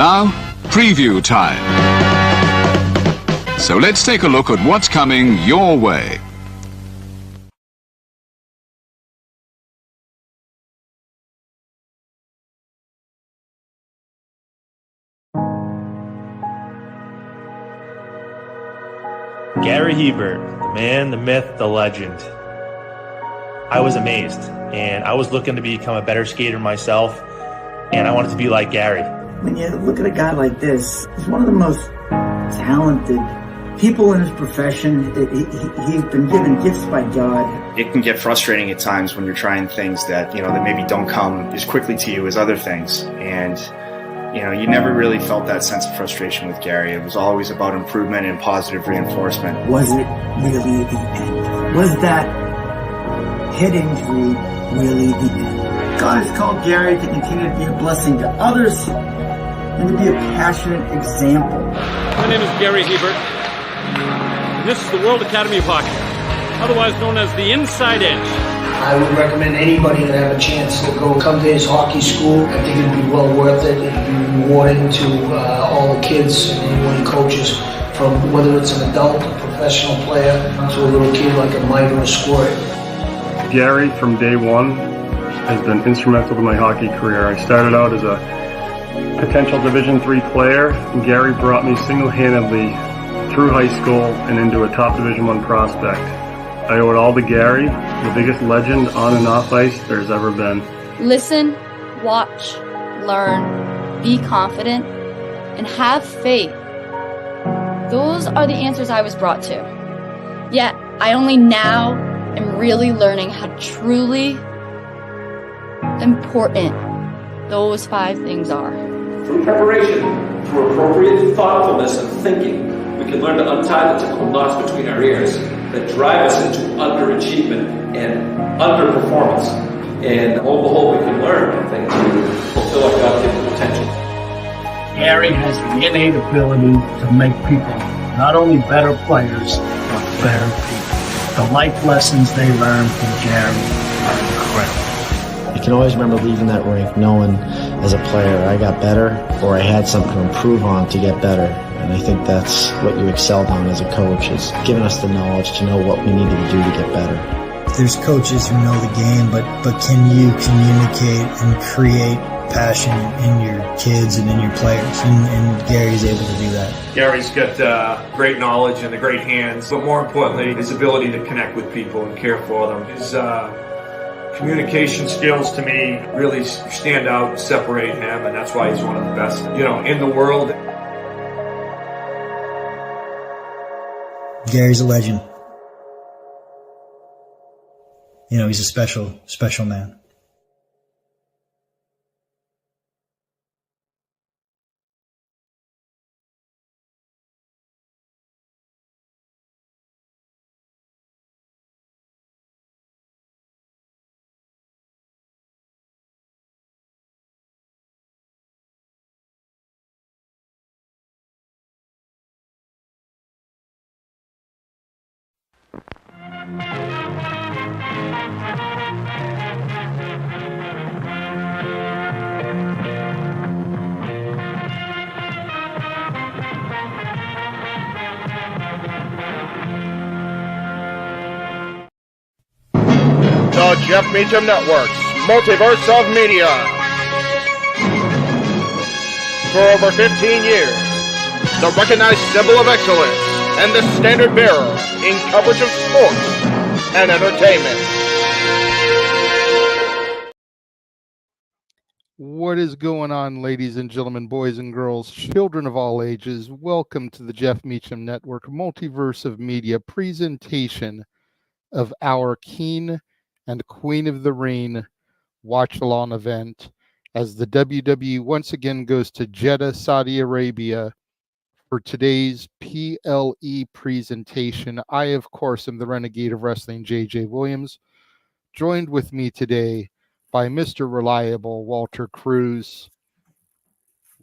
Now, preview time. So let's take a look at what's coming your way. Gary Hebert, the man, the myth, the legend. I was amazed, and I was looking to become a better skater myself, and I wanted to be like Gary. When you look at a guy like this, he's one of the most talented people in his profession. He's been given gifts by God. It can get frustrating at times when you're trying things that, that maybe don't come as quickly to you as other things. And, you never really felt that sense of frustration with Gary. It was always about improvement and positive reinforcement. Was it really the end? Was that head injury really the end? God has called Gary to continue to be a blessing to others and to be a passionate example. My name is Gary Hebert, and this is the World Academy of Hockey, otherwise known as the Inside Edge. I would recommend anybody that have a chance to come to his hockey school. I think it'd be well worth it. It'd be rewarding to all the kids and anyone he coaches, from whether it's an adult, a professional player, to a little kid like a Mike or a Squirt. Gary, from day one, has been instrumental to my hockey career. I started out as a potential Division III player, and Gary brought me single-handedly through high school and into a top Division I prospect. I owe it all to Gary, the biggest legend on and off ice there's ever been. Listen, watch, learn, be confident, and have faith. Those are the answers I was brought to. Yet, I only now am really learning how truly important those 5 things are. Through preparation, through appropriate thoughtfulness and thinking, we can learn to untie the typical knots between our ears that drive us into underachievement and underperformance. And on the whole, we can learn, I think, to fulfill our God-given potential. Gary has the innate ability to make people not only better players, but better people. The life lessons they learn from Gary are incredible. I can always remember leaving that rink knowing as a player I got better, or I had something to improve on to get better. And I think that's what you excelled on as a coach, is giving us the knowledge to know what we needed to do to get better. There's coaches who know the game, but can you communicate and create passion in your kids and in your players? And Gary's able to do that. Gary's got great knowledge and the great hands, but more importantly, his ability to connect with people and care for them. His communication skills, to me, really stand out and separate him, and that's why he's one of the best, in the world. Gary's a legend. He's a special, special man. The Jeff Meacham Network's Multiverse of Media. For over 15 years, the recognized symbol of excellence and the standard bearer in coverage of sports and entertainment. What is going on, ladies and gentlemen, boys and girls, children of all ages? Welcome to the Jeff Meacham Network Multiverse of Media presentation of our King and Queen of the Ring watch-along event as the WWE once again goes to Jeddah, Saudi Arabia for today's PLE presentation. I, of course, am the Renegade of Wrestling, JJ Williams, joined with me today by Mr. Reliable, Walter Cruz.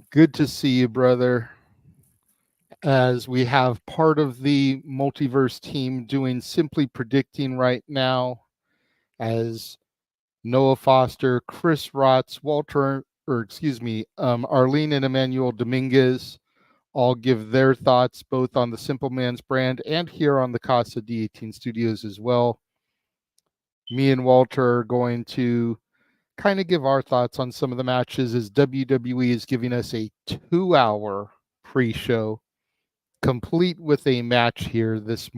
Good to see you, brother, as we have part of the Multiverse team doing Simply Predicting right now, as Noah Foster, Chris Rotz, Walter Arlene and Emmanuel Dominguez all give their thoughts both on the Simple Man's brand and here on the Casa D18 Studios as well. Me and Walter are going to kind of give our thoughts on some of the matches as WWE is giving us a 2-hour pre-show complete with a match here this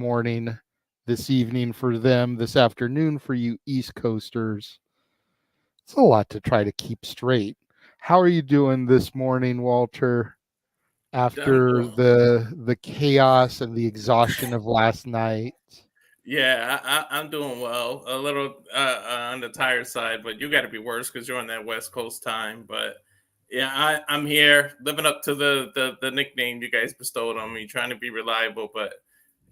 evening for them, this afternoon for you East Coasters. It's a lot to try to keep straight. How are you doing this morning, Walter, after the chaos and the exhaustion of last night? Yeah, I'm doing well. A little on the tired side, but you got to be worse because you're on that West Coast time. But yeah, I'm here living up to the nickname you guys bestowed on me, trying to be reliable. But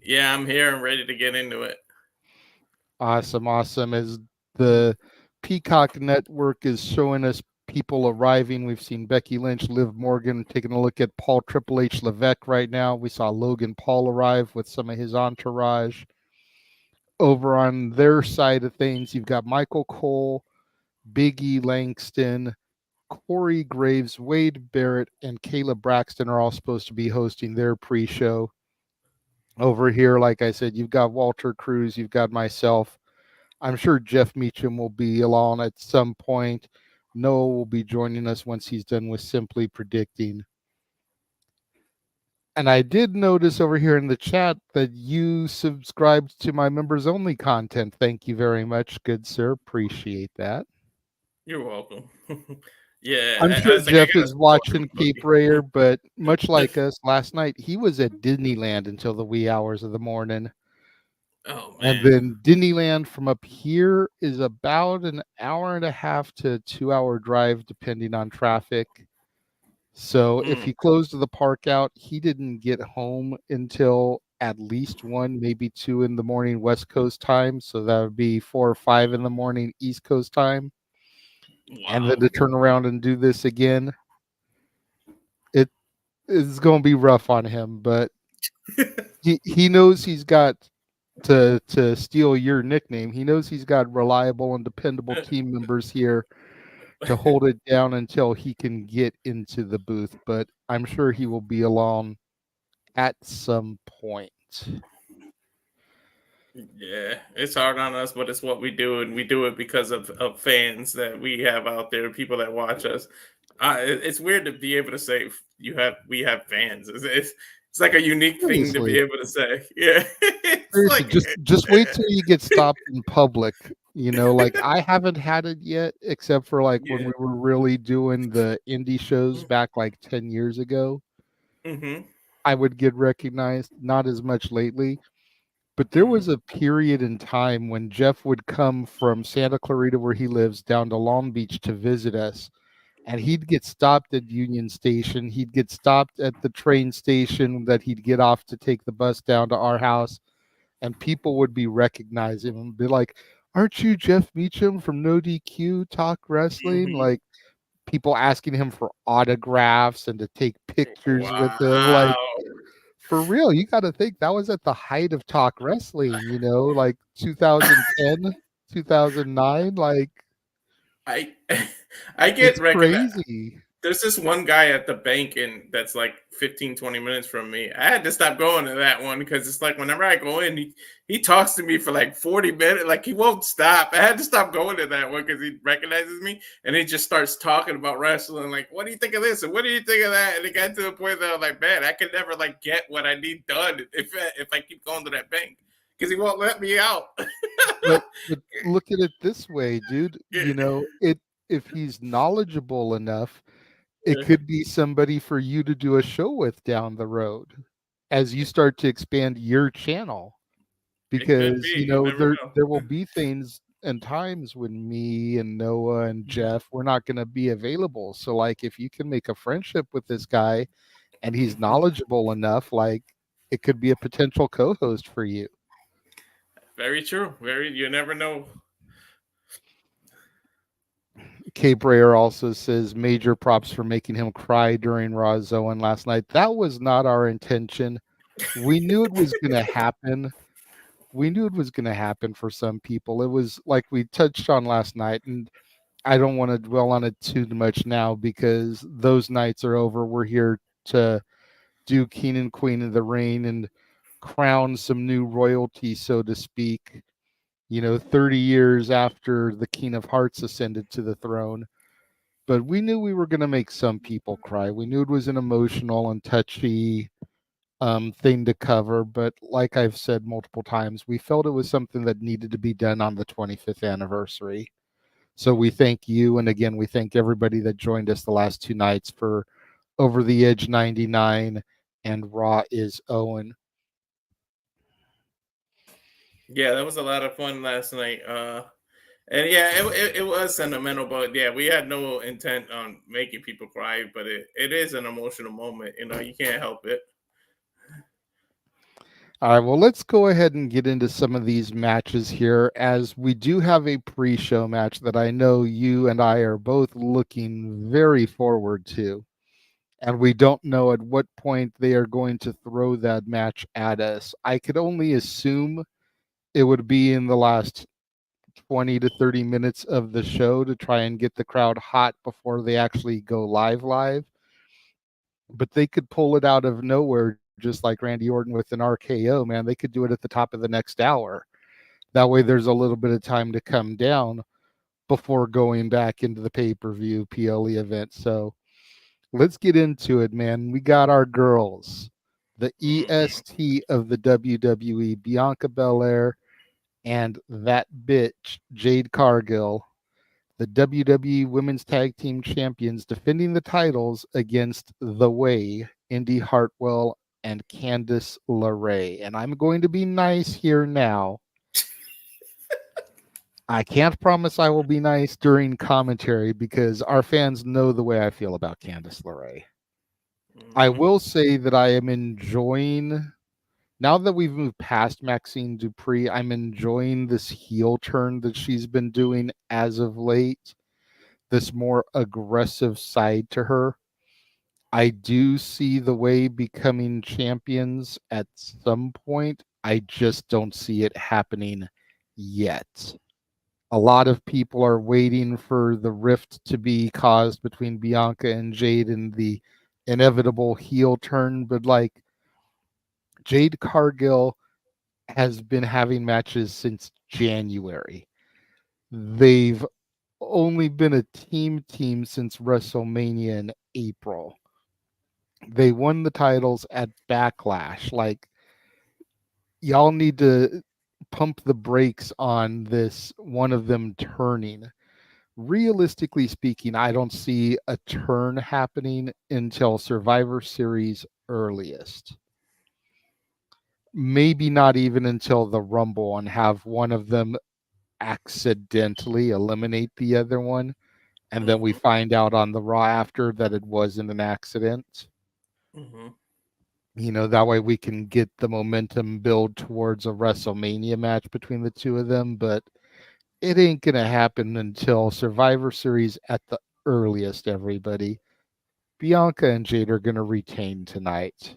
yeah, I'm here and ready to get into it. Awesome. As the Peacock Network is showing us people arriving, we've seen Becky Lynch, Liv Morgan, taking a look at Paul Triple H Levesque right now. We saw Logan Paul arrive with some of his entourage. Over on their side of things, you've got Michael Cole, Big E Langston, Corey Graves, Wade Barrett, and Caleb Braxton are all supposed to be hosting their pre-show. Over here, like I said, you've got Walter Cruz, you've got myself. I'm sure Jeff Meacham will be along at some point. Noah will be joining us once he's done with Simply Predicting. And I did notice over here in the chat that you subscribed to my members only content. Thank you very much, good sir. Appreciate that. You're welcome. Yeah, I'm sure Jeff is watching Cape Rayer, but much like us last night, he was at Disneyland until the wee hours of the morning. Oh man! And then Disneyland from up here is about an hour and a half to 2-hour drive, depending on traffic. So if he closed the park out, he didn't get home until at least 1, maybe 2 in the morning West Coast time. So that would be 4 or 5 in the morning East Coast time. Wow. And then to turn around and do this again, it is going to be rough on him. But he knows he's got to steal your nickname. He knows he's got reliable and dependable team members here to hold it down until he can get into the booth, but I'm sure he will be along at some point. Yeah, it's hard on us, but it's what we do, and we do it because of fans that we have out there, people that watch us. It's weird to be able to say we have fans. It's like a unique thing to be able to say. Yeah, seriously, just wait till you get stopped in public. Like I haven't had it yet, except for when we were really doing the indie shows back like 10 years ago. Mm-hmm. I would get recognized, not as much lately. But there was a period in time when Jeff would come from Santa Clarita, where he lives, down to Long Beach to visit us. And he'd get stopped at Union Station. He'd get stopped at the train station that he'd get off to take the bus down to our house. And people would be recognizing him and be like, "Aren't you Jeff Meacham from No DQ Talk Wrestling?" Mm-hmm. Like people asking him for autographs and to take pictures with him. Like, for real, you got to think that was at the height of Talk Wrestling, like 2010, 2009. Like, I get recognized. Crazy. There's this one guy at the bank that's like 15, 20 minutes from me. I had to stop going to that one because it's like whenever I go in, he talks to me for like 40 minutes. Like he won't stop. I had to stop going to that one because he recognizes me and he just starts talking about wrestling. Like, what do you think of this? And what do you think of that? And it got to the point that I was like, man, I could never get what I need done if I keep going to that bank because he won't let me out. but look at it this way, dude. If he's knowledgeable enough, it could be somebody for you to do a show with down the road as you start to expand your channel. Because, there will be things and times when me and Noah and Jeff, we're not going to be available. So, if you can make a friendship with this guy and he's knowledgeable enough, it could be a potential co-host for you. Very true. You never know. Cape Rayer also says major props for making him cry during Raw Zoan last night. That was not our intention. We knew it was going to happen. We knew it was going to happen for some people. It was like we touched on last night, and I don't want to dwell on it too much now because those nights are over. We're here to do King and Queen of the Ring and crown some new royalty, so to speak. 30 years after the King of Hearts ascended to the throne. But we knew we were going to make some people cry. We knew it was an emotional and touchy thing to cover. But like I've said multiple times, we felt it was something that needed to be done on the 25th anniversary. So we thank you. And again, we thank everybody that joined us the last two nights for Over the Edge 99 and Raw is Owen. Yeah, that was a lot of fun last night. And yeah, it was sentimental, but yeah, we had no intent on making people cry, but it is an emotional moment. You can't help it. All right, well, let's go ahead and get into some of these matches here, as we do have a pre-show match that I know you and I are both looking very forward to. And we don't know at what point they are going to throw that match at us. I could only assume it would be in the last 20 to 30 minutes of the show to try and get the crowd hot before they actually go live. But they could pull it out of nowhere, just like Randy Orton with an RKO, man. They could do it at the top of the next hour. That way there's a little bit of time to come down before going back into the pay-per-view PLE event. So let's get into it, man. We got our girls, the EST of the WWE, Bianca Belair and that bitch, Jade Cargill, the WWE Women's Tag Team Champions, defending the titles against The Way, Indy Hartwell, and Candice LeRae. And I'm going to be nice here now. I can't promise I will be nice during commentary because our fans know the way I feel about Candice LeRae. I will say that I am enjoying, now that we've moved past Maxine Dupree, I'm enjoying this heel turn that she's been doing as of late, this more aggressive side to her. I do see The Way becoming champions at some point. I just don't see it happening yet. A lot of people are waiting for the rift to be caused between Bianca and Jade and the inevitable heel turn, but like Jade Cargill has been having matches since January. They've only been a team since WrestleMania in April. They won the titles at Backlash. Like, y'all need to pump the brakes on this one of them turning. Realistically speaking, I don't see a turn happening until Survivor Series earliest. Maybe not even until the Rumble, and have one of them accidentally eliminate the other one. And then we find out on the Raw after that it wasn't an accident. That way we can get the momentum build towards a WrestleMania match between the two of them. But it ain't going to happen until Survivor Series at the earliest, everybody. Bianca and Jade are going to retain tonight.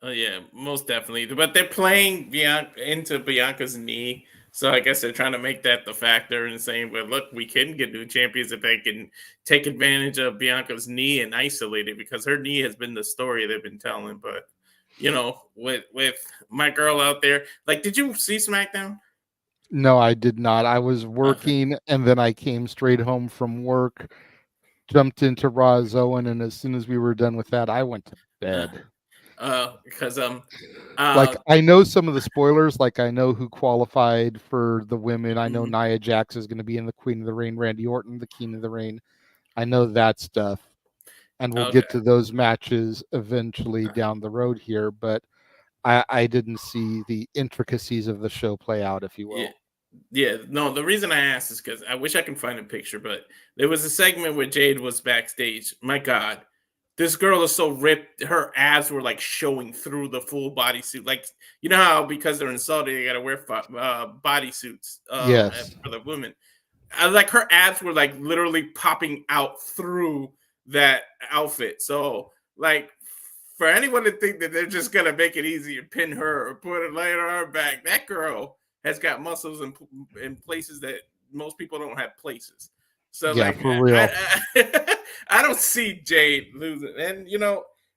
Oh yeah, most definitely. But they're playing into Bianca's knee, so I guess they're trying to make that the factor and saying, "Well, look, we can get new champions if they can take advantage of Bianca's knee and isolate it," because her knee has been the story they've been telling. But with my girl out there, like, did you see SmackDown? No, I did not. I was working, and then I came straight home from work, jumped into Raw Owen, and as soon as we were done with that, I went to bed. Because like, I know some of the spoilers. Like, I know who qualified for the women. I know Nia Jax is going to be in the Queen of the Ring. Randy Orton, the King of the Ring. I know that stuff, and we'll get to those matches eventually down the road here. But I didn't see the intricacies of the show play out, if you will. Yeah, no, the reason I asked is because I wish I can find a picture, but there was a segment where Jade was backstage. My God, this girl is so ripped. Her abs were like showing through the full bodysuit. Like, you know how because they're in Saudi, they got to wear bodysuits Yes. for the women. Like, her abs were like literally popping out through that outfit. So, like, for anyone to think that they're just going to make it easy and pin her or put a light on her back, that girl has got muscles in places that most people don't have places. So Yeah, like for real. I don't see Jade losing. And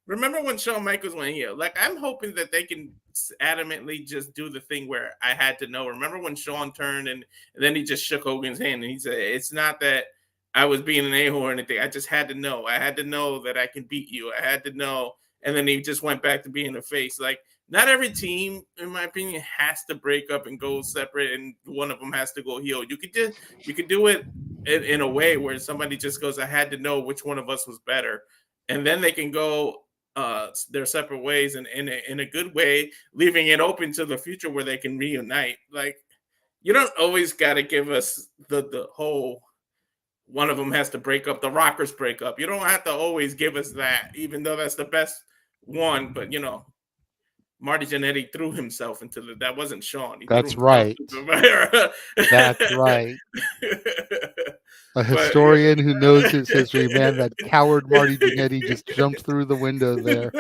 remember when Shawn Michaels went heel? Like, I'm hoping that they can adamantly just do the thing where I had to know. Remember when Shawn turned and then he just shook Hogan's hand and he said, "It's not that I was being an a-hole or anything. I just had to know. I had to know that I can beat you. I had to know." And then he just went back to being a face. Like, not every team, in my opinion, has to break up and go separate, and one of them has to go heel. You could do it in a way where somebody just goes, "I had to know which one of us was better," and then they can go their separate ways, and in a good way, leaving it open to the future where they can reunite. Like, you don't always got to give us the whole one of them has to break up. The Rockers break up. You don't have to always give us that, even though that's the best one. But Marty Jannetty threw himself into that wasn't Shawn. He threw That's himself right. into the fire. That's right. A But, historian who knows his history, man, that coward Marty Jannetty just jumped through the window there.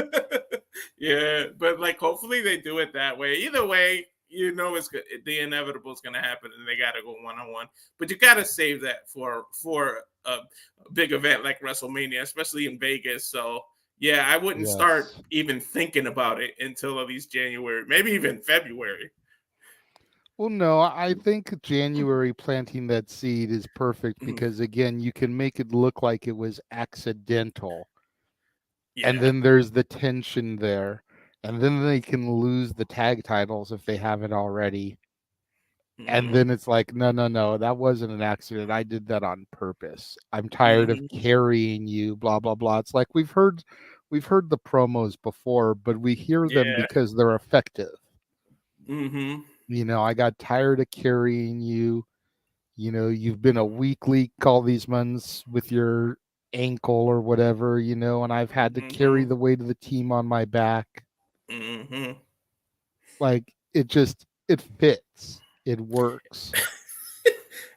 Yeah, but like hopefully they do it that way. Either way, it's good. The inevitable is going to happen, and they got to go one-on-one. But you got to save that for a big event like WrestleMania, especially in Vegas. So yeah, I wouldn't start even thinking about it until at least January, maybe even February. Well, no, I think January planting that seed is perfect because, again, you can make it look like it was accidental. Yeah. And then there's the tension there. And then they can lose the tag titles if they haven't already. Mm-hmm. And then it's like, no, that wasn't an accident. I did that on purpose. I'm tired of carrying you, blah, blah, blah. It's like we've heard the promos before, but we hear them because they're effective. Mm-hmm. I got tired of carrying you. You've been a weak leak all these months with your ankle or whatever, and I've had to carry the weight of the team on my back. Mm-hmm. Like, it fits. It works.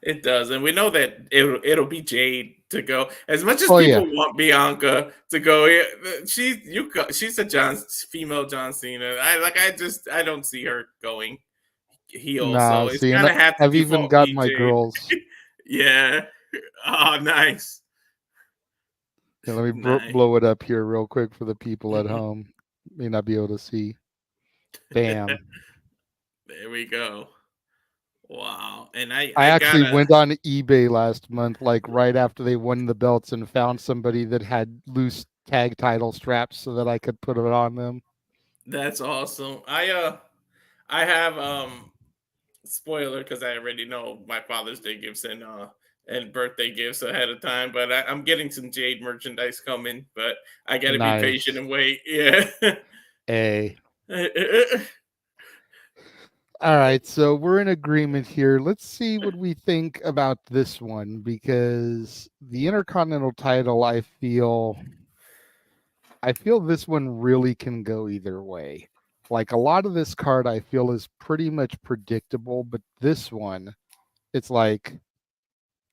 It does. And we know that it'll be Jade to go. As much as people want Bianca to go, she's a female John Cena. I don't see her going heel. Nah, so it's gonna have to I've even got my Jade. girls. Yeah. Oh, nice. Yeah, let me blow it up here real quick for the people at home. May not be able to see. Bam. There we go. Wow. And I actually went on eBay last month, like right after they won the belts, and found somebody that had loose tag title straps so that I could put it on them. That's awesome. I have spoiler because I already know my Father's Day gifts and birthday gifts ahead of time, but I'm getting some Jade merchandise coming, but I gotta be patient and wait. Yeah. Hey. All right, so we're in agreement here. Let's see what we think about this one, because the Intercontinental title, I feel this one really can go either way. Like, a lot of this card I feel is pretty much predictable, but this one, it's like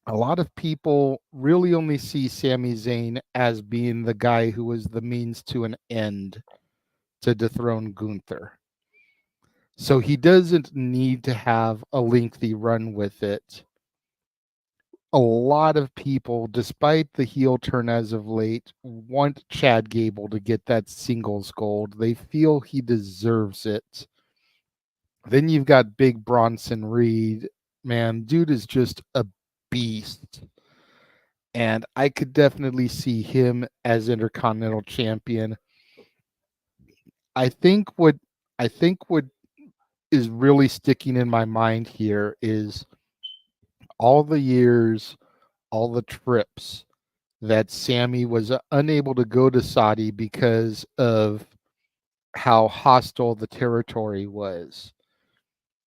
a lot of people really only see Sami Zayn as being the guy who was the means to an end to dethrone Gunther. So he doesn't need to have a lengthy run with it. A lot of people, despite the heel turn as of late, want Chad Gable to get that singles gold. They feel he deserves it. Then you've got Big Bronson Reed. Man, dude is just a beast. And I could definitely see him as Intercontinental Champion. I think what is really sticking in my mind here is all the years, all the trips that Sami was unable to go to Saudi because of how hostile the territory was.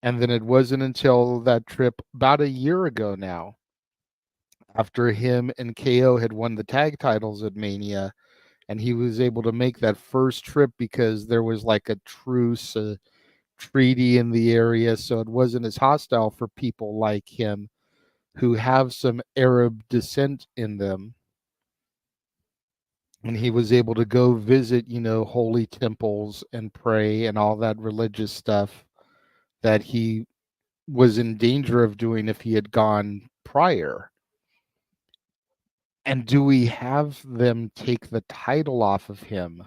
And then it wasn't until that trip about a year ago now, after him and KO had won the tag titles at Mania, and he was able to make that first trip because there was like a truce, treaty in the area, so it wasn't as hostile for people like him who have some Arab descent in them. And he was able to go visit, holy temples and pray and all that religious stuff that he was in danger of doing if he had gone prior. And do we have them take the title off of him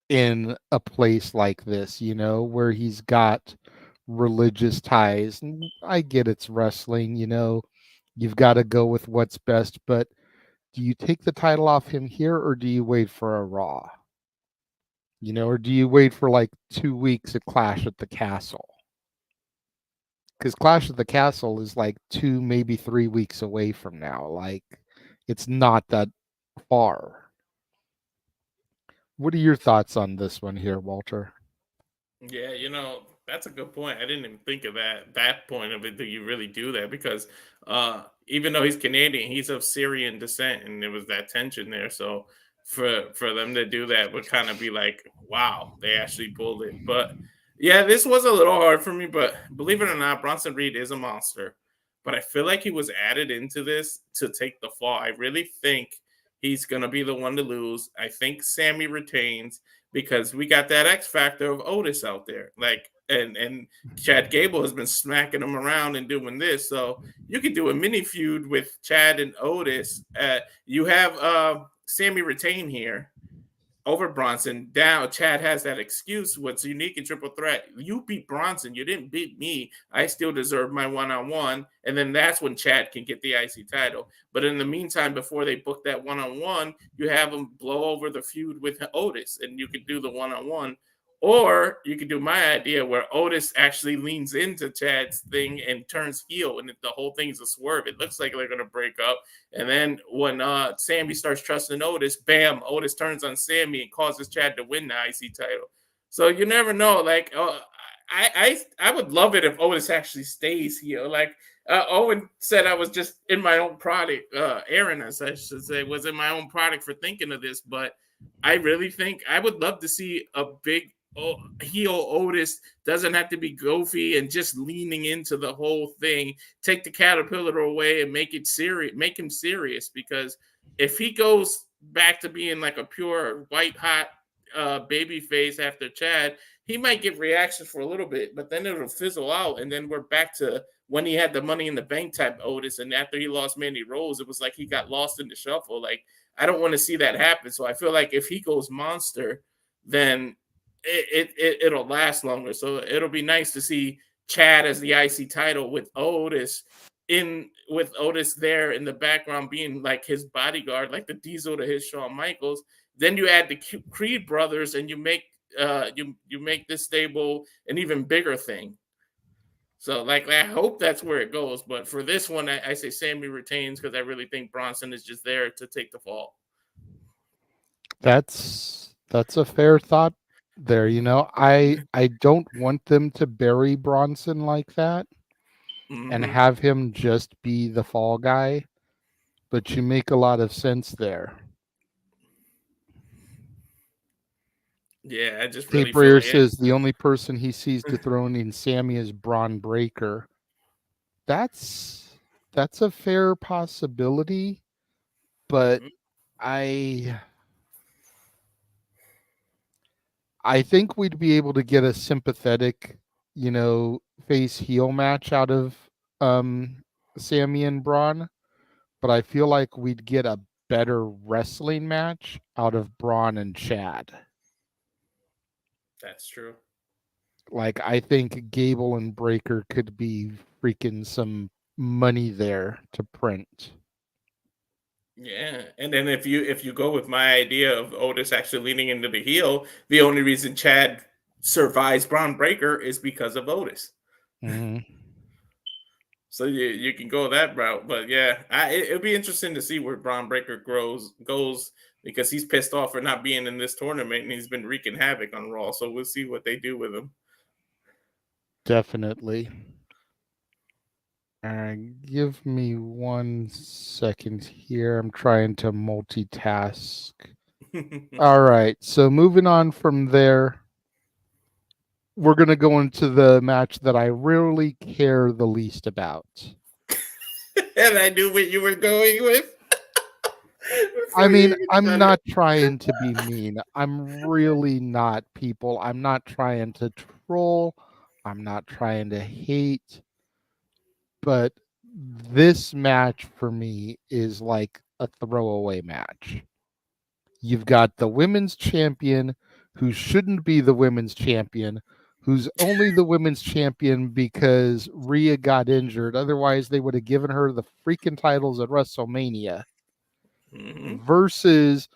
in a place like this, where he's got religious ties? And I get it's wrestling, you've got to go with what's best, but do you take the title off him here, or do you wait for a Raw? Or do you wait for like 2 weeks at Clash at the Castle? Because Clash at the Castle is like 2, maybe 3 weeks away from now. Like, it's not that far. What are your thoughts on this one here, Walter? Yeah, that's a good point. I didn't even think of that point of it. Do you really do that? Because even though he's Canadian, he's of Syrian descent, and there was that tension there. So for them to do that would kind of be like, wow, they actually pulled it. But yeah, this was a little hard for me. But believe it or not, Bronson Reed is a monster. But I feel like he was added into this to take the fall. I really think he's gonna be the one to lose. I think Sammy retains, because we got that X factor of Otis out there. Like, and Chad Gable has been smacking him around and doing this. So you could do a mini feud with Chad and Otis. You have Sammy retain here over Bronson. Now Chad has that excuse. What's unique in Triple Threat? You beat Bronson. You didn't beat me. I still deserve my one-on-one. And then that's when Chad can get the IC title. But in the meantime, before they book that one-on-one, you have them blow over the feud with Otis, and you could do the one-on-one. Or you could do my idea where Otis actually leans into Chad's thing and turns heel, and the whole thing's a swerve. It looks like they're going to break up. And then when Sammy starts trusting Otis, bam, Otis turns on Sammy and causes Chad to win the IC title. So you never know. Like, I would love it if Otis actually stays heel. Like, Owen said I was just in my own product. Aaron, as I should say, was in my own product for thinking of this. But I really think I would love to see a big heel Otis. Doesn't have to be goofy and just leaning into the whole thing. Take the caterpillar away and make it serious. Make him serious, because if he goes back to being like a pure white hot baby face after Chad, he might get reactions for a little bit, but then it'll fizzle out, and then we're back to when he had the Money in the Bank type Otis. And after he lost Mandy Rose, it was like he got lost in the shuffle. Like, I don't want to see that happen. So I feel like if he goes monster, then it'll last longer. So it'll be nice to see Chad as the IC title with Otis there in the background being like his bodyguard, like the Diesel to his Shawn Michaels. Then you add the Creed brothers, and you make this stable an even bigger thing. So, like, I hope that's where it goes. But for this one, I say Sammy retains, because I really think Bronson is just there to take the fall. That's a fair thought there. I don't want them to bury Bronson like that and have him just be the fall guy, but you make a lot of sense there. Yeah, I just really Tape Rare says the only person he sees dethroning Sammy is Braun Breaker. That's a fair possibility, but I think we'd be able to get a sympathetic, face heel match out of Sammy and Braun, but I feel like we'd get a better wrestling match out of Braun and Chad. That's true. Like, I think Gable and Breaker could be freaking some money there to print. Yeah, and then if you go with my idea of Otis actually leaning into the heel, the only reason Chad survives Braun Breaker is because of Otis. Mm-hmm. So you can go that route, but yeah, it'll be interesting to see where Braun Breaker goes, because he's pissed off for not being in this tournament, and he's been wreaking havoc on Raw. So we'll see what they do with him. Definitely. Give me 1 second here. I'm trying to multitask. All right. So moving on from there, we're going to go into the match that I really care the least about. And I knew what you were going with. I mean, I'm not trying to be mean. I'm really not, people. I'm not trying to troll. I'm not trying to hate, but this match for me is like a throwaway match. You've got the women's champion who shouldn't be the women's champion, who's only the women's champion because Rhea got injured. Otherwise, they would have given her the freaking titles at WrestleMania. Versus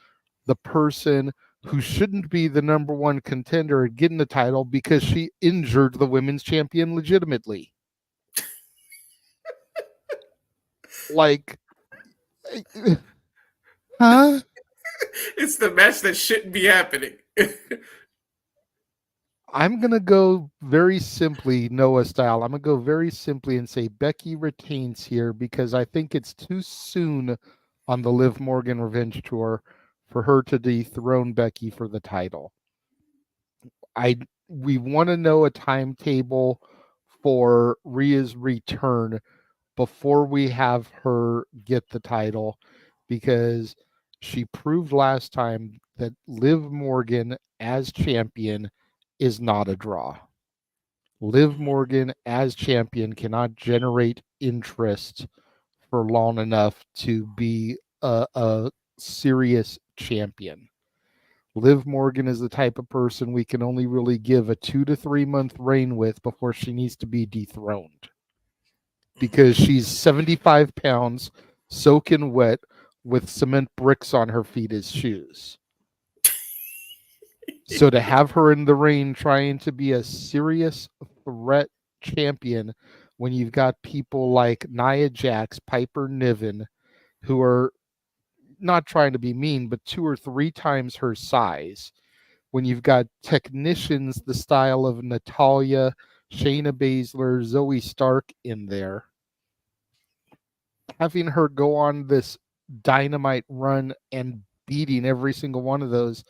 the person who shouldn't be the number one contender at getting the title because she injured the women's champion legitimately. Like, huh? It's the match that shouldn't be happening. I'm going to go very simply, Noah style. I'm going to go very simply and say Becky retains here because I think it's too soon on the Liv Morgan Revenge Tour for her to dethrone Becky for the title. We want to know a timetable for Rhea's return before we have her get the title, because she proved last time that Liv Morgan as champion is not a draw. Liv Morgan as champion cannot generate interest for long enough to be a serious champion. Liv Morgan is the type of person we can only really give a 2 to 3 month reign with before she needs to be dethroned. Because she's 75 pounds, soaking wet, with cement bricks on her feet as shoes. So to have her in the ring trying to be a serious threat champion when you've got people like Nia Jax, Piper Niven, who are not trying to be mean, but 2 or 3 times her size, when you've got technicians the style of Natalya, Shayna Baszler, Zoe Stark in there, having her go on this dynamite run and beating every single one of those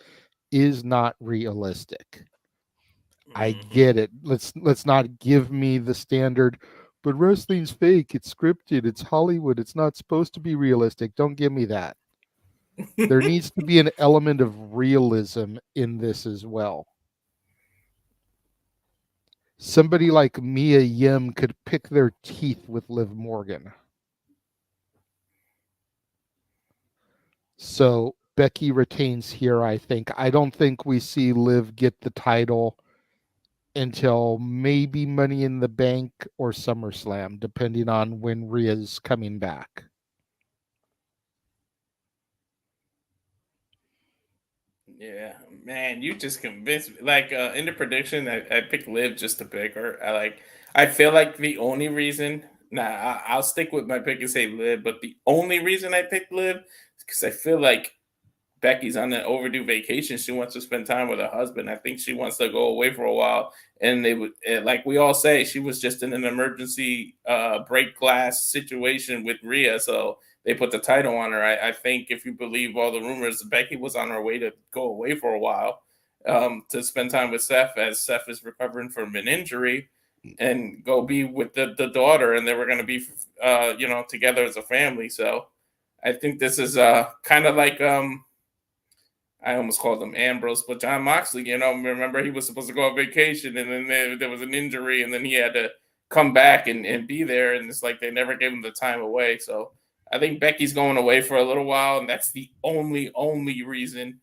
is not realistic. I get it. Let's not give me the standard, but wrestling's fake, it's scripted, it's Hollywood, it's not supposed to be realistic. Don't give me that. There needs to be an element of realism in this as well. Somebody like Mia Yim could pick their teeth with Liv Morgan. So Becky retains here, I think. I don't think we see Liv get the title until maybe Money in the Bank or SummerSlam, depending on when Rhea's coming back. Yeah, man, you just convinced me. Like in the prediction, I picked Liv just to pick her. I feel like the only reason. I'll stick with my pick and say Liv, but the only reason I picked Liv is because I feel like Becky's on an overdue vacation. She wants to spend time with her husband. I think she wants to go away for a while. And they would, like we all say, she was just in an emergency break glass situation with Rhea. So they put the title on her. I think if you believe all the rumors, Becky was on her way to go away for a while to spend time with Seth as Seth is recovering from an injury and go be with the daughter. And they were going to be, together as a family. So I think this is kind of like, I almost called him Ambrose, but John Moxley, remember he was supposed to go on vacation and then there was an injury and then he had to come back and be there. And it's like they never gave him the time away. So I think Becky's going away for a little while. And that's the only reason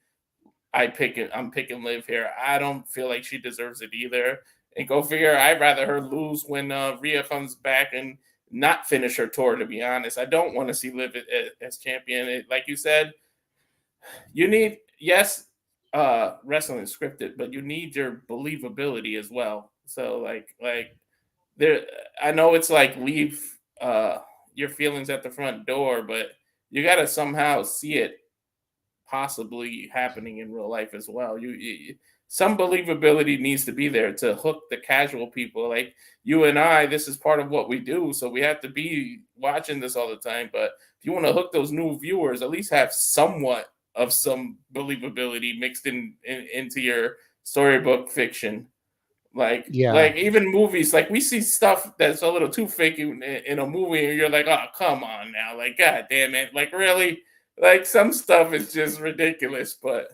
I'm picking Liv here. I don't feel like she deserves it either. And go figure, I'd rather her lose when Rhea comes back and not finish her tour, to be honest. I don't want to see Liv as champion. Like you said, you need, yes, wrestling is scripted, but you need your believability as well. So like there, I know it's like leave your feelings at the front door, but you got to somehow see it possibly happening in real life as well. Some believability needs to be there to hook the casual people like you and I. This is part of what we do, so we have to be watching this all the time. But if you want to hook those new viewers, at least have somewhat of some believability mixed into your storybook fiction. Like even movies, like we see stuff that's a little too fake in a movie, and you're like, oh, come on now, like, god damn it, like really, like some stuff is just ridiculous. But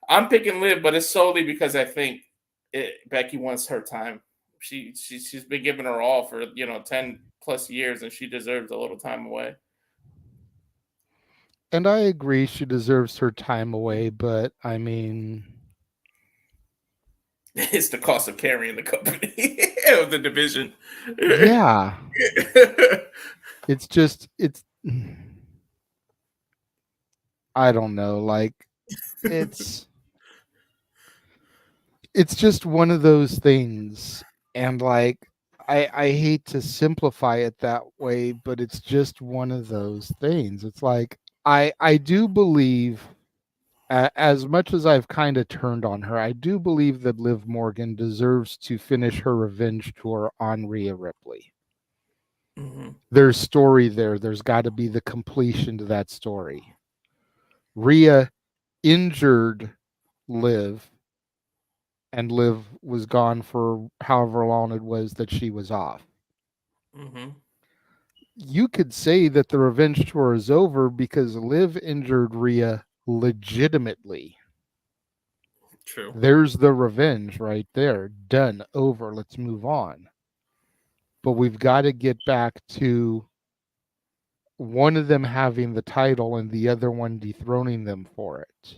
I'm picking Liv, but it's solely because I think Becky wants her time she's been giving her all for 10 plus years, and she deserves a little time away. And I agree, she deserves her time away, but I mean, it's the cost of carrying the company of the division. Yeah. it's I don't know, like it's just one of those things, and like I hate to simplify it that way, but it's just one of those things. It's like I do believe, as much as I've kind of turned on her, I do believe that Liv Morgan deserves to finish her revenge tour on Rhea Ripley. Mm-hmm. There's story there. There's got to be the completion to that story. Rhea injured Liv, and Liv was gone for however long it was that she was off. Mm-hmm. You could say that the revenge tour is over because Liv injured Rhea legitimately. True. There's the revenge right there. Done. Over. Let's move on. But we've got to get back to one of them having the title and the other one dethroning them for it.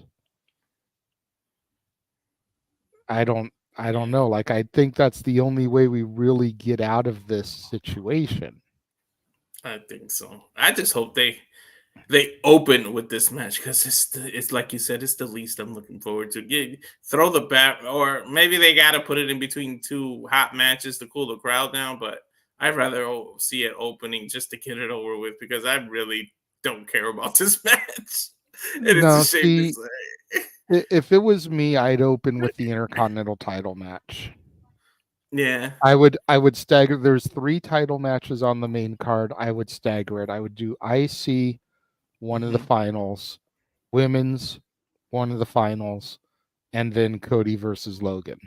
I don't know. Like, I think that's the only way we really get out of this situation. I think so. I just hope they open with this match, because it's like you said, it's the least I'm looking forward to. Throw the bat, or maybe they got to put it in between two hot matches to cool the crowd down. But I'd rather see it opening just to get it over with, because I really don't care about this match. And it's a shame to say. If it was me, I'd open with the Intercontinental title match. Yeah. I would stagger. There's 3 title matches on the main card. I would stagger it. I would do IC, one of the finals, women's, one of the finals, and then Cody versus Logan.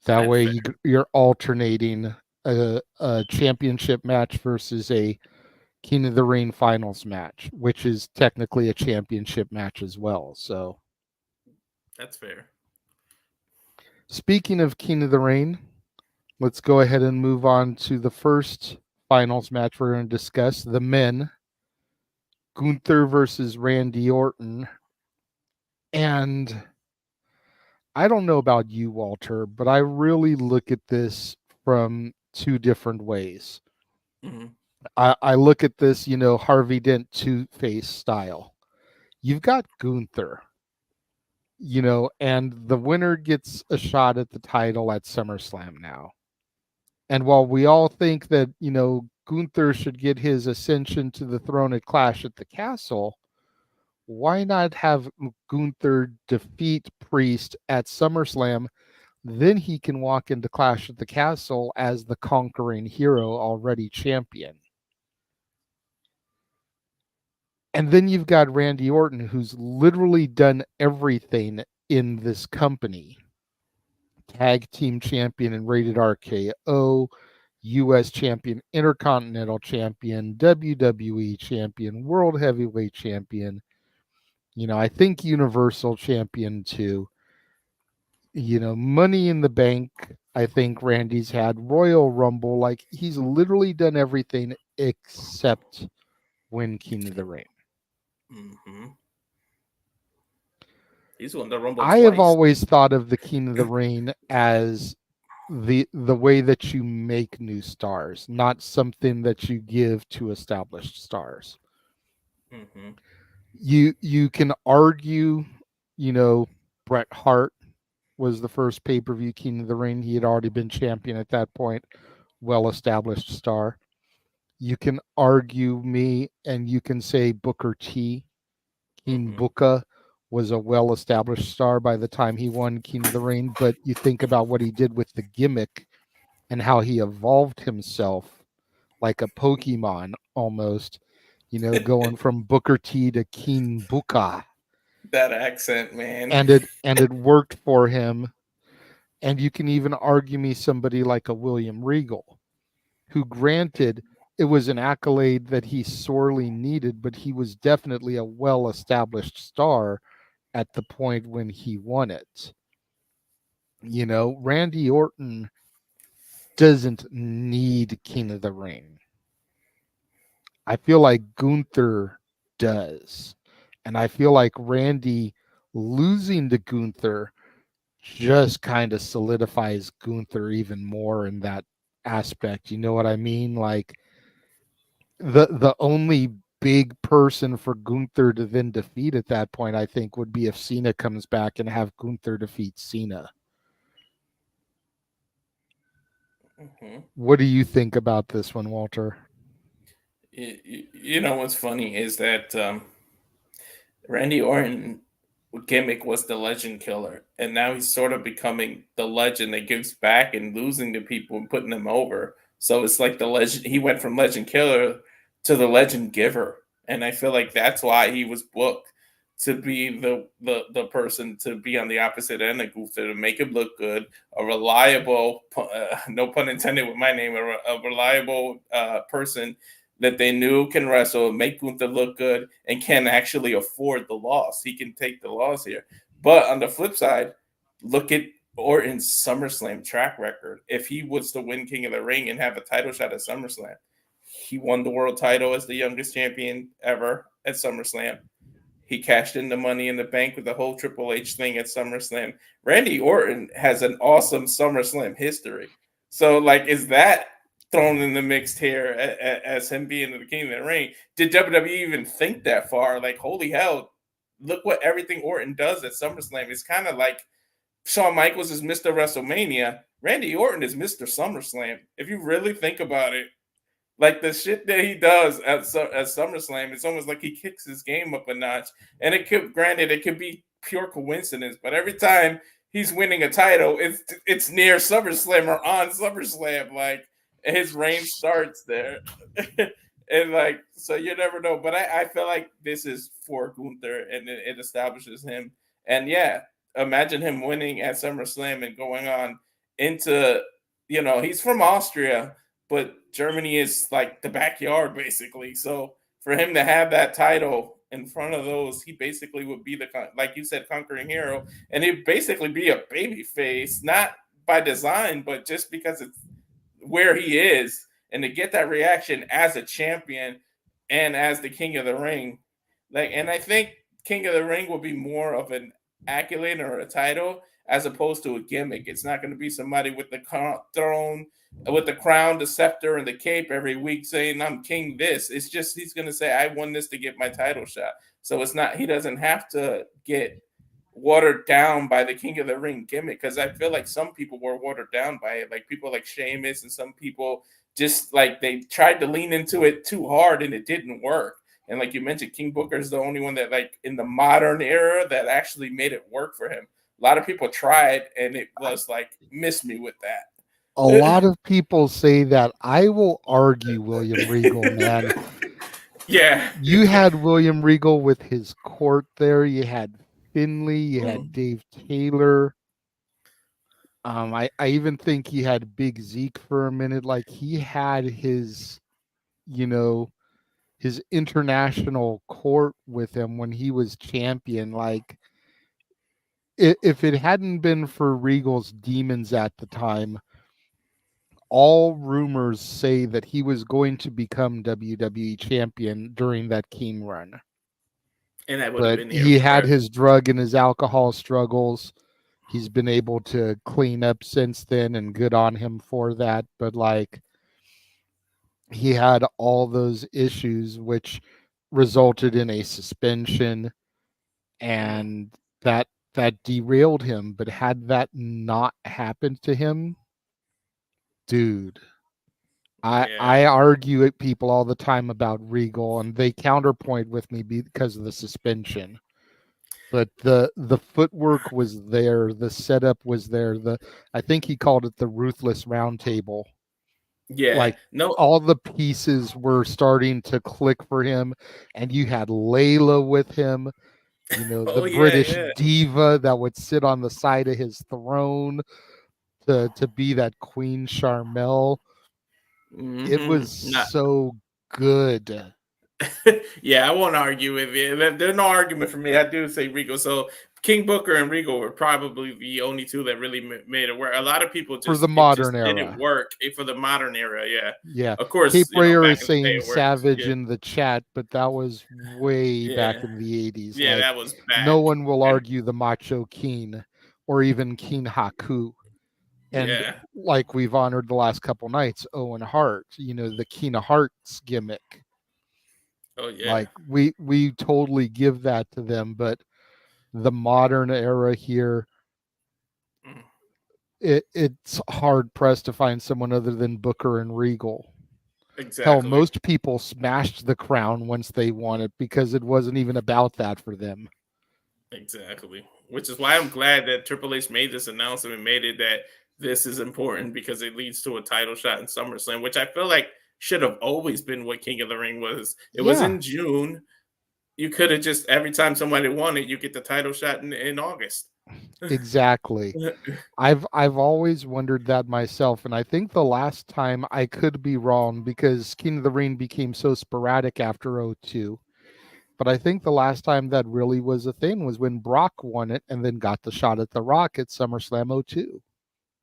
That way you're alternating a championship match versus a King of the Ring finals match, which is technically a championship match as well. So that's fair. Speaking of King of the Ring, let's go ahead and move on to the first finals match we're going to discuss. The men, Gunther versus Randy Orton. And I don't know about you, Walter, but I really look at this from 2 different ways. Mm-hmm. I look at this, Harvey Dent Two-Face style. You've got Gunther, and the winner gets a shot at the title at SummerSlam now. And while we all think that, Gunther should get his ascension to the throne at Clash at the Castle, why not have Gunther defeat Priest at SummerSlam? Then he can walk into Clash at the Castle as the conquering hero, already champion. And then you've got Randy Orton, who's literally done everything in this company. Tag team champion in Rated RKO, U.S. champion, Intercontinental champion, WWE champion, World Heavyweight champion. I think Universal champion too. Money in the Bank, I think Randy's had. Royal Rumble, like he's literally done everything except win King of the Ring. Mm-hmm. He's won the Rumble I twice. have always thought of the King of the Ring as the way that you make new stars, not something that you give to established stars. Mm-hmm. You can argue, Bret Hart was the first pay-per-view King of the Ring. He had already been champion at that point, well-established star. You can argue me, and you can say Booker T, King Booker, was a well-established star by the time he won King of the Ring. But you think about what he did with the gimmick and how he evolved himself like a Pokemon almost, going from Booker T to King Booker. That accent, man. And it worked for him. And you can even argue me somebody like a William Regal, who, granted, it was an accolade that he sorely needed, but he was definitely a well-established star at the point when he won it. You know, Randy Orton doesn't need King of the Ring. I feel like Gunther does. And I feel like Randy losing to Gunther just kind of solidifies Gunther even more in that aspect. You know what I mean? Like the only big person for Gunther to then defeat at that point, I think, would be if Cena comes back and have Gunther defeat Cena. What do you think about this one, Walter? You know what's funny is that Randy Orton gimmick was the legend killer, and now he's sort of becoming the legend that gives back and losing to people and putting them over. So it's like the legend. He went from legend killer to the legend giver, and I feel like that's why he was booked to be the person to be on the opposite end of Gunther, to make him look good, a reliable, no pun intended with my name, a reliable person that they knew can wrestle, make Gunther look good, and can actually afford the loss. He can take the loss here. But on the flip side, look at Orton's SummerSlam track record. If he was to win King of the Ring and have a title shot at SummerSlam, he won the world title as the youngest champion ever at SummerSlam. He cashed in the Money in the Bank with the whole Triple H thing at SummerSlam. Randy Orton has an awesome SummerSlam history. So, like, is that thrown in the mix here as him being the King of the Ring? Did WWE even think that far? Like, holy hell, look what everything Orton does at SummerSlam. It's kind of like Shawn Michaels is Mr. WrestleMania. Randy Orton is Mr. SummerSlam. If you really think about it, like the shit that he does at SummerSlam, it's almost like he kicks his game up a notch. And it could, granted, it could be pure coincidence, but every time he's winning a title, it's near SummerSlam or on SummerSlam. Like, his reign starts there. And like, so you never know. But I feel like this is for Gunther, and it establishes him. And yeah, imagine him winning at SummerSlam and going on into, he's from Austria, but Germany is like the backyard, basically. So for him to have that title in front of those, he basically would be like you said, conquering hero, and he'd basically be a baby face, not by design, but just because it's where he is, and to get that reaction as a champion and as the King of the Ring. And I think King of the Ring will be more of an accolade or a title as opposed to a gimmick. It's not going to be somebody with the throne, with the crown, the scepter, and the cape every week saying, I'm king this. It's just, he's going to say, I won this to get my title shot. So it's not, he doesn't have to get watered down by the King of the Ring gimmick, because I feel like some people were watered down by it, like people like Sheamus, and some people just like they tried to lean into it too hard and it didn't work. And like you mentioned, King Booker is the only one that, like, in the modern era, that actually made it work for him. A lot of people tried, and it was like, miss me with that. A lot of people say that. I will argue William Regal, man. Yeah. You had William Regal with his court there. You had Finley. You had Dave Taylor. I even think he had Big Zeke for a minute. Like, he had his, his international court with him when he was champion. Like, if it hadn't been for Regal's demons at the time, all rumors say that he was going to become WWE champion during that King run. And that would have been he had his drug and his alcohol struggles. He's been able to clean up since then, and good on him for that. But like, he had all those issues, which resulted in a suspension, and that derailed him. But had that not happened to him, dude, I argue with people all the time about Regal, and they counterpoint with me because of the suspension. But the footwork was there, the setup was there. I think he called it the ruthless round table. Yeah, like all the pieces were starting to click for him, and you had Layla with him. The British diva that would sit on the side of his throne to be that Queen Charmel. It was so good. Yeah, I won't argue with you. There's no argument for me. I do say Regal. So King Booker and Regal were probably the only two that really made it work. A lot of people For the it modern just didn't era. work for the modern era. Yeah, Yeah. of course, Cape Rayer back is in the day saying it worked. Savage Yeah, in the chat, but that was way back yeah, in the 80s. yeah. Like, That was no back. one will And argue the Macho Keen or even Keen Haku. And yeah, like we've honored the last couple nights, Owen Hart, the Keen of Hearts gimmick. oh yeah, Like we totally give that to them, but the modern era here, Mm. it's hard pressed to find someone other than Booker and Regal. Hell, exactly. most people smashed the crown once they won it because it wasn't even about that for them. Exactly. Which is why I'm glad that Triple H made this announcement and made it that this is important because it leads to a title shot in SummerSlam, which I feel like should have always been what King of the Ring was. It was Yeah, in June. You could have just every time somebody won it, you get the title shot in August. exactly. I've always wondered that myself, and I think the last time, I could be wrong because King of the Ring became so sporadic after '02. But I think the last time that really was a thing was when Brock won it and then got the shot at The Rock at SummerSlam '02.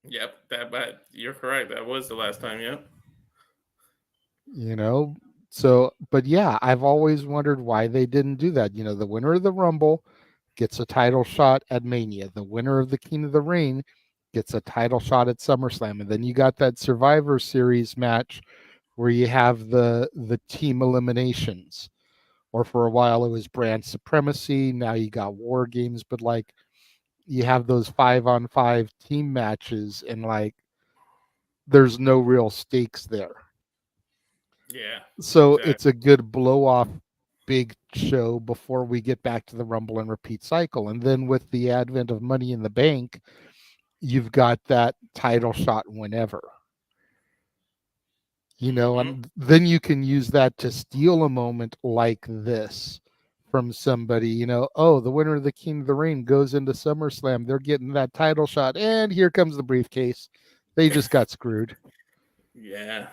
Yep, but you're correct. That was the last time. Yep. You know, so but yeah, I've always wondered why they didn't do that. The winner of the Rumble gets a title shot at Mania. The winner of the King of the Ring gets a title shot at SummerSlam, and then you got that Survivor Series match where you have the team eliminations. Or for a while it was brand supremacy. Now you got war games, but like you have those 5-on-5 team matches, and like there's no real stakes there. Yeah. So Exactly. it's a good blow off big show before we get back to the Rumble and Repeat cycle. And then with the advent of Money in the Bank, you've got that title shot whenever. And then you can use that to steal a moment like this from somebody, oh, the winner of the King of the Ring goes into SummerSlam. They're getting that title shot, and here comes the briefcase. They just got screwed. Yeah.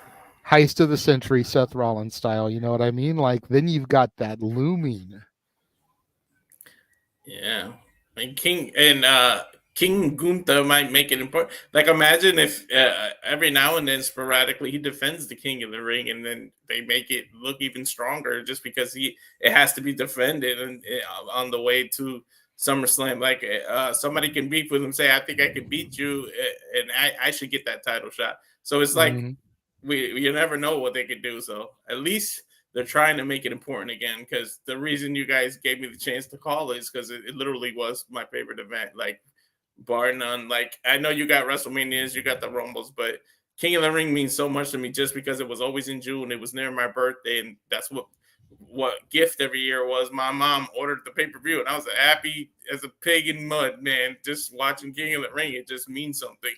Heist of the century, Seth Rollins style. You know what I mean? Like, then you've got that looming. Yeah. And King Gunther might make it important. Like, imagine if every now and then, sporadically, he defends the King of the Ring, and then they make it look even stronger just because it has to be defended and on the way to SummerSlam. Like, somebody can beef with him, say, "I think I can beat you, and I should get that title shot." So it's like you never know what they could do. So at least they're trying to make it important again, because the reason you guys gave me the chance to call is because it literally was my favorite event, like bar none. Like, I know you got WrestleManias, you got the Rumbles, but King of the Ring means so much to me just because it was always in June. It was near my birthday, and that's what gift every year was. My mom ordered the pay-per-view, and I was happy as a pig in mud, man. Just watching King of the Ring, it just means something.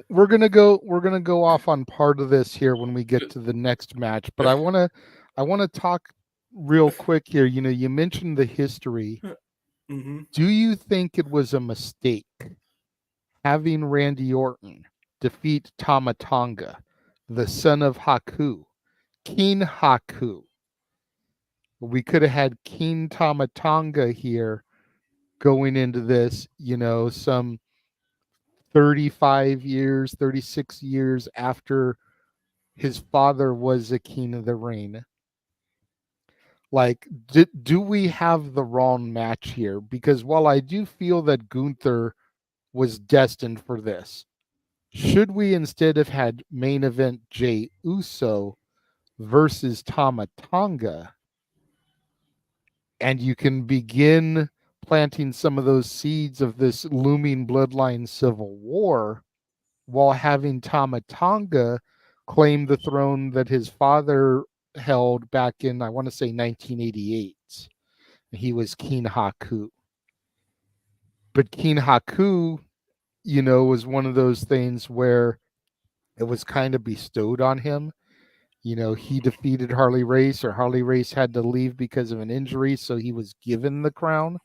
We're gonna go off on part of this here when we get to the next match, but I wanna talk real quick here. You mentioned the history. Do you think it was a mistake having Randy Orton defeat Tama Tonga, the son of Haku, King Haku? We could have had King Tama Tonga here going into this, some 35 years, 36 years after his father was a King of the Ring. Like, do we have the wrong match here? Because while I do feel that Gunther was destined for this, should we instead have had main event Jey Uso versus Tama Tonga? And you can begin planting some of those seeds of this looming bloodline civil war while having Tama Tonga claim the throne that his father held back in, I want to say, 1988. He was King Haku. But King Haku, was one of those things where it was kind of bestowed on him. He defeated Harley Race, or Harley Race had to leave because of an injury, so he was given the crown.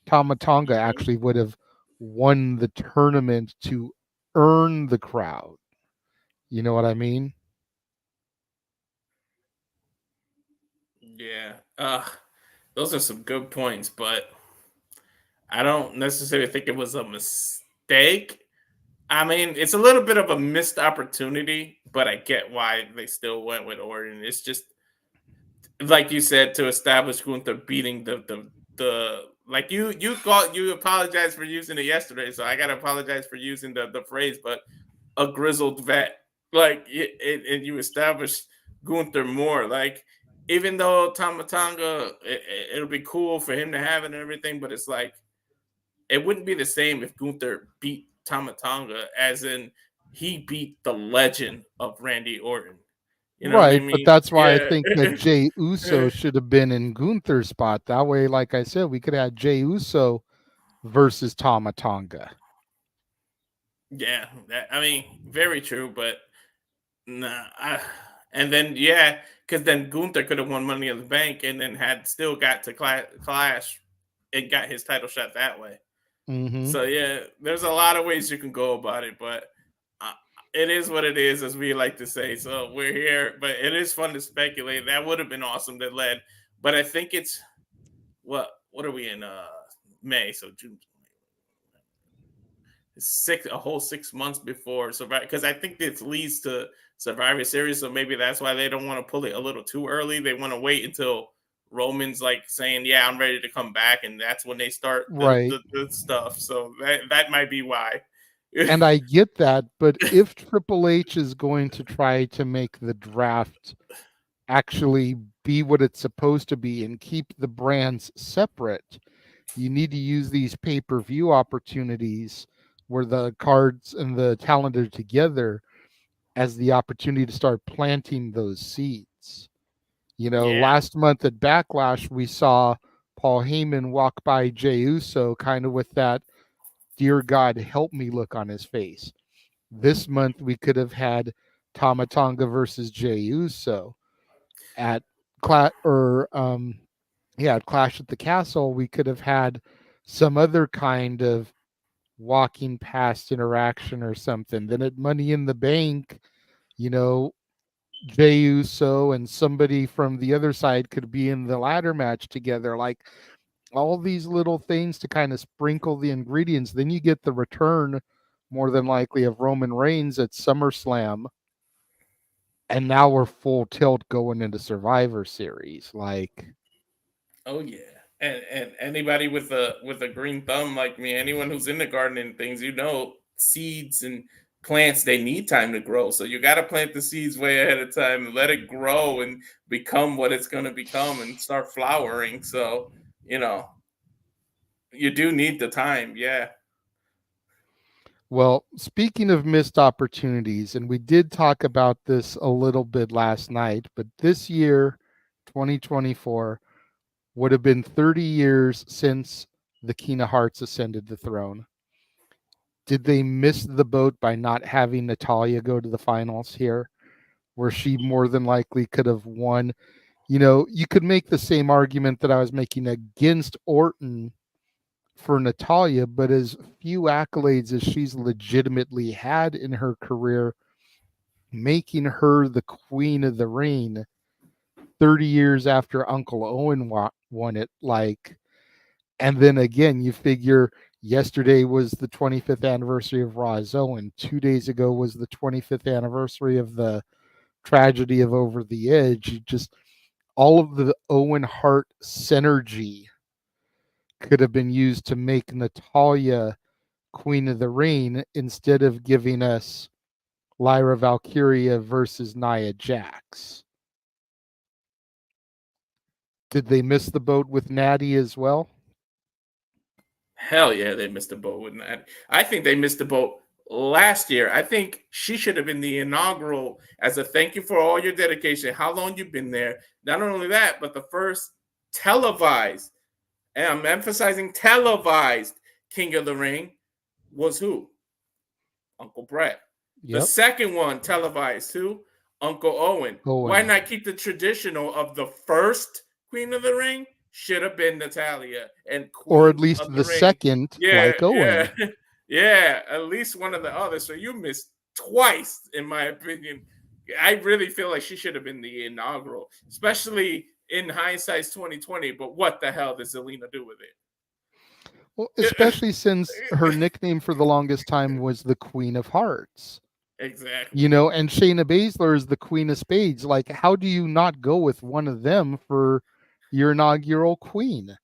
Tama Tonga actually would have won the tournament to earn the crown. You know what I mean? Yeah. Those are some good points, but I don't necessarily think it was a mistake. I mean, it's a little bit of a missed opportunity, but I get why they still went with Orton. It's just like you said, to establish Gunther beating the like you apologized for using it yesterday, so I gotta apologize for using the phrase, but a grizzled vet, like and you establish Gunther more, like even though Tamatanga, it'll be cool for him to have it and everything, but it's like it wouldn't be the same if Gunther beat Tamatanga, as in he beat the legend of Randy Orton. You know what I Right, but mean? that's why I Yeah. think that Jey Uso should have been in Gunther's spot. That way, like I said, we could have Jey Uso versus Tama Tonga. Yeah, I mean, very true, but nah. And then yeah, because then Gunther could have won Money in the Bank and then had still got to Clash and got his title shot that way. Mm-hmm. So yeah, there's a lot of ways you can go about it, but it is what it is, as we like to say. So we're here, but it is fun to speculate. That would have been awesome to lead, but I think it's what are we in May? So June, a whole 6 months before Survivor, because I think this leads to Survivor Series, so maybe that's why they don't want to pull it a little too early. They want to wait until Roman's like saying, "Yeah, I'm ready to come back," and that's when they start Right. the stuff. So that might be why. And I get that, but if Triple H is going to try to make the draft actually be what it's supposed to be and keep the brands separate, you need to use these pay-per-view opportunities where the cards and the talent are together as the opportunity to start planting those seeds. You know, Yeah. last month at Backlash, we saw Paul Heyman walk by Jey Uso kind of with that "Dear God, help me" look on his face. This month, we could have had Tama Tonga versus Jey Uso at Clash at the Castle. We could have had some other kind of walking past interaction or something. Then at Money in the Bank, you know, Jey Uso and somebody from the other side could be in the ladder match together. Like all these little things to kind of sprinkle the ingredients. Then you get the return, more than likely, of Roman Reigns at SummerSlam. And now we're full tilt going into Survivor Series. Like, Oh yeah. And anybody with a green thumb like me, anyone who's in the garden and things, seeds and plants, they need time to grow. So you got to plant the seeds way ahead of time and let it grow and become what it's going to become and start flowering. So, you do need the time. Yeah. well, speaking of missed opportunities, and we did talk about this a little bit last night, but this year, 2024, would have been 30 years since the King of Hearts ascended the throne. Did they miss the boat by not having Natalya go to the finals here, where she more than likely could have won? You know, you could make the same argument that I was making against Orton for Natalya, but as few accolades as she's legitimately had in her career, making her the queen of the ring 30 years after Uncle Owen won it, like, and then again, you figure yesterday was the 25th anniversary of Raw's Owen. 2 days ago was the 25th anniversary of the tragedy of Over the Edge. Just all of the Owen Hart synergy could have been used to make Natalya Queen of the Ring instead of giving us Lyra Valkyria versus Nia Jax. Did they miss the boat with Natty as well? Hell yeah, they missed the boat with that. I think they missed the boat last year. I think she should have been the inaugural as a thank you for all your dedication, how long you've been there. Not only that, but the first televised, and I'm emphasizing televised, King of the Ring was who? Uncle Brett. The Yep. second one televised who? Uncle Owen. Why not keep the traditional of the first Queen of the Ring? Should have been Natalya and Queen or at least of the Ring. second, Yeah, like Owen. yeah, yeah. At least one of the others. So you missed twice, in my opinion. I really feel like she should have been the inaugural, especially in hindsight's 2020. But what the hell does Zelina do with it? Well, especially since her nickname for the longest time was the Queen of Hearts. Exactly. You know, and Shayna Baszler is the Queen of Spades. Like, how do you not go with one of them for your inaugural queen?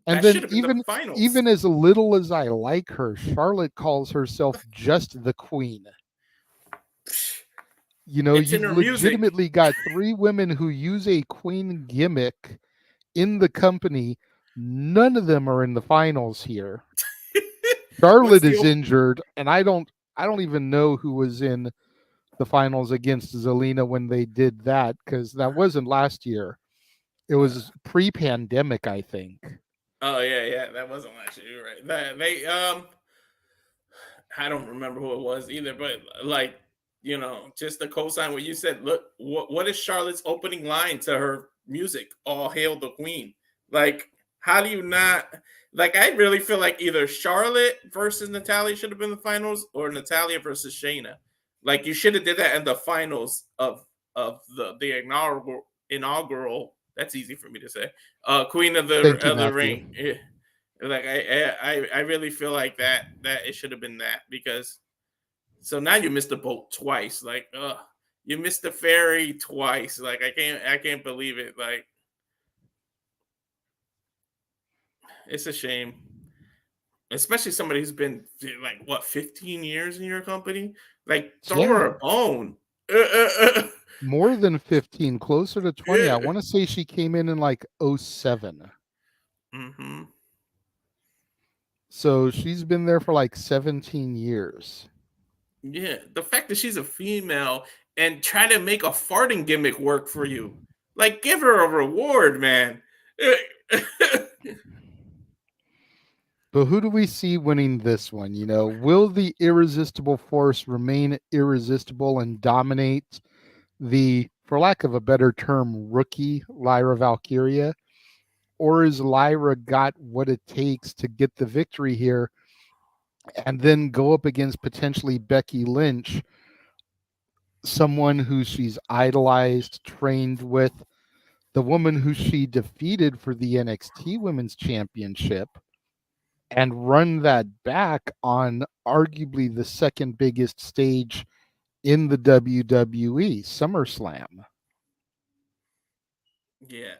And That should then have been the finals. even as little as I like her, Charlotte calls herself just the Queen. You know, It's in you've her music. legitimately got 3 women who use a queen gimmick in the company. None of them are in the finals here. Charlotte is injured, and I don't even know who was in the finals against Zelina when they did that, because that wasn't last year. It was pre-pandemic, I think. Oh yeah, that wasn't last year. You're right. That they I don't remember who it was either, but like, you know, just the cosign where you said, look, what is Charlotte's opening line to her music? All hail the queen. Like, how do you not like? I really feel like either Charlotte versus Natalia should have been the finals, or Natalia versus Shayna. Like, you should have did that in the finals of the inaugural. That's easy for me to say. Queen of the Ring. Yeah. Like, I really feel like that it should have been that, because so now you missed the boat twice. Like, you missed the ferry twice. Like, I can't believe it. Like, it's a shame, especially somebody who's been like, what, 15 years in your company. Like, throw her a bone. More than 15, closer to 20. I want to say she came in like 07. Mm-hmm. So she's been there for like 17 years. Yeah, the fact that she's a female and try to make a farting gimmick work for you. Like, give her a reward, man. But who do we see winning this one? You know, will the irresistible force remain irresistible and dominate the, for lack of a better term, rookie Lyra Valkyria? Or is Lyra got what it takes to get the victory here and then go up against potentially Becky Lynch, someone who she's idolized, trained with, the woman who she defeated for the NXT Women's Championship, and run that back on arguably the second biggest stage in the WWE, SummerSlam? Yeah.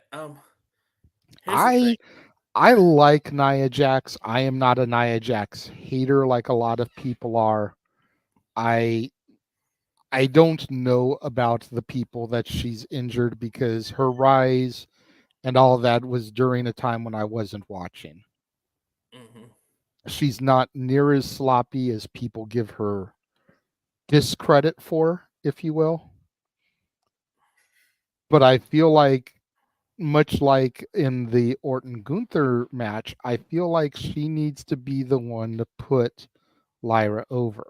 I like Nia Jax. I am not a Nia Jax hater like a lot of people are. I don't know about the people that she's injured, because her rise and all that was during a time when I wasn't watching. Mm-hmm. She's not near as sloppy as people give her discredit for, if you will. But I feel like, much like in the Orton Gunther match, I feel like she needs to be the one to put Lyra over.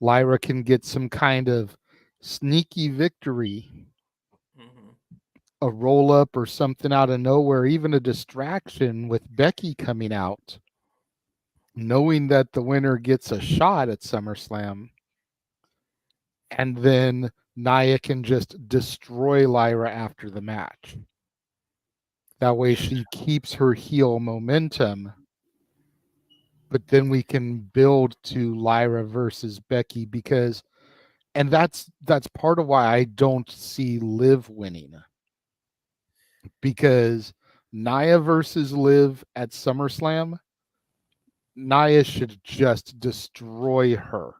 Lyra can get some kind of sneaky victory, a roll up or something out of nowhere, even a distraction with Becky coming out, knowing that the winner gets a shot at SummerSlam, and then Nia can just destroy Lyra after the match. That way she keeps her heel momentum, but then we can build to Lyra versus Becky, because, and that's part of why I don't see Liv winning, because Nia versus Liv at SummerSlam, Nia should just destroy her.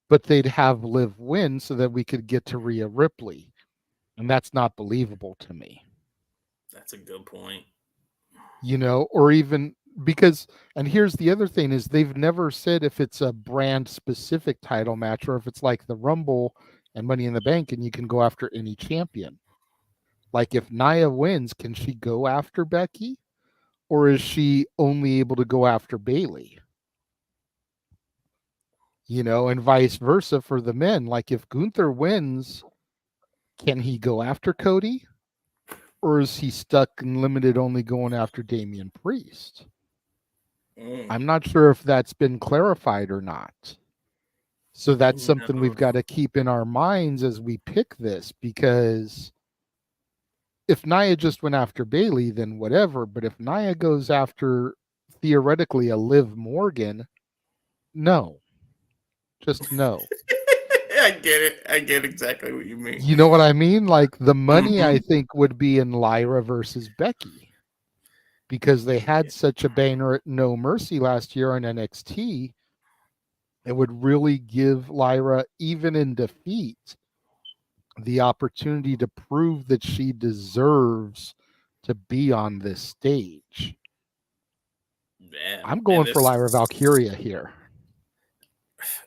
But they'd have Liv win so that we could get to Rhea Ripley. And that's not believable to me. That's a good point. You know, or even because, and here's the other thing, is they've never said if it's a brand specific title match or if it's like the Rumble and Money in the Bank and you can go after any champion. Like, if Nia wins, can she go after Becky? Or is she only able to go after Bayley? You know, and vice versa for the men. Like, if Gunther wins, can he go after Cody? Or is he stuck and limited only going after Damian Priest? I'm not sure if that's been clarified or not. So that's something we've got to keep in our minds as we pick this, because if Nia just went after Bailey, then whatever. But if Nia goes after theoretically a Liv Morgan, no, just no. I get it. I get exactly what you mean. You know what I mean? Like the money, I Mhm. think, would be in Lyra versus Becky because they had such a banger at No Mercy last year on NXT. It would really give Lyra, even in defeat, the opportunity to prove that she deserves to be on this stage. Man, I'm and going for Lyra Valkyria here.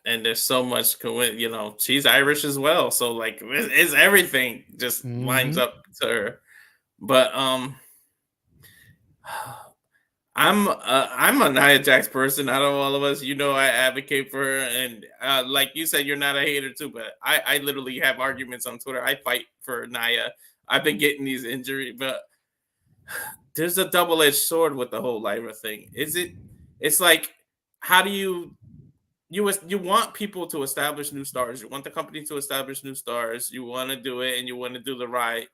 there's so much she's Irish as well, so like it's everything just lines Mhm. up to her. But I'm a Nia Jax person out of all of us. I advocate for her, and like you said, you're not a hater too, but I literally have arguments on Twitter. I fight for Nia. I've been getting these injuries, but there's a double-edged sword with the whole Lyra thing. It's like, how do you want people to establish new stars. You want the company to establish new stars. You want to do it, and you want to do the right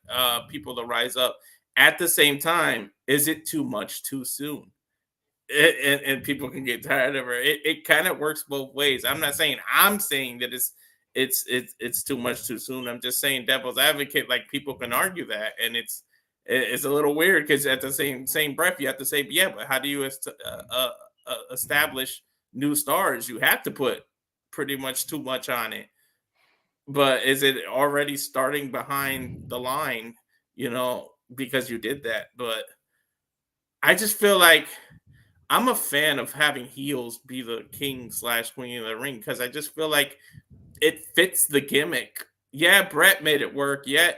people to rise up. At the same time, is it too much too soon? And people can get tired of her. It kind of works both ways. I'm saying that it's too much too soon. I'm just saying devil's advocate. Like people can argue that, and it's a little weird because at the same breath you have to say, yeah, but how do you establish new stars? You have to put pretty much too much on it. But is it already starting behind the line? Because you did that. But I just feel like I'm a fan of having heels be the king/queen of the ring because I just feel like it fits the gimmick. Yeah, Brett made it work. Yeah,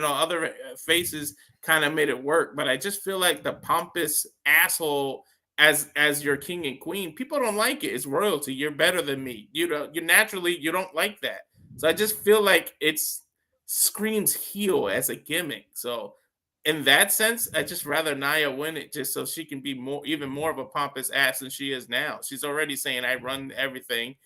other faces kind of made it work, but I just feel like the pompous asshole as your king and queen, people don't like it. It's royalty. You're better than me. You don't like that. So I just feel like it's screams heel as a gimmick. So in that sense, I just rather Nia win it just so she can be even more of a pompous ass than she is now. She's already saying I run everything,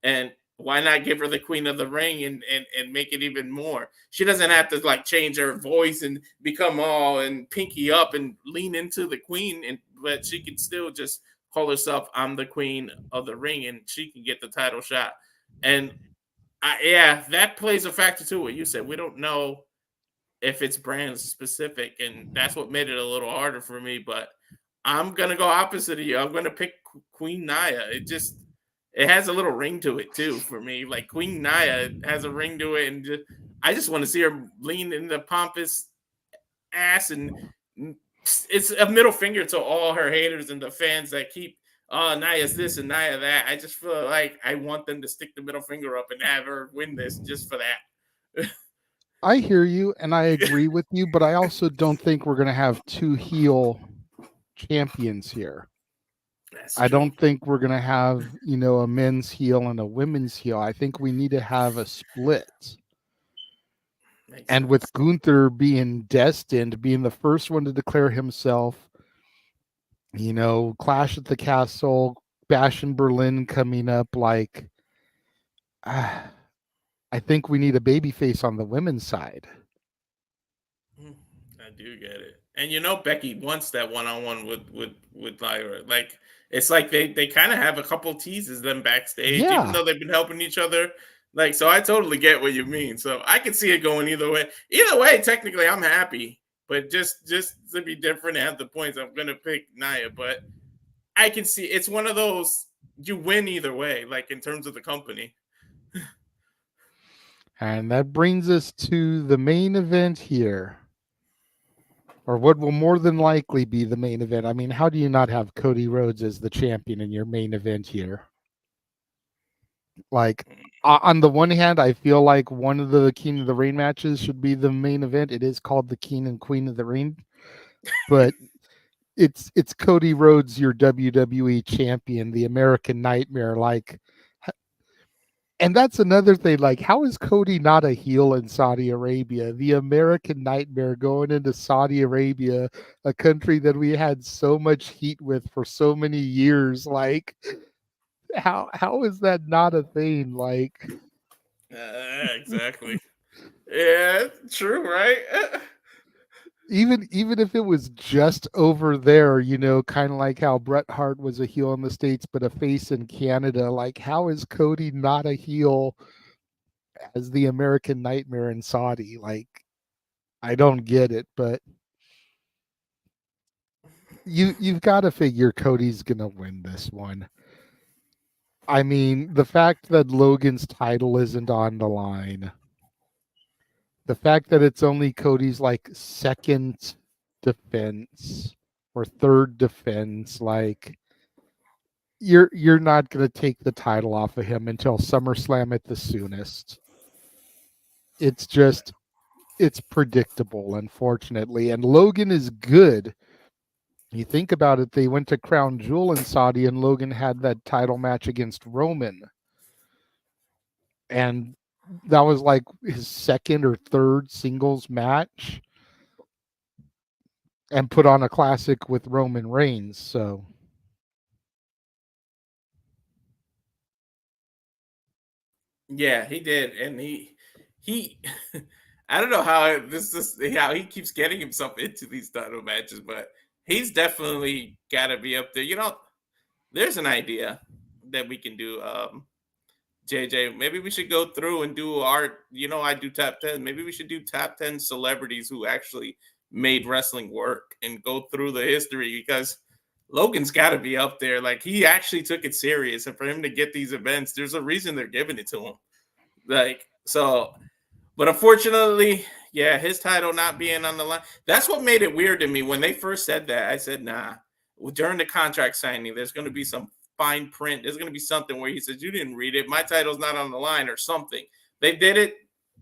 and why not give her the queen of the ring and make it even more? She doesn't have to like change her voice and become all and pinky up and lean into the queen, but she can still just call herself I'm the queen of the ring, and she can get the title shot. And yeah, that plays a factor too. What you said, we don't know if it's brand specific, and that's what made it a little harder for me. But I'm gonna go opposite of you. I'm gonna pick Queen Nia. It has a little ring to it too for me. Like Queen Nia has a ring to it, and I just want to see her lean in the pompous ass, and it's a middle finger to all her haters and the fans that keep Nia's this and Nia that. I just feel like I want them to stick the middle finger up and have her win this just for that. I hear you and I agree with you, but I also don't think we're going to have two heel champions here. I don't think we're going to have, a men's heel and a women's heel. I think we need to have a split. And with Gunther being destined, being the first one to declare himself, Clash at the Castle, Bash in Berlin coming up, like, I think we need a babyface on the women's side. I do get it. And Becky wants that one-on-one with Lyra. Like it's like they kind of have a couple teases them backstage, even though they've been helping each other. Like, so I totally get what you mean. So I can see it going either way. Either way, technically I'm happy. But just to be different at the points, I'm gonna pick Nia. But I can see it's one of those you win either way, like in terms of the company. And that brings us to the main event here. Or what will more than likely be the main event. I mean, how do you not have Cody Rhodes as the champion in your main event here? Like, on the one hand, I feel like one of the King of the Ring matches should be the main event. It is called the King and Queen of the Ring, but it's Cody Rhodes, your WWE champion, the American Nightmare. Like, and that's another thing. Like, how is Cody not a heel in Saudi Arabia? The American Nightmare going into Saudi Arabia, a country that we had so much heat with for so many years. Like, how is that not a thing? Like, exactly. Yeah, true, right? even if it was just over there, kind of like how Bret Hart was a heel in the States but a face in Canada, like how is Cody not a heel as the American Nightmare in Saudi? Like, I don't get it, but you've got to figure Cody's gonna win this one. I mean, the fact that Logan's title isn't on the line, the fact that it's only Cody's like second defense or third defense, like you're not going to take the title off of him until SummerSlam at the soonest. It's predictable, unfortunately, and Logan is good. You think about it, they went to Crown Jewel in Saudi and Logan had that title match against Roman, and that was like his second or third singles match, and put on a classic with Roman Reigns. So Yeah, he did, and he I don't know how how he keeps getting himself into these title matches, but he's definitely got to be up there. There's an idea that we can do. JJ, maybe we should go through and do I do top 10. Maybe we should do top 10 celebrities who actually made wrestling work and go through the history, because Logan's got to be up there. Like, he actually took it serious. And for him to get these events, there's a reason they're giving it to him. But unfortunately, yeah, his title not being on the line. That's what made it weird to me. When they first said that, I said, nah. During the contract signing, there's going to be some fine print. There's going to be something where he says, you didn't read it. My title's not on the line, or something. They did it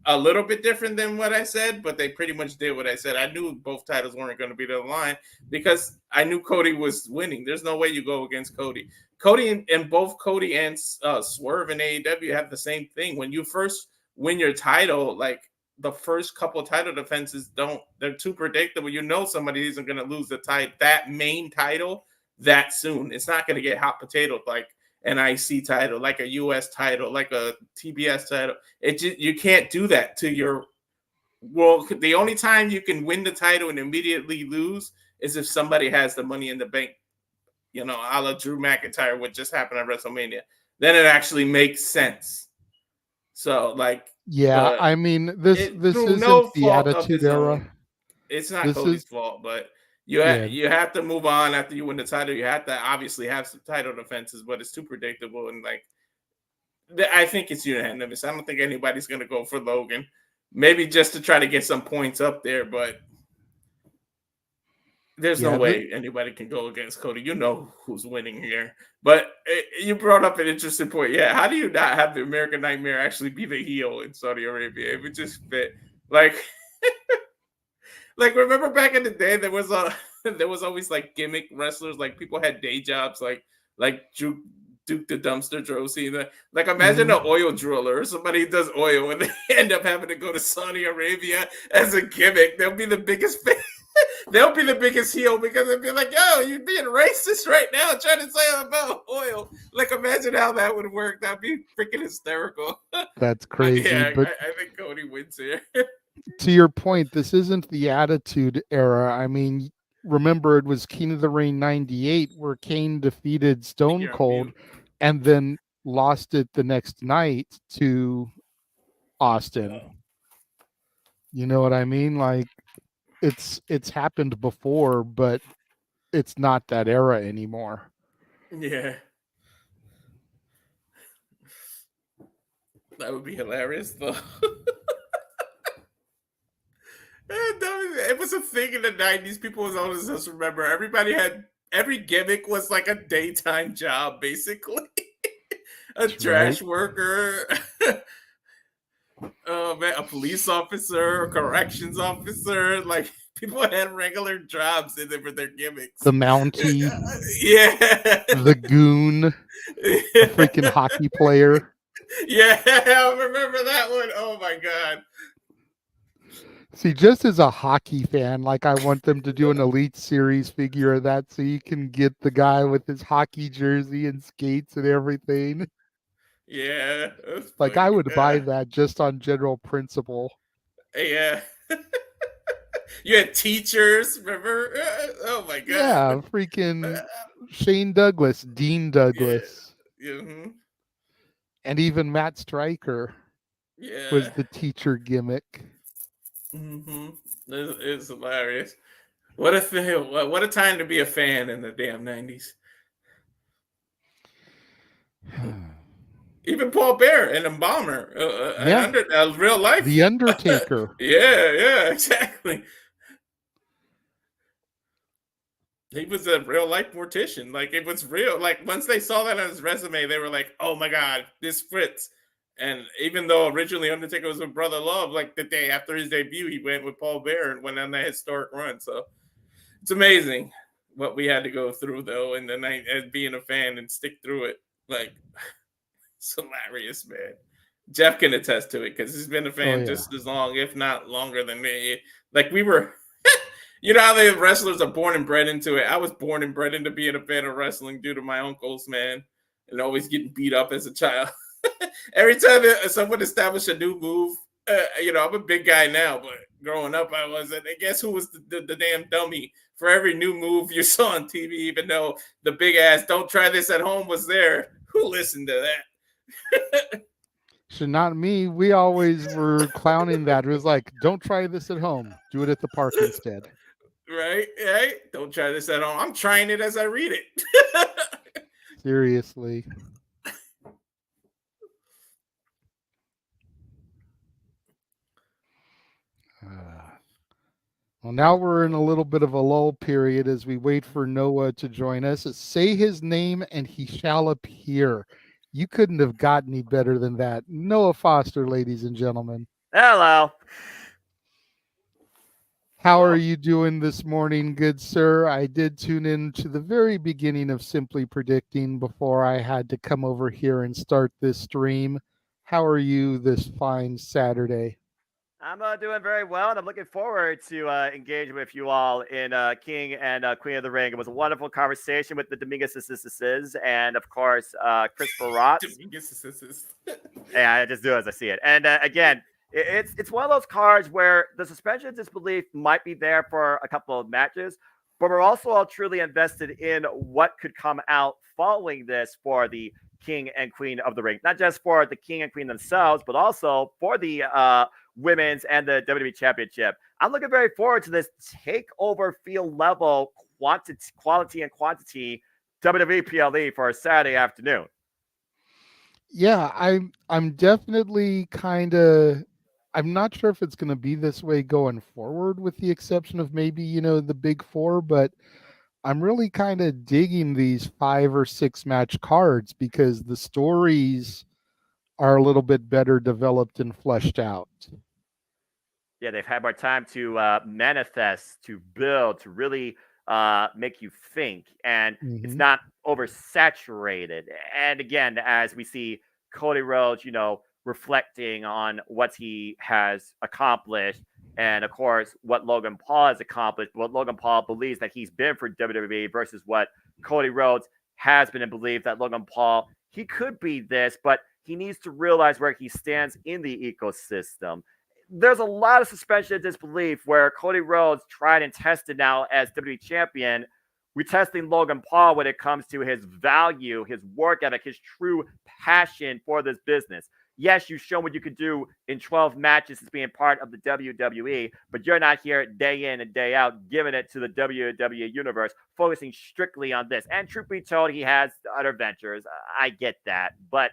a little bit different than what I said, but they pretty much did what I said. I knew both titles weren't going to be on the line because I knew Cody was winning. There's no way you go against Cody. Cody and both Cody and Swerve in AEW have the same thing. When you first win your title, like, the first couple of title defenses they're too predictable. Somebody isn't going to lose that main title that soon. It's not going to get hot potato like an IC title, like a US title, like a TBS title. You can't do that to your. Well, the only time you can win the title and immediately lose is if somebody has the Money in the Bank, a la Drew McIntyre, what just happened at WrestleMania. Then it actually makes sense. So, like, yeah, I mean, this isn't the Attitude Era. It's not Cody's fault, but you have to move on after you win the title. You have to obviously have some title defenses, but it's too predictable. And, like, I think it's unanimous. I don't think anybody's going to go for Logan. Maybe just to try to get some points up there, but there's no way anybody can go against Cody. You know who's winning here. But you brought up an interesting point. Yeah, how do you not have the American Nightmare actually be the heel in Saudi Arabia? It would just fit. Like, remember back in the day, there was always like gimmick wrestlers. Like, people had day jobs, like Duke the Dumpster Drosy. Like, imagine an oil driller or somebody who does oil, and they end up having to go to Saudi Arabia as a gimmick. They'll be the biggest fan. They'll be the biggest heel because they'll be like, yo, you're being racist right now trying to say about oil. Like, imagine how that would work. That'd be freaking hysterical. That's crazy. Yeah, but I think Cody wins here. To your point, this isn't the Attitude Era. I mean, remember, it was King of the Ring 98 where Kane defeated Stone Cold and then lost it the next night to Austin. You know what I mean? Like, it's happened before, but it's not that era anymore. Yeah. That would be hilarious, though. It was a thing in the 90s. People was always just remember. Every gimmick was like a daytime job, basically. A trash worker. Oh man, a police officer, a corrections officer. Like, people had regular jobs in there for their gimmicks. The Mountie. Yeah. The Goon. A freaking hockey player. Yeah, I remember that one. Oh my god. See, just as a hockey fan, like, I want them to do an Elite Series figure of that so you can get the guy with his hockey jersey and skates and everything. Yeah. Like, I would buy that just on general principle. Yeah. You had teachers, remember? Oh my god. Yeah, freaking Shane Douglas, Dean Douglas, Mm-hmm. and even Matt Stryker was Yeah. the teacher gimmick. Mm-hmm. It's hilarious. What a thing! What a time to be a fan in the damn 90s. Even Paul Bear and Embalmer, Yeah. real life. The Undertaker. Yeah, exactly. He was a real life mortician. Like, it was real. Like, once they saw that on his resume, they were like, "Oh my god, this fits." And even though originally Undertaker was with Brother Love, like the day after his debut, he went with Paul Bear and went on that historic run. So it's amazing what we had to go through, though, in the night as being a fan and stick through it. Like, it's hilarious, man. Jeff can attest to it because he's been a fan just as long, if not longer than me. Like, we were, you know how the wrestlers are born and bred into it. I was born and bred into being a fan of wrestling due to my uncles, man, and always getting beat up as a child. Every time someone established a new move, you know, I'm a big guy now, but growing up, I wasn't. And guess who was the damn dummy for every new move you saw on TV, even though the big ass "don't try this at home" was there? Who listened to that? So not me. We always were clowning that. It was like, don't try this at home. Do it at the park instead. Right? Don't try this at home. I'm trying it as I read it. Seriously. Well, now we're in a little bit of a lull period as we wait for Noah to join us. Say his name and he shall appear. You couldn't have got any better than that. Noah Foster, ladies and gentlemen. Hello. How are you doing this morning, good sir? I did tune in to the very beginning of Simply Predicting before I had to come over here and start this stream. How are you this fine Saturday? I'm doing very well, and I'm looking forward to engaging with you all in King and Queen of the Ring. It was a wonderful conversation with the Dominguez and, of course, Christopher Ross. Yeah, I just do it as I see it. And again, it's one of those cards where the suspension of disbelief might be there for a couple of matches, but we're also all truly invested in what could come out following this for the King and Queen of the Ring. Not just for the King and Queen themselves, but also for the Women's and the WWE Championship. I'm looking very forward to this takeover feel level quality and quantity WWE PLE for a Saturday afternoon. Yeah, I'm definitely I'm not sure if it's going to be this way going forward, with the exception of maybe, the big four, but I'm really kind of digging these 5 or 6 match cards because the stories are a little bit better developed and fleshed out. Yeah, they've had more time to manifest, to build, to really make you think, and it's not oversaturated. And again, as we see Cody Rhodes, reflecting on what he has accomplished, and of course what Logan Paul has accomplished, what Logan Paul believes that he's been for WWE versus what Cody Rhodes has been, and believes that Logan Paul, he could be this, but he needs to realize where he stands in the ecosystem. There's a lot of suspension of disbelief where Cody Rhodes tried and tested now as WWE champion. We're testing Logan Paul when it comes to his value, his work ethic, his true passion for this business. Yes, you've shown what you could do in 12 matches as being part of the WWE, but you're not here day in and day out giving it to the WWE universe, focusing strictly on this. And truth be told, he has other ventures. I get that. But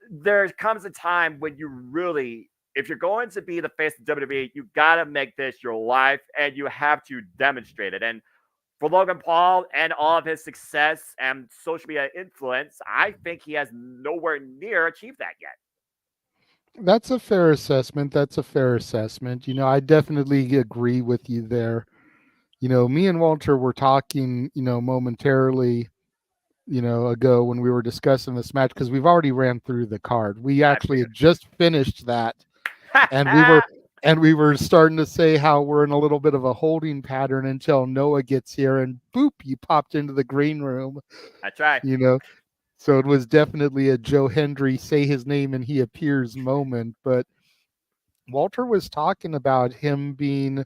there comes a time when you really, if you're going to be the face of WWE, you got to make this your life, and you have to demonstrate it. And for Logan Paul and all of his success and social media influence, I think he has nowhere near achieved that yet. That's a fair assessment. I definitely agree with you there. Me and Walter were talking, momentarily, ago when we were discussing this match, because we've already ran through the card. We actually had just finished that, and we were starting to say how we're in a little bit of a holding pattern until Noah gets here, and boop, you popped into the green room. That's right. So it was definitely a Joe Hendry say his name and he appears moment. But Walter was talking about him being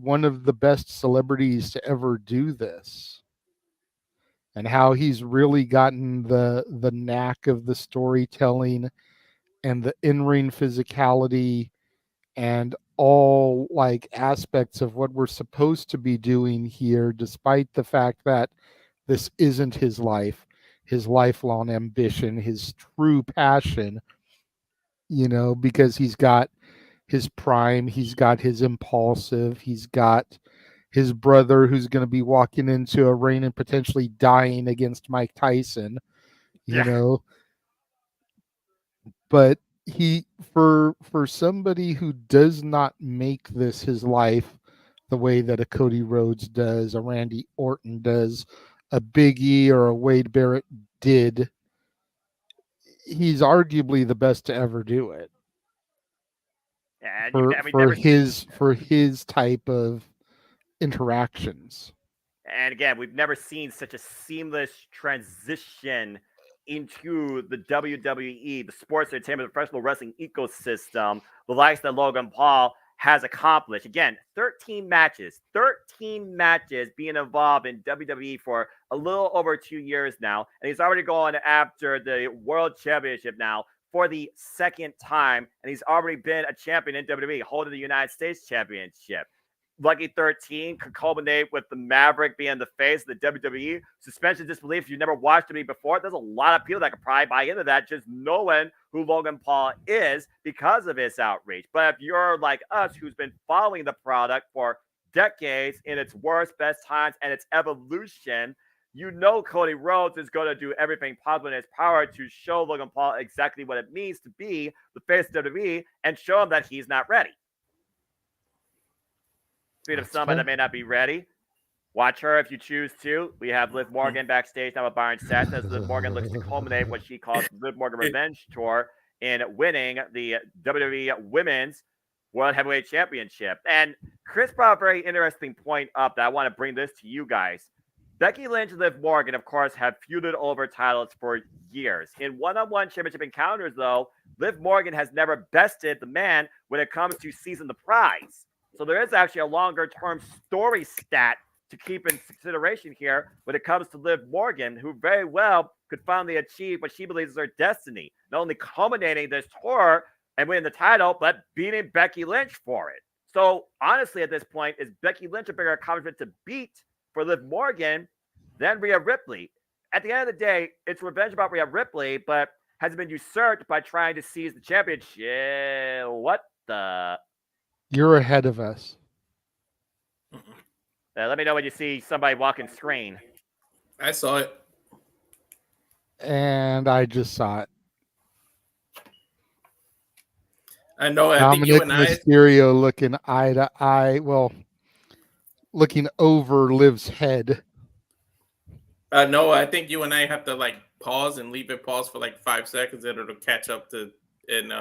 one of the best celebrities to ever do this, and how he's really gotten the knack of the storytelling and the in-ring physicality and all like aspects of what we're supposed to be doing here, despite the fact that this isn't his life, his lifelong ambition, his true passion, because he's got his prime, he's got his impulsive, he's got his brother who's going to be walking into a ring and potentially dying against Mike Tyson, but he for somebody who does not make this his life the way that a Cody Rhodes does, a Randy Orton does, a Big E or a Wade Barrett did, he's arguably the best to ever do it. For his type of interactions. And again, we've never seen such a seamless transition into the WWE, the sports entertainment, professional wrestling ecosystem, the likes that Logan Paul has accomplished. Again, 13 matches being involved in WWE for a little over 2 years now. And he's already going after the World Championship now for the second time. And he's already been a champion in WWE, holding the United States Championship. Lucky 13 could culminate with the Maverick being the face of the WWE. Suspension of disbelief, if you never watched WWE before, there's a lot of people that could probably buy into that just knowing who Logan Paul is because of his outreach. But if you're like us, who's been following the product for decades in its worst, best times and its evolution, Cody Rhodes is going to do everything possible in his power to show Logan Paul exactly what it means to be the face of WWE and show him that he's not ready. Speaking of somebody that may not be ready, watch her if you choose to. We have Liv Morgan backstage now with Byron Saxton as Liv Morgan looks to culminate what she calls Liv Morgan Revenge Tour in winning the WWE Women's World Heavyweight Championship. And Chris brought a very interesting point up that I want to bring this to you guys. Becky Lynch and Liv Morgan, of course, have feuded over titles for years. In one-on-one championship encounters, though, Liv Morgan has never bested the man when it comes to seizing the prize. So there is actually a longer-term story stat to keep in consideration here when it comes to Liv Morgan, who very well could finally achieve what she believes is her destiny, not only culminating this tour and winning the title, but beating Becky Lynch for it. So honestly, at this point, is Becky Lynch a bigger accomplishment to beat for Liv Morgan than Rhea Ripley? At the end of the day, it's revenge about Rhea Ripley, but has been usurped by trying to seize the championship. What the... You're ahead of us. Let me know when you see somebody walking screen. I saw it. And I just saw it. I know. Dominic think you and Mysterio looking eye to eye. Well, looking over Liv's head. No, I think you and I have to pause and leave it pause for 5 seconds, and it'll catch up to. And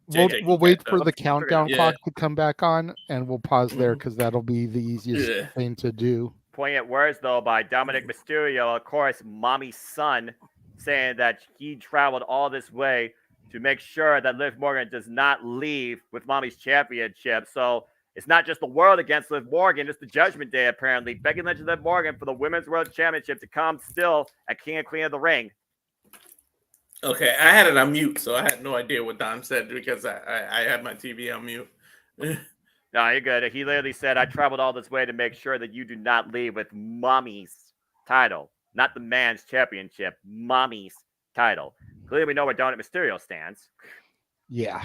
we'll wait for the countdown clock to come back on, and we'll pause there because that'll be the easiest thing to do. Poignant words, though, by Dominic Mysterio, of course, mommy's son, saying that he traveled all this way to make sure that Liv Morgan does not leave with mommy's championship. So it's not just the world against Liv Morgan, it's the Judgment Day, apparently. Becky Lynch and Liv Morgan for the Women's World Championship to come still at King and Queen of the Ring. Okay, I had it on mute, so I had no idea what Don said because I had my TV on mute. No, you're good. He literally said, I traveled all this way to make sure that you do not leave with mommy's title, not the man's championship, mommy's title. Clearly, we know where Dominic Mysterio stands. Yeah.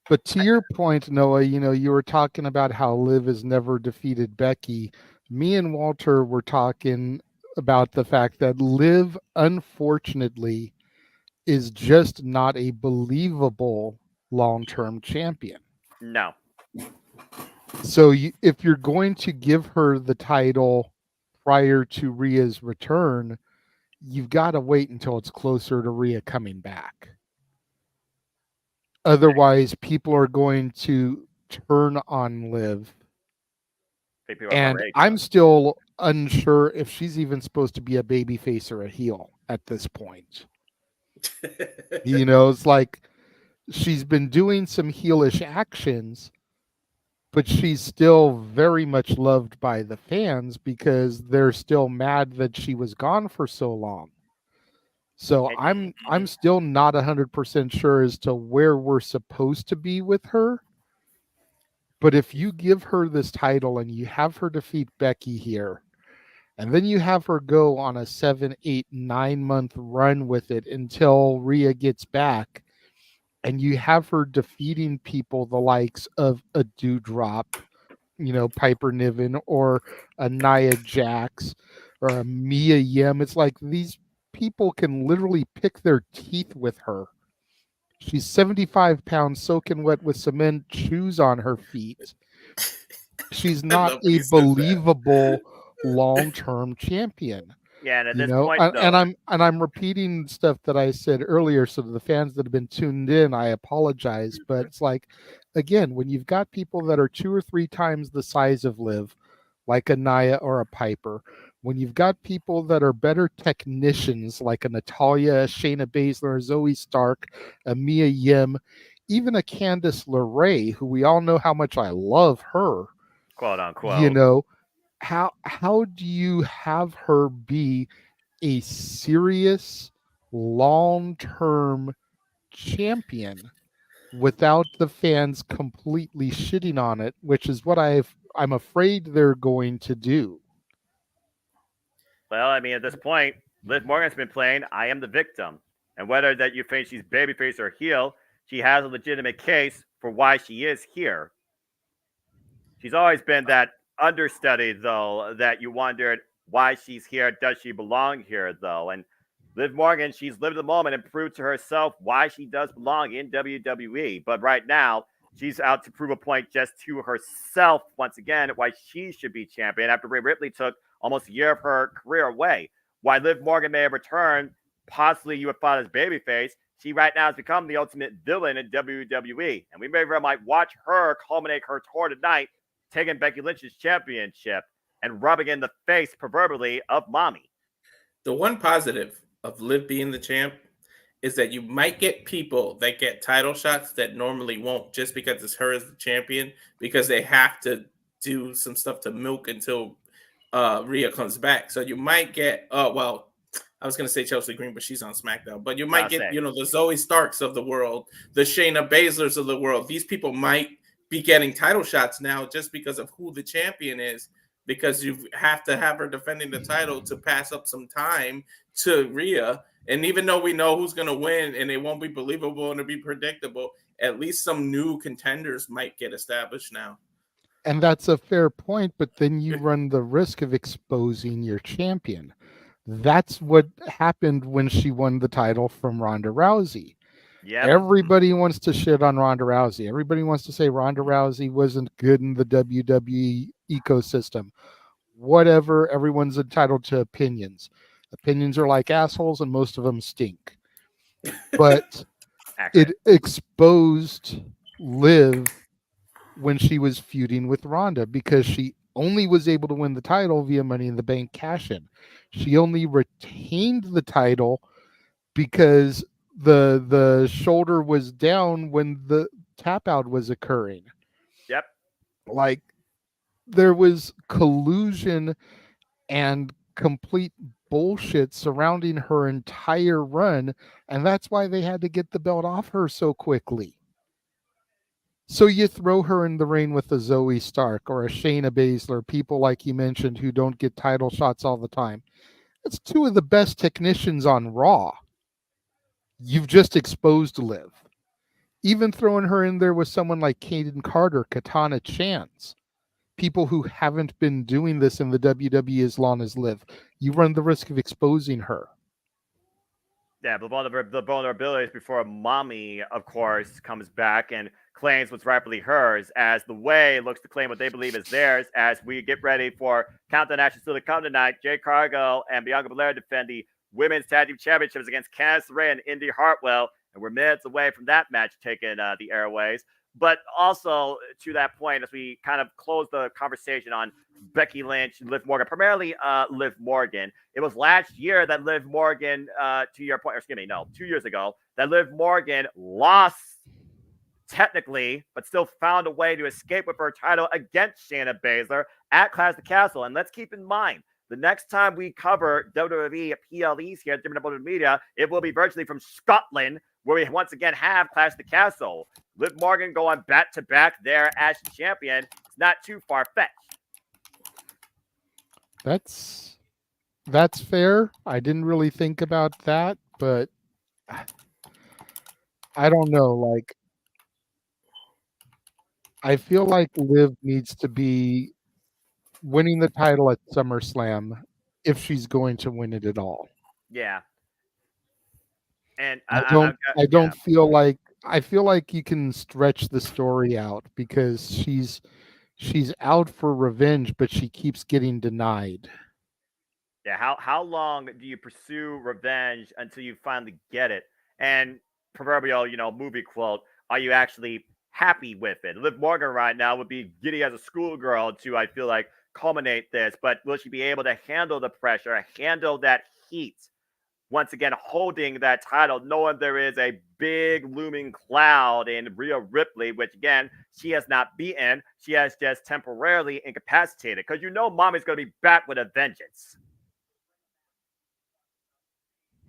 But to your point, Noah, you were talking about how Liv has never defeated Becky. Me and Walter were talking about the fact that Liv, unfortunately, is just not a believable long-term champion. No. So if you're going to give her the title prior to Rhea's return, you've got to wait until it's closer to Rhea coming back. Otherwise, people are going to turn on Liv. And I'm still unsure if she's even supposed to be a babyface or a heel at this point. It's like she's been doing some heelish actions, but she's still very much loved by the fans because they're still mad that she was gone for so long. So I'm still not 100% sure as to where we're supposed to be with her. But if you give her this title and you have her defeat Becky here, and then you have her go on a 7, 8, 9-month run with it until Rhea gets back, and you have her defeating people the likes of a Doudrop, Piper Niven, or a Nia Jax, or a Mia Yim. It's like these people can literally pick their teeth with her. She's 75 pounds soaking wet with cement, shoes on her feet. She's not a believable long-term champion. Yeah, and at this point, though, and I'm repeating stuff that I said earlier, so to the fans that have been tuned in, I apologize. But it's like, again, when you've got people that are 2 or 3 times the size of Liv, like a Nia or a Piper, when you've got people that are better technicians, like a Natalya, a Shayna Baszler, a Zoe Stark, a Mia Yim, even a Candice LeRae, who we all know how much I love her, quote unquote. How do you have her be a serious long-term champion without the fans completely shitting on it, which is what I'm afraid they're going to do. Well, I mean, at this point, Liv Morgan's been playing I am the victim. And whether that you think she's babyface or heel, she has a legitimate case for why she is here. She's always been that understudy, though, that you wondered why she's here. Does she belong here, though? And Liv Morgan, she's lived the moment and proved to herself why she does belong in WWE. But right now, she's out to prove a point just to herself once again why she should be champion after Rhea Ripley took almost a year of her career away. Why Liv Morgan may have returned, possibly you would thought as babyface, she right now has become the ultimate villain in WWE. And we might watch her culminate her tour tonight, taking Becky Lynch's championship and rubbing in the face, proverbially, of mommy. The one positive of Liv being the champ is that you might get people that get title shots that normally won't, just because it's her as the champion, because they have to do some stuff to milk until Rhea comes back. So you might get, I was going to say Chelsea Green, but she's on SmackDown. But you might get, the Zoe Starks of the world, the Shayna Baszlers of the world. These people might be getting title shots now just because of who the champion is, because you have to have her defending the title to pass up some time to Rhea. And even though we know who's going to win and it won't be believable and it'll be predictable, at least some new contenders might get established now. And that's a fair point, but then you run the risk of exposing your champion. That's what happened when she won the title from Ronda Rousey. Yep. Everybody wants to shit on Ronda Rousey. Everybody wants to say Ronda Rousey wasn't good in the WWE ecosystem. Whatever, everyone's entitled to opinions. Opinions are like assholes, and most of them stink. But it exposed Liv when she was feuding with Ronda, because she only was able to win the title via Money in the Bank cash-in. She only retained the title because the shoulder was down when the tap out was occurring. Yep. Like, there was collusion and complete bullshit surrounding her entire run, and that's why they had to get the belt off her so quickly. So you throw her in the ring with a Zoe Stark or a Shayna Baszler, people like you mentioned who don't get title shots all the time. It's 2 of the best technicians on Raw. You've just exposed Liv. Even throwing her in there with someone like Kaden Carter, Katana Chance, people who haven't been doing this in the WWE as long as Liv, you run the risk of exposing her. Yeah, the vulnerabilities before mommy, of course, comes back and claims what's rightfully hers, as the Way looks to claim what they believe is theirs, as we get ready for Countdown Action still to come tonight. Jade Cargill and Bianca Belair defend the Women's Tag Team Championships against Candice LeRae and Indy Hartwell, and we're minutes away from that match taking the airways. But also, to that point, as we kind of close the conversation on Becky Lynch and Liv Morgan, primarily Liv Morgan, it was last year that Liv Morgan, 2 years ago, that Liv Morgan lost technically, but still found a way to escape with her title against Shayna Baszler at Clash of the Castle. And let's keep in mind, the next time we cover WWE PLEs here at WWE Media, it will be virtually from Scotland, where we once again have Clash of the Castle. Liv Morgan going back-to-back there as champion. It's not too far-fetched. That's fair. I didn't really think about that, but I don't know. Like, I feel like Liv needs to be winning the title at SummerSlam if she's going to win it at all. Yeah. And I don't feel like I feel like you can stretch the story out because she's out for revenge, but she keeps getting denied. Yeah, how long do you pursue revenge until you finally get it? And proverbial, movie quote, are you actually happy with it? Liv Morgan right now would be giddy as a schoolgirl to, I feel like, culminate this, but will she be able to handle the pressure, handle that heat? Once again, holding that title, knowing there is a big looming cloud in Rhea Ripley, which again, she has not beaten. She has just temporarily incapacitated because Mommy's going to be back with a vengeance.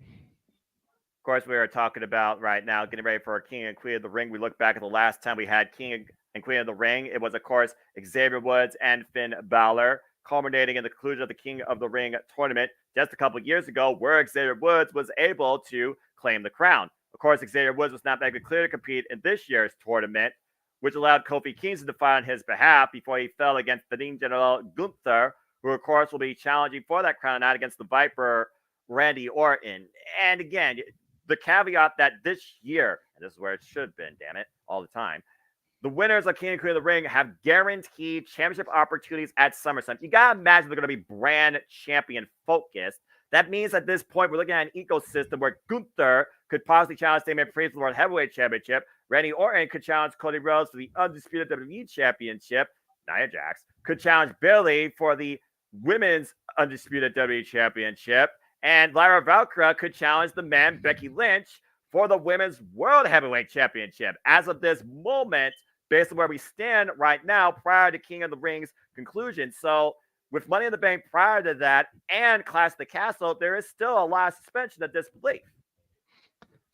Of course, we are talking about right now getting ready for our King and Queen of the Ring. We look back at the last time we had King and Queen of the Ring. It was, of course, Xavier Woods and Finn Balor, culminating in the conclusion of the King of the Ring tournament just a couple of years ago, where Xavier Woods was able to claim the crown. Of course, Xavier Woods was not making it clear to compete in this year's tournament, which allowed Kofi Kingston to fight on his behalf before he fell against the Team General Gunther, who, of course, will be challenging for that crown tonight against the Viper, Randy Orton. And again, the caveat that this year, and this is where it should have been, damn it, all the time, the winners of King and Queen of the Ring have guaranteed championship opportunities at SummerSlam. You got to imagine they're going to be brand champion focused. That means at this point, we're looking at an ecosystem where Gunther could possibly challenge Damian Priest for the World Heavyweight Championship. Randy Orton could challenge Cody Rhodes for the Undisputed WWE Championship. Nia Jax could challenge Bayley for the Women's Undisputed WWE Championship. And Lyra Valkyria could challenge the man Becky Lynch for the Women's World Heavyweight Championship. As of this moment, based on where we stand right now, prior to King of the Ring's conclusion. So with Money in the Bank prior to that and Clash of the Castle, there is still a lot of suspension of disbelief.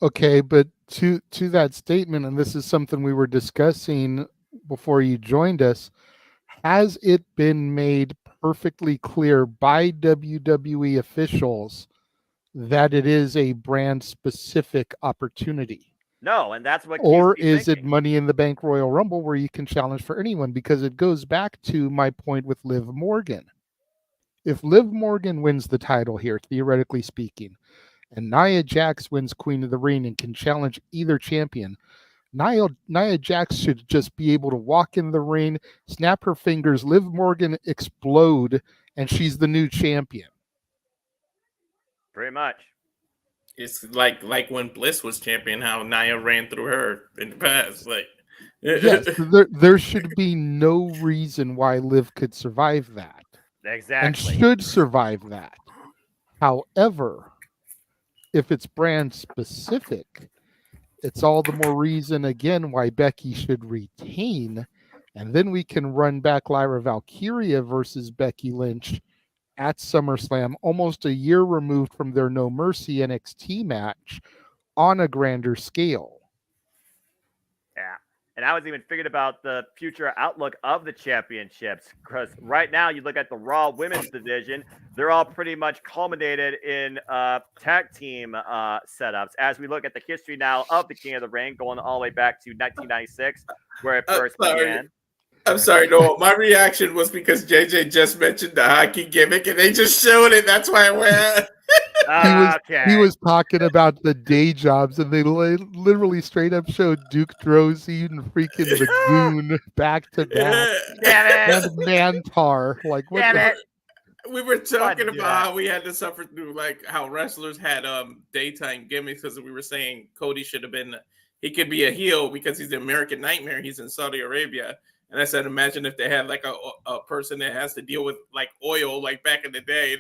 Okay, but to that statement, and this is something we were discussing before you joined us, has it been made perfectly clear by WWE officials that it is a brand specific opportunity? No, and that's what. Or is it Money in the Bank Royal Rumble where you can challenge for anyone? Because it goes back to my point with Liv Morgan. If Liv Morgan wins the title here, theoretically speaking, and Nia Jax wins Queen of the Ring and can challenge either champion, Nia Jax should just be able to walk in the ring, snap her fingers, Liv Morgan explode, and she's the new champion. Pretty much. It's like when Bliss was champion, how Nia ran through her in the past. Like, yes, there should be no reason why Liv could survive that. Exactly. And should survive that. However, if it's brand specific, it's all the more reason again why Becky should retain, and then we can run back Lyra Valkyria versus Becky Lynch at SummerSlam, almost a year removed from their No Mercy NXT match, on a grander scale. Yeah. And I was even thinking about the future outlook of the championships, because right now you look at the Raw women's division, they're all pretty much culminated in tag team setups. As we look at the history now of the King of the Ring, going all the way back to 1996, where it first began. I'm sorry, no. My reaction was because JJ just mentioned the hockey gimmick, and they just showed it. That's why I went. He was talking about the day jobs, and they literally straight up showed Duke Droese and freaking the Goon back to back. Damn it! And Mantar. Like, what Damn the? it! We were talking about how we had to suffer through, like, how wrestlers had daytime gimmicks, because we were saying Cody should have been, he could be a heel because he's the American Nightmare. He's in Saudi Arabia. And I said, imagine if they had like a person that has to deal with like oil, like back in the day.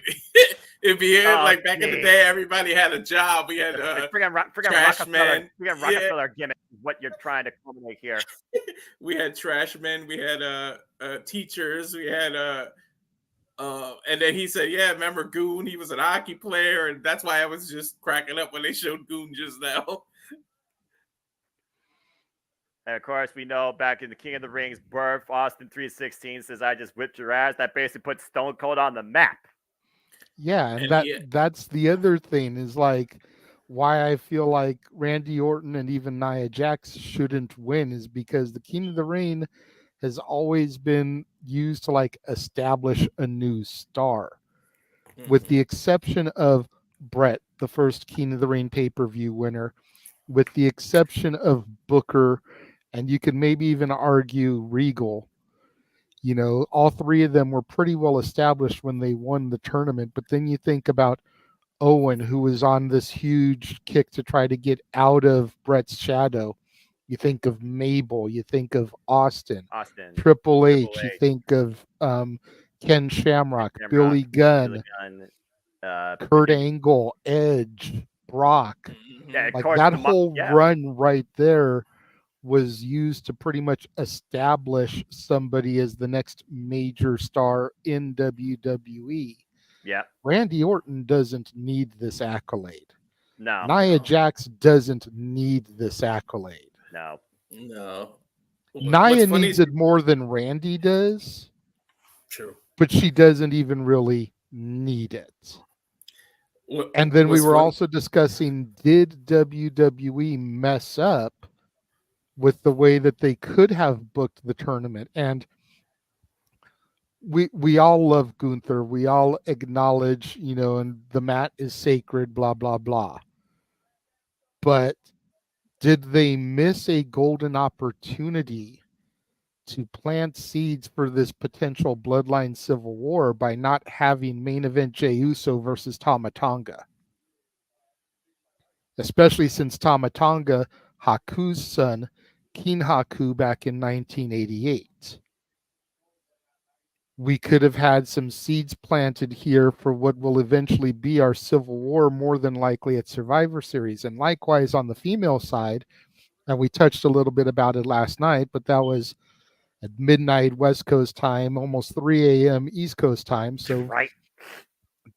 It'd be like back in the day, everybody had a job. We had trash man. We got Rockefeller gimmick what you're trying to culminate here. We had trash men, we had teachers, we had and then he said, "Yeah, remember Goon? He was an hockey player," and that's why I was just cracking up when they showed Goon just now. And of course, we know back in the King of the Rings birth, Austin 316 says, "I just whipped your ass." That basically puts Stone Cold on the map. Yeah, and that's the other thing is like why I feel like Randy Orton and even Nia Jax shouldn't win is because the King of the Ring has always been used to like establish a new star. With the exception of Brett, the first King of the Ring pay-per-view winner, with the exception of Booker, and you could maybe even argue Regal. You know, all three of them were pretty well established when they won the tournament. But then you think about Owen, who was on this huge kick to try to get out of Brett's shadow. You think of Mabel. You think of Austin. Triple H. You think of Ken Shamrock, Billy Gunn, Kurt Angle, Edge, Brock. Yeah, like that whole run right there was used to pretty much establish somebody as the next major star in WWE. Yeah. Randy Orton doesn't need this accolade. No. Nia Jax doesn't need this accolade. No. Nia needs it more than Randy does. True. But she doesn't even really need it. And then we were also discussing, did WWE mess up with the way that they could have booked the tournament? And we all love Gunther. We all acknowledge, you know, and the mat is sacred, blah, blah, blah. But did they miss a golden opportunity to plant seeds for this potential bloodline civil war by not having main event Jey Uso versus Tama Tonga? Especially since Tama Tonga, Haku's son, King Haku, back in 1988. We could have had some seeds planted here for what will eventually be our civil war, more than likely at Survivor Series. And likewise on the female side, and we touched a little bit about it last night, but that was at midnight West Coast time, almost 3 a.m. East Coast time. So right.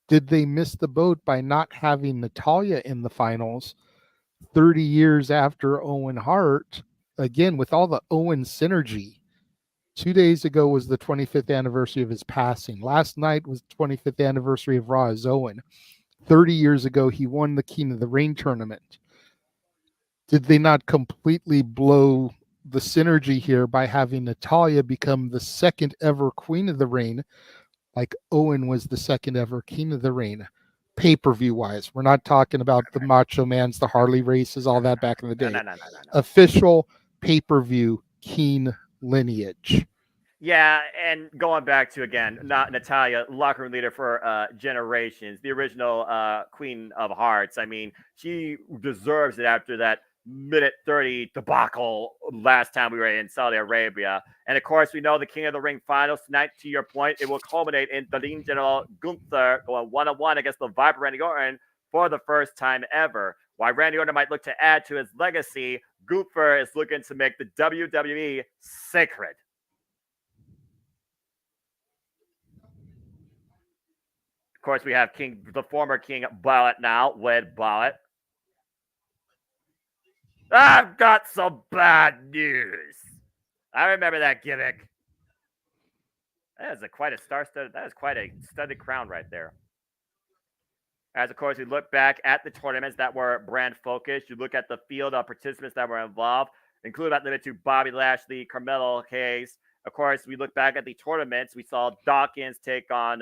Did they miss the boat by not having Natalya in the finals 30 years after Owen Hart? Again, with all the Owen synergy. 2 days ago was the 25th anniversary of his passing. Last night was the 25th anniversary of Raw as Owen. 30 years ago, he won the King of the Ring tournament. Did they not completely blow the synergy here by having Natalya become the second ever Queen of the Ring, like Owen was the second ever King of the Ring, pay-per-view wise? We're not talking about the Macho Mans, the Harley races, all that back in the day. No. Official pay-per-view King lineage. Yeah, and going back to, again, not Natalya, locker room leader for generations, the original Queen of Hearts. I mean, she deserves it after that minute 30 debacle last time we were in Saudi Arabia. And of course, we know the King of the Ring finals tonight. To your point, it will culminate in Darlene General Gunther going 1-on-1 against the Viper Randy Orton for the first time ever. While Randy Orton might look to add to his legacy, Gunther is looking to make the WWE sacred. Of course, we have the former King Ballet now, Wed Ballet. I've got some bad news. I remember that gimmick. That is quite a star-studded. That is quite a studded crown right there. As of course we look back at the tournaments that were brand focused, you look at the field of participants that were involved, including that limited to Bobby Lashley, Carmelo Hayes. Of course, we look back at the tournaments. We saw Dawkins take on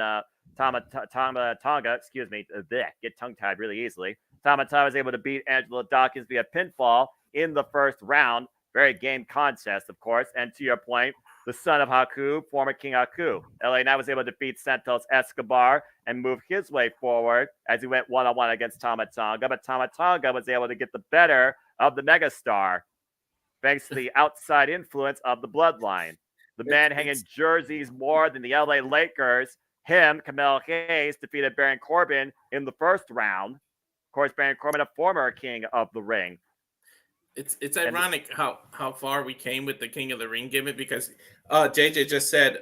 Tama Tonga. Excuse me, get tongue-tied really easily. Tama Tonga was able to beat Angelo Dawkins via pinfall in the first round. Very game contest, of course. And to your point, the son of Haku, former King Haku, LA Knight, was able to beat Santos Escobar and move his way forward as he went one-on-one against Tama Tonga. But Tama Tonga was able to get the better of the megastar thanks to the outside influence of the bloodline. The man hanging jerseys more than the LA Lakers, him, Carmelo Hayes, defeated Baron Corbin in the first round. Of course, Baron Corbin, a former King of the Ring. It's ironic how far we came with the King of the Ring gimmick, because JJ just said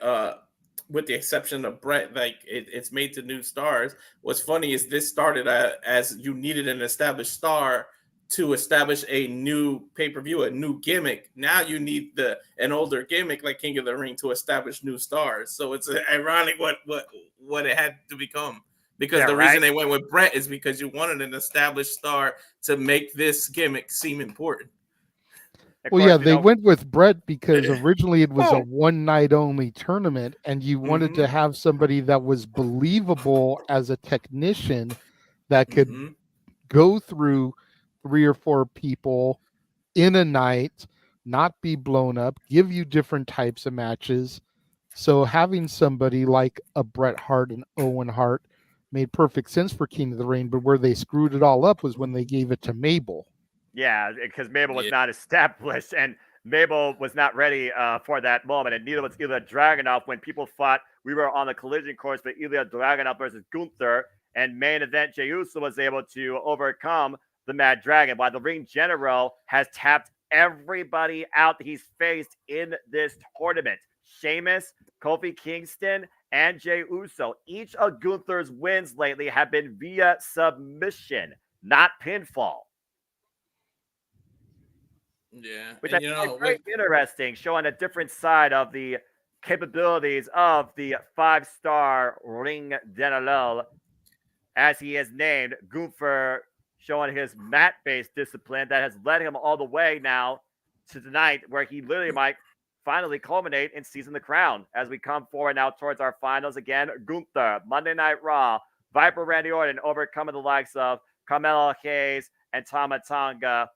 with the exception of Brett, like it's made to new stars. What's funny is this started as you needed an established star to establish a new pay-per-view, a new gimmick. Now you need an older gimmick like King of the Ring to establish new stars. So it's ironic what it had to become. Because the reason they went with Brett is because you wanted an established star to make this gimmick seem important. Well, yeah, they went with Brett because originally it was a one-night only tournament, and you wanted to have somebody that was believable as a technician that could go through 3 or 4 people in a night, not be blown up, give you different types of matches. So having somebody like a Bret Hart and Owen Hart made perfect sense for King of the Ring, but where they screwed it all up was when they gave it to Mabel. Yeah, because Mabel was not established, and Mabel was not ready for that moment, and neither was Ilya Dragunov when people thought we were on the collision course for Ilya Dragunov versus Gunther, and main event Jey Uso was able to overcome the Mad Dragon, while the Ring General has tapped everybody out that he's faced in this tournament. Sheamus, Kofi Kingston, and Jey Uso. Each of Gunther's wins lately have been via submission, not pinfall. Yeah, which I find very interesting, showing a different side of the capabilities of the 5-star Ring General, as he is named. Gunther showing his mat-based discipline that has led him all the way now to tonight, where he literally might finally culminate in seizing the crown as we come forward now towards our finals again. Gunther, Monday Night Raw, Viper Randy Orton overcoming the likes of Carmelo Hayes and Tama Tonga.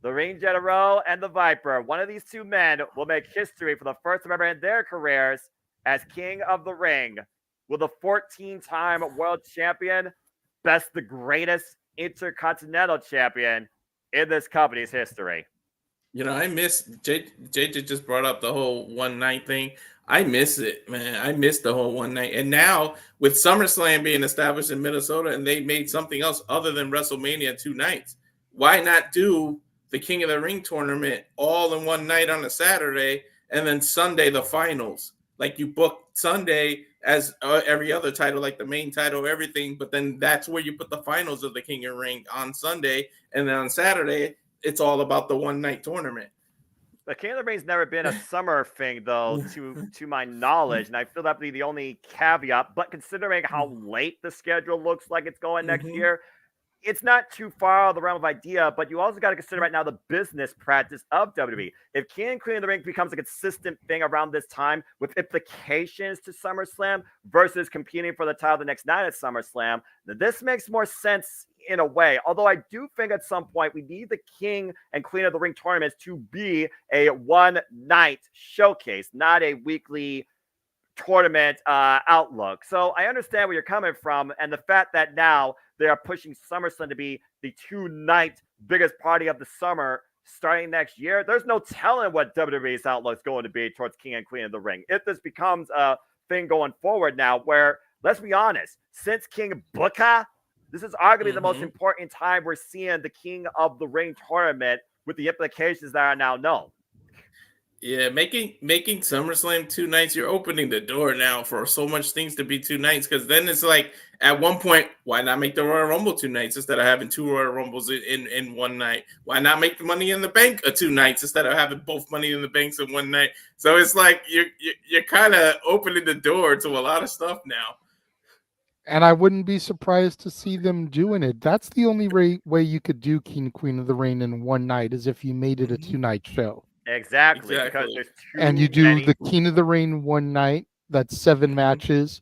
The Ring General and the Viper. One of these two men will make history for the first time ever in their careers as King of the Ring. Will the 14-time world champion best the greatest intercontinental champion in this company's history? You know, I miss JJ just brought up the whole one night thing. I miss it, man. I miss the whole one night. And now with SummerSlam being established in Minnesota and they made something else other than WrestleMania 2 nights, why not do the King of the Ring tournament all in one night on a Saturday and then Sunday the finals? Like you book Sunday as every other title, like the main title, everything, but then that's where you put the finals of the King of the Ring on Sunday, and then on Saturday it's all about the one night tournament. The King of the Ring's never been a summer thing, though, to my knowledge, and I feel that would be the only caveat. But considering how late the schedule looks like it's going next year, it's not too far out of the realm of idea, but you also got to consider right now the business practice of WWE. If King and Queen of the Ring becomes a consistent thing around this time with implications to SummerSlam versus competing for the title the next night at SummerSlam, then this makes more sense in a way. Although I do think at some point we need the King and Queen of the Ring tournaments to be a one-night showcase, not a weekly tournament outlook. So I understand where you're coming from, and the fact that now they are pushing SummerSlam to be the 2-night biggest party of the summer starting next year. There's no telling what WWE's outlook is going to be towards King and Queen of the Ring. If this becomes a thing going forward now, where, let's be honest, since King Booker, this is arguably the most important time we're seeing the King of the Ring tournament with the implications that are now known. Yeah, making SummerSlam 2 nights, you're opening the door now for so much things to be 2 nights, because then it's like at one point, why not make the Royal Rumble 2 nights instead of having 2 Royal Rumbles in one night? Why not make the Money in the Bank 2 nights instead of having both Money in the Banks in one night? So it's like you're kind of opening the door to a lot of stuff now. And I wouldn't be surprised to see them doing it. That's the only way you could do King and Queen of the Ring in one night, is if you made it a 2-night show. Exactly. Because there's and you do the King of the Ring one night, that's 7 matches,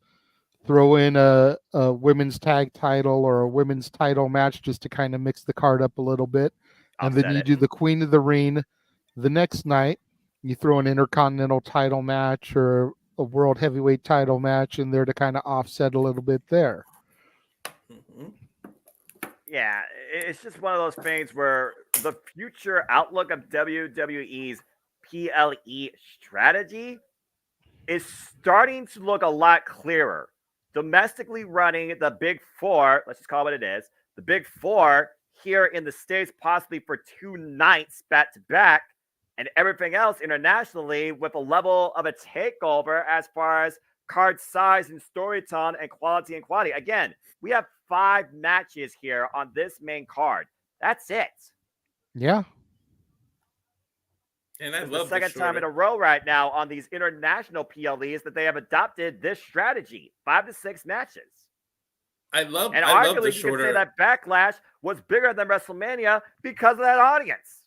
throw in a women's tag title or a women's title match just to kind of mix the card up a little bit. And then you do the Queen of the Ring the next night. You throw an Intercontinental title match or a World Heavyweight title match in there to kind of offset a little bit there. Yeah, it's just one of those things where the future outlook of WWE's PLE strategy is starting to look a lot clearer. Domestically running the Big Four, let's just call it what it is, the Big Four here in the States, possibly for 2 nights back to back, and everything else internationally with a level of a takeover as far as card size and storytelling and quality and quality. Again, we have 5 matches here on this main card. That's it. Yeah. And I it's love the second time in a row right now on these international PLEs that they have adopted this strategy: 5 to 6 matches. And arguably, love the you shorter. could say that Backlash was bigger than WrestleMania because of that audience.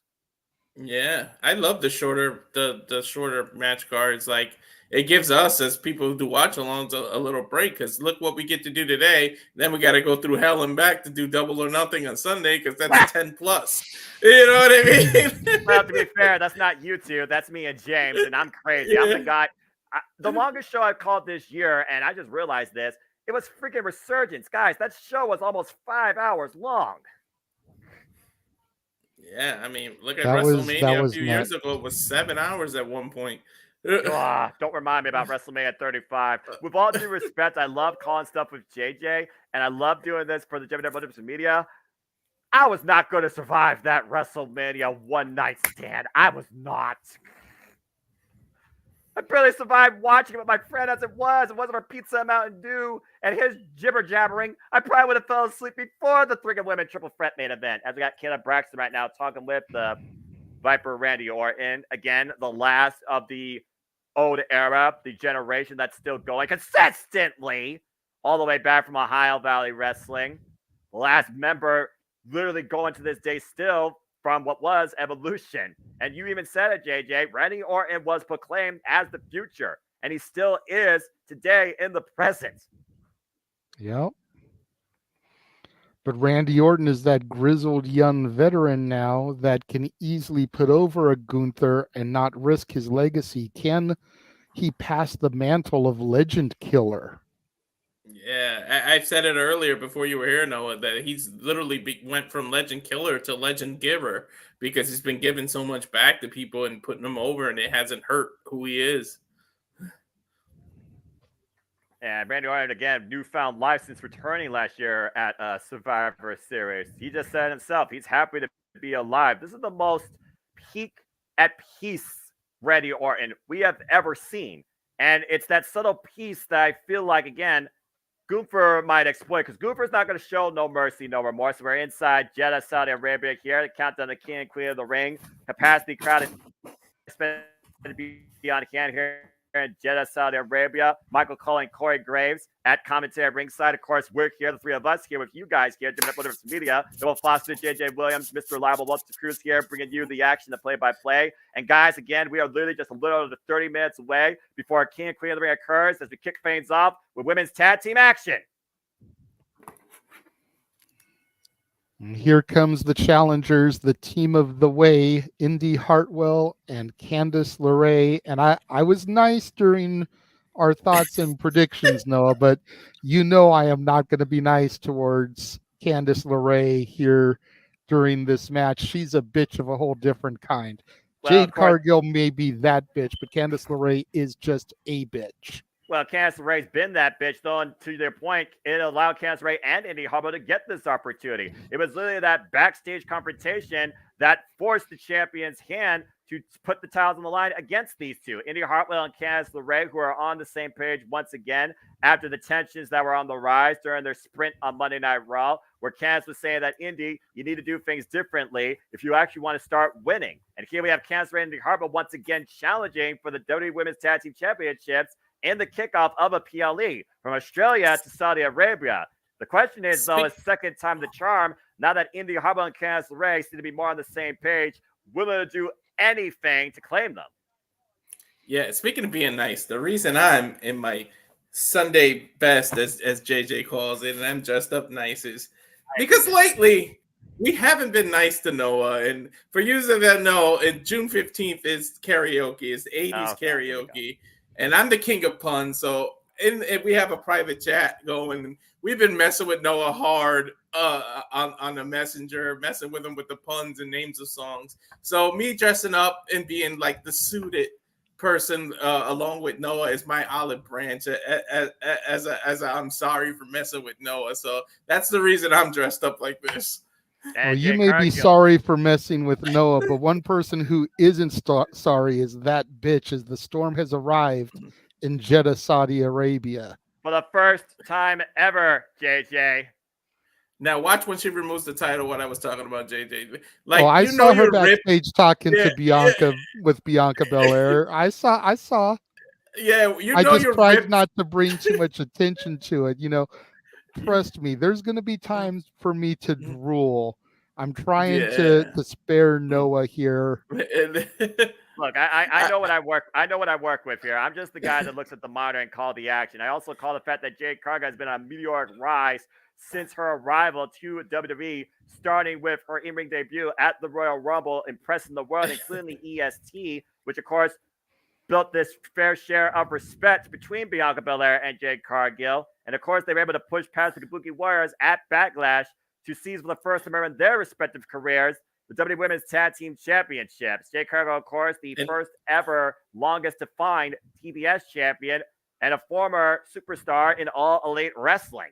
Yeah, I love the shorter match cards. Like, it gives us as people who do watch alongs a little break, because look what we get to do today. Then we got to go through hell and back to do Double or Nothing on Sunday, because that's 10 plus. You know what I mean? Well, to be fair, that's not you two. That's me and James, and I'm crazy. I'm the guy. The longest show I've called this year, and I just realized this, it was freaking Resurgence. Guys, that show was almost 5 hours long. Yeah, I mean, look at WrestleMania a few years ago. It was 7 hours at one point. Don't remind me about WrestleMania 35. With all due respect, I love calling stuff with JJ, and I love doing this for the JMN Multiverse Media. I was not going to survive that WrestleMania one night stand. I was not. I barely survived watching it with my friend as it was. It wasn't for Pizza and Mountain Dew and his jibber jabbering. I probably would have fell asleep before the Three Women Triple Threat main event. As we got Caleb Braxton right now talking with the Viper Randy Orton. Again, the last of the old era, the generation that's still going consistently all the way back from Ohio Valley Wrestling. The last member literally going to this day still from what was Evolution. And you even said it, JJ. Randy Orton was proclaimed as the future, and he still is today in the present. Yep. But Randy Orton is that grizzled young veteran now that can easily put over a Gunther and not risk his legacy. Can he pass the mantle of legend killer? Yeah, I said it earlier before you were here, Noah, that he's literally went from legend killer to legend giver, because he's been giving so much back to people and putting them over, and it hasn't hurt who he is. And Randy Orton, again, newfound life since returning last year at Survivor Series. He just said himself, he's happy to be alive. This is the most at peace Randy Orton we have ever seen. And it's that subtle piece that I feel like, again, Gunther might exploit, because Gunther's not going to show no mercy, no remorse. We're inside Jeddah, Saudi Arabia here. The countdown to King and Queen of the Ring. Capacity crowd expected to be on hand here in Jeddah, Saudi Arabia. Michael Cullen, Corey Graves at commentary ringside. Of course, we're here, the three of us here with you guys here, JMN Multiverse Media. Will Foster, JJ Williams, Mr. Reliable, lots of crews here, bringing you the action, the play-by-play. And guys, again, we are literally just a little over 30 minutes away before our King and Queen of the Ring occurs as we kick things off with women's tag team action. And here comes the challengers, the team of the way, Indy Hartwell and Candice LeRae. And I was nice during our thoughts and predictions, Noah, but you know I am not going to be nice towards Candice LeRae here during this match. She's a bitch of a whole different kind. Well, Jade Cargill may be that bitch, but Candice LeRae is just a bitch. Well, Candice LeRae's been that bitch, though, and to their point, it allowed Candice LeRae and Indy Hartwell to get this opportunity. It was literally that backstage confrontation that forced the champion's hand to put the titles on the line against these two. Indy Hartwell and Candice LeRae, who are on the same page once again after the tensions that were on the rise during their sprint on Monday Night Raw, where Candice was saying that, Indy, you need to do things differently if you actually want to start winning. And here we have Candice LeRae and Indy Hartwell once again challenging for the WWE Women's Tag Team Championships in the kickoff of a PLE from Australia to Saudi Arabia. The question is, though, is second time the charm, now that Indy Hartwell and Candice LeRae seem to be more on the same page, willing to do anything to claim them. Yeah, speaking of being nice, the reason I'm in my Sunday best, as JJ calls it, and I'm dressed up nice, is because lately we haven't been nice to Noah. And for you that know, June 15th is karaoke, it's 80s karaoke. And I'm the king of puns, so we have a private chat going. We've been messing with Noah hard on the messenger, messing with him with the puns and names of songs. So me dressing up and being like the suited person along with Noah is my olive branch as I'm sorry for messing with Noah. So that's the reason I'm dressed up like this. Well, And you Jade may be Cargill. sorry for messing with Noah, but one person who isn't sorry is that bitch, as the storm has arrived in Jeddah, Saudi Arabia. For the first time ever, JJ. Now watch when she removes the title. What I was talking about, JJ. Oh, I you know saw her you're ripped. backstage talking Yeah, to Bianca with Bianca Belair. I saw. yeah. You I know just you're tried ripped. not to bring too much attention to it. Trust me, there's going to be times for me to drool. I'm trying to Yeah. spare Noah here. Look, I know what I work. I know what I work with here. I'm just the guy that looks at the monitor and call the action. I also call the fact that Jade Cargill has been on a meteoric rise since her arrival to WWE, starting with her in-ring debut at the Royal Rumble, impressing the world, including the EST, which of course built this fair share of respect between Bianca Belair and Jade Cargill. And of course, they were able to push past the Kabuki Warriors at Backlash to seize for the first time in their respective careers the WWE Women's Tag Team Championships. Jade Cargill, of course, the first ever longest defined TBS champion and a former superstar in All Elite Wrestling.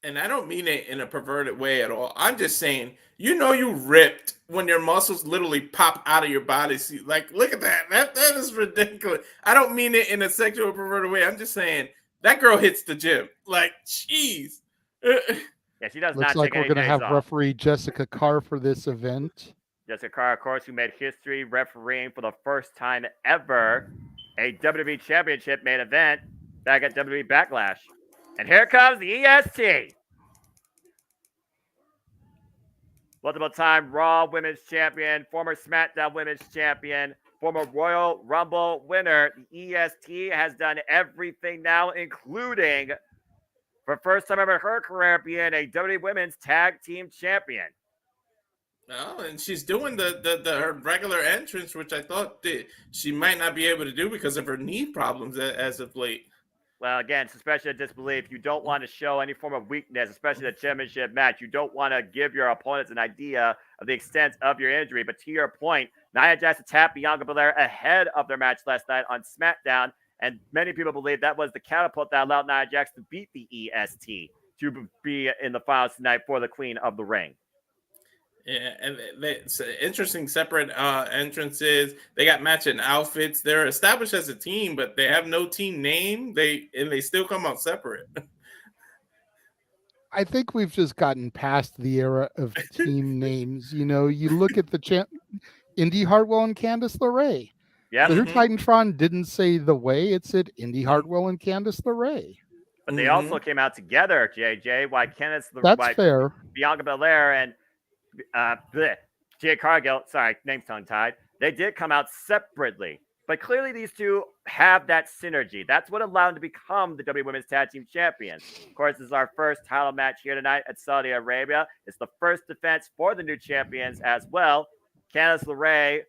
And I don't mean it in a perverted way at all. I'm just saying, you ripped when your muscles literally pop out of your body. See, like, look at that. That is ridiculous. I don't mean it in a sexual perverted way. I'm just saying that girl hits the gym. Like, jeez. Yeah, she does Looks not like take we're any going to days have off. referee Jessica Carr for this event. Jessica Carr, of course, who made history refereeing for the first time ever a WWE Championship main event back at WWE Backlash. And here comes the EST. Multiple-time Raw Women's Champion, former SmackDown Women's Champion, former Royal Rumble winner. The EST has done everything now, including, for first time ever in her career, being a WWE Women's Tag Team Champion. No, and she's doing her regular entrance, which I thought she might not be able to do because of her knee problems as of late. Well, again, suspension of disbelief. You don't want to show any form of weakness, especially the championship match. You don't want to give your opponents an idea of the extent of your injury. But to your point, Nia Jax tapped Bianca Belair ahead of their match last night on SmackDown, and many people believe that was the catapult that allowed Nia Jax to beat the EST to be in the finals tonight for the Queen of the Ring. Yeah, and it's interesting separate entrances. They got matching outfits. They're established as a team, but they have no team name. They still come out separate. I think we've just gotten past the era of team names. You look at the Indy Hartwell and Candice LeRae. Yeah, their Titantron didn't say the way; it said Indy Hartwell and Candice LeRae. But they also came out together, JJ. Why Candice LeRae? That's fair. Bianca Belair and Jade Cargill, sorry, name's tongue-tied. They did come out separately. But clearly these two have that synergy. That's what allowed them to become the WWE Women's Tag Team Champions. Of course, this is our first title match here tonight at Saudi Arabia. It's the first defense for the new champions as well. Candice LeRae,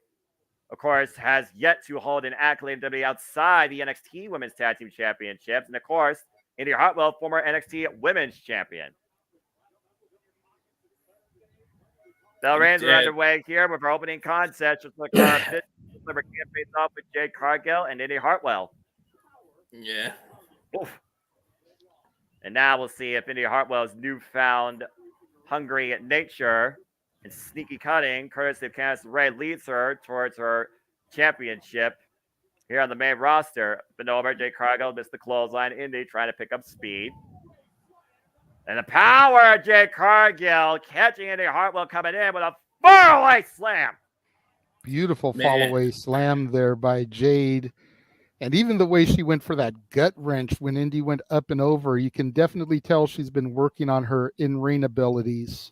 of course, has yet to hold an accolade in WWE outside the NXT Women's Tag Team Championships. And of course, Indy Hartwell, former NXT Women's Champion. Bell Reigns are underway here with our opening concept. Just look campaigns off with Jade Cargill and Indy Hartwell. Yeah. Oof. And now we'll see if Indy Hartwell's newfound hungry nature and sneaky cutting, courtesy of Candice LeRae, leads her towards her championship here on the main roster. But over, Jade Cargill missed the clothesline. Indy trying to pick up speed. And the power of Jade Cargill catching Indy Hartwell coming in with a faraway slam. Beautiful fall-away slam there by Jade. And even the way she went for that gut wrench when Indy went up and over, you can definitely tell she's been working on her in-ring abilities.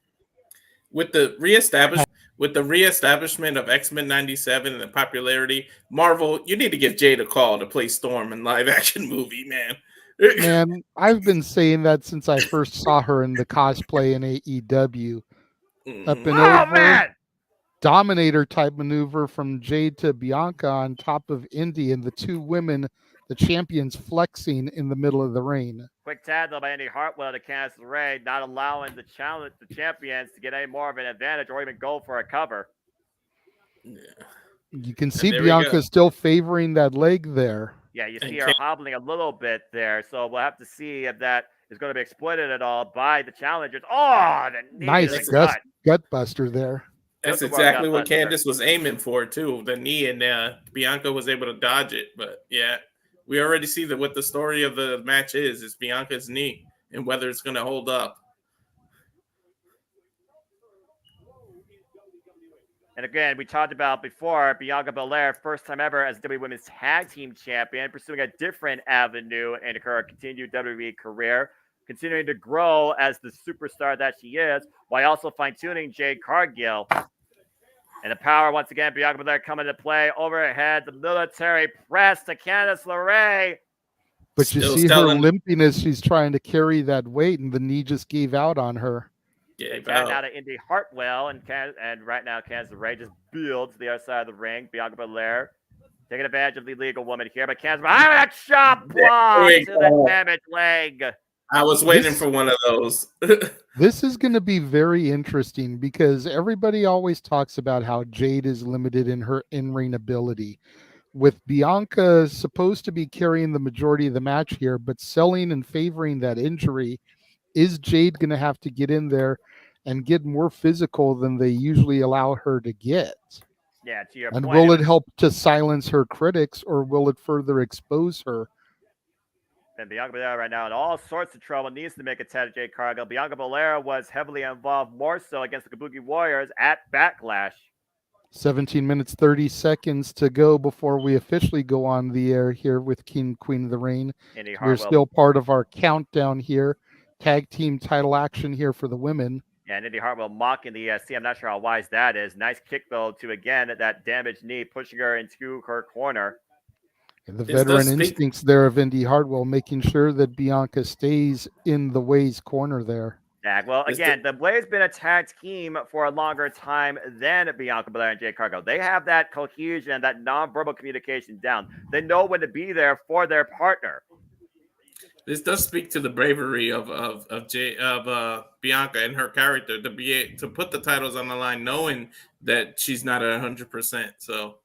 With the reestablishment of X-Men 97 and the popularity, Marvel, you need to give Jade a call to play Storm in live-action movie, man. Man, I've been saying that since I first saw her in the cosplay in AEW. Up and over. Man! Dominator type maneuver from Jade to Bianca on top of Indy, and the two women, the champions, flexing in the middle of the ring. Quick tag though by Indy Hartwell to Candice LeRae, not allowing the champions to get any more of an advantage or even go for a cover. Yeah. You can see Bianca still favoring that leg there. Yeah, you see her hobbling a little bit there, so we'll have to see if that is going to be exploited at all by the challengers. Oh, the knee Nice to the gut buster there. That's Beautiful exactly what gut buster. Candice was aiming for too. The knee, and Bianca was able to dodge it. But yeah, we already see that what the story of the match is Bianca's knee and whether it's going to hold up. And again, we talked about before, Bianca Belair, first time ever as WWE Women's Tag Team Champion, pursuing a different avenue in her continued WWE career, continuing to grow as the superstar that she is, while also fine-tuning Jade Cargill. And the power, once again, Bianca Belair coming to play overhead, the military press to Candice LeRae. But you see her limping as she's trying to carry that weight, and the knee just gave out on her. They got out of Indy Hartwell, and right now Candice LeRae just builds to the other side of the ring. Bianca Belair taking advantage of the legal woman here, but Candice LeRae, a chop block to the damaged leg. I was waiting for one of those. This is going to be very interesting because everybody always talks about how Jade is limited in her in-ring ability. With Bianca supposed to be carrying the majority of the match here, but selling and favoring that injury, is Jade going to have to get in there and get more physical than they usually allow her to get? Yeah, to your and point. will it help to silence her critics, or will it further expose her? And Bianca Belair right now in all sorts of trouble, needs to make a tag to Jade Cargill. Bianca Belair was heavily involved, more so against the Kabuki Warriors at Backlash. 17 minutes, 30 seconds to go before we officially go on the air here with Queen of the Rain. We're still part of our countdown here. Tag team title action here for the women. Yeah, and Indy Hartwell mocking the ESC. I'm not sure how wise that is. Nice kick, though, to, again, that damaged knee, pushing her into her corner. And the veteran instincts there of Indy Hartwell, making sure that Bianca stays in the Way's corner there. Yeah, well, again, the Way's been a tag team for a longer time than Bianca Belair and Jade Cargill. They have that cohesion, that nonverbal communication down. They know when to be there for their partner. This does speak to the bravery of Bianca and her character to put the titles on the line, knowing that she's not 100%. So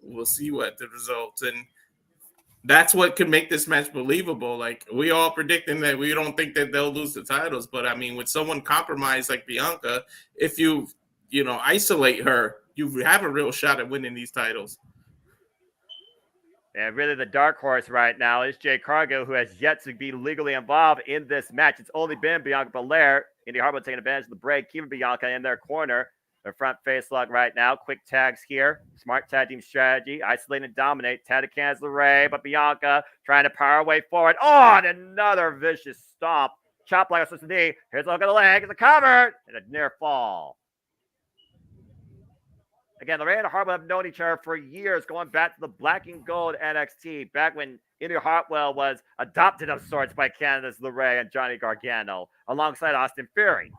we'll see what the results, and that's what could make this match believable. Like, we all predicting that we don't think that they'll lose the titles, but I mean, with someone compromised like Bianca, if you isolate her, you have a real shot at winning these titles. And really the dark horse right now is Jade Cargill, who has yet to be legally involved in this match. It's only been Bianca Belair. Indy Hartwell taking advantage of the break, keeping Bianca in their corner. Their front face lock right now. Quick tags here. Smart tag team strategy. Isolate and dominate. Tag to Candice LeRae, but Bianca trying to power away forward. Oh, and another vicious stomp. Chop like a knee. Here's a look at the leg. It's a cover. And a near fall. Again, LeRae and Hartwell have known each other for years, going back to the Black and Gold NXT, back when Indy Hartwell was adopted of sorts by Candice LeRae and Johnny Gargano, alongside Austin Theory.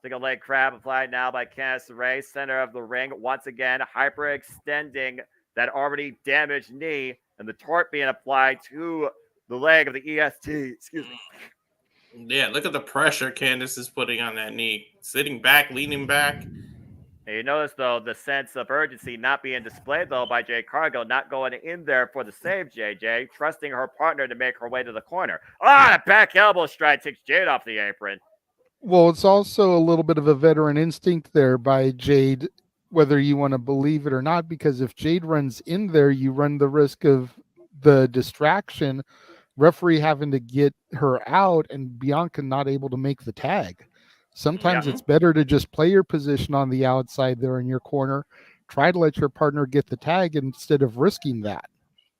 Single leg crab applied now by Candice LeRae, center of the ring. Once again, hyperextending that already damaged knee, and the tort being applied to the leg of the EST. Excuse me. Yeah, look at the pressure Candice is putting on that knee. Sitting back, leaning back. And you notice, though, the sense of urgency not being displayed, though, by Jade Cargill, not going in there for the save, JJ, trusting her partner to make her way to the corner. Ah, a back elbow strike takes Jade off the apron. Well, it's also a little bit of a veteran instinct there by Jade, whether you want to believe it or not, because if Jade runs in there, you run the risk of the distraction, referee having to get her out, and Bianca not able to make the tag. Sometimes it's better to just play your position on the outside there in your corner, try to let your partner get the tag instead of risking that.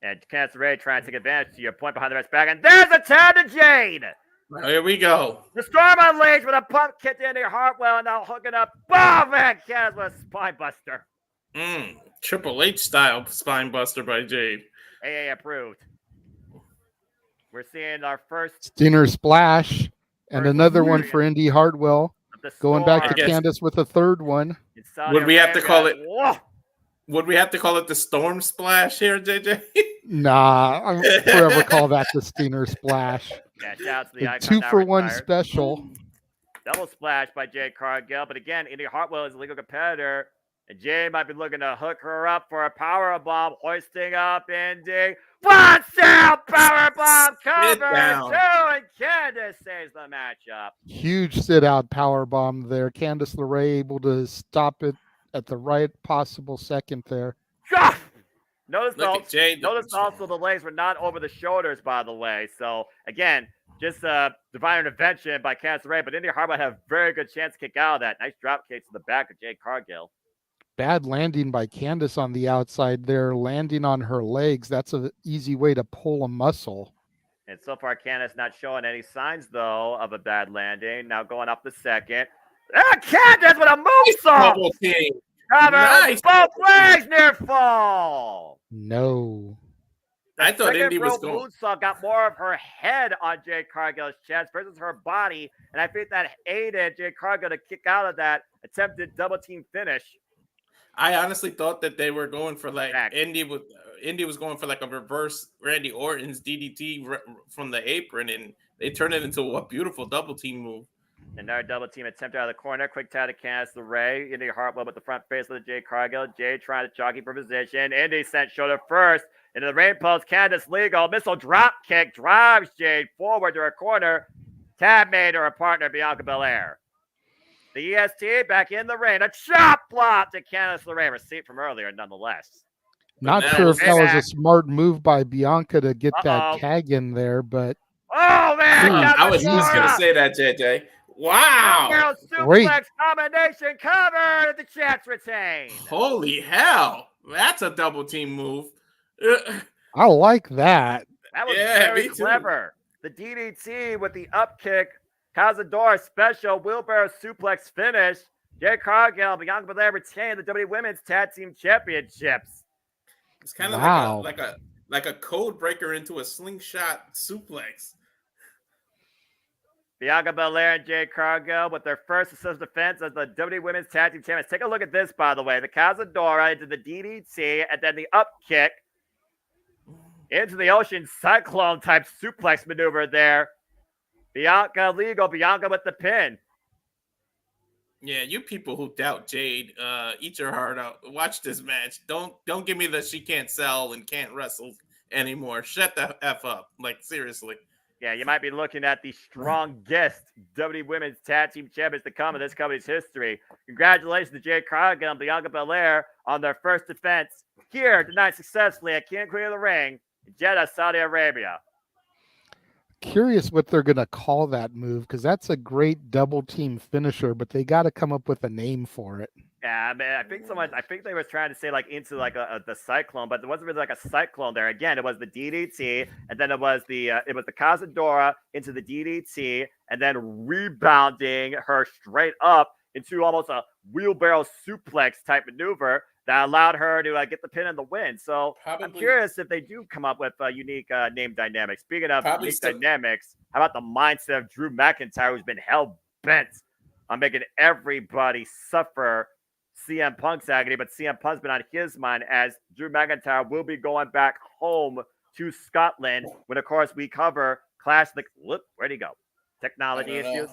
And Candice LeRae trying to take advantage to your point behind the rest back, and there's a tag to Jade! Here we go. The storm unleashed with a pump kick to Indy Hartwell, and now hooking up. Boom! Man, Candice with a spine buster. Triple H style spine buster by Jade. AA approved. We're seeing our first Stinner splash. And another one for Indy Hartwell. Going back to Candice with a third one. Would we have to call it? Would we have to call it the Storm Splash here, JJ? Nah, I'll forever call that the Steiner Splash. Yeah, shout out to the Icon 2-for-1 special. Double splash by Jade Cargill. But again, Indy Hartwell is a legal competitor. And Jay might be looking to hook her up for a power bomb, hoisting up Indy. One out, power bomb cover 2, and Candace saves the matchup. Huge sit-out power bomb there. Candice LeRae able to stop it at the right possible second there. Notice also the legs were not over the shoulders, by the way. So, again, just divine intervention by Candice LeRae, but Indy Hartwell had a very good chance to kick out of that. Nice drop kick to the back of Jade Cargill. Bad landing by Candice on the outside there, landing on her legs. That's an easy way to pull a muscle. And so far, Candice not showing any signs, though, of a bad landing. Now going up the second. Candice with a moonsault! Double team. Cover Nice. both legs near fall. No. I thought Indy was going. Moonsault got more of her head on Jade Cargill's chest versus her body, and I think that aided Jade Cargill to kick out of that attempted double team finish. I honestly thought that they were going for like Indy was going for like a reverse Randy Orton's DDT from the apron, and they turned it into a beautiful double team move. Another double team attempt out of the corner. Quick tag to Candice LeRae. Indy Hartwell with the front face of the Jade Cargill. Jade trying to jockey for position. Indy sent shoulder first into the rain post. Candice legal. Missile drop kick drives Jade forward to her corner. Tab made her a partner, Bianca Belair. The EST back in the ring. A chop block to Candice LeRae. Receipt from earlier, nonetheless. Not sure if that was a smart move by Bianca to get that tag in there, but. Oh, man. I was just going to say that, JJ. Wow. Suplex combination covered at the chance retained. Holy hell. That's a double team move. I like that. That was very clever. The DDT with the up kick. Cazador special wheelbarrow suplex finish. Jade Cargill, Bianca Belair retain the WWE Women's Tag Team Championships. It's kind of like a code breaker into a slingshot suplex. Bianca Belair and Jade Cargill with their first assist defense as the WWE Women's Tag Team Champions. Take a look at this, by the way. The Cazadora into the DDT, and then the up kick into the Ocean Cyclone type suplex maneuver there. Bianca legal. Bianca with the pin. Yeah, you people who doubt Jade, eat your heart out. Watch this match. Don't give me the she can't sell and can't wrestle anymore. Shut the F up. Like, seriously. Yeah, you might be looking at the strongest WWE Women's Tag Team Champions to come in this company's history. Congratulations to Jade Cargill and Bianca Belair on their first defense here tonight successfully at King and Queen of the Ring in Jeddah, Saudi Arabia. Curious what they're going to call that move, because that's a great double team finisher, but they got to come up with a name for it. Yeah, I mean, I think they were trying to say like into like the cyclone, but there wasn't really like a cyclone there. Again, it was the DDT, and then it was the Cazadora into the DDT, and then rebounding her straight up into almost a wheelbarrow suplex type maneuver that allowed her to get the pin and the win. So I'm curious if they do come up with unique name dynamics. Speaking of unique dynamics, how about the mindset of Drew McIntyre, who's been hell bent on making everybody suffer CM Punk's agony, but CM Punk's been on his mind as Drew McIntyre will be going back home to Scotland when, of course, we cover Clash. Where'd he go? Technology issues?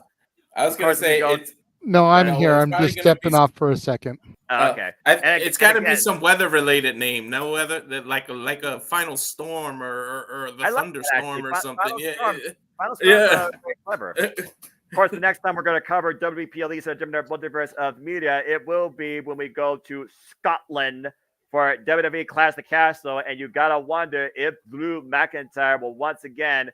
I was going to say it's. No, I'm here. I'm just stepping off for a second. Okay. It's got to be some weather-related name. No weather, like a final storm or the thunderstorm or something. Final storm, clever. Of course, the next time we're going to cover WP Elisa, Multiverse of Media, it will be when we go to Scotland for WWE Clash the Castle, and you got to wonder if Drew McIntyre will once again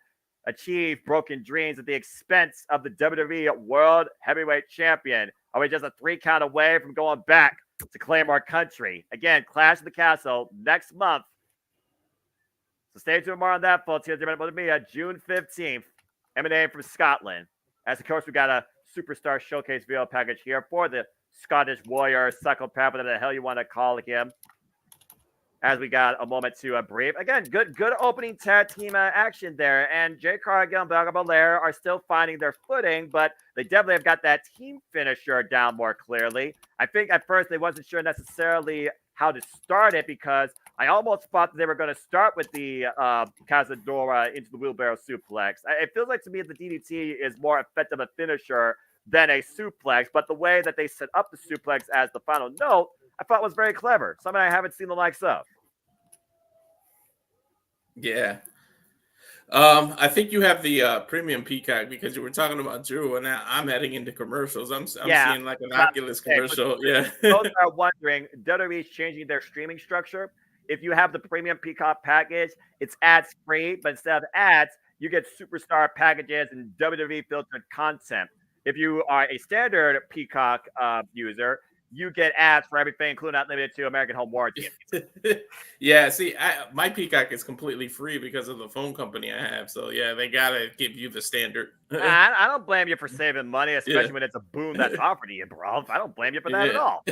achieve broken dreams at the expense of the WWE World Heavyweight Champion. Are we just a 3 count away from going back to claim our country? Again, Clash of the Castle next month. So stay tuned more on that, folks. Here's WWE Media, June 15th, emanating from Scotland. As, of course, we got a Superstar Showcase video package here for the Scottish Warrior, Psychopath, whatever the hell you want to call him. As we got a moment to brief. Again, good opening tag team action there. And Jade Cargill and Bianca Belair are still finding their footing, but they definitely have got that team finisher down more clearly. I think at first they wasn't sure necessarily how to start it, because I almost thought that they were going to start with the Cazadora into the wheelbarrow suplex. It feels like to me the DDT is more effective a finisher than a suplex, but the way that they set up the suplex as the final note, I thought was very clever. Something I haven't seen the likes of. Yeah. I think you have the premium Peacock because you were talking about Drew, and now I'm heading into commercials. I'm seeing like an Oculus commercial. Yeah. Those are wondering, WWE is changing their streaming structure. If you have the premium Peacock package, it's ads free, but instead of ads, you get superstar packages and WWE filtered content. If you are a standard Peacock user, you get ads for everything, including not limited to American Home Warranty. Yeah, see, my Peacock is completely free because of the phone company I have. So yeah, they gotta give you the standard. I don't blame you for saving money, especially when it's a boom that's offered to you, bro. I don't blame you for that at all.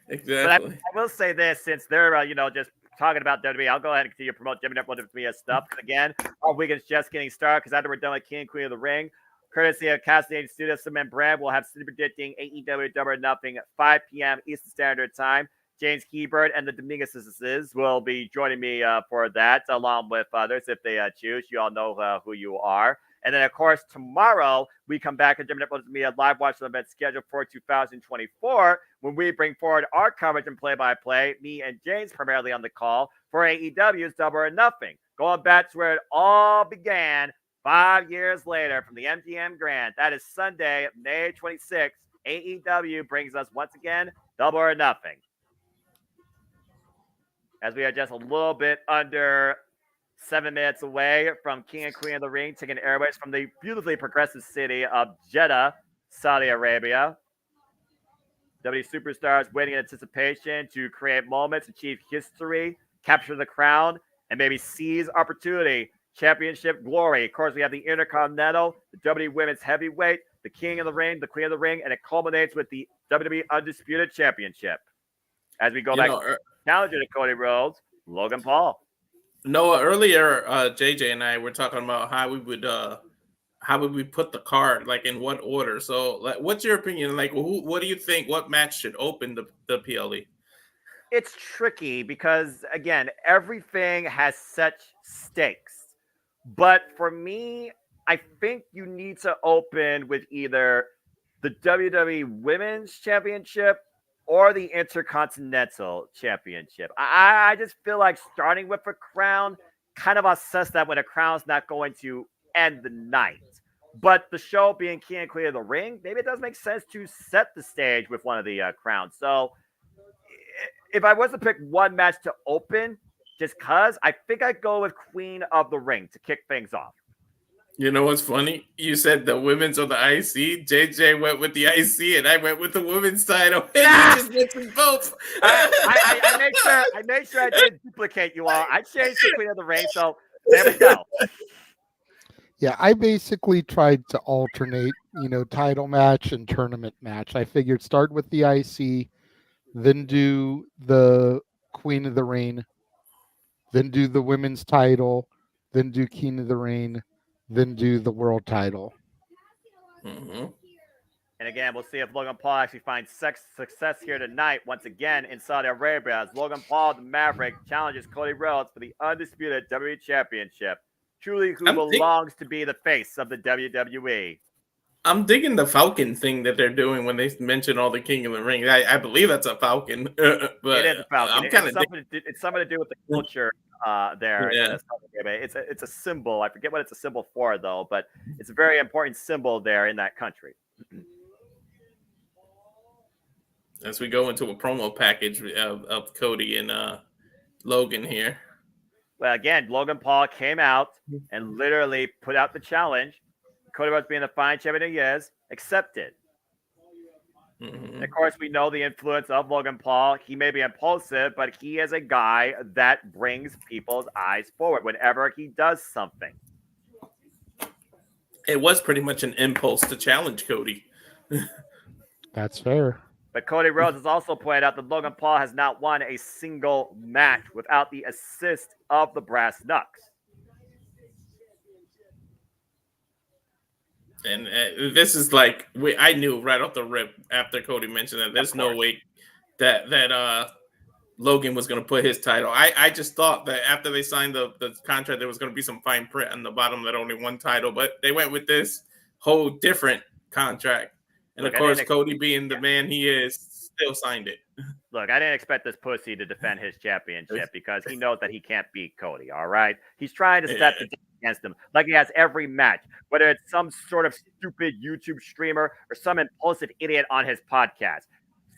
Exactly. But I will say this, since they're just talking about WWE, I'll go ahead and continue to promote JMN WWE stuff. And again, our weekend's just getting started because after we're done with King and Queen of the Ring, courtesy of Cascade Studios, Cement Brand, we'll have City predicting AEW Double or Nothing at 5 p.m. Eastern Standard Time. James Hebert and the Dominguezes will be joining me for that, along with others if they choose. You all know who you are. And then, of course, tomorrow we come back at WWE live watch event scheduled for 2024 when we bring forward our coverage and play-by-play, me and James primarily on the call, for AEW's Double or Nothing. Going back to where it all began 5 years later from the MGM Grand. That is Sunday, May 26th. AEW brings us once again Double or Nothing. As we are just a little bit under 7 minutes away from King and Queen of the Ring, taking airways from the beautifully progressive city of Jeddah, Saudi Arabia. WWE superstars waiting in anticipation to create moments, achieve history, capture the crown, and maybe seize opportunity. Championship glory. Of course, we have the Intercontinental, the WWE Women's Heavyweight, the King of the Ring, the Queen of the Ring, and it culminates with the WWE Undisputed Championship. As we go back to challenger to Cody Rhodes, Logan Paul. Noah, earlier, JJ and I were talking about how would we put the card, like in what order. So, like, what's your opinion? Like, what do you think? What match should open the PLE? It's tricky because, again, everything has such stakes. But for me, I think you need to open with either the WWE Women's Championship or the Intercontinental Championship. I just feel like starting with a crown, kind of assess that when a crown's not going to end the night. But the show being King and Queen of the Ring, maybe it does make sense to set the stage with one of the crowns. So if I was to pick one match to open, just because, I think I'd go with Queen of the Ring to kick things off. You know what's funny? You said the women's or the IC. JJ went with the IC, and I went with the women's title. And you just mentioned both. I made sure I didn't duplicate you all. I changed the Queen of the Ring, so there we go. Yeah, I basically tried to alternate, title match and tournament match. I figured start with the IC, then do the Queen of the Ring, then do the women's title, then do King of the Ring, then do the world title. Mm-hmm. And again, we'll see if Logan Paul actually finds success here tonight, once again in Saudi Arabia, as Logan Paul, the Maverick, challenges Cody Rhodes for the undisputed WWE Championship. Truly, who belongs to be the face of the WWE. I'm digging the Falcon thing that they're doing when they mention all the King of the Ring. I believe that's a Falcon. But it is a Falcon. It's something to do with the culture there. Yeah. It's a symbol. I forget what it's a symbol for, though, but it's a very important symbol there in that country. As we go into a promo package of Cody and Logan here. Well, again, Logan Paul came out and literally put out the challenge. Cody Rhodes, being the fine champion he is, accepted. Mm-hmm. And of course, we know the influence of Logan Paul. He may be impulsive, but he is a guy that brings people's eyes forward whenever he does something. It was pretty much an impulse to challenge Cody. That's fair. But Cody Rhodes has also pointed out that Logan Paul has not won a single match without the assist of the Brass Knucks. And this is like, I knew right off the rip after Cody mentioned that there's no way that Logan was going to put his title. I just thought that after they signed the contract, there was going to be some fine print on the bottom that only one title, but they went with this whole different contract. And of course, Cody being the man he is, still signed it. Look, I didn't expect this pussy to defend his championship because he knows that he can't beat Cody, all right? He's trying to set the against him like he has every match, whether it's some sort of stupid YouTube streamer or some impulsive idiot on his podcast.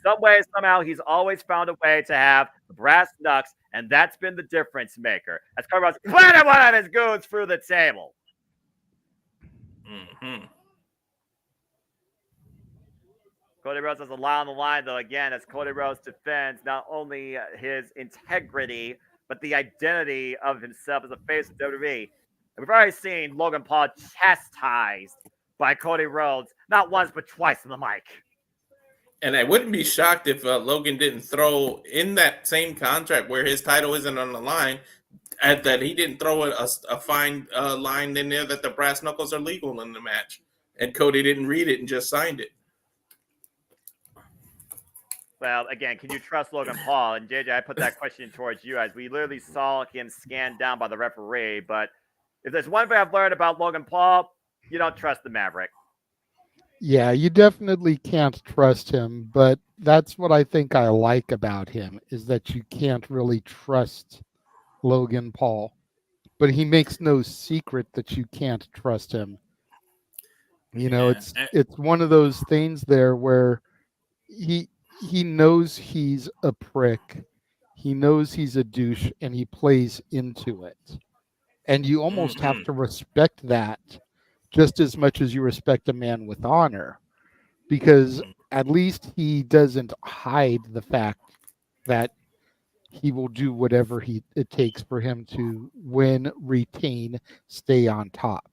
Some way, somehow, he's always found a way to have the brass knucks, and that's been the difference maker. As Cody Rhodes planted one of his goons through the table. Mm-hmm. Cody Rhodes has a lot on the line, though, again, as Cody Rhodes defends not only his integrity, but the identity of himself as a face of WWE. And we've already seen Logan Paul chastised by Cody Rhodes, not once, but twice on the mic. And I wouldn't be shocked if Logan didn't throw in that same contract where his title isn't on the line, that he didn't throw a fine line in there that the brass knuckles are legal in the match. And Cody didn't read it and just signed it. Well, again, can you trust Logan Paul? And JJ, I put that question towards you as we literally saw him scanned down by the referee. But if there's one thing I've learned about Logan Paul, you don't trust the Maverick. Yeah, you definitely can't trust him, but that's what I think I like about him, is that you can't really trust Logan Paul. But he makes no secret that you can't trust him. You know, it's one of those things there where he knows he's a prick. He knows he's a douche, and he plays into it. And you almost have to respect that just as much as you respect a man with honor, because at least he doesn't hide the fact that he will do whatever it takes for him to win, retain, stay on top.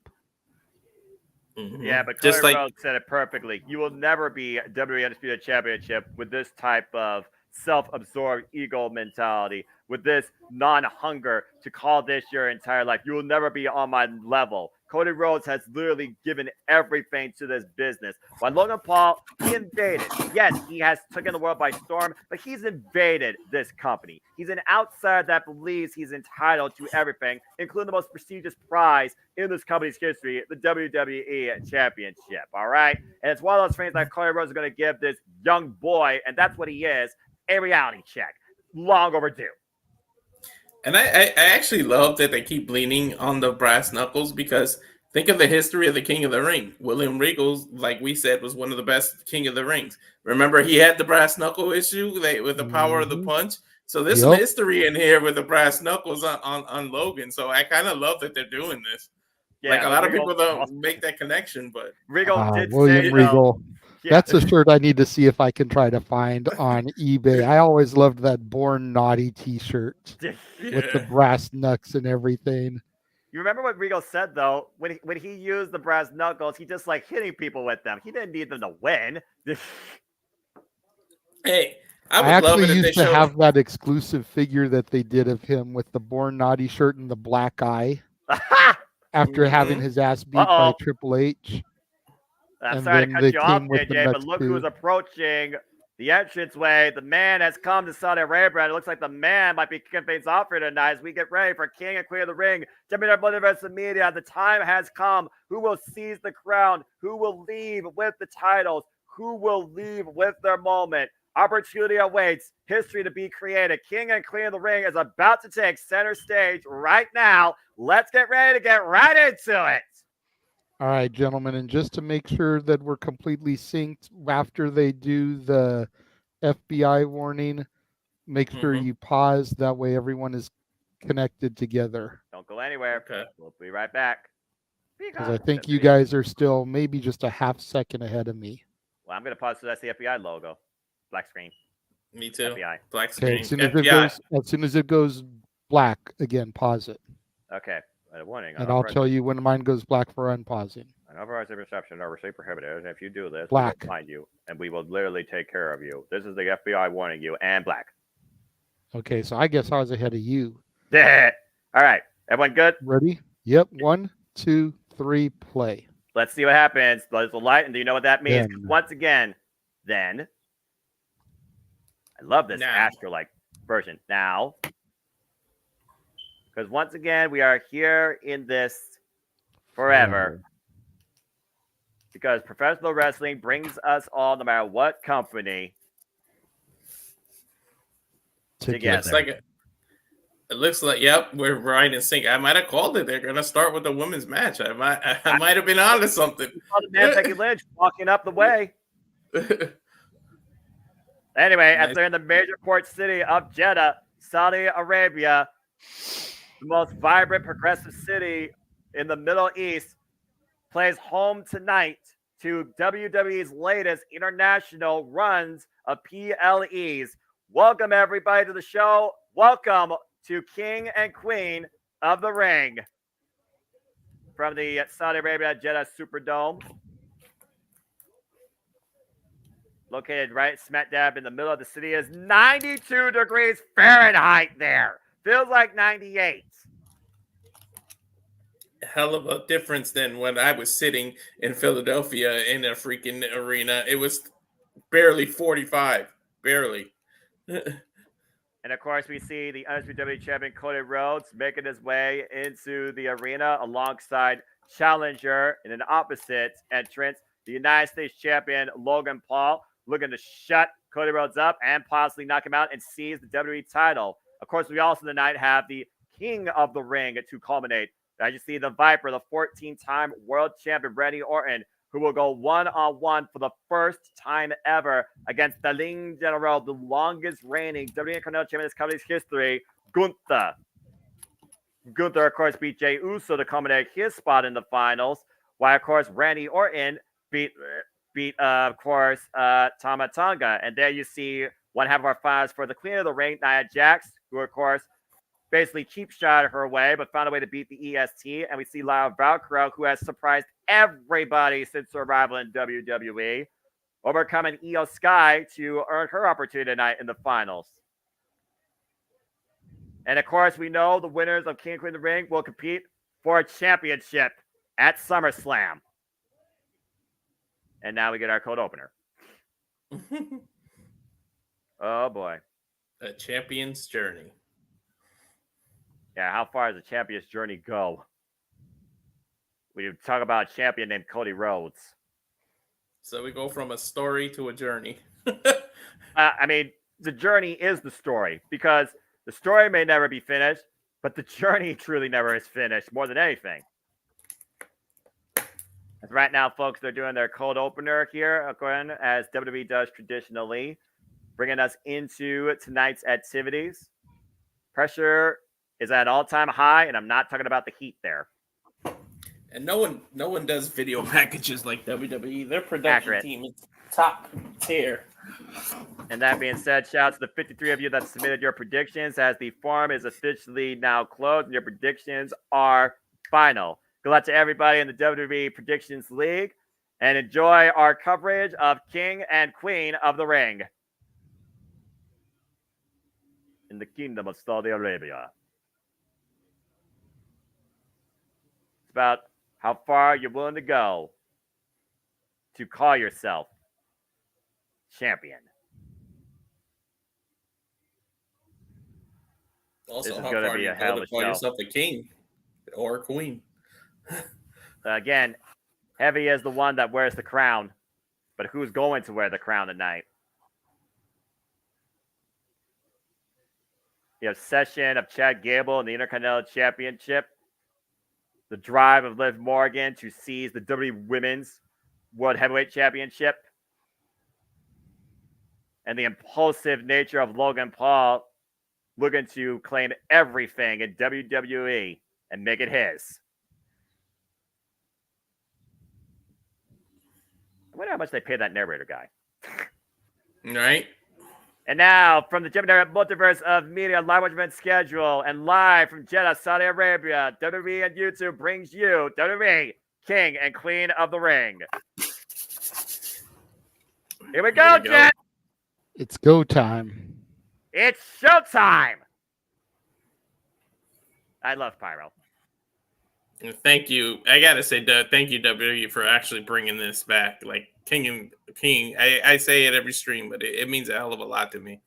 Yeah, but Cody Rhodes said it perfectly. You will never be WWE Undisputed Championship with this type of self-absorbed ego mentality, with this non-hunger to call this your entire life. You will never be on my level. Cody Rhodes has literally given everything to this business. While Logan Paul, he invaded. Yes, he has taken the world by storm, but he's invaded this company. He's an outsider that believes he's entitled to everything, including the most prestigious prize in this company's history, the WWE Championship, all right? And it's one of those things that Cody Rhodes is going to give this young boy, and that's what he is, a reality check. Long overdue. And I actually love that they keep leaning on the brass knuckles, because think of the history of the King of the Ring. William Regal, like we said, was one of the best King of the Rings. Remember, he had the brass knuckle issue with the power of the punch. So there's some history in here with the brass knuckles on Logan. So I kind of love that they're doing this. Yeah, like a lot of people don't make that connection, but Regal did William say, Regal. Yeah. That's a shirt I need to see if I can try to find on eBay. I always loved that Born Naughty t-shirt with the brass knucks and everything. You remember what Regal said, though? When he used the brass knuckles, he just like hitting people with them. He didn't need them to win. Hey, I actually used to have that exclusive figure that they did of him with the Born Naughty shirt and the black eye after having his ass beat by Triple H. I'm sorry to cut you off, JJ, but look who's approaching the entranceway. The man has come to Saudi Arabia, and it looks like the man might be kicking things off here tonight as we get ready for King and Queen of the Ring. JMN Multiverse of Media, the time has come. Who will seize the crown? Who will leave with the titles? Who will leave with their moment? Opportunity awaits. History to be created. King and Queen of the Ring is about to take center stage right now. Let's get ready to get right into it. All right, gentlemen, and just to make sure that we're completely synced after they do the FBI warning, make sure you pause. That way everyone is connected together. Don't go anywhere. Okay. We'll be right back. Because I think you guys are still maybe just a half second ahead of me. Well, I'm going to pause so that's the FBI logo. Black screen. Me too. FBI. Black screen. Okay, as soon as it goes black, again, pause it. Okay. A warning. And I'll tell you when mine goes black for unpausing. Unauthorized reception are received prohibited. And if you do this, black. we will find you, and we will literally take care of you. This is the FBI warning you, and black. Okay, so I guess I was ahead of you. All right. Everyone good? Ready? Yep. 1, 2, 3, play. Let's see what happens. There's the light, and do you know what that means? Once again, then. I love this Astro-like version. Now. Because once again, we are here in this forever. Because professional wrestling brings us all, no matter what company. together. It looks like, yep, we're right in sync. I might have called it. They're gonna start with the women's match. I might have been onto something. The man Becky Lynch walking up the way. Anyway, as they're in the major port city of Jeddah, Saudi Arabia, the most vibrant, progressive city in the Middle East, plays home tonight to WWE's latest international runs of PLEs. Welcome, everybody, to the show. Welcome to King and Queen of the Ring from the Saudi Arabia Jeddah Superdome. Located right smack dab in the middle of the city, is 92 degrees Fahrenheit there. Feels like 98. Hell of a difference than when I was sitting in Philadelphia in a freaking arena. It was barely 45. Barely. And of course, we see the WWE champion Cody Rhodes making his way into the arena alongside challenger in an opposite entrance, the United States champion Logan Paul, looking to shut Cody Rhodes up and possibly knock him out and seize the WWE title. Of course, we also tonight have the King of the Ring to culminate. I just see the Viper, the 14-time world champion Randy Orton, who will go one-on-one for the first time ever against the Ring General, the longest reigning WWE Intercontinental Champion in this company's history, Gunther. Gunther, of course, beat Jey Uso to culminate his spot in the finals, while, of course, Randy Orton beat of course, Tama Tonga. And there you see one half of our finals for the Queen of the Ring, Nia Jax, who, of course, basically cheap shot her way, but found a way to beat the EST. And we see Lyle Valkyrie, who has surprised everybody since her arrival in WWE, overcoming Io Sky to earn her opportunity tonight in the finals. And of course, we know the winners of King and Queen of the Ring will compete for a championship at SummerSlam. And now we get our cold opener. Oh, boy. A champion's journey. Yeah, how far does a champion's journey go? We talk about a champion named Cody Rhodes. So we go from a story to a journey. I mean, the journey is the story, because the story may never be finished, but the journey truly never is finished, more than anything. As right now, folks, they're doing their cold opener here, again, as WWE does traditionally, bringing us into tonight's activities. Pressure is at an all-time high, and I'm not talking about the heat there. And no one does video packages like WWE. Their production team is top tier. And that being said, shout out to the 53 of you that submitted your predictions, as the farm is officially now closed and your predictions are final. Good luck to everybody in the WWE Predictions League, and enjoy our coverage of King and Queen of the Ring in the Kingdom of Saudi Arabia. It's about how far you're willing to go to call yourself champion. Also, this is how going to far be you a hell of go a to call show. yourself a king or a queen. Again, Heavy is the one that wears the crown, but who's going to wear the crown tonight? You have Session of Chad Gable in the Intercontinental Championship. The drive of Liv Morgan to seize the WWE Women's World Heavyweight Championship. And the impulsive nature of Logan Paul looking to claim everything in WWE and make it his. I wonder how much they paid that narrator guy. Right. And now, from the JMN Multiverse of Media live event schedule and live from Jeddah, Saudi Arabia, WWE and YouTube brings you WWE King and Queen of the Ring. Here we go, Jen. It's go time. It's showtime. I love Pyro. Thank you. I gotta say, thank you, WWE, for actually bringing this back. Like King. I say it every stream, but it means a hell of a lot to me.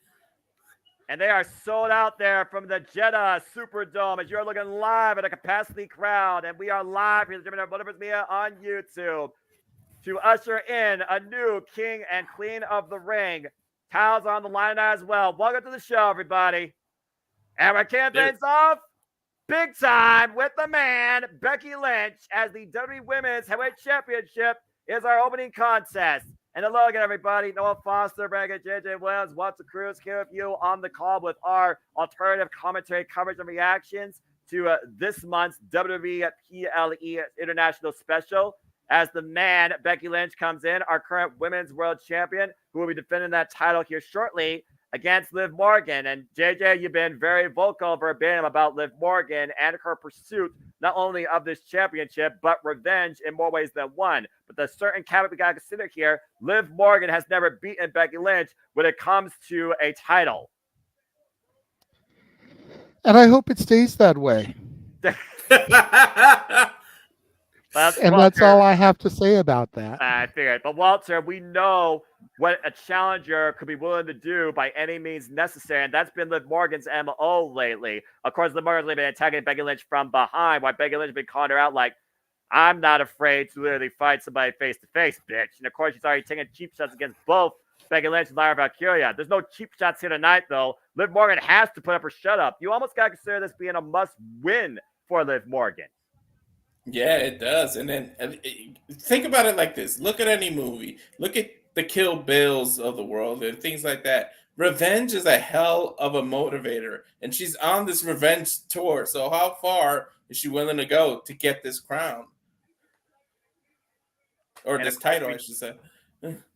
And they are sold out there from the Jeddah Superdome as you're looking live at a capacity crowd. And we are live here at the Multiverse Media on YouTube to usher in a new King and Queen of the Ring Towels are on the line as well. Welcome to the show, everybody. And we're kicking things off big time with the man, Becky Lynch, as the WWE Women's Heavyweight Championship is our opening contest. And hello again, everybody. Noah Foster, Brandon, JJ Williams, Watson Cruz here with you on the call with our alternative commentary coverage and reactions to this month's WWE PLE International Special. As the man, Becky Lynch, comes in, our current Women's World Champion, who will be defending that title here shortly against Liv Morgan. And JJ, you've been very vocal verbatim about Liv Morgan and her pursuit, not only of this championship, but revenge in more ways than one. But the certain caveat we got to consider here, Liv Morgan has never beaten Becky Lynch when it comes to a title. And I hope it stays that way. That's all I have to say about that. I figured. But Walter, we know what a challenger could be willing to do by any means necessary, and that's been Liv Morgan's MO lately. Of course, Liv Morgan's been attacking Becky Lynch from behind, while Becky Lynch has been calling her out like, I'm not afraid to literally fight somebody face-to-face, bitch. And of course, she's already taking cheap shots against both Becky Lynch and Lyra Valkyria. There's no cheap shots here tonight, though. Liv Morgan has to put up her shut up. You almost got to consider this being a must-win for Liv Morgan. Yeah, it does. And then think about it like this. Look at any movie. Look at the Kill Bills of the world and things like that. Revenge is a hell of a motivator. And she's on this revenge tour. So how far is she willing to go to get this crown? Or this title, I should say.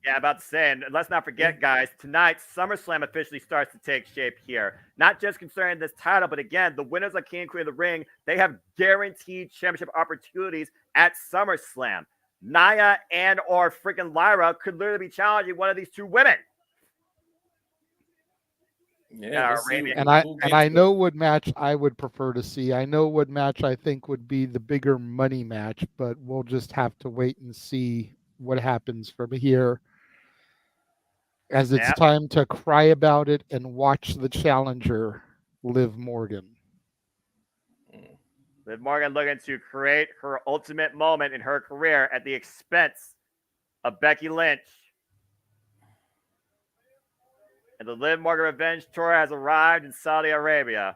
Yeah, about to say, and let's not forget, guys, tonight, SummerSlam officially starts to take shape here. Not just concerning this title, but again, the winners of King and Queen of the Ring, they have guaranteed championship opportunities at SummerSlam. Nia and or freaking Lyra could literally be challenging one of these two women. Yeah, and I know what match I would prefer to see. I know what match I think would be the bigger money match, but we'll just have to wait and see what happens from here, as it's time to cry about it and watch the challenger, Liv Morgan. Liv Morgan looking to create her ultimate moment in her career at the expense of Becky Lynch. And the Liv Morgan Revenge Tour has arrived in Saudi Arabia.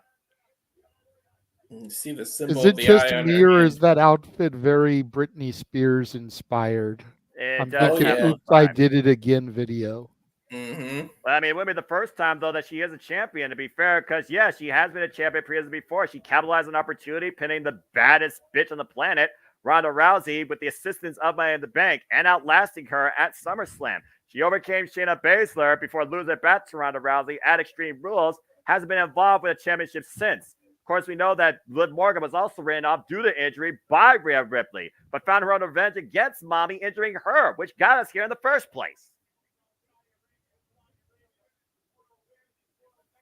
You see the symbol. Is it just me, or is that outfit very Britney Spears inspired? I'm thinking, oops, I did it again video. Mm-hmm. Well, I mean, it wouldn't be the first time, though, that she is a champion, to be fair, because, yeah, she has been a champion previously before. She capitalized on an opportunity, pinning the baddest bitch on the planet, Ronda Rousey, with the assistance of Money in the Bank, and outlasting her at SummerSlam. She overcame Shayna Baszler before losing it back to Ronda Rousey at Extreme Rules, hasn't been involved with a championship since. Of course, we know that Liv Morgan was also written off due to injury by Rhea Ripley, but found her own revenge against Mommy, injuring her, which got us here in the first place.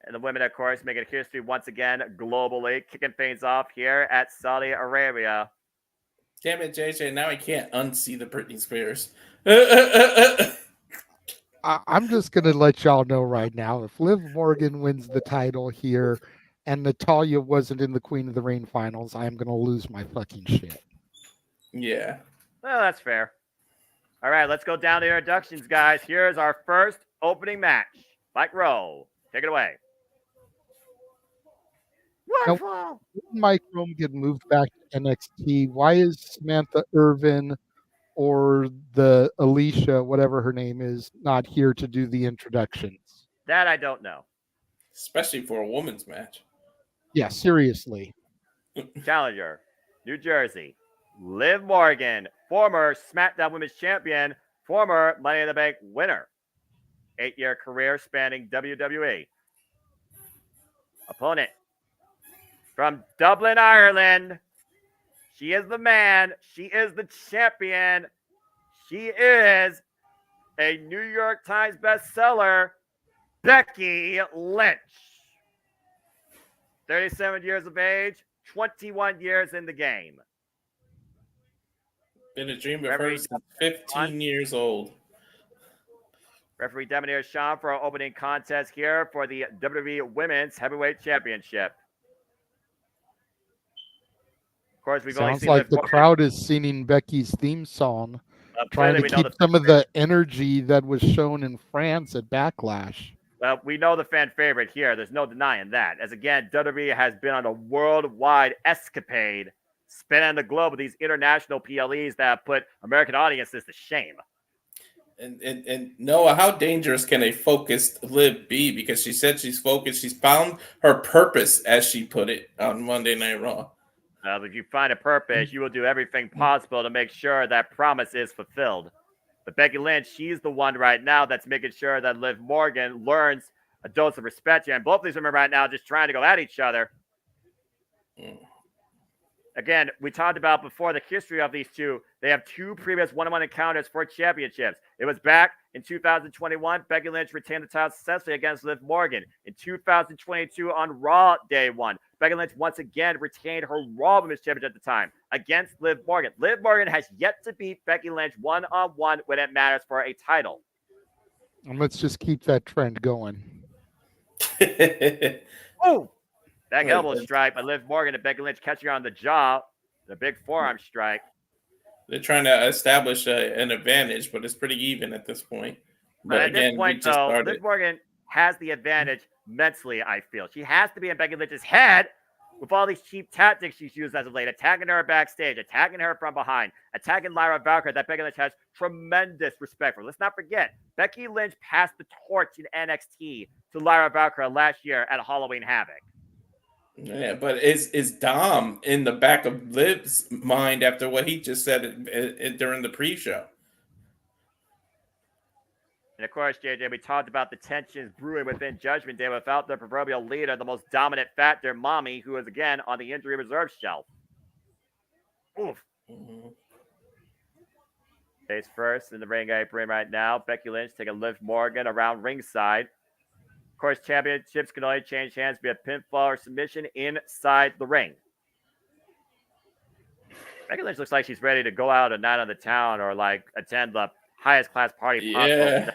And the women, of course, making history once again globally, kicking things off here at Saudi Arabia. Damn it, JJ, now I can't unsee the Britney Spears. I'm just going to let y'all know right now, if Liv Morgan wins the title here and Natalya wasn't in the Queen of the Ring finals, I'm going to lose my fucking shit. Yeah. Well, that's fair. All right, let's go down to introductions, guys. Here's our first opening match. Mike Rowe, take it away. Now, Mike Rome get moved back to NXT? Why is Samantha Irvin or the Alicia, whatever her name is, not here to do the introductions? That I don't know. Especially for a women's match. Yeah, seriously. Challenger, New Jersey, Liv Morgan, former SmackDown Women's Champion, former Money in the Bank winner. 8-year career spanning WWE. Opponent, from Dublin, Ireland. She is the man. She is the champion. She is a New York Times bestseller, Becky Lynch. 37 years of age, 21 years in the game. Been a dream of hers since 15 years old. Referee Demonir Sean for our opening contest here for the WWE Women's Heavyweight Championship. Of course, we've only Sounds seen like Liv the Morgan. crowd is singing Becky's theme song. Trying clearly to we know keep the some of the energy that was shown in France at Backlash. Well, we know the fan favorite here. There's no denying that. As again, WWE has been on a worldwide escapade, spanning the globe with these international PLEs that have put American audiences to shame. And Noah, how dangerous can a focused Liv be? Because she said she's focused. She's found her purpose, as she put it on Monday Night Raw. If you find a purpose, you will do everything possible to make sure that promise is fulfilled. But Becky Lynch, she's the one right now that's making sure that Liv Morgan learns a dose of respect here. And both of these women right now just trying to go at each other. Again, we talked about before the history of these two. They have two previous one-on-one encounters for championships. It was back in 2021. Becky Lynch retained the title successfully against Liv Morgan. In 2022 on Raw Day 1, Becky Lynch once again retained her Raw Women's Championship at the time against Liv Morgan. Liv Morgan has yet to beat Becky Lynch one-on-one when it matters for a title. And let's just keep that trend going. Oh! Back elbow strike by Liv Morgan and Becky Lynch catching her on the jaw. The big forearm strike. They're trying to establish an advantage, but it's pretty even at this point. But at again, this point, though, Liv Morgan has the advantage mentally, I feel. She has to be in Becky Lynch's head with all these cheap tactics she's used as of late, attacking her backstage, attacking her from behind, attacking Lyra Valkyrie that Becky Lynch has tremendous respect for. Let's not forget, Becky Lynch passed the torch in NXT to Lyra Valkyrie last year at Halloween Havoc. Yeah, but is Dom in the back of Liv's mind after what he just said during the pre-show? And of course, JJ, we talked about the tensions brewing within Judgment Day without their proverbial leader, the most dominant factor, Mommy, who is again on the injury reserve shelf. Oof. Face first in the ring apron right now. Becky Lynch taking Liv Morgan around ringside. Of course, championships can only change hands via pinfall or submission inside the ring. Becky Lynch looks like she's ready to go out a night on the town or like attend the highest class party possible. Yeah.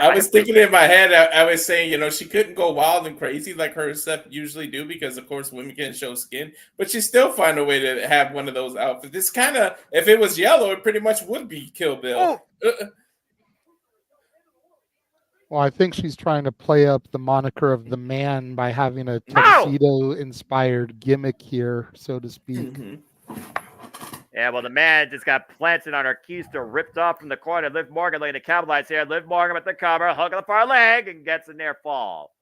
I was thinking in my head, I was saying, she couldn't go wild and crazy like her stuff usually do because, of course, women can't show skin. But she still find a way to have one of those outfits. It's kind of, if it was yellow, it pretty much would be Kill Bill. Well, I think she's trying to play up the moniker of the man by having a tuxedo-inspired gimmick here, so to speak. Yeah, well, the man just got planted on her keister, ripped off from the corner. Liv Morgan looking to capitalize here. Liv Morgan with the cover, hook on the far leg, and gets a near fall.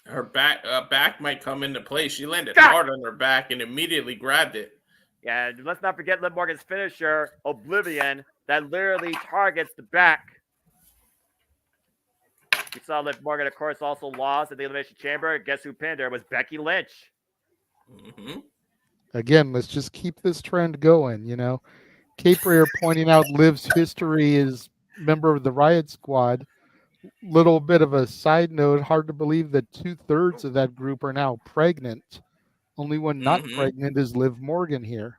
Her back might come into play. She landed hard on her back and immediately grabbed it. Yeah, let's not forget Liv Morgan's finisher, Oblivion, that literally targets the back. We saw Liv Morgan, of course, also lost at the Elimination Chamber. Guess who pinned her? It was Becky Lynch. Again, let's just keep this trend going, Caprier pointing out Liv's history as member of the Riot Squad. Little bit of a side note, hard to believe that 2/3 of that group are now pregnant. Only one not pregnant is Liv Morgan here.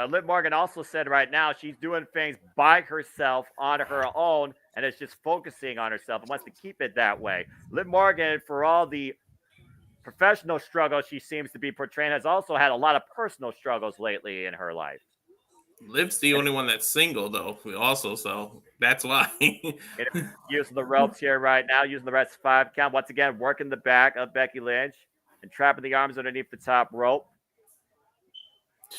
Liv Morgan also said right now she's doing things by herself on her own and is just focusing on herself and wants to keep it that way. Liv Morgan, for all the professional struggles she seems to be portraying, has also had a lot of personal struggles lately in her life. Liv's the only one that's single, though, also, so that's why. Using the ropes here right now, using the rest 5 count. Once again, working the back of Becky Lynch and trapping the arms underneath the top rope.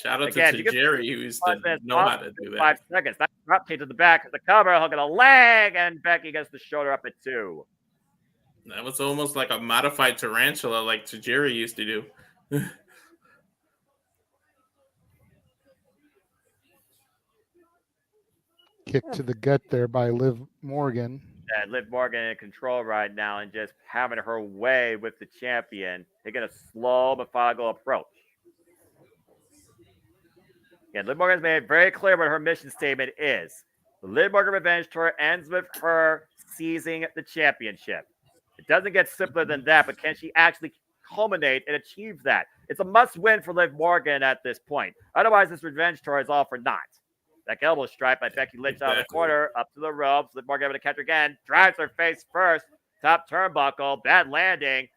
Shout out to Jerry, who used to know how to do that. 5 seconds. That drop kick to the back of the cover, hook of the leg, and Becky gets the shoulder up at 2. That was almost like a modified tarantula like Tajiri used to do. Kick to the gut there by Liv Morgan. Yeah, Liv Morgan in control right now and just having her way with the champion, taking a slow, methodical approach. Again, Liv Morgan's made it very clear what her mission statement is. The Liv Morgan Revenge Tour ends with her seizing the championship. It doesn't get simpler than that, but can she actually culminate and achieve that? It's a must-win for Liv Morgan at this point. Otherwise, this Revenge Tour is all for naught. That elbow strike by Becky Lynch out of the corner, up to the ropes. Liv Morgan able to catch her again. Drives her face first. Top turnbuckle. Bad landing.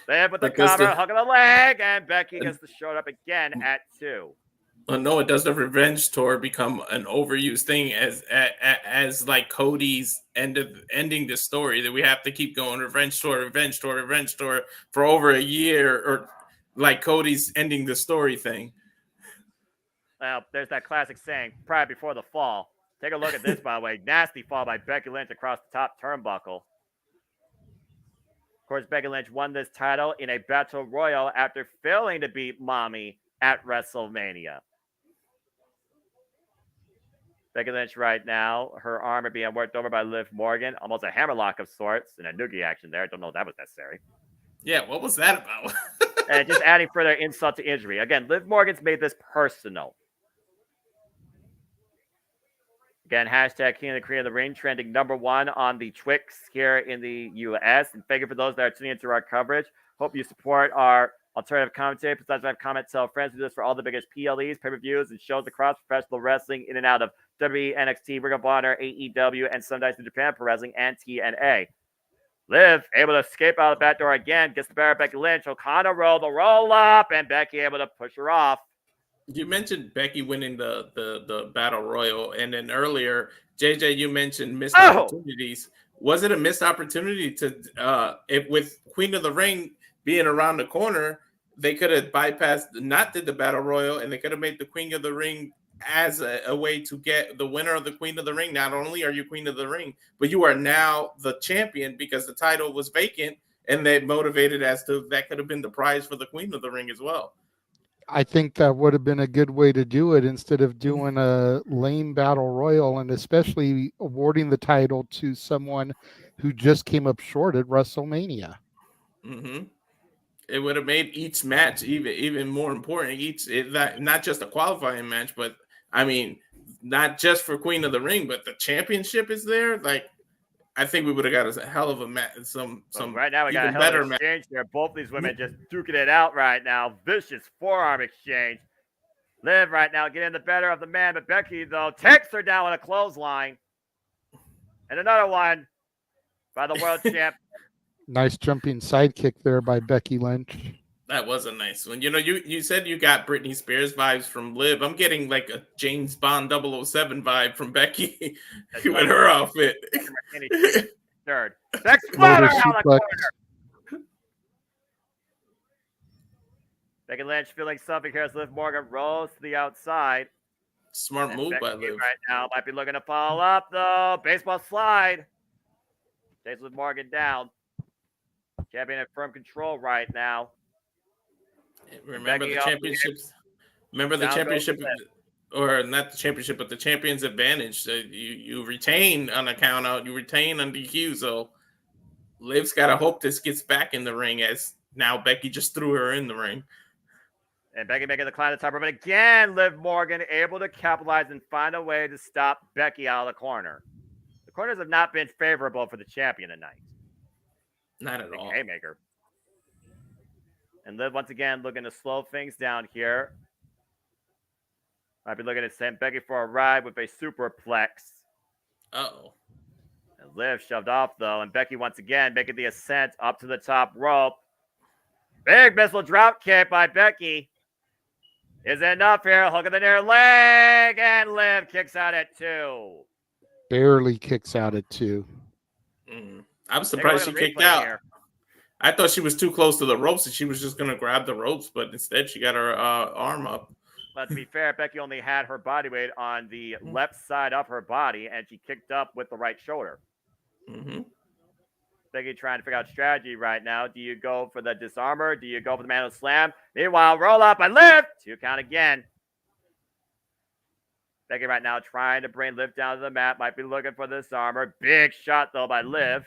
Then with the cover, hook of the leg, and Becky gets the shoulder up again at 2. Well, no, it does the revenge tour become an overused thing as like Cody's ending the story that we have to keep going revenge tour for over a year, or like Cody's ending the story thing. Well, there's that classic saying, pride before the fall. Take a look at this, by the way. Nasty fall by Becky Lynch across the top turnbuckle. Of course, Becky Lynch won this title in a battle royal after failing to beat Mommy at WrestleMania. Becky Lynch right now, her arm are being worked over by Liv Morgan. Almost a hammerlock of sorts and a noogie action there. Don't know if that was necessary. Yeah, what was that about? And just adding further insult to injury. Again, Liv Morgan's made this personal. Again, hashtag King of the Queen of the Ring trending #1 on the Twix here in the U.S. And thank you for those that are tuning into our coverage. Hope you support our alternative commentary. Besides, comment, tell friends. We do this for all the biggest PLEs, pay-per-views, and shows across professional wrestling in and out of WWE, NXT, Ring of Honor, AEW, and sometimes in Japan Pro Wrestling and TNA. Liv able to escape out of the back door again, gets the better of Becky Lynch. O'Connor roll the roll up, and Becky able to push her off. You mentioned Becky winning the battle royal, and then earlier, JJ, you mentioned missed opportunities. Was it a missed opportunity to if with Queen of the Ring being around the corner, they could have bypassed, not did the battle royal, and they could have made the Queen of the Ring as a way to get the winner of the Queen of the Ring. Not only are you Queen of the Ring, but you are now the champion because the title was vacant, and they motivated as to that could have been the prize for the Queen of the Ring as well. I think that would have been a good way to do it instead of doing a lame battle royal, and especially awarding the title to someone who just came up short at WrestleMania. Mm-hmm. It would have made each match even more important. Not just a qualifying match, but I mean, not just for Queen of the Ring, but the championship is there. Like, I think we would have got a hell of a match. Some right now we got a hell of an exchange there. Both these women just duking it out right now. Vicious forearm exchange. Liv right now getting the better of the man, but Becky though takes her down with a clothesline. And another one by the world champ. Nice jumping sidekick there by Becky Lynch. That was a nice one. You know, you said you got Britney Spears vibes from Liv. I'm getting like a James Bond 007 vibe from Becky with her outfit. Third. Exploder out the corner. Becky Lynch feeling something here as Liv Morgan rolls to the outside. Smart move by Liv. Right now might be looking to follow up though. Baseball slide. Takes Liv Morgan down. Champion in firm control right now. Remember the championships. Remember the championship, or not the championship, but the champion's advantage. You retain on a count out, you retain on DQ. So Liv's got to hope this gets back in the ring, as now Becky just threw her in the ring. And Becky making the climb to the top rope. But again, Liv Morgan able to capitalize and find a way to stop Becky out of the corner. The corners have not been favorable for the champion tonight. Not at all. Haymaker. And Liv once again looking to slow things down here. Might be looking to send Becky for a ride with a superplex. Uh-oh. And Liv shoved off though, and Becky once again making the ascent up to the top rope. Big missile drop kick by Becky. Is enough here. Hook of the near leg, and Liv kicks out at 2. Barely kicks out at 2. I'm surprised she kicked out. Here. I thought she was too close to the ropes and she was just going to grab the ropes, but instead she got her arm up. But to be fair, Becky only had her body weight on the left side of her body, and she kicked up with the right shoulder. Mm-hmm. Becky trying to figure out strategy right now. Do you go for the disarmer? Do you go for the man slam? Meanwhile, roll up and Liv. 2 count again. Becky right now trying to bring Liv down to the mat. Might be looking for the disarmer. Big shot, though, by Liv.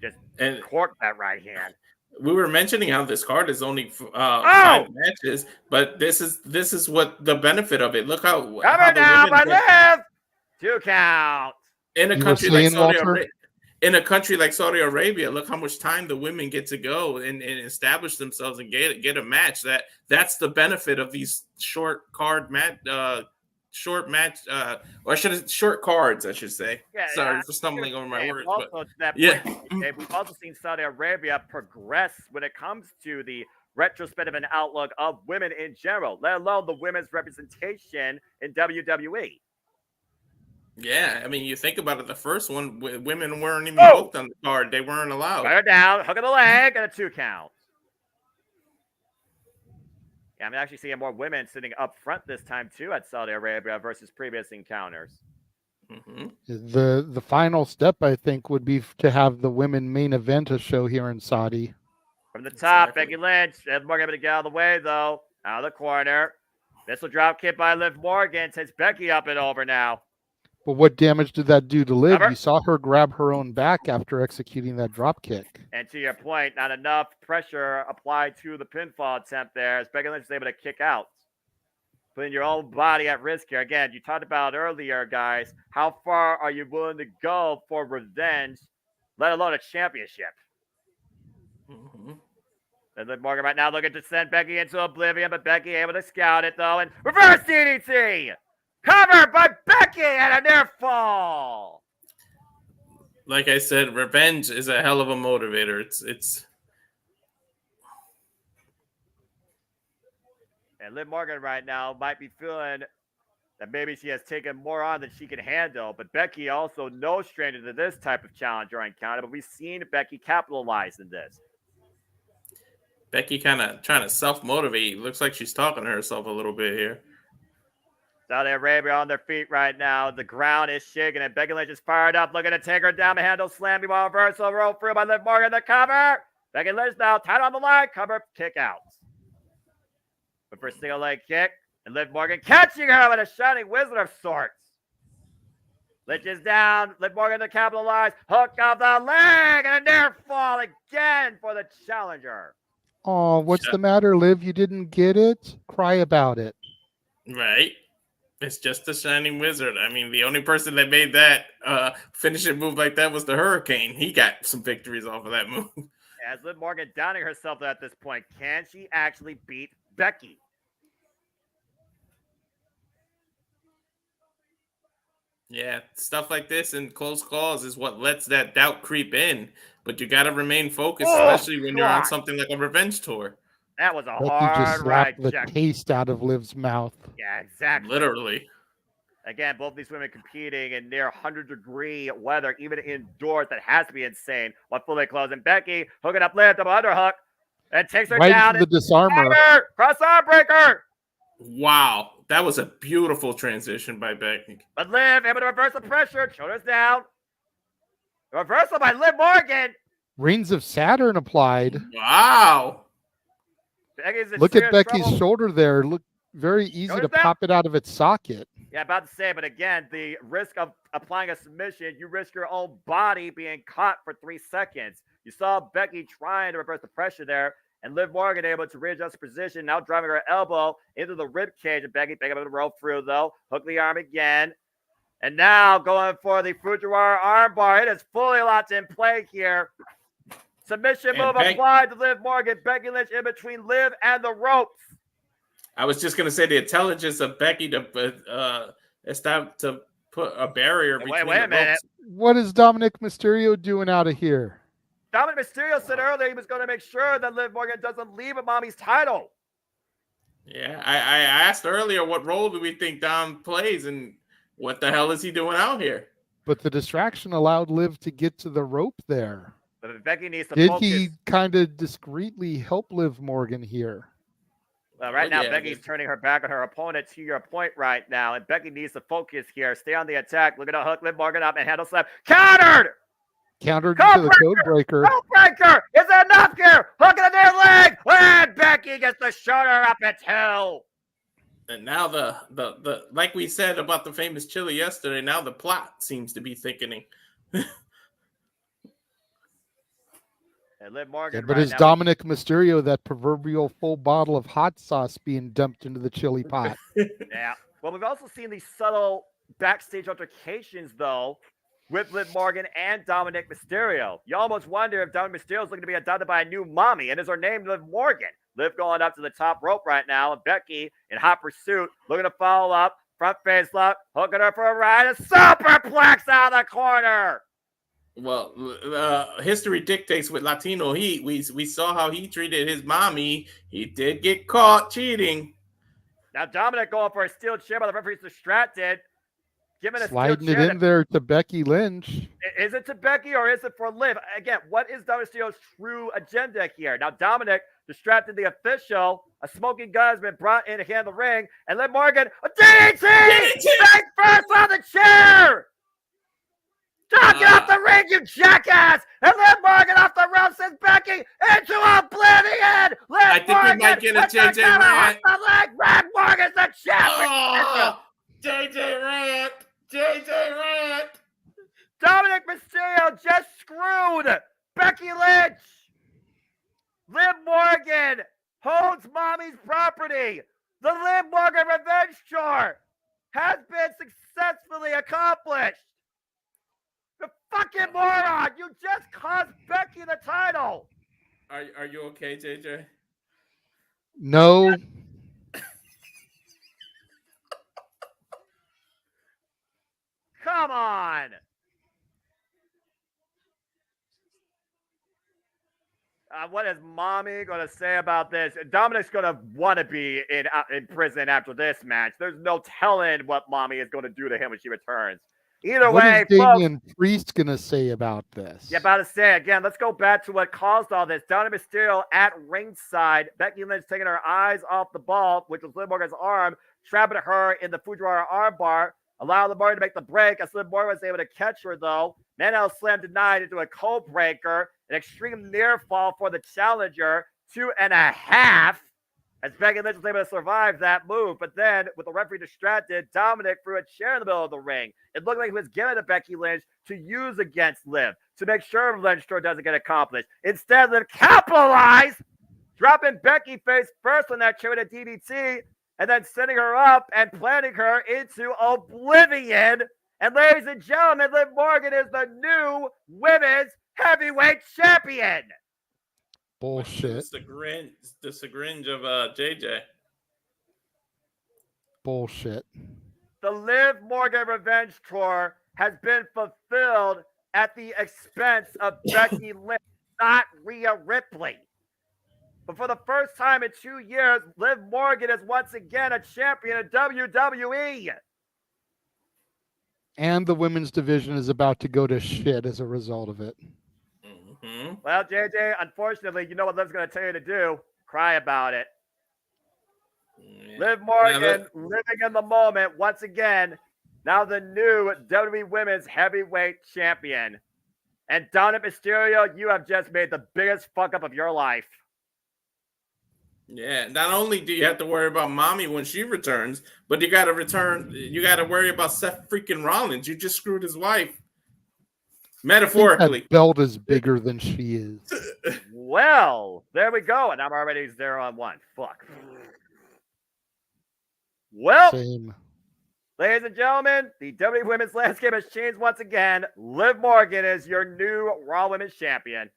Just corked that right hand. We were mentioning how this card is only 5 matches, but this is what the benefit of it. Look how covered now by Liv. 2 count. In a country like Saudi Arabia. In a country like Saudi Arabia, look how much time the women get to go and establish themselves and get a match. That's the benefit of these short cards, I should say. Yeah, sorry for stumbling over my words. We've also seen Saudi Arabia progress when it comes to the retrospective and outlook of women in general, let alone the women's representation in WWE. Yeah, I mean, you think about it, the first one, women weren't even booked on the card. They weren't allowed. Put her down, hook of the leg, and a 2 count. Yeah, I'm actually seeing more women sitting up front this time, too, at Saudi Arabia versus previous encounters. Mm-hmm. The final step, I think, would be to have the women main event a show here in Saudi. From the top, Becky Lynch. Liv Morgan able to get out of the way, though. Out of the corner. Missile drop kick by Liv Morgan. Takes Becky up and over now. But what damage did that do to Liv? Cover. You saw her grab her own back after executing that drop kick. And to your point, not enough pressure applied to the pinfall attempt there as Becky Lynch is able to kick out. Putting your own body at risk here. Again, you talked about earlier, guys, how far are you willing to go for revenge, let alone a championship? Mm-hmm. And Liv Morgan right now looking to send Becky into oblivion, but Becky able to scout it, though, and reverse DDT! Covered by Becky and a near fall! Like I said, revenge is a hell of a motivator. It's And Liv Morgan right now might be feeling that maybe she has taken more on than she can handle. But Becky also no stranger to this type of challenge or encounter. But we've seen Becky capitalize in this. Becky kind of trying to self-motivate. Looks like she's talking to herself a little bit here. Saudi Arabia on their feet right now. The ground is shaking, and Becky Lynch is fired up, looking to take her down. The handle slam, meanwhile, reversal roll through by Liv Morgan. The cover. Becky Lynch now tight on the line. Cover, kick out. But for a single leg kick, and Liv Morgan catching her with a shining wizard of sorts. Lynch is down. Liv Morgan to capitalize. Hook off the leg, and a near fall again for the challenger. Oh, what's the matter, Liv? You didn't get it? Cry about it. Right. It's just a shining wizard. I mean, the only person that made that finishing move like that was the Hurricane. He got some victories off of that move. As Liv Morgan downing herself at this point, can she actually beat Becky? Yeah, stuff like this in close calls is what lets that doubt creep in. But you got to remain focused, especially when you're on something like a revenge tour. That was a Becky hard just ride slapped the check. taste out of Liv's mouth. Yeah, exactly. Literally. Again, both these women competing in near 100-degree weather, even indoors. That has to be insane. While fully closing, Becky hooking up Liv, double underhook, and takes her Right down. into the disarmer. Cross arm breaker. Wow, that was a beautiful transition by Becky. But Liv able to reverse the pressure, shoulders down. Reversal by Liv Morgan. Rings of Saturn applied. Wow. Look at Becky's shoulder there. Look, very easy Shoulders to pop it out of its socket. Yeah, about to say, but again, the risk of applying a submission, you risk your own body being caught for 3 seconds. You saw Becky trying to reverse the pressure there, and Liv Morgan able to readjust her position, now driving her elbow into the rib cage, and Becky able to roll through, though. Hook the arm again. And now going for the Fujiwara armbar. It is fully locked in play here. Submission move applied to Liv Morgan. Becky Lynch in between Liv and the ropes. I was just going to say the intelligence of Becky to put a barrier between wait a minute. ropes. What is Dominic Mysterio doing out of here? Dominic Mysterio said earlier he was going to make sure that Liv Morgan doesn't leave a mommy's title. Yeah, I asked earlier what role do we think Dom plays, and what the hell is he doing out here? But the distraction allowed Liv to get to the rope there. But Becky needs to Did focus. he kind of discreetly help Liv Morgan here? Well, right now, Becky's turning her back on her opponent, to your point right now, and Becky needs to focus here. Stay on the attack. Look at the hook, Liv Morgan up, and handle slap. Countered! Countered into the code breaker. Code breaker! Is it enough here? Hook in the near leg! And Becky gets the shoulder up at 2. And now the like we said about the famous chili yesterday, now the plot seems to be thickening. And Liv Morgan But right is now, Dominic Mysterio that proverbial full bottle of hot sauce being dumped into the chili pot? Yeah. Well, we've also seen these subtle backstage altercations, though, with Liv Morgan and Dominic Mysterio. You almost wonder if Dominic Mysterio is looking to be adopted by a new mommy, and is her name Liv Morgan. Liv going up to the top rope right now, and Becky in hot pursuit, looking to follow up, front face lock, hooking her for a ride, and superplex out of the corner. Well, history dictates with Latino Heat. We saw how he treated his mommy. He did get caught cheating. Now Dominic going for a steel chair, but the referee's distracted. Giving a steel Sliding it chair in there to Becky Lynch. Is it to Becky or is it for Liv? Again, what is Dominic Mysterio's true agenda here? Now, Dominic distracted the official. A smoking gun has been brought in to handle the ring. And Liv Morgan, a DDT! Back first on the chair! Don't get off the ring, you jackass! And Liv Morgan off the rope sends Becky into oblivion! I think we might get a JJ rant. Liv Morgan's the champion! Oh, JJ rant! JJ rant! Dominic Mysterio just screwed Becky Lynch. Liv Morgan holds mommy's property. The Liv Morgan revenge tour has been successfully accomplished. The fucking moron! You just cost Becky the title. Are you okay, JJ? No. Come on. What is mommy going to say about this? Dominic's going to want to be in prison after this match. There's no telling what mommy is going to do to him when she returns. Either way, what is Damian Priest going to say about this? Yeah, about to say, again, let's go back to what caused all this. Dominic Mysterio at ringside. Becky Lynch taking her eyes off the ball, which was Liv Morgan's arm, trapping her in the Fujiwara armbar. Allowed Liv Morgan to make the break as Liv Morgan was able to catch her, though. Manel slam denied into a code breaker. An extreme near fall for the challenger. 2.5. As Becky Lynch was able to survive that move. But then, with the referee distracted, Dominic threw a chair in the middle of the ring. It looked like he was giving it to Becky Lynch to use against Liv, to make sure Lynch doesn't get accomplished. Instead, Liv capitalized, dropping Becky face first on that chair with a DDT, and then sending her up and planting her into oblivion. And ladies and gentlemen, Liv Morgan is the new women's heavyweight champion. Bullshit. The gringe of JJ. Bullshit. The Liv Morgan Revenge Tour has been fulfilled at the expense of Becky Lynch, not Rhea Ripley. But for the first time in 2 years, Liv Morgan is once again a champion in WWE. And the women's division is about to go to shit as a result of it. Mm-hmm. Well, JJ, unfortunately, you know what Liv's going to tell you to do? Cry about it. Yeah. Liv Morgan living in the moment once again. Now the new WWE Women's Heavyweight Champion. And Dominic Mysterio, you have just made the biggest fuck up of your life. Yeah, not only do you have to worry about mommy when she returns, but you got to worry about Seth freaking Rollins. You just screwed his wife. Metaphorically. That belt is bigger than she is. Well, there we go. And I'm already 0-1. Fuck. Well, same. Ladies and gentlemen, the WWE Women's landscape has changed once again. Liv Morgan is your new Raw Women's Champion.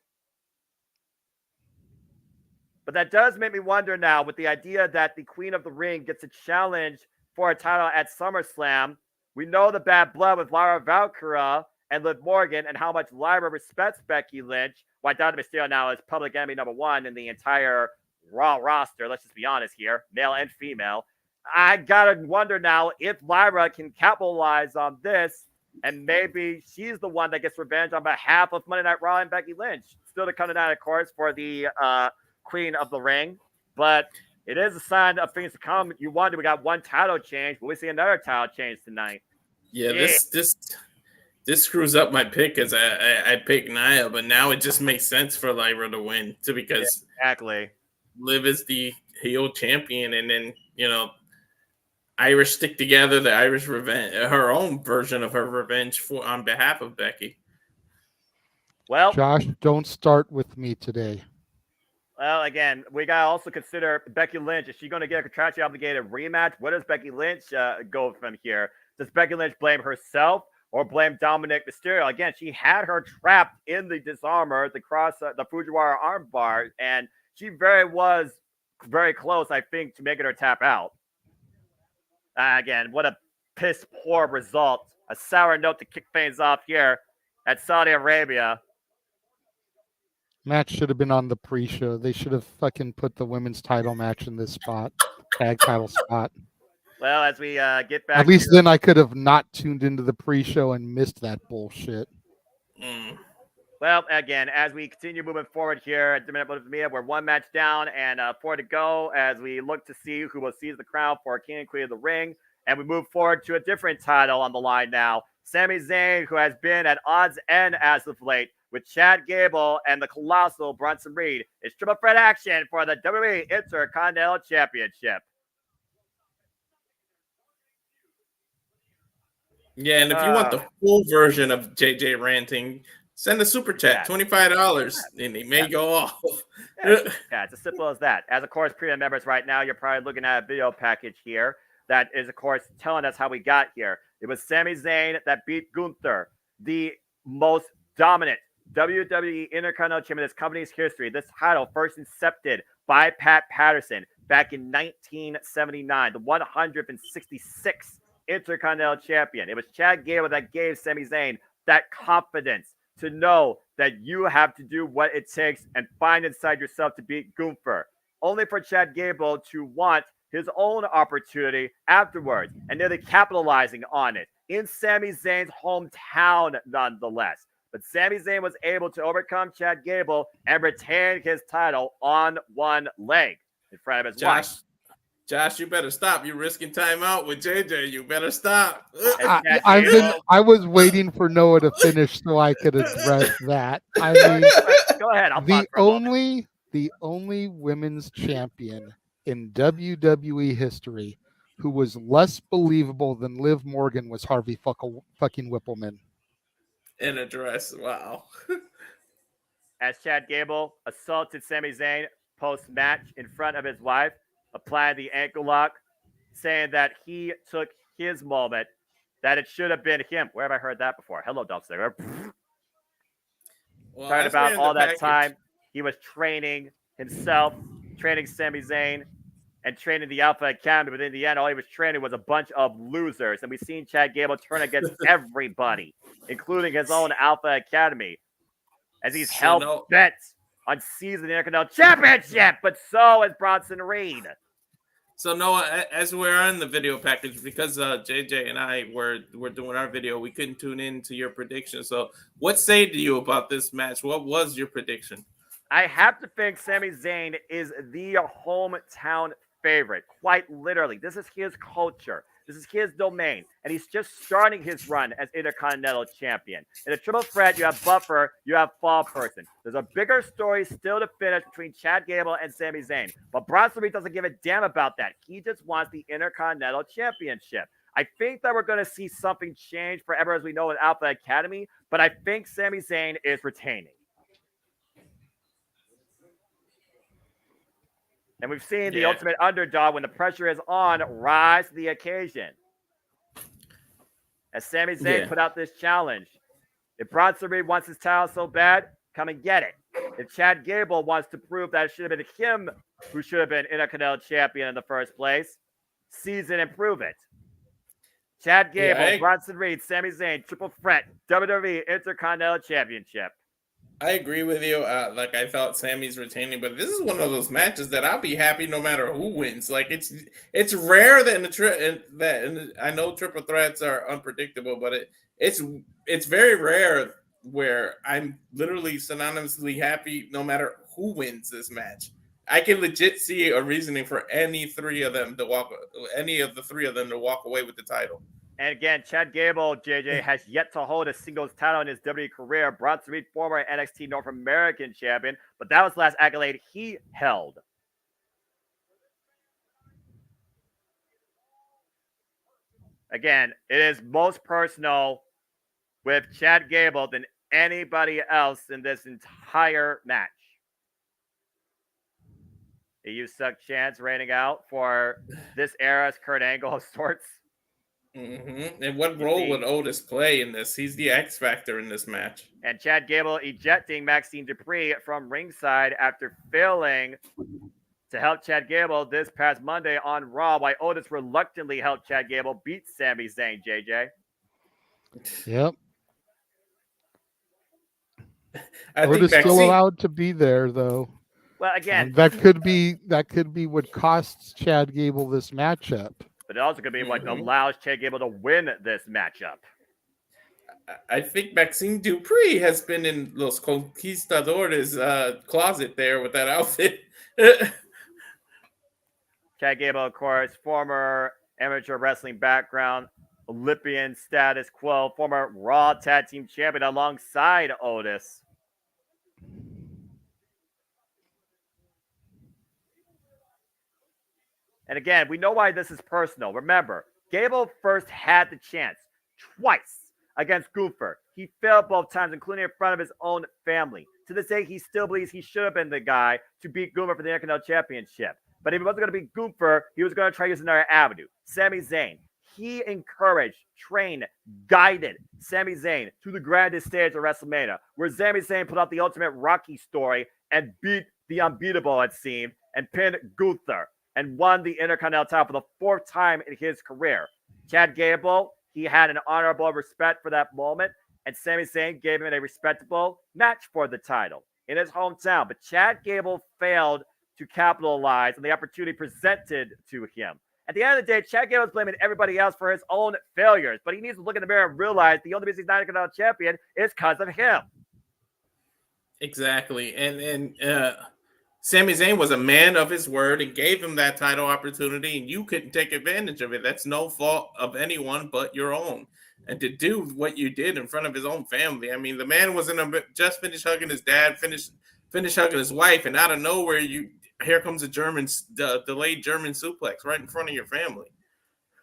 But that does make me wonder now with the idea that the Queen of the Ring gets a challenge for a title at SummerSlam. We know the bad blood with Lyra Valkyria and Liv Morgan and how much Lyra respects Becky Lynch. Why Dominic Mysterio now is public enemy number one in the entire Raw roster. Let's just be honest here, male and female. I gotta wonder now if Lyra can capitalize on this and maybe she's the one that gets revenge on behalf of Monday Night Raw and Becky Lynch. Still to come tonight, of course, for the Queen of the Ring, but it is a sign of things to come. You wonder, we got one title change, but we see another title change tonight. Yeah, this screws up my pick as I picked Nia, but now it just makes sense for Lyra to win because exactly Liv is the heel champion, and then Irish stick together the Irish revenge, her own version of her revenge on behalf of Becky. Well, Josh, don't start with me today. Well, again, we got to also consider Becky Lynch. Is she going to get a contractually obligated rematch? Where does Becky Lynch go from here? Does Becky Lynch blame herself or blame Dominic Mysterio? Again, she had her trapped in the disarmor, the Fujiwara armbar, and she was very close, I think, to making her tap out. Again, what a piss poor result. A sour note to kick things off here. at Saudi Arabia. Match should have been on the pre-show. They should have fucking put the women's title match in this spot, tag title spot. Well, as we get back, At least then I could have not tuned into the pre-show and missed that bullshit. Well, again, as we continue moving forward here at WWE, we're one match down and 4 to go as we look to see who will seize the crown for King and Queen of the Ring. And we move forward to a different title on the line now. Sami Zayn, who has been at odds end as of late with Chad Gable and the colossal Bronson Reed, is triple threat action for the WWE Intercontinental Championship. Yeah, and if you want the full version of JJ ranting, send a super chat, $25, and he may go off. Yeah, it's as simple as that. As, of course, premium members right now, you're probably looking at a video package here that is, of course, telling us how we got here. It was Sami Zayn that beat Gunther, the most dominant WWE Intercontinental Champion in this company's history. This title first incepted by Pat Patterson back in 1979, the 166th Intercontinental Champion. It was Chad Gable that gave Sami Zayn that confidence to know that you have to do what it takes and find inside yourself to beat Gunther. Only for Chad Gable to want his own opportunity afterwards and nearly capitalizing on it in Sami Zayn's hometown nonetheless. But Sami Zayn was able to overcome Chad Gable and retain his title on one leg in front of his wife. Josh, you better stop. You're risking timeout with JJ. You better stop. I was waiting for Noah to finish so I could address that. I mean, go ahead. The only women's champion in WWE history who was less believable than Liv Morgan was Harvey fucking Whippleman. In a dress. Wow. As Chad Gable assaulted Sami Zayn post-match in front of his wife, applied the ankle lock, saying that he took his moment, that it should have been him. Where have I heard that before? Hello, Dolph Ziggler. Well, talking about all that time he was training himself, training Sami Zayn, and training the Alpha Academy. But in the end, all he was training was a bunch of losers. And we've seen Chad Gable turn against everybody, including his own Alpha Academy, as he's hell bent on seizing the Intercontinental Championship. But so is Bronson Reed. So Noah, as we're on the video package, because JJ and I were doing our video, we couldn't tune in to your prediction. So what say to you about this match? What was your prediction? I have to think Sami Zayn is the hometown favorite. Quite literally. This is his culture. This is his domain. And he's just starting his run as Intercontinental Champion. In a triple threat, you have Buffer, you have Fall Person. There's a bigger story still to finish between Chad Gable and Sami Zayn. But Bronson Reed doesn't give a damn about that. He just wants the Intercontinental Championship. I think that we're going to see something change forever as we know with Alpha Academy. But I think Sami Zayn is retaining. And we've seen the ultimate underdog, when the pressure is on, rise to the occasion. As Sami Zayn put out this challenge. If Bronson Reed wants his title so bad, come and get it. If Chad Gable wants to prove that it should have been him who should have been Intercontinental Champion in the first place, seize it and prove it. Chad Gable, Bronson Reed, Sami Zayn, triple threat, WWE Intercontinental Championship. I agree with you. I thought Sammy's retaining, but this is one of those matches that I'll be happy no matter who wins. Like it's rare that I know triple threats are unpredictable, but it's very rare where I'm literally synonymously happy no matter who wins this match. I can legit see a reasoning for any of the three of them to walk away with the title. And again, Chad Gable, JJ, has yet to hold a singles title in his WWE career. Bronson Reed, former NXT North American champion, but that was the last accolade he held. Again, it is most personal with Chad Gable than anybody else in this entire match. You suck chance raining out for this era's Kurt Angle of sorts. Mm-hmm. And what role would Otis play in this? He's the X factor in this match. And Chad Gable ejecting Maxine Dupree from ringside after failing to help Chad Gable this past Monday on Raw, while Otis reluctantly helped Chad Gable beat Sami Zayn, JJ. Yep. I think Otis still Maxine. allowed to be there though. Well, again, That could be what costs Chad Gable this matchup. but it also could be what allows Chad Gable to win this matchup. I think Maxine Dupree has been in Los Conquistadores closet there with that outfit. Chad Gable, of course, former amateur wrestling background, Olympian status quo, former Raw Tag Team Champion alongside Otis. And again, we know why this is personal. Remember, Gable first had the chance twice against Gunther. He failed both times, including in front of his own family. To this day, he still believes he should have been the guy to beat Gunther for the Intercontinental Championship. But if he wasn't going to beat Gunther, he was going to try to use another avenue. Sami Zayn. He encouraged, trained, guided Sami Zayn to the grandest stage of WrestleMania, where Sami Zayn put out the ultimate Rocky story and beat the unbeatable, it seemed, and pinned Gunther and won the Intercontinental title for the fourth time in his career. Chad Gable, he had an honorable respect for that moment, and Sami Zayn gave him a respectable match for the title in his hometown. But Chad Gable failed to capitalize on the opportunity presented to him. At the end of the day, Chad Gable is blaming everybody else for his own failures, but he needs to look in the mirror and realize the only reason he's not Intercontinental champion is because of him. Exactly. And Sami Zayn was a man of his word and gave him that title opportunity, and you couldn't take advantage of it. That's no fault of anyone but your own. And to do what you did in front of his own family, I mean, the man was just finished hugging his dad, finished hugging his wife, and out of nowhere, here comes a delayed German suplex right in front of your family.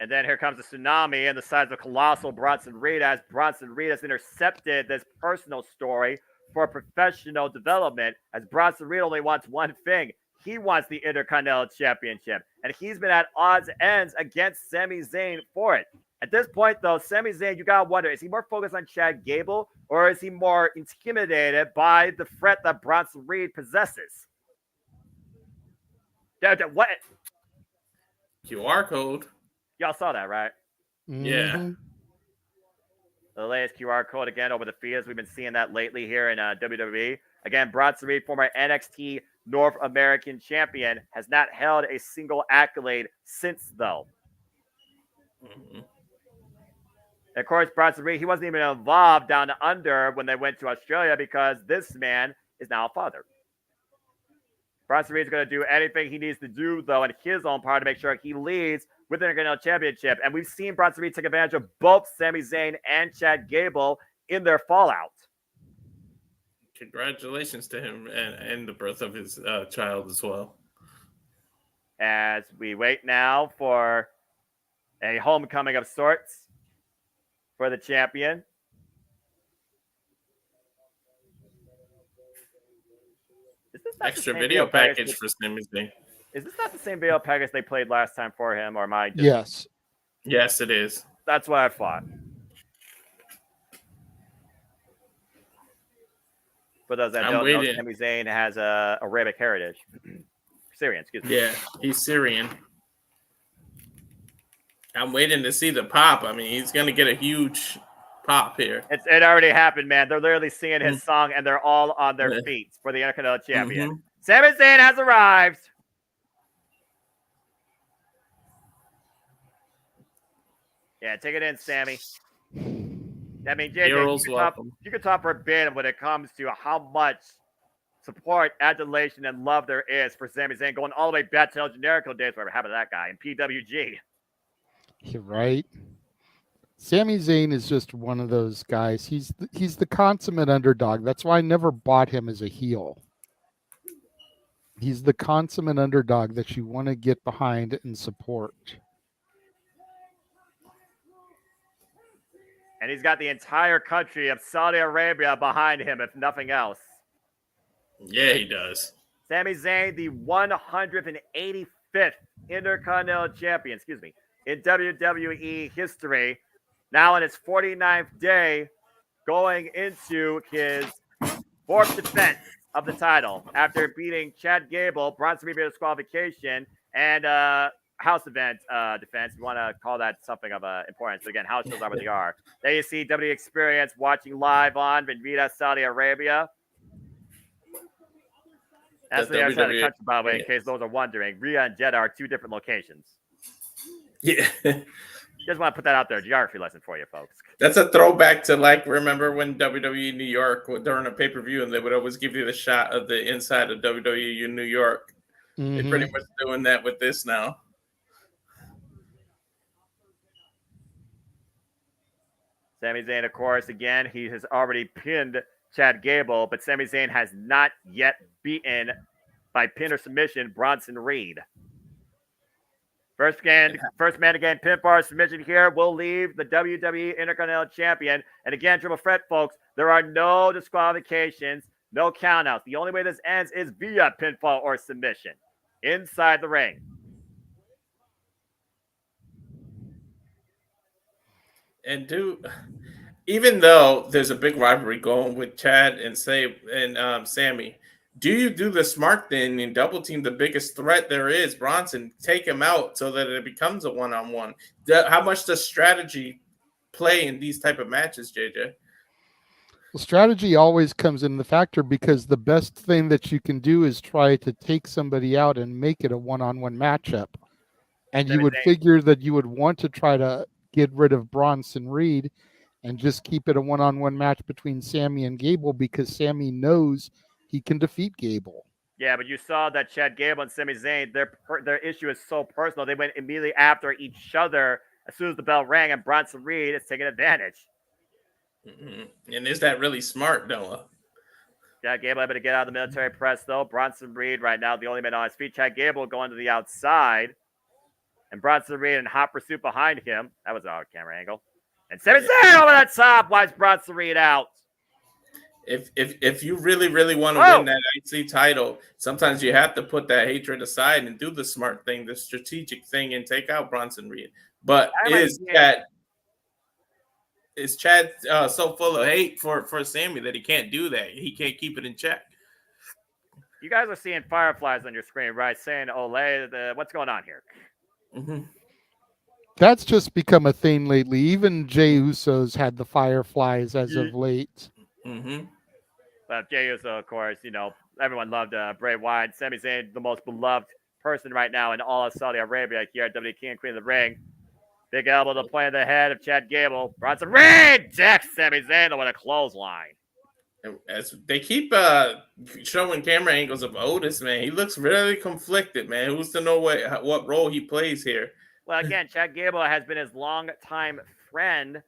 And then here comes a tsunami and the size of colossal Bronson Reed, as Bronson Reed has intercepted this personal story for professional development, as Bronson Reed only wants one thing. He wants the Intercontinental Championship, and he's been at odds ends against Sami Zayn for it. At this point, though, Sami Zayn, you gotta wonder, is he more focused on Chad Gable, or is he more intimidated by the threat that Bronson Reed possesses? What? QR code. Y'all saw that, right? Yeah. The latest QR code again over the feed, as we've been seeing that lately here in WWE. Again, Bronson Reed, former NXT North American champion, has not held a single accolade since, though. And of course, Bronson Reed, he wasn't even involved down under when they went to Australia because this man is now a father. Bronson Reed is going to do anything he needs to do, though, in his own part to make sure he leads with the Intercontinental Championship. And we've seen Bronson Reed take advantage of both Sami Zayn and Chad Gable in their fallout. Congratulations to him and the birth of his child as well. As we wait now for a homecoming of sorts for the champion. Extra video package for Sami Zayn. Is this not the same video package they played last time for him, or am I just... Yes. Yes, it is. That's what I thought. For those that don't know, Sami Zayn has Arabic heritage. Syrian, excuse me. Yeah, he's Syrian. I'm waiting to see the pop. I mean, he's going to get a huge pop here. It already happened, man. They're literally singing his song, and they're all on their feet for the Intercontinental Champion. Sami Zayn has arrived. Yeah, take it in, Sammy. I mean, JJ, you can talk verbatim when it comes to how much support, adulation, and love there is for Sami Zayn, going all the way back to El Generico days, whatever happened to that guy, in PWG. You're right. Sami Zayn is just one of those guys. He's the consummate underdog. That's why I never bought him as a heel. He's the consummate underdog that you want to get behind and support. And he's got the entire country of Saudi Arabia behind him, if nothing else. Yeah, he does. Sami Zayn, the 185th Intercontinental Champion, in WWE history, now in his 49th day, going into his fourth defense of the title after beating Chad Gable, Bronson Reed disqualification, and house event defense. You want to call that something of importance. But again, house shows are what they are. There you see WWE Experience watching live on Benvita, Saudi Arabia. That's the other side of the WWE. country, by the way, in case those are wondering. Rhea and Jeddah are 2 different locations. Yeah. Just want to put that out there. Geography lesson for you, folks. That's a throwback to, like, remember when WWE New York, during a pay-per-view, and they would always give you the shot of the inside of WWE New York. They're pretty much doing that with this now. Sami Zayn, of course, again, he has already pinned Chad Gable, but Sami Zayn has not yet beaten, by pin or submission, Bronson Reed. First man to gain pinfall or submission here will leave the WWE Intercontinental Champion. And again, triple threat, folks, there are no disqualifications, no countouts. The only way this ends is via pinfall or submission inside the ring. And even though there's a big rivalry going with Chad and Sammy, do you do the smart thing and double team the biggest threat there is, Bronson, take him out so that it becomes a one-on-one? How much does strategy play in these type of matches, JJ? Well, strategy always comes in the factor, because the best thing that you can do is try to take somebody out and make it a one-on-one matchup. And you would figure that you would want to try to get rid of Bronson Reed and just keep it a one-on-one match between Sammy and Gable, because Sammy knows he can defeat Gable. Yeah, but you saw that Chad Gable and Sami Zayn, their issue is so personal. They went immediately after each other as soon as the bell rang, and Bronson Reed is taking advantage. And is that really smart, Noah? Chad Gable able to get out of the military press, though. Bronson Reed right now, the only man on his feet. Chad Gable going to the outside. And Bronson Reed in hot pursuit behind him. That was our camera angle. And Sami Zayn over the top. Wipes Bronson Reed out. If you really want to win that IC title, sometimes you have to put that hatred aside and do the smart thing, the strategic thing, and take out Bronson Reed. But is Chad so full of hate for Sammy that he can't do that? He can't keep it in check. You guys are seeing fireflies on your screen, right? Saying, "Ole, what's going on here?" That's just become a thing lately. Even Jey Uso's had the fireflies as of late. But Jey Uso, of course, everyone loved Bray Wyatt. Sami Zayn, the most beloved person right now in all of Saudi Arabia here at WWE King and Queen of the Ring. Big elbow to point of the head of Chad Gable. Bronson Reed decks Sami Zayn with a clothesline. As they keep showing camera angles of Otis, man, he looks really conflicted, man. Who's to know what role he plays here? Well, again, Chad Gable has been his long-time friend,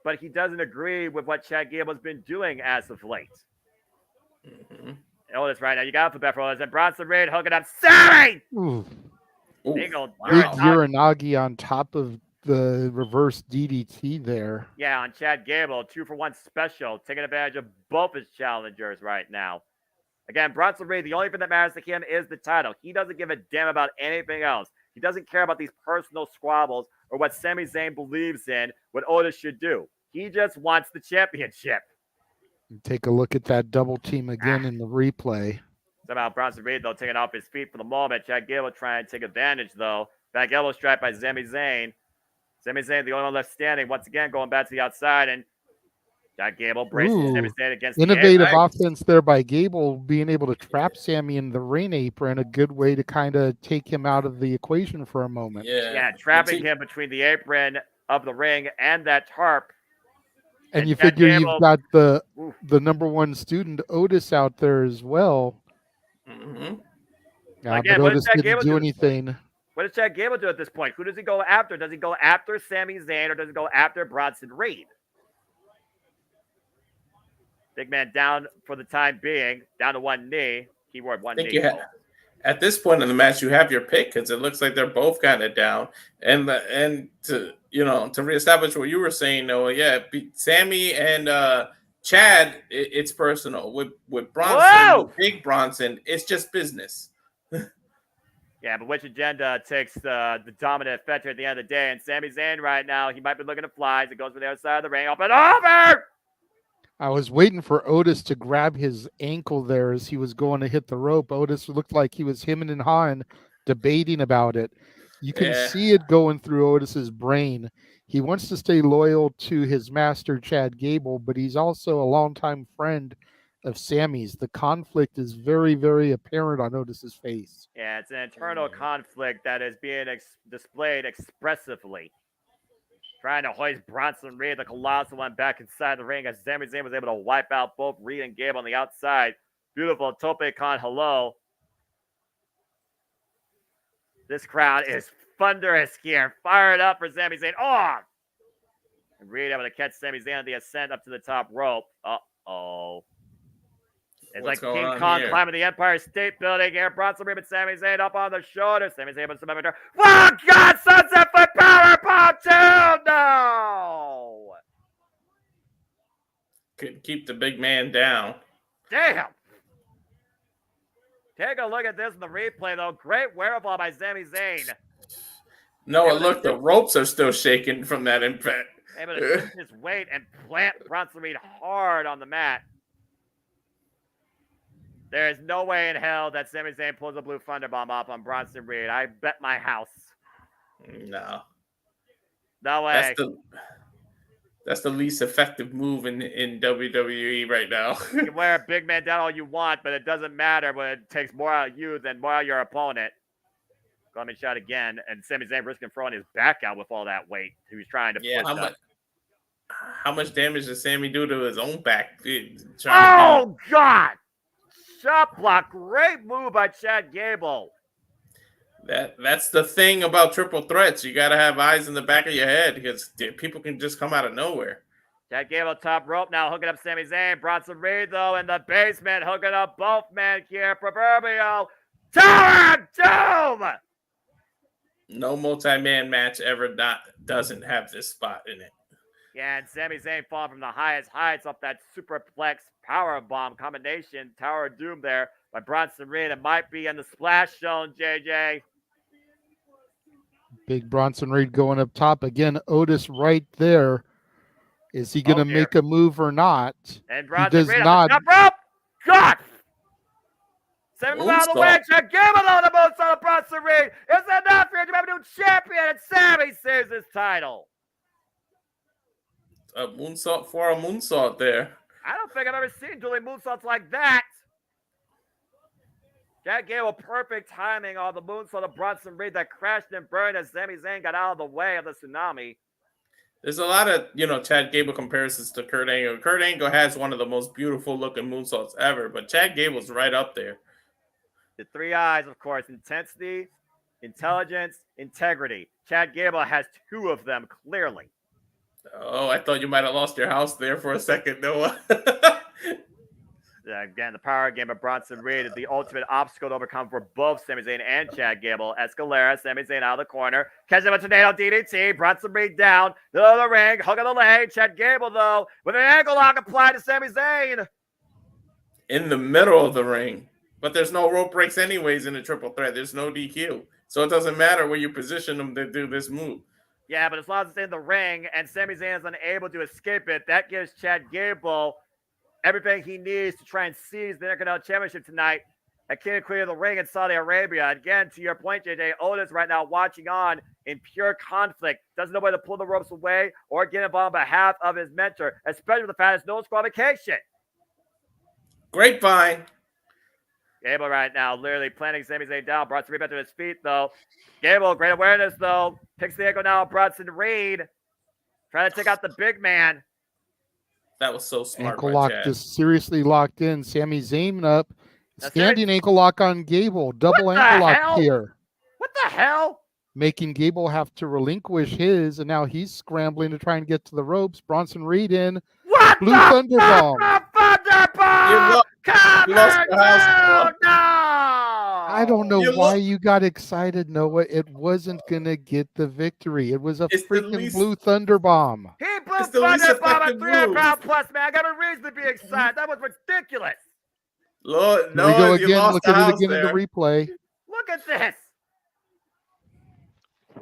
but he doesn't agree with what Chad Gable's been doing as of late. Otis right now, you got alphabet for Otis, and Bronson Reed hooking up Sammy! Uranagi on top of the reverse DDT there. Yeah, on Chad Gable, 2-for-1 special, taking advantage of both his challengers right now. Again, Bronson Reed, the only thing that matters to him is the title. He doesn't give a damn about anything else. He doesn't care about these personal squabbles or what Sami Zayn believes in, what Otis should do. He just wants the championship. Take a look at that double team again in the replay. Somehow Bronson Reed, though, taking off his feet for the moment. Chad Gable trying to take advantage, though. Back elbow strike by Sami Zayn. Sami Zayn, the only one left standing, once again going back to the outside, and Chad Gable braces Sami Zayn against innovative offense there by Gable, being able to trap Sammy in the ring apron, a good way to kind of take him out of the equation for a moment. Yeah, trapping him between the apron of the ring and that tarp. And you figure you've got the number one student, Otis, out there as well. But Otis didn't do anything. What does Chad Gable do at this point? Who does he go after? Does he go after Sami Zayn or does he go after Bronson Reed? Big man down for the time being, down to one knee. Keyword one knee. At this point in the match, you have your pick because it looks like they're both kind of down. And to reestablish what you were saying, Noah, Sammy and Chad, it's personal. With Bronson, with Big Bronson, it's just business. Yeah, but which agenda takes the dominant effect here at the end of the day? And Sami Zayn right now, he might be looking at flies. It goes to the other side of the ring. Up and over! I was waiting for Otis to grab his ankle there as he was going to hit the rope. Otis looked like he was him and Han debating about it. You can see it going through Otis's brain. He wants to stay loyal to his master, Chad Gable, but he's also a longtime friend of Sammy's. The conflict is very, very apparent on Otis's face. Yeah, it's an internal conflict that is being displayed expressively. Trying to hoist Bronson Reed, the Colossal One, back inside the ring as Sami Zayn was able to wipe out both Reed and Gable on the outside. Beautiful tope con hello. This crowd is thunderous here. Fired up for Sami Zayn. Oh! And Reed able to catch Sami Zayn on the ascent up to the top rope. Uh-oh. It's What's like going King on Kong here? climbing the Empire State Building here. Bronson Reed and Sami Zayn up on the shoulder. Sami Zayn with some momentum. Oh, God! Sunset Flip Powerbomb 2! No! Could keep the big man down. Damn! Take a look at this in the replay, though. Great wherewithal by Sami Zayn. No, look, the ropes are still shaking from that impact. Able to shift his weight and plant Bronson Reed hard on the mat. There is no way in hell that Sami Zayn pulls a blue thunderbomb off on Bronson Reed. I bet my house. No. No way. That's the least effective move in WWE right now. You can wear a big man down all you want, but it doesn't matter when it takes more out of you than more out of your opponent. Coming shot again, and Sami Zayn risking throwing his back out with all that weight he was trying to push up. How much damage does Sammy do to his own back? Oh, God! Shot block. Great move by Chad Gable. That's the thing about triple threats. You got to have eyes in the back of your head because people can just come out of nowhere. Chad Gable top rope now, hooking up Sami Zayn. Bronson Reed, though, in the basement, hooking up both men here. Proverbial Tower of Doom! No multi-man match ever doesn't have this spot in it. Yeah, and Sami Zayn falling from the highest heights off that superplex power bomb combination. Tower of Doom there by Bronson Reed. It might be in the splash zone, JJ. Big Bronson Reed going up top. Again, Otis right there. Is he going to make a move or not? And He Bronson does Reed not. on the top rope. God! Send him out of the way. Chad Gable on the moonsault of Bronson Reed. Is enough for him to have a new champion? And Sami saves his title. A moonsault for a moonsault there. I don't think I've ever seen dueling moonsaults like that. Chad Gable, perfect timing on the moonsault of Bronson Reed that crashed and burned as Sami Zayn got out of the way of the tsunami. There's a lot of, Chad Gable comparisons to Kurt Angle. Kurt Angle has one of the most beautiful looking moonsaults ever, but Chad Gable's right up there. The three I's, of course, intensity, intelligence, integrity. Chad Gable has two of them, clearly. Oh, I thought you might have lost your house there for a second, Noah. Again, the power game of Bronson Reed is the ultimate obstacle to overcome for both Sami Zayn and Chad Gable. Escalera, Sami Zayn out of the corner. Catches him a tornado DDT. Bronson Reed down. Middle of the ring. Hook of the leg. Chad Gable, though, with an ankle lock applied to Sami Zayn. In the middle of the ring. But there's no rope breaks anyways in a triple threat. There's no DQ. So it doesn't matter where you position them to do this move. Yeah, but as long as it's in the ring and Sami Zayn is unable to escape it, that gives Chad Gable everything he needs to try and seize the Intercontinental Championship tonight at King of Queen of the Ring in Saudi Arabia. Again, to your point, JJ, Otis right now watching on in pure conflict. Doesn't know whether to pull the ropes away or get involved on behalf of his mentor, especially with the fact there's no disqualification. Grapevine. Gable right now literally planting Sami Zayn down. Bronson Reed back to his feet, though. Gable, great awareness, though. Picks the ankle now. Bronson Reed trying to take out the big man. That was so smart. Ankle lock Chad. just seriously locked in. Sami Zayn up. Standing ankle lock on Gable. Double ankle lock here. What the hell? Making Gable have to relinquish his, and now he's scrambling to try and get to the ropes. Bronson Reed in. What Blue Thunderbomb. Thunderbomb! You lost the house. No! I don't know why you got excited, Noah. It wasn't going to get the victory. It was a freaking Blue Thunderbomb. He blew Thunderbomb at 300-pound plus, man. I got a reason to be excited. That was ridiculous. Lord, Here we go again. Look at it again in the replay. Look at this.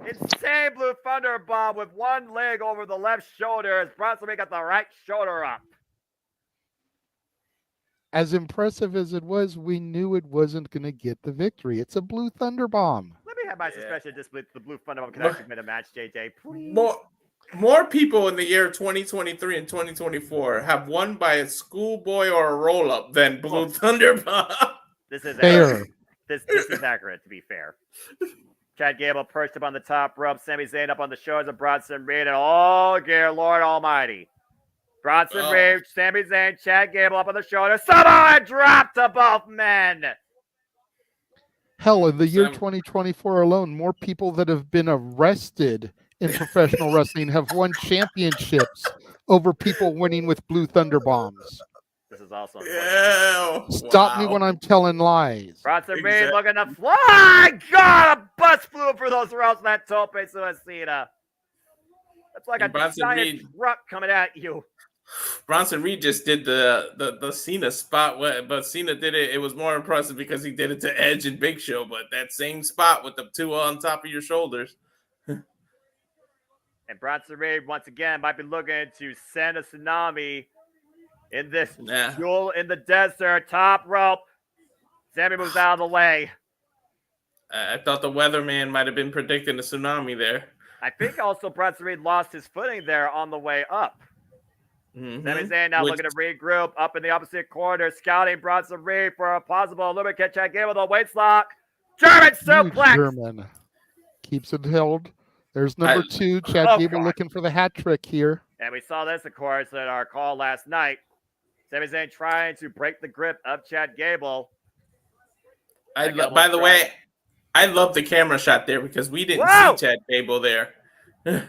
Insane Blue Thunderbomb with one leg over the left shoulder as Bronson Reed got the right shoulder up. As impressive as it was, we knew it wasn't going to get the victory. It's a Blue Thunderbomb. Let me have my suspicion the Blue Thunderbomb could actually win a match, JJ. Please. more people in the year 2023 and 2024 have won by a schoolboy or a roll-up than Blue Thunder Bomb. This is Fair. accurate. This is accurate, to be fair. Chad Gable perched up on the top rope. Sami Zayn up on the shoulders of Bronson Reed. And oh, dear Lord Almighty. Bronson Reed, Sami Zayn, Chad Gable up on the shoulders. Samoa drop to both men. Hell, in the year 2024 alone, more people that have been arrested in professional wrestling have won championships over people winning with Blue Thunder Bombs. This is also Stop me when I'm telling lies. Bronson Reed looking to fly. God, a bus flew for those ropes. That tope suicida. That's like a giant truck coming at you. Bronson Reed just did the Cena spot, but Cena did it. It was more impressive because he did it to Edge and Big Show. But that same spot with the two on top of your shoulders. And Bronson Reed once again might be looking to send a tsunami in this duel in the desert. Top rope. Sammy moves out of the way. I thought the weatherman might have been predicting a tsunami there. I think also Bronson Reed lost his footing there on the way up. Sami Zayn now looking to regroup up in the opposite corner, scouting Bronson Reed for a possible lubricant check in with a waist lock. German suplex. German keeps it held. There's number 2, Chad Gable looking for the hat trick here. And we saw this, of course, at our call last night. Sami Zayn trying to break the grip of Chad Gable. By the way, I love the camera shot there because we didn't see Chad Gable there. And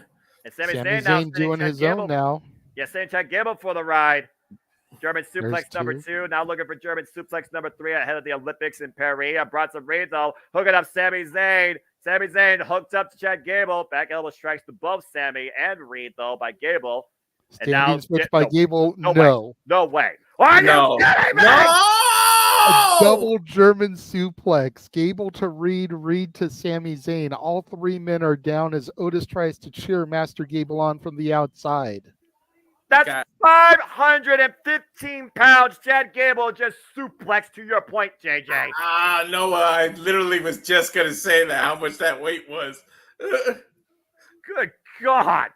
Sami Zayn now doing his Gable. own now. Yeah, sending Chad Gable for the ride. German suplex There's number 2. 2. Now looking for German suplex number 3 ahead of the Olympics in Paris. Bronson Reed, though, hooking up Sami Zayn. Sami Zayn hooked up to Chad Gable. Back elbow strikes to both Sami and Reed, though, by Gable. Standing switch by Gable, no. No way. Are you kidding me? A double German suplex. Gable to Reed, Reed to Sami Zayn. All 3 men are down as Otis tries to cheer Master Gable on from the outside. That's 515 pounds. Chad Gable just suplexed to your point, JJ. No, I literally was just going to say that, how much that weight was. Good God.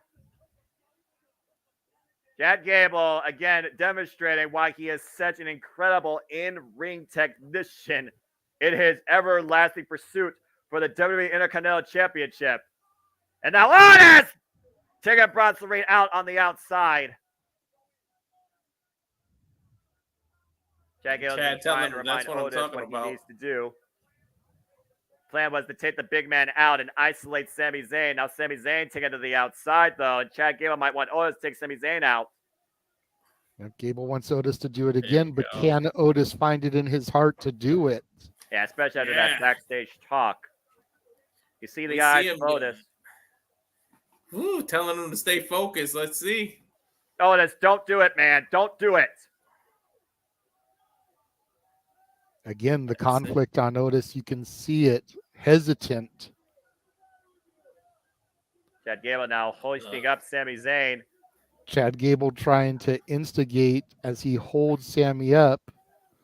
Chad Gable, again, demonstrating why he is such an incredible in-ring technician in his everlasting pursuit for the WWE Intercontinental Championship. And now Otis taking Bronson Reed out on the outside. Chad Gable is trying to remind Otis what he needs to do. Plan was to take the big man out and isolate Sami Zayn. Now Sami Zayn taken to the outside, though, and Chad Gable might want Otis to take Sami Zayn out. Now, Gable wants Otis to do it again, but can Otis find it in his heart to do it? Yeah, especially after that backstage talk. You see the eyes of Otis. Ooh, telling him to stay focused. Let's see. Otis, don't do it, man. Don't do it. Again, the conflict on Otis, you can see it. Hesitant. Chad Gable now hoisting up Sami Zayn. Chad Gable trying to instigate as he holds Sami up.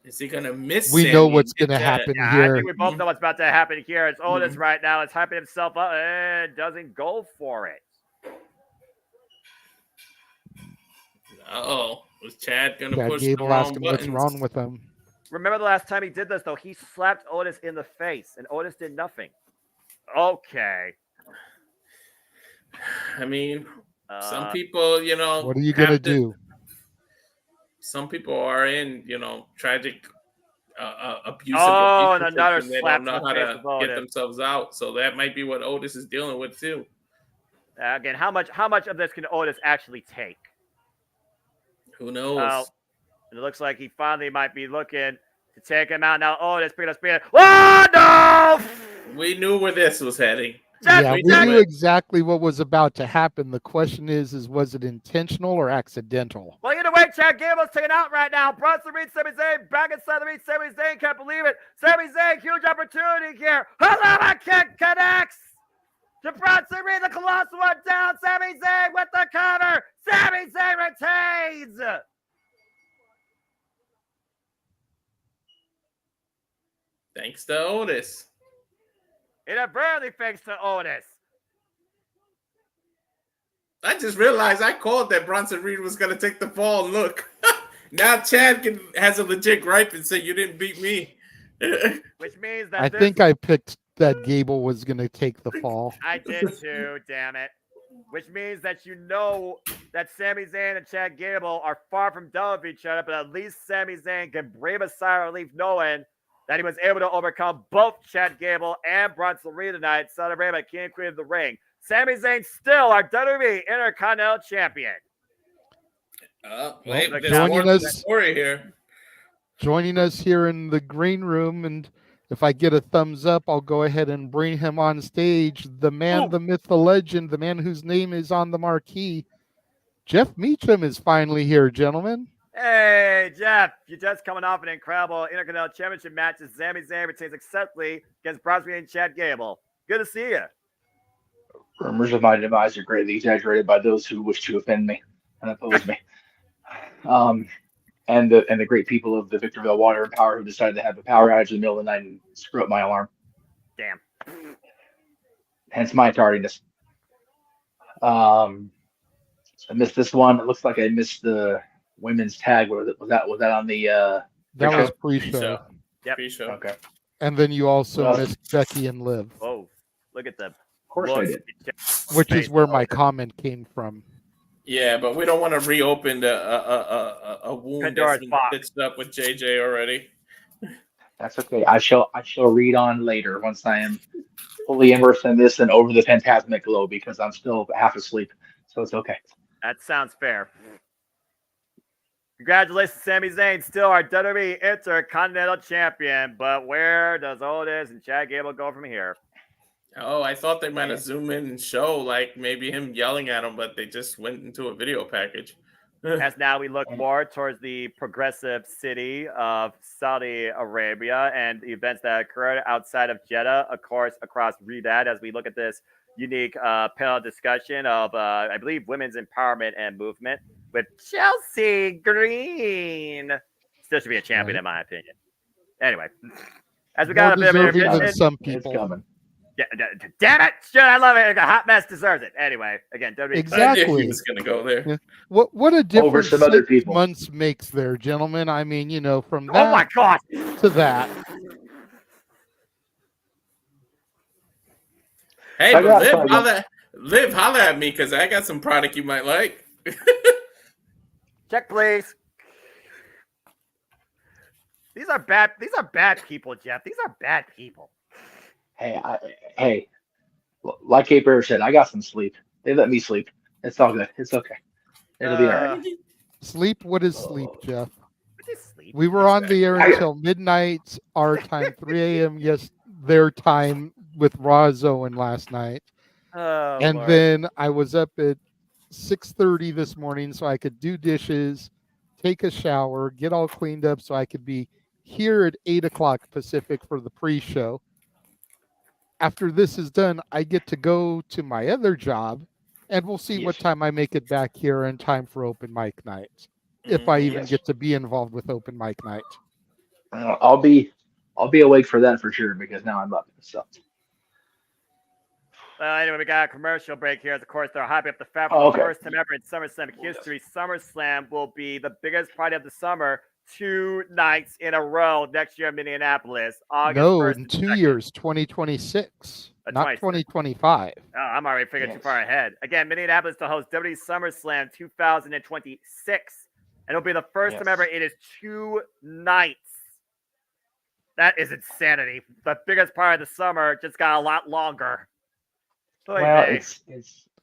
Is he going to miss We Sami know what's going to happen here. I think we both know what's about to happen here. It's Otis right now. It's hyping himself up and doesn't go for it. Uh-oh. Was Chad going to push Gable the wrong asking buttons? what's wrong with him. Remember the last time he did this, though? He slapped Otis in the face, and Otis did nothing. Okay. I mean, some people, you know. What are you going to do? Some people are in, you know, tragic, abusive. And another and they slap don't know how to the face to of get Otis. themselves out. So that might be what Otis is dealing with, too. Again, how much of this can Otis actually take? Who knows? And it looks like he finally might be looking to take him out. Now Otis picking up speed. Oh, no! We knew where this was heading. Yeah, we knew exactly what was about to happen. The question is was it intentional or accidental? Well, either way, Chad Gable's taken out right now. Bronson Reed, Sami Zayn, back inside the Reed. Sami Zayn can't believe it. Sami Zayn, huge opportunity here. Hello, kick connects to Bronson Reed. The Colossal one down. Sami Zayn with the cover. Sami Zayn retains. Thanks to Otis. Inadvertently thanks to Otis. I just realized I called that Bronson Reed was going to take the fall. Look, now Chad has a legit gripe and say you didn't beat me. Which means that I think I picked that Gable was going to take the fall. I did too, damn it. Which means that you know that Sami Zayn and Chad Gable are far from done with each other, but at least Sami Zayn can breathe a sigh of relief knowing that he was able to overcome both Chad Gable and Bronson Reed tonight, celebrated by King and Queen of the Ring. Sami Zayn still our WWE Intercontinental Champion. Wait, there's more to the story here. Joining us here in the green room, and if I get a thumbs up, I'll go ahead and bring him on stage. The man, the myth, the legend, the man whose name is on the marquee. Jeff Meacham is finally here, gentlemen. Hey, Jeff, you're just coming off an incredible Intercontinental Championship match as Sami Zayn retains successfully against Bronson Reed and Chad Gable. Good to see you. Rumors of my demise are greatly exaggerated by those who wish to offend me and oppose me. And the great people of the Victorville Water and Power who decided to have a power outage in the middle of the night and screw up my alarm. Damn. Hence my tardiness. I missed this one. It looks like I missed the women's tag. Was that on the that was pre-show. Yep. Pre-show. Okay. And then you also missed Becky and Liv. Oh, look at the. Of course I did. Which is where my comment came from. Yeah, but we don't want to reopen a wound Pandora's that's been box. stitched up with JJ already. That's okay. I shall read on later once I am fully immersed in this and over the phantasmic glow because I'm still half asleep. So it's okay. That sounds fair. Congratulations, Sami Zayn, still our WWE Intercontinental Champion. But where does Otis and Chad Gable go from here? Oh, I thought they might have zoomed in and show like maybe him yelling at him, but they just went into a video package. As now we look more towards the progressive city of Saudi Arabia and the events that occurred outside of Jeddah, of course, across Riyadh, as we look at this unique panel discussion of, I believe, women's empowerment and movement with Chelsea Green. Still should be a champion, in my opinion. Anyway, as we got More a bit of deserving intermission, than some people. Yeah, damn it! Shit, I love it. A hot mess deserves it. Anyway, again, WWE. Exactly. I knew he was going to go there. Yeah. What a difference Over some other 6 people. months makes there, gentlemen. I mean, from that Oh my god! to that. Hey, I but got Liv, holler at me because I got some product you might like. Check, please. These are bad people, Jeff. These are bad people. Hey, like Cape Bear said, I got some sleep. They let me sleep. It's all good. It's okay. It'll be all right. Sleep? What is sleep, Jeff? What is sleep? We were on the air until midnight, our time, 3 a.m. Yes, their time with Roz Owen last night. Oh, and Lord. then I was up at 6:30 this morning so I could do dishes, take a shower, get all cleaned up so I could be here at 8 o'clock Pacific for the pre-show. After this is done, I get to go to my other job, and we'll see what time I make it back here in time for open mic night, if I even get to be involved with open mic night. I'll be awake for that for sure because now I'm up. So. Anyway, we got a commercial break here. Of course, they're hyping up the fact Oh, for okay. the first time ever in SummerSlam history. SummerSlam will be the biggest party of the summer 2 nights in a row next year in Minneapolis. August 1st in and 2 2nd. years, 2026, not 26. 2025. Oh, I'm already figuring too far ahead. Again, Minneapolis to host WWE SummerSlam 2026. And it'll be the first time ever. It is 2 nights. That is insanity. The biggest part of the summer just got a lot longer. Well, it's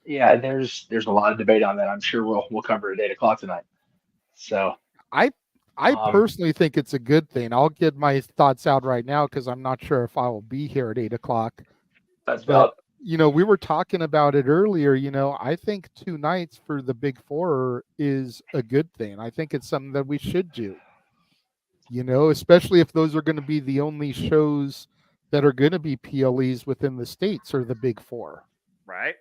there's a lot of debate on that. I'm sure we'll cover it at 8 o'clock tonight. So I personally think it's a good thing. I'll get my thoughts out right now because I'm not sure if I will be here at 8 o'clock. But we were talking about it earlier. I think 2 nights for the Big Four is a good thing. I think it's something that we should do. Especially if those are going to be the only shows that are going to be PLEs within the states or the Big Four. Right.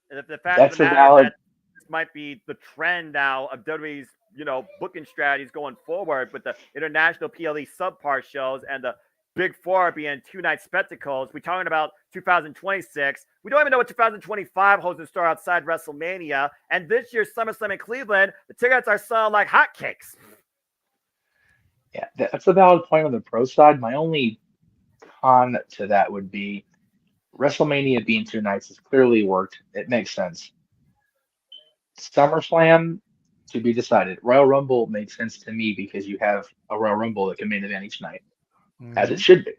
And if the fact of the matter that this might be the trend now of WWE's, booking strategies going forward with the international PLE subpar shows and the Big Four being 2-night spectacles. We're talking about 2026. We don't even know what 2025 holds in store outside WrestleMania. And this year's SummerSlam in Cleveland, the tickets are selling like hotcakes. Yeah, that's a valid point on the pro side. My only con to that would be WrestleMania being 2 nights has clearly worked. It makes sense. SummerSlam, to be decided. Royal Rumble makes sense to me because you have a Royal Rumble that can main event each night, as it should be.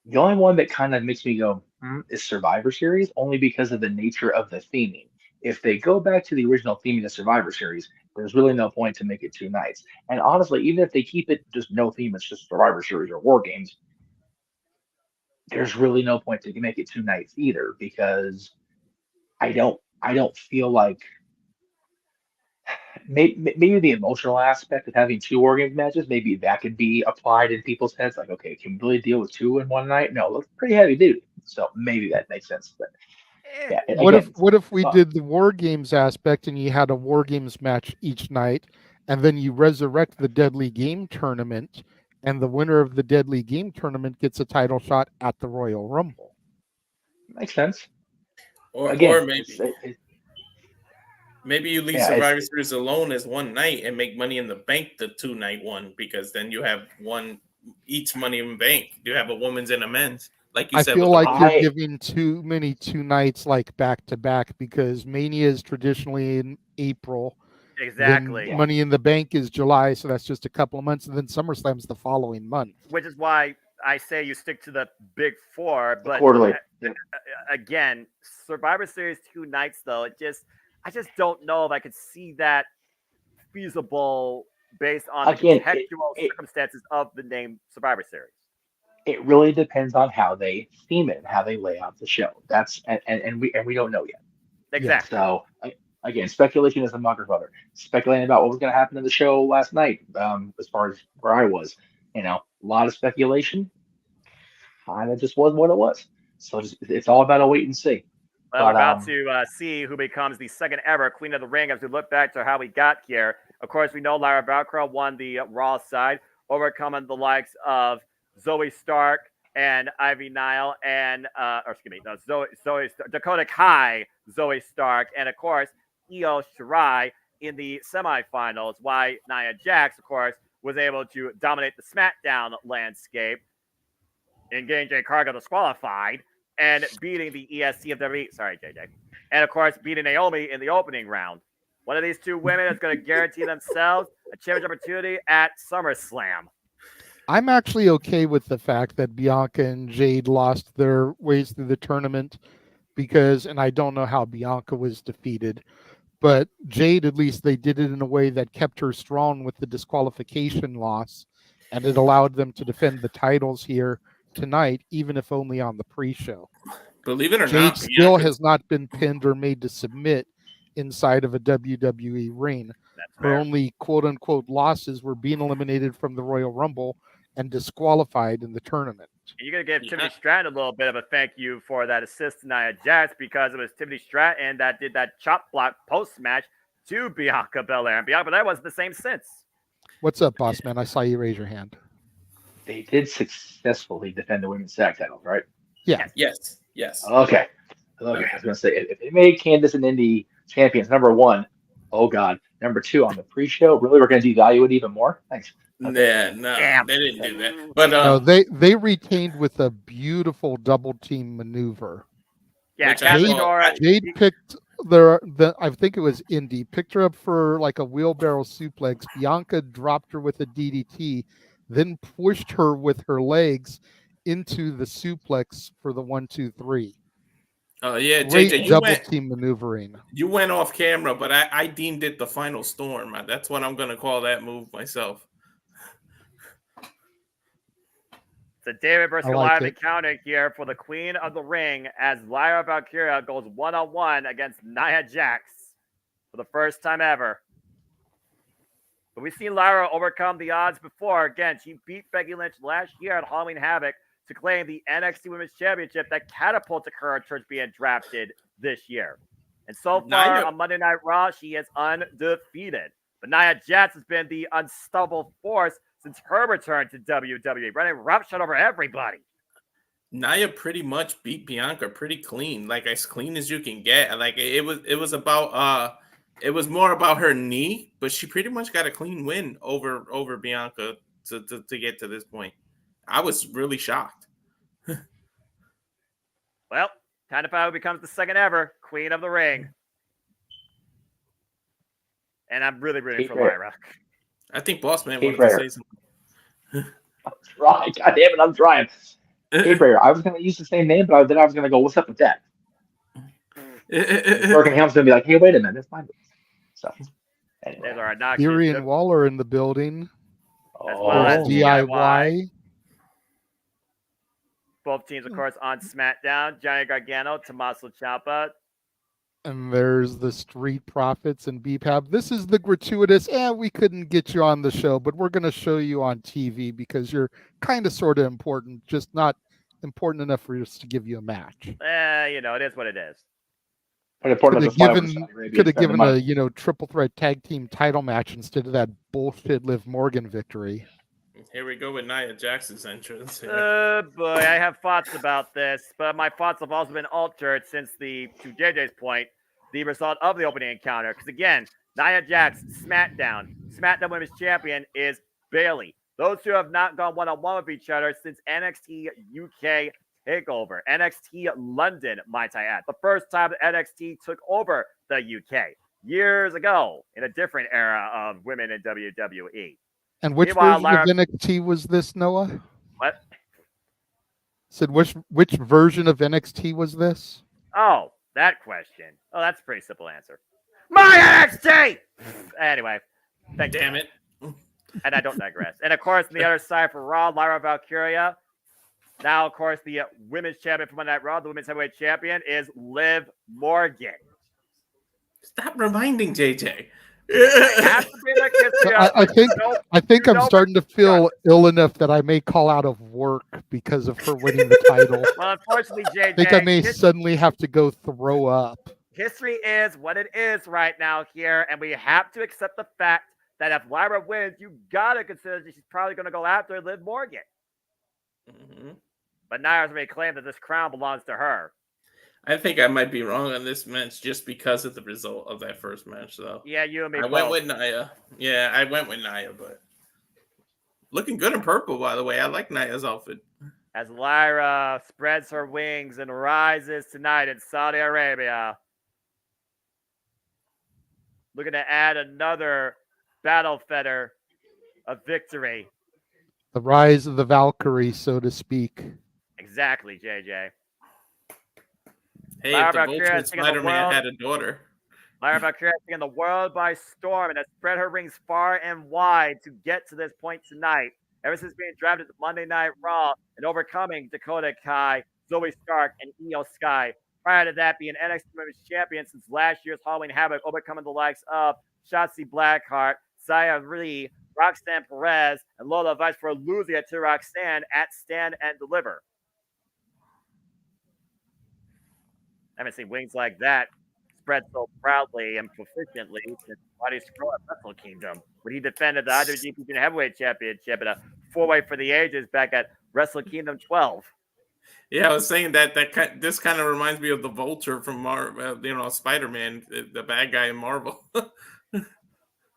The only one that kind of makes me go, is Survivor Series, only because of the nature of the theming. If they go back to the original theming of Survivor Series, there's really no point to make it 2 nights. And honestly, even if they keep it just no theme, it's just Survivor Series or War Games, there's really no point to make it 2 nights either, because I don't feel like maybe the emotional aspect of having 2 War Games matches, maybe that could be applied in people's heads. Like, okay, can we really deal with 2 in one night? No, that's pretty heavy duty. So maybe that makes sense. But yeah, what if we did the War Games aspect and you had a War Games match each night, and then you resurrect the Deadly Game tournament, and the winner of the Deadly Game tournament gets a title shot at the Royal Rumble? Makes sense. Or maybe you leave Survivor Series alone as one night and make Money in the Bank the 2-night one, because then you have each Money in the Bank. You have a women's and a men's. Like you said, I feel like you're giving too many 2 nights like back to back, because Mania is traditionally in April. Exactly. Then Money in the Bank is July, so that's just a couple of months, and then SummerSlam's the following month. Which is why I say you stick to the Big Four. But quarterly. Again, Survivor Series 2 nights, though, I just don't know if I could see that feasible based on the contextual circumstances of the name Survivor Series. It really depends on how they theme it and how they lay out the show. That's and we don't know yet. Exactly. So again, speculation is the mother's mother. Speculating about what was going to happen in the show last night, as far as where I was, a lot of speculation. Kind of just was what it was. So it's all about a wait and see. Well, we're about to see who becomes the second ever Queen of the Ring as we look back to how we got here. Of course, we know Lyra Valkyria won the Raw side, overcoming the likes of Zoe Stark and Ivy Nile and Dakota Kai, Zoe Stark, and of course Io Shirai in the semifinals. Why Nia Jax, of course, was able to dominate the SmackDown landscape and getting Jay Cargill disqualified and beating the ESC of WWE. Sorry, JJ. And of course, beating Naomi in the opening round. One of these 2 women is going to guarantee themselves a championship opportunity at SummerSlam. I'm actually okay with the fact that Bianca and Jade lost their ways through the tournament, because, and I don't know how Bianca was defeated, but Jade, at least they did it in a way that kept her strong with the disqualification loss, and it allowed them to defend the titles here tonight, even if only on the pre-show. Believe it or Jade not, still has not been pinned or made to submit inside of a WWE ring. Her only quote-unquote losses were being eliminated from the Royal Rumble and disqualified in the tournament. You're going to give Tiffany Stratton a little bit of a thank you for that assist to Nia Jax, because it was Tiffany Stratton that did that chop block post-match to Bianca Belair. And Bianca Belair wasn't the same since. What's up, boss man? I saw you raise your hand. They did successfully defend the women's tag titles, right? Yeah. Yes. Okay. I was going to say, if they made Candice and Indy champions, number 1, oh God. Number 2, on the pre-show, really, we're going to devalue it even more? Thanks. Yeah, no, they didn't do that. But no, they retained with a beautiful double team maneuver. Yeah, Jade picked the I think it was Indy, picked her up for like a wheelbarrow suplex. Bianca dropped her with a DDT, then pushed her with her legs into the suplex for the 1-2-3. Oh yeah, great JJ, double team maneuvering. You went off camera, but I deemed it the final storm. That's what I'm gonna call that move myself. It's a David versus Goliath encounter here for the Queen of the Ring as Lyra Valkyria goes 1-on-1 against Nia Jax for the first time ever. But we've seen Lyra overcome the odds before. Again, she beat Becky Lynch last year at Halloween Havoc to claim the NXT Women's Championship that catapulted her towards being drafted this year. And so far on Monday Night Raw, she is undefeated. But Nia Jax has been the unstoppable force since her return to WWE, running roughshod over everybody. Nia pretty much beat Bianca pretty clean, like as clean as you can get. Like it was about it was more about her knee, but she pretty much got a clean win over Bianca to get to this point. I was really shocked. Well, time to find out who becomes the second ever Queen of the Ring. And I'm really rooting for Lyra. I think Boss Man wanted to say something. I'm trying. God damn it, I'm trying. Hey, Brer, I was going to use the same name, but then I was going to go, what's up with that? Bergenham's going to be like, hey, wait a minute, that's my name. So, anyway. Fury and Waller in the building. As well as DIY. Both teams, of course, on SmackDown. Johnny Gargano, Tommaso Ciampa. And there's the Street Profits and BPAB. This is the gratuitous, we couldn't get you on the show, but we're going to show you on TV because you're kind of sort of important, just not important enough for us to give you a match. It is what it is. But important could have given a triple threat tag team title match instead of that bullshit Liv Morgan victory. Here we go with Nia Jax's entrance. Boy, I have thoughts about this, but my thoughts have also been altered since to JJ's point, the result of the opening encounter. Because again, Nia Jax, SmackDown Women's Champion is Bayley. Those two have not gone one-on-one with each other since NXT UK TakeOver. NXT London, might I add. The first time that NXT took over the UK. Years ago, in a different era of women in WWE. And which version of NXT was this, Noah? What? Said which version of NXT was this? Oh, that question. Oh, that's a pretty simple answer. My NXT! Anyway. Damn it. And I don't digress. And of course, on the other side for Raw, Lyra Valkyria. Now, of course, the women's champion from Monday Night Raw, the women's heavyweight champion, is Liv Morgan. Stop reminding JJ. I think I'm starting to feel ill enough that I may call out of work because of her winning the title. Well, unfortunately, JJ, I think I may suddenly have to go throw up. History is what it is right now here, and we have to accept the fact that if Lyra wins, you gotta consider that she's probably going to go after Liv Morgan. Mm-hmm. But Nia's already claimed that this crown belongs to her. I think I might be wrong on this match just because of the result of that first match, though. Yeah, you and me. I went with Nia. Yeah, I went with Nia, but looking good in purple, by the way. I like Nia's outfit. As Lyra spreads her wings and rises tonight in Saudi Arabia, looking to add another battle feather of victory. The rise of the Valkyrie, so to speak. Exactly, JJ. Hey, if the Vulture Spider-Man had a daughter. Lyra Valkyria has taken the world by storm and has spread her rings far and wide to get to this point tonight. Ever since being drafted to Monday Night Raw and overcoming Dakota Kai, Zoe Stark, and Io Sky. Prior to that, being NXT Women's Champion since last year's Halloween Havoc, overcoming the likes of Shotzi Blackheart, Zaya Lee, Roxanne Perez, and Lola Vice for losing it to Roxanne at Stand and Deliver. I haven't seen wings like that spread so proudly and proficiently since Roddy Scroll at Wrestle Kingdom, when he defended the IWGP Junior Heavyweight Championship in a four-way for the ages back at Wrestle Kingdom 12. Yeah, I was saying that this kind of reminds me of the Vulture from Spider-Man, the bad guy in Marvel.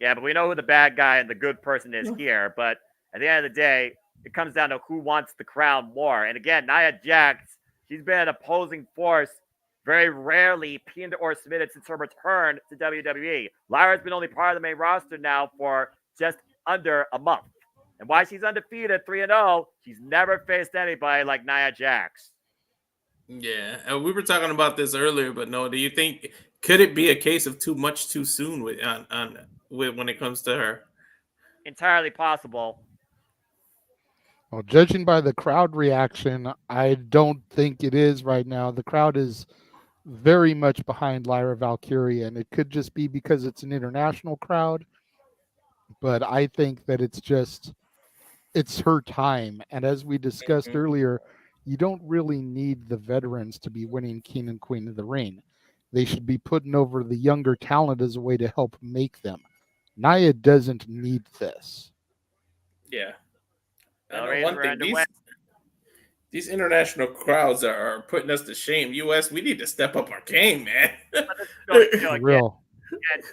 Yeah, but we know who the bad guy and the good person is here. But at the end of the day, it comes down to who wants the crown more. And again, Nia Jax, she's been an opposing force, very rarely pinned or submitted since her return to WWE. Lyra's been only part of the main roster now for just under a month. And why she's undefeated, 3-0, she's never faced anybody like Nia Jax. Yeah, and we were talking about this earlier, but no, do you think could it be a case of too much too soon with when it comes to her? Entirely possible. Well, judging by the crowd reaction, I don't think it is right now. The crowd is very much behind Lyra Valkyria, and it could just be because it's an international crowd. But I think that it's her time. And as we discussed earlier, you don't really need the veterans to be winning King and Queen of the Ring. They should be putting over the younger talent as a way to help make them. Nia doesn't need this. Yeah. I Well, know Rays one were thing. underway. These international crowds are putting us to shame. U.S., we need to step up our game, man. But this goes to show For again real.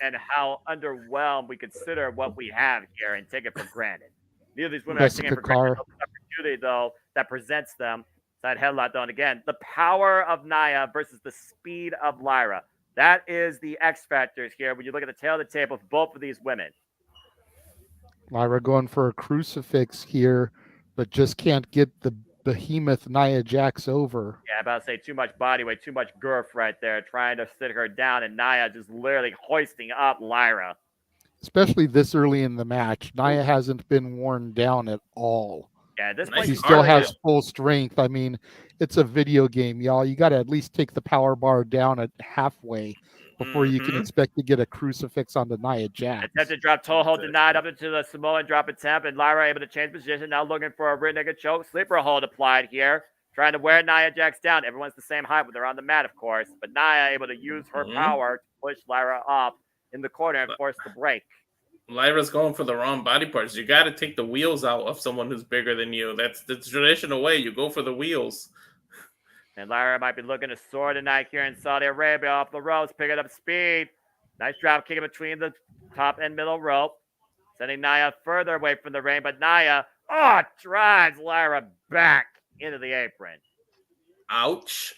and how underwhelmed we consider what we have here and take it for granted. Neither of these women are taking it Jessica for granted. Carr. The opportunity, though, that presents them. Side headlock, though, and again, the power of Nia versus the speed of Lyra. That is the X factors here when you look at the tail of the tape of both of these women. Lyra going for a crucifix here, but just can't get the behemoth Nia Jax over. Yeah, about to say too much body weight, too much girth right there, trying to sit her down, and Nia just literally hoisting up Lyra. Especially this early in the match. Nia hasn't been worn down at all. Yeah, at this point, She still has full strength. I mean, it's a video game, y'all. You got to at least take the power bar down at halfway before you can expect to get a crucifix onto Nia Jax. Attempted drop toe hold denied up into the Samoan drop attempt, and Lyra able to change position. Now looking for a rear naked choke. Sleeper hold applied here. Trying to wear Nia Jax down. Everyone's the same height when they're on the mat, of course. But Nia able to use her power to push Lyra off in the corner and force the break. Lyra's going for the wrong body parts. You got to take the wheels out of someone who's bigger than you. That's the traditional way. You go for the wheels. And Lyra might be looking to soar tonight here in Saudi Arabia off the ropes, picking up speed. Nice drop kick in between the top and middle rope. Sending Nia further away from the ring, but Nia, drives Lyra back into the apron. Ouch.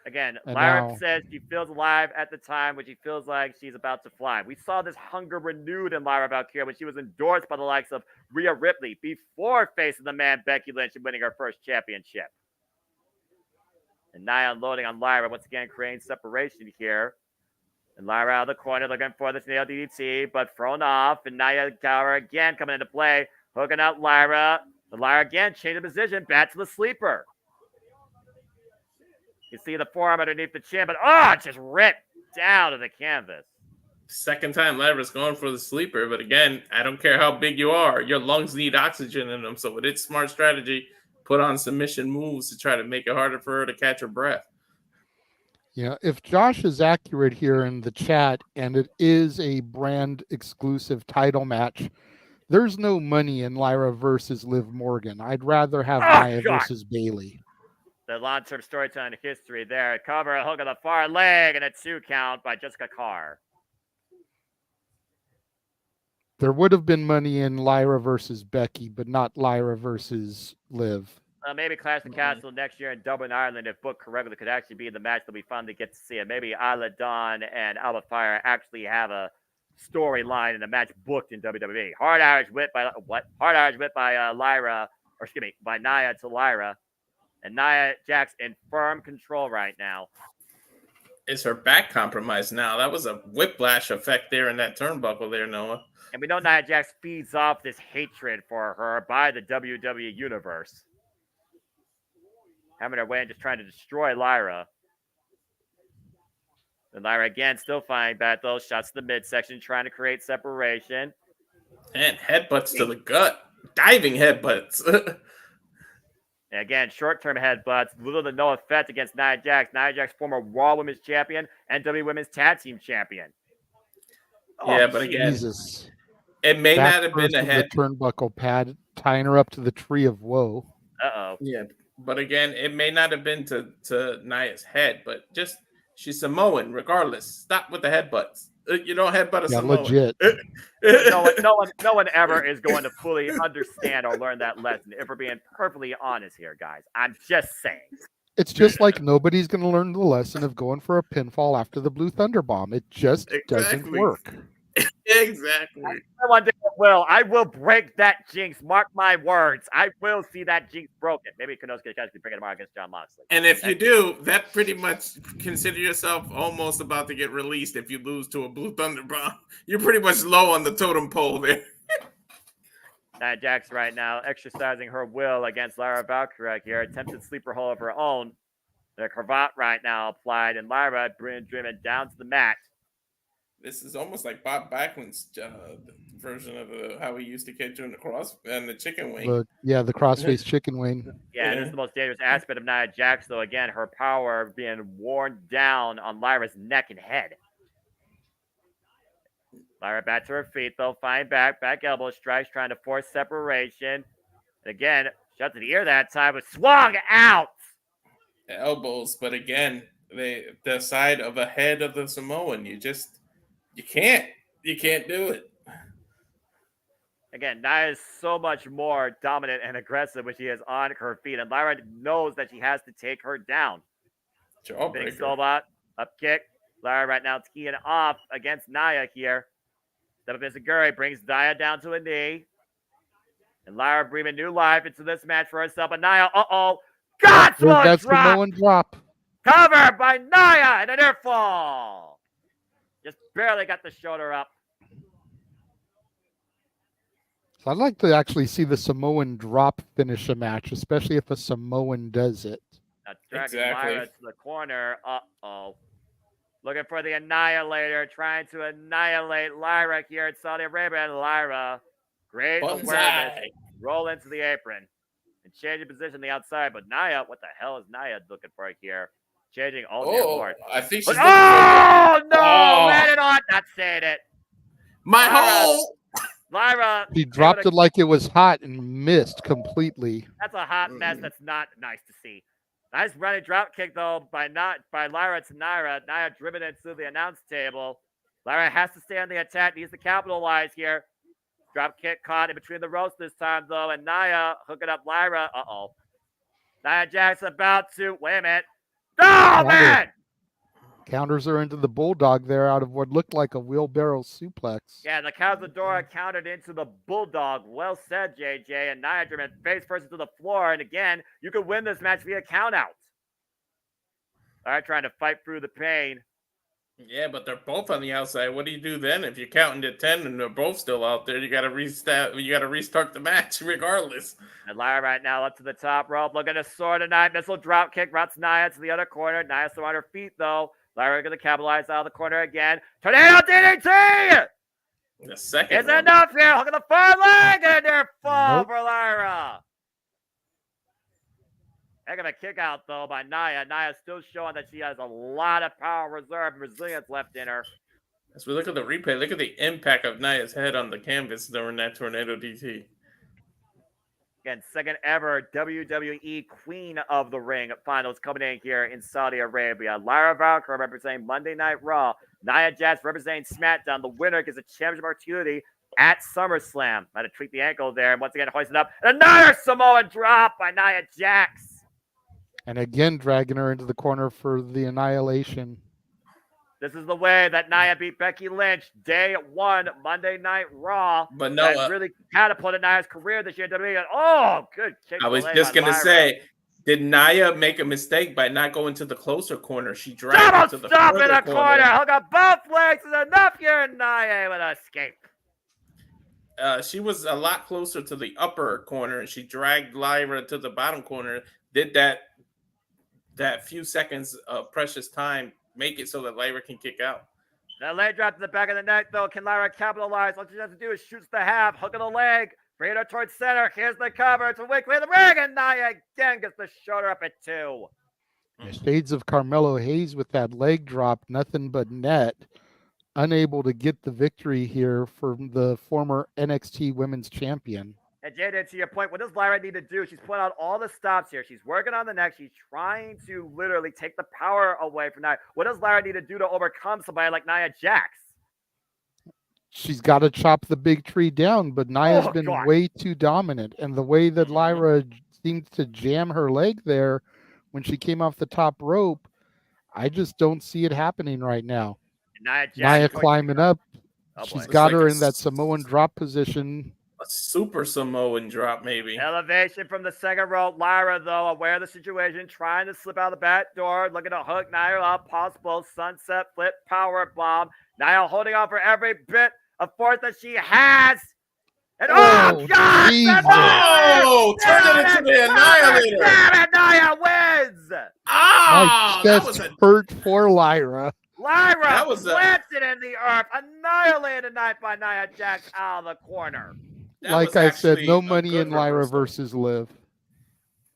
Again, And Lyra now- says she feels alive at the time when she feels like she's about to fly. We saw this hunger renewed in Lyra Valkyria when she was endorsed by the likes of Rhea Ripley before facing the man Becky Lynch and winning her first championship. And Nia unloading on Lyra, once again creating separation here. And Lyra out of the corner looking for this nail DDT, but thrown off. And Nia Tower again coming into play, hooking out Lyra. And Lyra again changing position, back to the sleeper. You see the forearm underneath the chin, but just ripped down to the canvas. Second time Lyra's going for the sleeper, but again, I don't care how big you are, your lungs need oxygen in them. So with its smart strategy, put on submission moves to try to make it harder for her to catch her breath. Yeah, if Josh is accurate here in the chat, and it is a brand exclusive title match, there's no money in Lyra versus Liv Morgan. I'd rather have Nia versus Bayley. The long-term storytelling history there. Cover, a hook on the far leg, and a 2 count by Jessica Carr. There would have been money in Lyra versus Becky, but not Lyra versus Liv. Maybe Clash of the Castle next year in Dublin, Ireland, if booked correctly, could actually be the match that we finally get to see it. Maybe Isla Dawn and Alba Fire actually have a storyline in a match booked in WWE. Hard Irish whip by Lyra, or excuse me, by Nia to Lyra. And Nia Jax in firm control right now. Is her back compromised now? That was a whiplash effect there in that turnbuckle there, Noah. And we know Nia Jax feeds off this hatred for her by the WWE Universe. Having her way and just trying to destroy Lyra. And Lyra again still finding bad those shots to the midsection, trying to create separation. And headbutts to the gut. Diving headbutts. And again, short-term headbutts, little to no effect against Nia Jax. Nia Jax, former Raw Women's Champion and WWE Women's Tag Team Champion. Yeah, but again, Jesus. It may Back not have been first a of head. the turnbuckle pad, tying her up to the tree of woe. Uh-oh. Yeah, but again, it may not have been to Nia's head, but just she's Samoan regardless. Stop with the headbutts. You don't headbutt a Samoan. Legit. no one ever is going to fully understand or learn that lesson, if we're being perfectly honest here, guys. I'm just saying. It's just like nobody's going to learn the lesson of going for a pinfall after the Blue Thunder Bomb. It just doesn't work. Exactly. One day I will break that jinx. Mark my words. I will see that jinx broken. Maybe Konosuke can bring it tomorrow against John Moxley. And if you do, that pretty much consider yourself almost about to get released if you lose to a Blue Thunder Bomb. You're pretty much low on the totem pole there. Nia Jax right now exercising her will against Lyra Valkyria here. Attempted sleeper hold of her own. The cravat right now applied, and Lyra driven down to the mat. This is almost like Bob Backlund's version of how he used to catch you in the cross and the chicken wing. The crossface chicken wing. Yeah, this is the most dangerous aspect of Nia Jax, though. Again, her power being worn down on Lyra's neck and head. Lyra back to her feet, though. Fine back elbow strikes, trying to force separation. And again, shut to the ear that time, but swung out. Elbows, but again, the side of a head of the Samoan, you can't do it. Again, Nia is so much more dominant and aggressive when she is on her feet, and Lyra knows that she has to take her down. Big Sobot, up kick. Lyra right now teeing off against Nia here. Step up Misaguri brings Nia down to a knee. And Lyra breathing new life into this match for herself. But Nia, God, Samoan drop. Covered by Nia and an air fall. Just barely got the shoulder up. So I'd like to actually see the Samoan drop finish a match, especially if a Samoan does it. Now dragging Lyra to the corner. Looking for the Annihilator, trying to annihilate Lyra here in Saudi Arabia. And Lyra, great awareness, roll into the apron and change the position on the outside. But Nia, what the hell is Nia looking for here? Changing all the board. I think she's landed on. Not saying it. Lyra. He dropped it like it was hot and missed completely. That's a hot mess. That's not nice to see. Nice running drop kick though by Lyra to Nia. Nia driven into the announce table. Lyra has to stay on the attack. Needs to capitalize here. Drop kick caught in between the ropes this time though, and Nia hooking up Lyra. Nia Jax about to wait a minute. Oh man! Counters her into the bulldog there out of what looked like a wheelbarrow suplex. Yeah, the Cazadora countered into the bulldog. Well said, JJ. And Nia driven face first into the floor. And again, you could win this match via countout. All right, trying to fight through the pain. Yeah, but they're both on the outside. What do you do then if you're counting to 10 and they're both still out there? You got to restart the match regardless. And Lyra right now up to the top rope, looking to soar tonight. Missile drop kick routes Nia to the other corner. Nia still on her feet though. Lyra going to capitalize out of the corner again. Tornado DDT! The second is enough here. Look at the far leg and their fall for Lyra. Heck of a kick out though by Nia. Nia still showing that she has a lot of power, reserve, and resilience left in her. As we look at the replay, look at the impact of Nia's head on the canvas during that tornado DT. Again, second ever WWE Queen of the Ring finals coming in here in Saudi Arabia. Lyra Valkyrie representing Monday Night Raw. Nia Jax representing SmackDown. The winner gets a championship opportunity at SummerSlam. Might have tweaked the ankle there. And once again, hoisted up. And another Samoan drop by Nia Jax. And again, dragging her into the corner for the annihilation. This is the way that Nia beat Becky Lynch day one, Monday Night Raw. But no, that really catapulted Nia's career this year. Good kick. I was just going to say, did Nia make a mistake by not going to the closer corner? She dragged her to the stop in the corner. Hook up both legs is enough here. Nia with an escape. She was a lot closer to the upper corner, and she dragged Lyra to the bottom corner. Did that few seconds of precious time make it so that Lyra can kick out? That leg drop to the back of the neck, though. Can Lyra capitalize? All she has to do is shoots the half, hook of the leg, bring her towards center. Here's the cover to wake the ring, and Nia again gets the shoulder up at 2. Shades of Carmelo Hayes with that leg drop, nothing but net. Unable to get the victory here for the former NXT Women's Champion. And Jedda, to your point, what does Lyra need to do? She's putting out all the stops here. She's working on the neck. She's trying to literally take the power away from Nia. What does Lyra need to do to overcome somebody like Nia Jax? She's got to chop the big tree down, but Nia's been way too dominant. And the way that Lyra seemed to jam her leg there when she came off the top rope, I just don't see it happening right now. Nia climbing up. She's got her in that Samoan drop position. A super Samoan drop, maybe. Elevation from the second rope. Lyra, though, aware of the situation, trying to slip out the back door, looking to hook Nia up. Possible sunset flip power bomb. Nia holding on for every bit of force that she has. And God! Turn it into the Annihilator. Damn it, Nia wins. My chest hurt for Lyra. Lyra planted in the earth, annihilated tonight by Nia Jax out of the corner. Like I said, no money in Lyra versus Liv.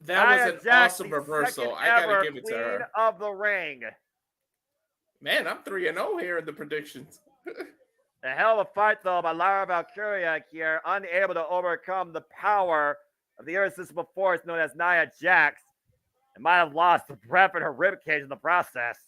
That was an awesome reversal. I got to give it to her. Queen of the Ring. Man, I'm 3-0 here in the predictions. A hell of a fight, though, by Lyra Valkyria here, unable to overcome the power of the irresistible force known as Nia Jax, and might have lost the breath in her ribcage in the process.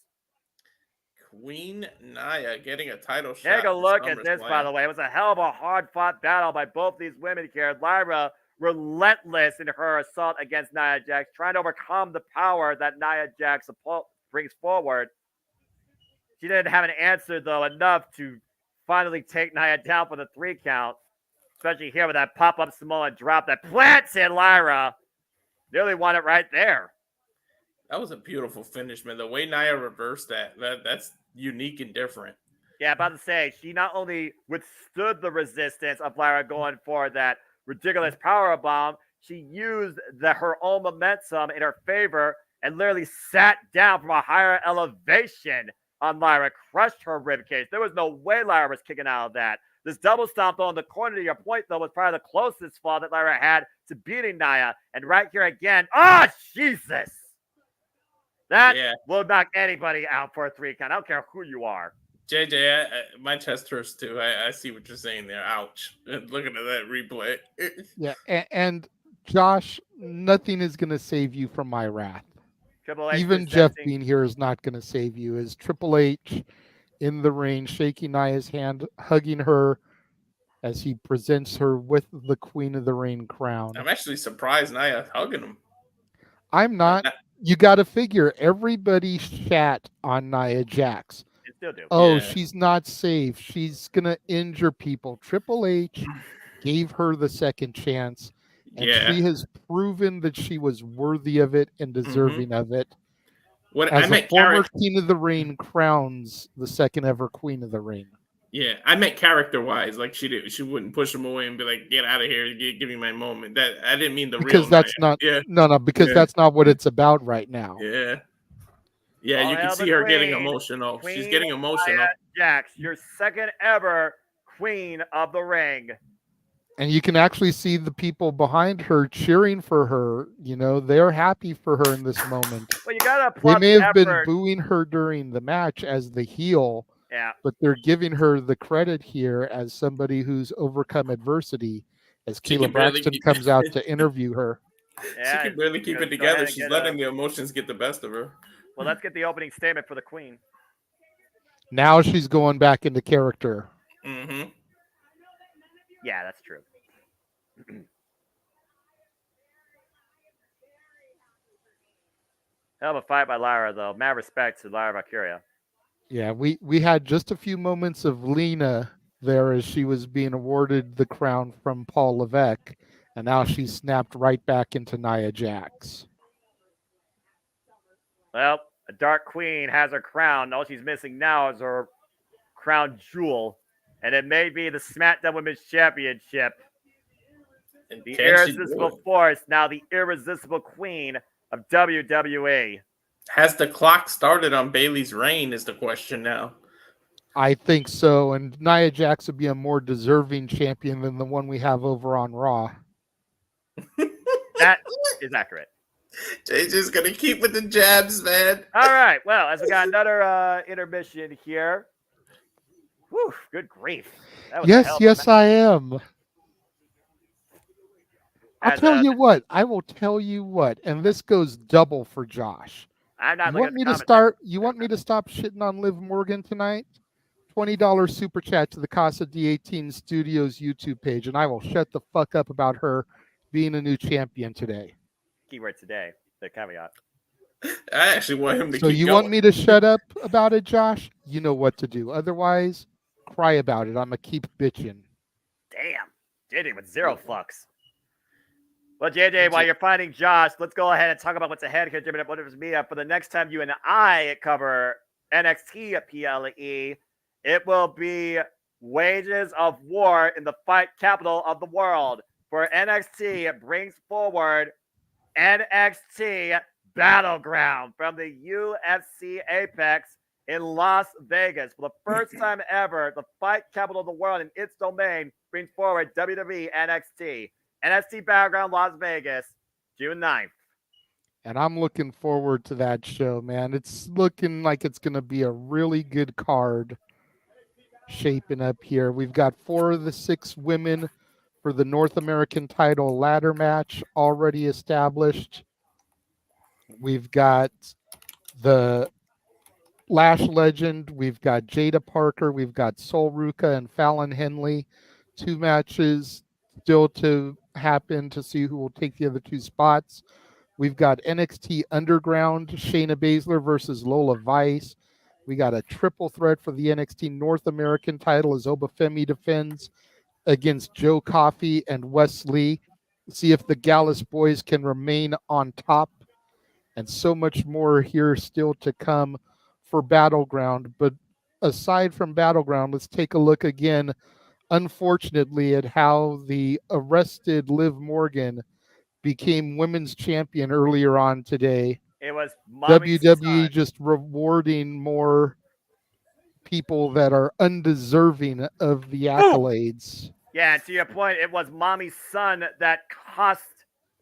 Queen Nia getting a title shot. Take a look at this, by the way. It was a hell of a hard-fought battle by both these women here. Lyra, relentless in her assault against Nia Jax, trying to overcome the power that Nia Jax brings forward. She didn't have an answer, though, enough to finally take Nia down for the 3 count. Especially here with that pop-up Samoan drop that plants in Lyra. Nearly won it right there. That was a beautiful finish, man. The way Nia reversed that's unique and different. Yeah, about to say, she not only withstood the resistance of Lyra going for that ridiculous power bomb, she used her own momentum in her favor and literally sat down from a higher elevation on Lyra, crushed her ribcage. There was no way Lyra was kicking out of that. This double stomp, though, in the corner, to your point, though, was probably the closest fall that Lyra had to beating Nia. And right here again, Jesus! That will knock anybody out for a 3 count. I don't care who you are. JJ, my chest hurts too. I see what you're saying there. Ouch. Looking at that replay. Yeah, and Josh, nothing is going to save you from my wrath. Triple H Even Jeff being here is not going to save you. As Triple H in the ring, shaking Nia's hand, hugging her as he presents her with the Queen of the Ring crown. I'm actually surprised Nia hugging him. I'm not. You got to figure everybody shat on Nia Jax. They still do. Oh, she's not safe. She's going to injure people. Triple H gave her the second chance. And she has proven that she was worthy of it and deserving of it. As a former Queen of the Ring crowns the second ever Queen of the Ring. Yeah, I meant character-wise. Like she wouldn't push him away and be like, "Get out of here! Give me my moment." That I didn't mean the because real. That's Nia. not. Because that's not what it's about right now. Yeah, you can see her getting emotional. She's getting emotional. Nia Jax, your second ever Queen of the Ring. And you can actually see the people behind her cheering for her. You know, they're happy for her in this moment. Well, you gotta applaud They may have been booing her during the match as the heel, but they're giving her the credit here as somebody who's overcome adversity. As Kayla Braxton comes out to interview her, she can barely keep it together. She's letting the emotions get the best of her. Well, let's get the opening statement for the Queen. Now she's going back into character. Mm-hmm. Yeah, that's true. Hell of a fight by Lyra, though. Mad respect to Lyra Valkyria. Yeah, we had just a few moments of Lena there as she was being awarded the crown from Paul Levesque, and now she's snapped right back into Nia Jax. Well, a Dark Queen has her crown. All she's missing now is her crown jewel, and it may be the SmackDown Women's Championship. And the irresistible force, now the irresistible queen of WWE. Has the clock started on Bayley's reign is the question now. I think so, and Nia Jax would be a more deserving champion than the one we have over on Raw. That is accurate. JJ's going to keep with the jabs, man. All right, well, as we got another intermission here. Whew, good grief. Yes, I am. I'll tell you what. I will tell you what, and this goes double for Josh. I'm not you want me to start? You want me to stop shitting on Liv Morgan tonight? $20 super chat to the Casa D18 Studios YouTube page, and I will shut the fuck up about her being a new champion today. Keyword today. The caveat. I actually want him to. So keep you going. want me to shut up about it, Josh? You know what to do. Otherwise, cry about it. I'm gonna keep bitching. Damn, JJ with 0 fucks. Well, JJ, while you're finding Josh, let's go ahead and talk about what's ahead here at Multiverse Media. For the next time you and I cover NXT at PLE, it will be Wages of War in the fight capital of the world. For NXT, it brings forward NXT Battleground from the UFC Apex in Las Vegas. For the first time ever, the fight capital of the world in its domain brings forward WWE NXT. NXT Battleground Las Vegas, June 9th. And I'm looking forward to that show, man. It's looking like it's going to be a really good card. shaping up here. We've got 4 of the 6 women for the North American title ladder match already established. We've got the Lash Legend, we've got Jada Parker, we've got Sol Ruka and Fallon Henley. 2 matches still to happen to see who will take the other 2 spots. We've got NXT Underground, Shayna Baszler versus Lola Vice. We got a triple threat for the NXT North American title as Obafemi defends against Joe Coffey and Wes Lee. See if the Gallus boys can remain on top. And so much more here still to come for Battleground. But aside from Battleground, let's take a look again, unfortunately, at how the arrested Liv Morgan became women's champion earlier on today. It was Mommy's WWE son. just rewarding more people that are undeserving of the accolades. Yeah, and to your point, it was Mommy's son that cost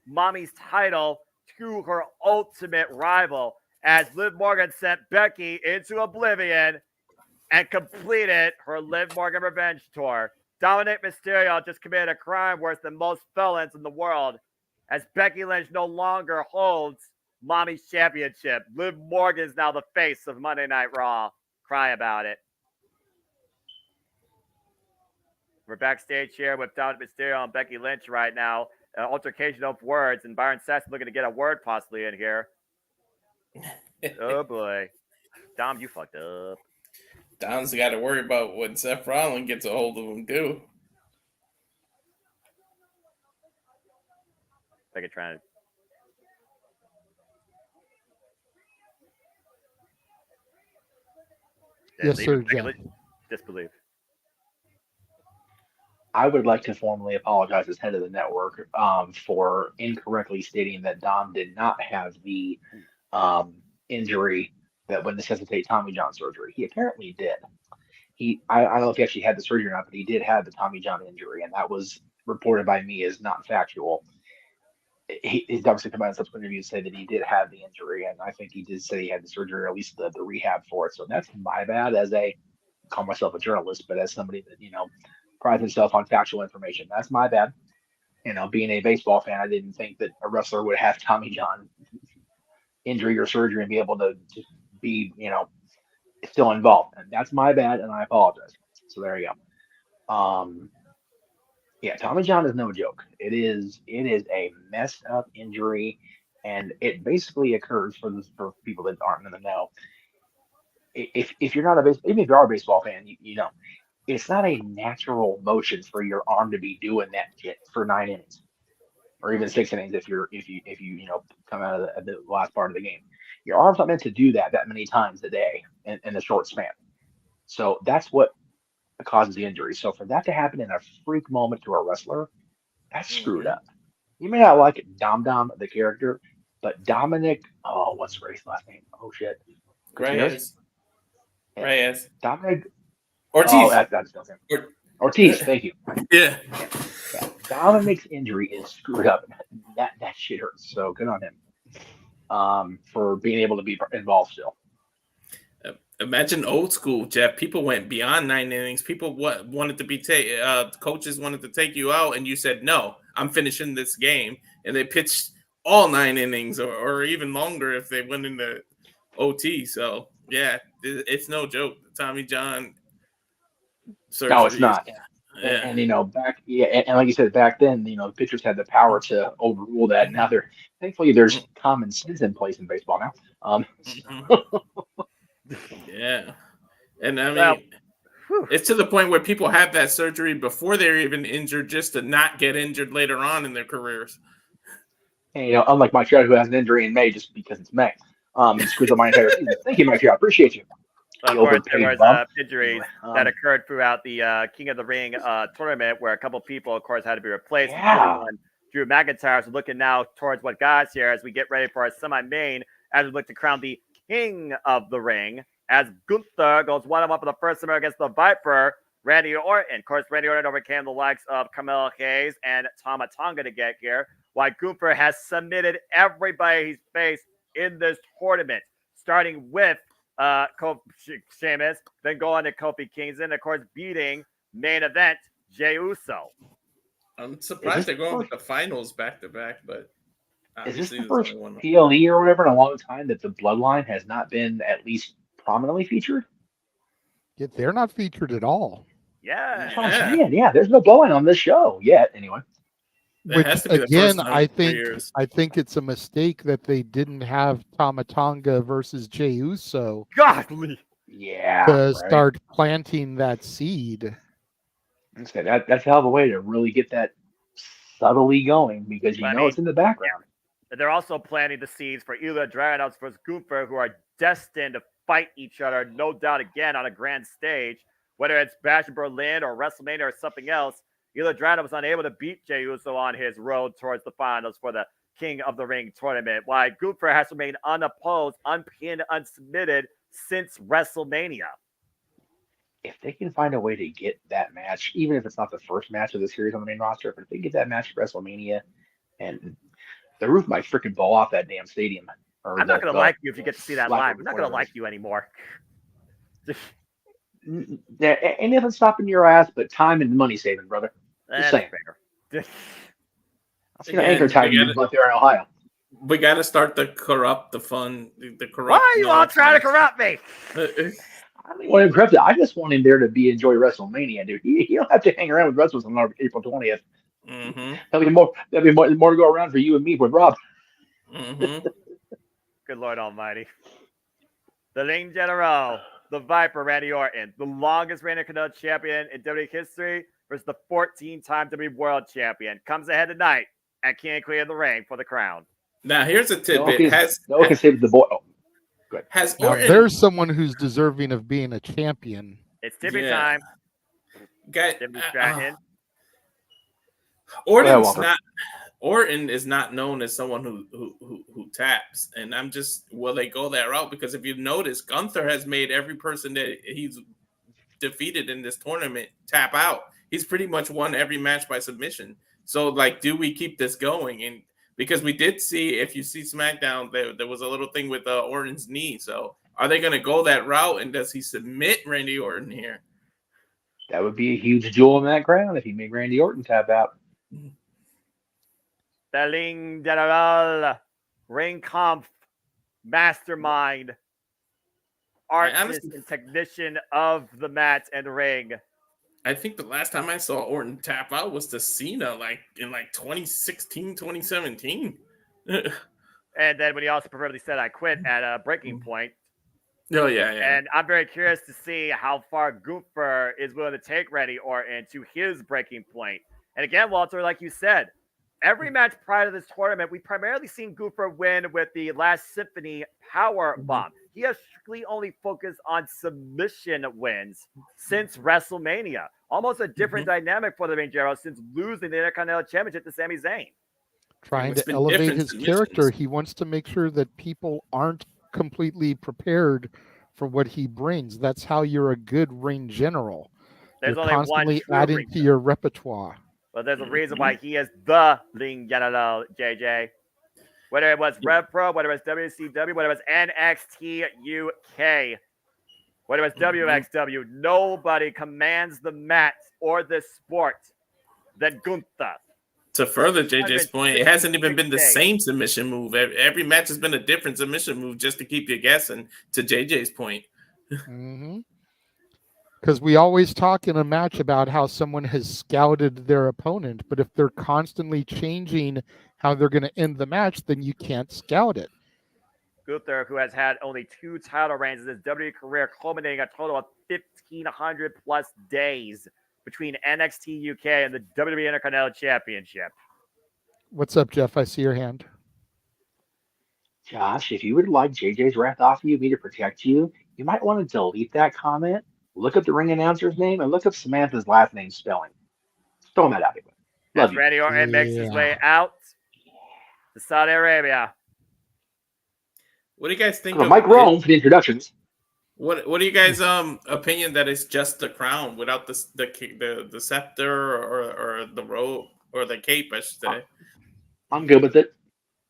Mommy's title to her ultimate rival as Liv Morgan sent Becky into oblivion and completed her Liv Morgan revenge tour. Dominic Mysterio just committed a crime worse than most felons in the world as Becky Lynch no longer holds Mommy's championship. Liv Morgan is now the face of Monday Night Raw. Cry about it. We're backstage here with Dominic Mysterio and Becky Lynch right now. Altercation of words, and Byron Sass looking to get a word possibly in here. Oh boy. Dom, you fucked up. Dom's got to worry about when Seth Rollins gets a hold of him, too. Becky trying to. Yes, sir, John. Disbelief. I would like to formally apologize as head of the network for incorrectly stating that Dom did not have the injury that would necessitate Tommy John surgery. He apparently did. I don't know if he actually had the surgery or not, but he did have the Tommy John injury, and that was reported by me as not factual. He's obviously come out in subsequent interviews to say that he did have the injury, and I think he did say he had the surgery or at least the rehab for it. So that's my bad as call myself a journalist, but as somebody that, prides himself on factual information. That's my bad. Being a baseball fan, I didn't think that a wrestler would have Tommy John injury or surgery and be able to just be, still involved. And that's my bad, and I apologize. So there you go. Yeah, Tommy John is no joke. It is a messed up injury, and it basically occurs for people that aren't in the know. If you're not even if you are a baseball fan, you know. It's not a natural motion for your arm to be doing that shit for 9 innings, or even 6 innings if you come out of the last part of the game. Your arm's not meant to do that many times a day in a short span. So that's what causes the injury. So for that to happen in a freak moment to a wrestler, that's screwed up. You may not like it, Dom the character, but Dominic, what's Ray's last name? Oh shit, Reyes. Dominic. Ortiz. Oh, that's Ortiz. Thank you. Yeah. Dominic's injury is screwed up. That shit hurts. So good on him for being able to be involved still. Imagine old school, Jeff. People went beyond 9 innings. People wanted to be coaches wanted to take you out, and you said no. I'm finishing this game, and they pitched all 9 innings or even longer if they went into OT. So yeah, it's no joke. Tommy John. Surgery. No, it's not. Yeah. And and like you said, back then, the pitchers had the power to overrule that. Now thankfully there's common sense in place in baseball now. Yeah. And I mean, it's to the point where people have that surgery before they're even injured just to not get injured later on in their careers. And, unlike Mike Trout, who has an injury in May just because it's May, he screws up my entire season. Thank you, Mike Trout. Appreciate you. Of course, there was injuries that occurred throughout the King of the Ring tournament where a couple people, of course, had to be replaced. Drew McIntyre is looking now towards what guys here as we get ready for our semi-main as we look to crown the King of the Ring as Gunther goes 1-1 for the first time against the Viper, Randy Orton. Of course, Randy Orton overcame the likes of Carmelo Hayes and Tama Tonga to get here, while Gunther has submitted everybody he's faced in this tournament, starting with Sheamus, then go on to Kofi Kingston, of course, beating main event Jey Uso. I'm surprised they're going with the finals back to back, but Is this obviously the there's first only one. PLE or whatever in a long time that the Bloodline has not been at least prominently featured? Yeah, they're not featured at all. Yeah. That's what I'm saying. Yeah, there's no Bloodline on this show yet, anyway. Which has to be the again, first time I in 3 think years. it's a mistake that they didn't have Tamatonga versus Jey Uso Godly. Yeah. to start planting that seed. That's a hell of a way to really get that subtly going because it's in the background. They're also planting the seeds for Ilya Dragunov versus Gunther, who are destined to fight each other, no doubt, again on a grand stage, whether it's Bash in Berlin or WrestleMania or something else. Ilya Dragunov was unable to beat Jey Uso on his road towards the finals for the King of the Ring tournament, while Gunther has remained unopposed, unpinned, unsubmitted since WrestleMania. If they can find a way to get that match, even if it's not the first match of the series on the main roster, but if they get that match at WrestleMania, and the roof might freaking blow off that damn stadium. I'm not going to like you if you get to see that live. I'm not going to like you anymore. Ain't nothing stopping your ass but time and money saving, brother. Just saying. Fair. I'll see the anchor time you up there in Ohio. We got to start the corrupt. Why are you all trying to corrupt me? I don't want to corrupt it. I just want him there to enjoy WrestleMania, dude. You don't have to hang around with wrestlers on April 20th. Mm-hmm. There'll be more to go around for you and me with Rob. Mm-hmm. Good Lord Almighty. The Ling General, the Viper, Randy Orton, the longest reigning Intercontinental Champion in WWE history versus the 14-time WWE World Champion, comes ahead tonight at King and Queen of the Ring for the crown. Now, here's a tidbit. No one can save the boy. Oh, good. Now, Orton, there's someone who's deserving of being a champion. It's tipping time. Tipping Stratton. Orton is not known as someone who taps, and I'm just will they go that route? Because if you notice, Gunther has made every person that he's defeated in this tournament tap out. He's pretty much won every match by submission. So, do we keep this going? And because we did see, if you see SmackDown, there was a little thing with Orton's knee. So, are they going to go that route? And does he submit Randy Orton here? That would be a huge jewel in that crown if he made Randy Orton tap out. The Ling General, Ring Kampf, mastermind, artist and technician of the mat and ring. I think the last time I saw Orton tap out was to Cena, in 2016, 2017. And then when he also preferably said, "I quit" at a breaking point. Oh, yeah. And I'm very curious to see how far Gunther is willing to take Randy Orton to his breaking point. And again, Walter, like you said, every match prior to this tournament, we primarily seen Gunther win with the Last Symphony power bomb. He has strictly only focused on submission wins since WrestleMania. Almost a different dynamic for the Ring General since losing the Intercontinental Championship to Sami Zayn. Trying to elevate his character. He wants to make sure that people aren't completely prepared for what he brings. That's how you're a good ring general. There's you're only constantly one adding to your repertoire. But there's a reason why he is the Ring General, JJ. Whether it was Rev Pro, whether it was WCW, whether it was NXT UK, whether it was WXW, nobody commands the mat or the sport than Gunther. To further JJ's point, it hasn't even been the same submission move. Every match has been a different submission move just to keep you guessing, to JJ's point. Because we always talk in a match about how someone has scouted their opponent, but if they're constantly changing how they're going to end the match, then you can't scout it. Gunther, who has had only 2 title reigns in his WWE career, culminating a total of 1,500 plus days between NXT UK and the WWE Intercontinental Championship. What's up, Jeff? I see your hand. Josh, if you would like JJ's wrath off of you, me to protect you, you might want to delete that comment, look up the ring announcer's name, and look up Samantha's last name spelling. Throw that out there. As Randy Orton makes his way out to Saudi Arabia. What do you guys think of Mike Rome for the introductions? What are you guys' opinion that it's just the crown without the scepter or the robe or the cape, I should say? I'm good with it.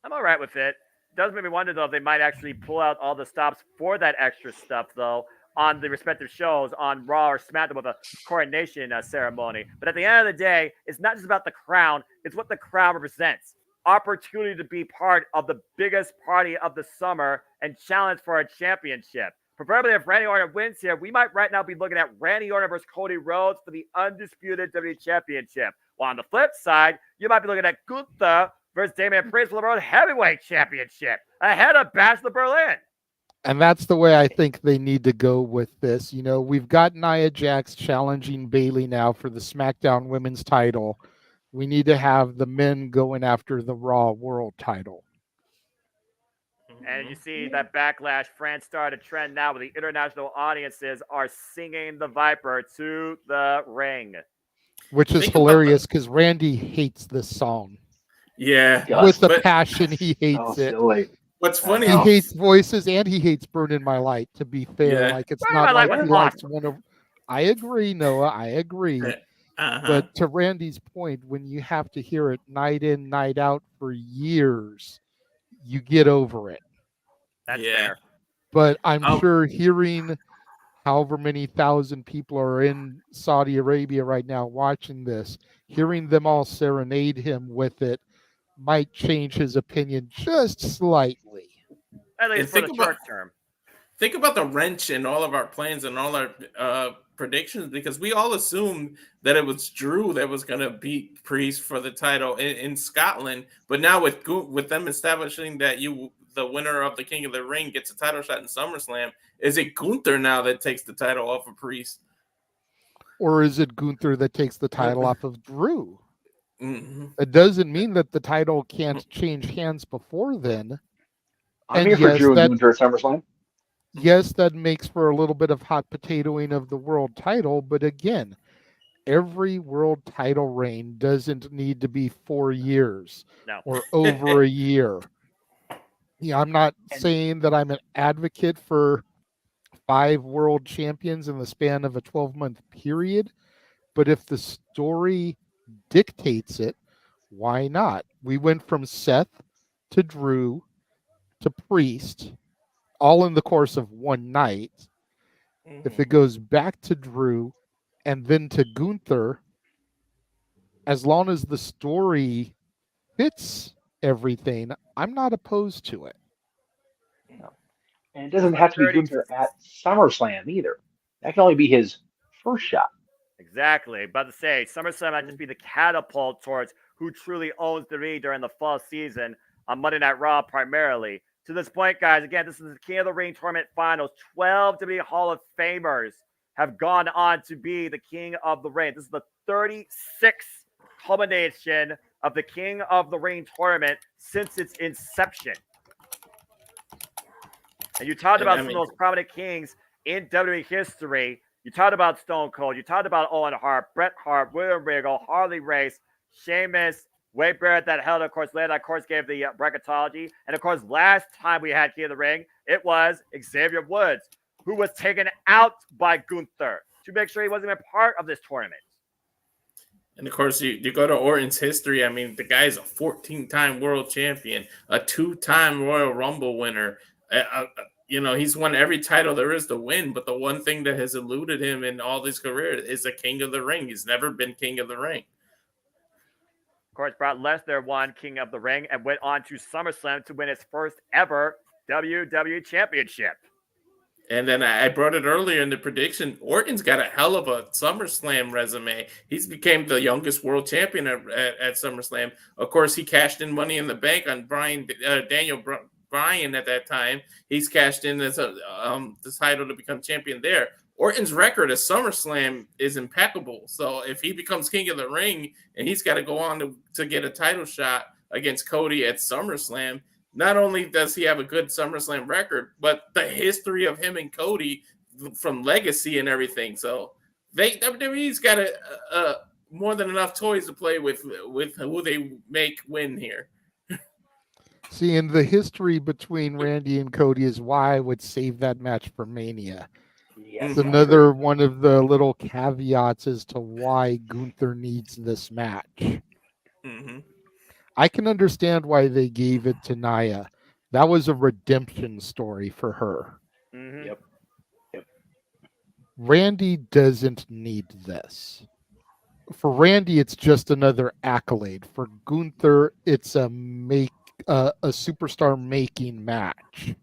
I'm all right with it. does make me wonder, though, if they might actually pull out all the stops for that extra stuff, though, on the respective shows on Raw or SmackDown with a coronation ceremony. But at the end of the day, it's not just about the crown. It's what the crown represents. Opportunity to be part of the biggest party of the summer and challenge for a championship. Preferably, if Randy Orton wins here, we might right now be looking at Randy Orton versus Cody Rhodes for the undisputed WWE Championship. While on the flip side, you might be looking at Gunther versus Damian Priest for the World Heavyweight Championship ahead of Bachelor Berlin. And that's the way I think they need to go with this. You know, we've got Nia Jax challenging Bayley now for the SmackDown Women's title. We need to have the men going after the Raw World title. And you see that backlash. France started a trend now where the international audiences are singing the Viper to the ring. Which is hilarious because Randy hates this song. Yeah. With a passion, he hates it. Silly. What's funny, he hates voices and he hates Burning My Light, to be fair. Yeah. Like, it's Burning not My like Light he was likes awesome. one of. I agree, Noah. I agree. Uh-huh. But to Randy's point, when you have to hear it night in, night out for years, you get over it. That's fair. But I'm sure hearing however many thousand people are in Saudi Arabia right now watching this, hearing them all serenade him with it might change his opinion just slightly. At least for the short term. Think about the wrench in all of our plans and all our predictions, because we all assumed that it was Drew that was going to beat Priest for the title in Scotland. But now with them establishing that the winner of the King of the Ring gets a title shot in SummerSlam, is it Gunther now that takes the title off of Priest? Or is it Gunther that takes the title off of Drew? Mm-hmm. It doesn't mean that the title can't change hands before then. I'm here for Drew and Gunther at SummerSlam. Yes, that makes for a little bit of hot potatoing of the world title, but again, every world title reign doesn't need to be 4 years or over a year. Yeah, I'm not saying that I'm an advocate for 5 world champions in the span of a 12-month period, but if the story dictates it, why not? We went from Seth to Drew to Priest, all in the course of one night. If it goes back to Drew and then to Gunther, as long as the story fits everything, I'm not opposed to it. No. And it doesn't have to be Gunther at SummerSlam either. That can only be his first shot. Exactly. About to say, SummerSlam might just be the catapult towards who truly owns the ring during the fall season on Monday Night Raw primarily. To this point, guys, again, this is the King of the Ring Tournament Finals. 12 WWE Hall of Famers have gone on to be the King of the Ring. This is the 36th culmination of the King of the Ring Tournament since its inception. And you talked about some of those prominent kings in WWE history. You talked about Stone Cold. You talked about Owen Hart, Bret Hart, William Regal, Harley Race, Sheamus, Wade Barrett that held, of course, later, of course, gave the bracketology. And, of course, last time we had King of the Ring, it was Xavier Woods, who was taken out by Gunther to make sure he wasn't even part of this tournament. And, of course, you go to Orton's history. I mean, the guy's a 14-time world champion, a 2-time Royal Rumble winner. He's won every title there is to win, but the one thing that has eluded him in all his career is a King of the Ring. He's never been King of the Ring. Of course, Brock Lesnar won King of the Ring and went on to SummerSlam to win his first ever WWE Championship. And then I brought it earlier in the prediction. Orton's got a hell of a SummerSlam resume. He's became the youngest world champion at SummerSlam. Of course, he cashed in Money in the Bank on Daniel Bryan at that time. He's cashed in as the title to become champion there. Orton's record at SummerSlam is impeccable. So if he becomes King of the Ring and he's got to go on to get a title shot against Cody at SummerSlam, not only does he have a good SummerSlam record, but the history of him and Cody from legacy and everything. So WWE's got more than enough toys to play with who they make win here. See, and the history between Randy and Cody is why I would save that match for Mania. Yes. It's another one of the little caveats as to why Gunther needs this match. Mm-hmm. I can understand why they gave it to Nia, That was a redemption story for her. Mm-hmm. Yep. Randy doesn't need this. For Randy, it's just another accolade. For Gunther, it's a superstar making match.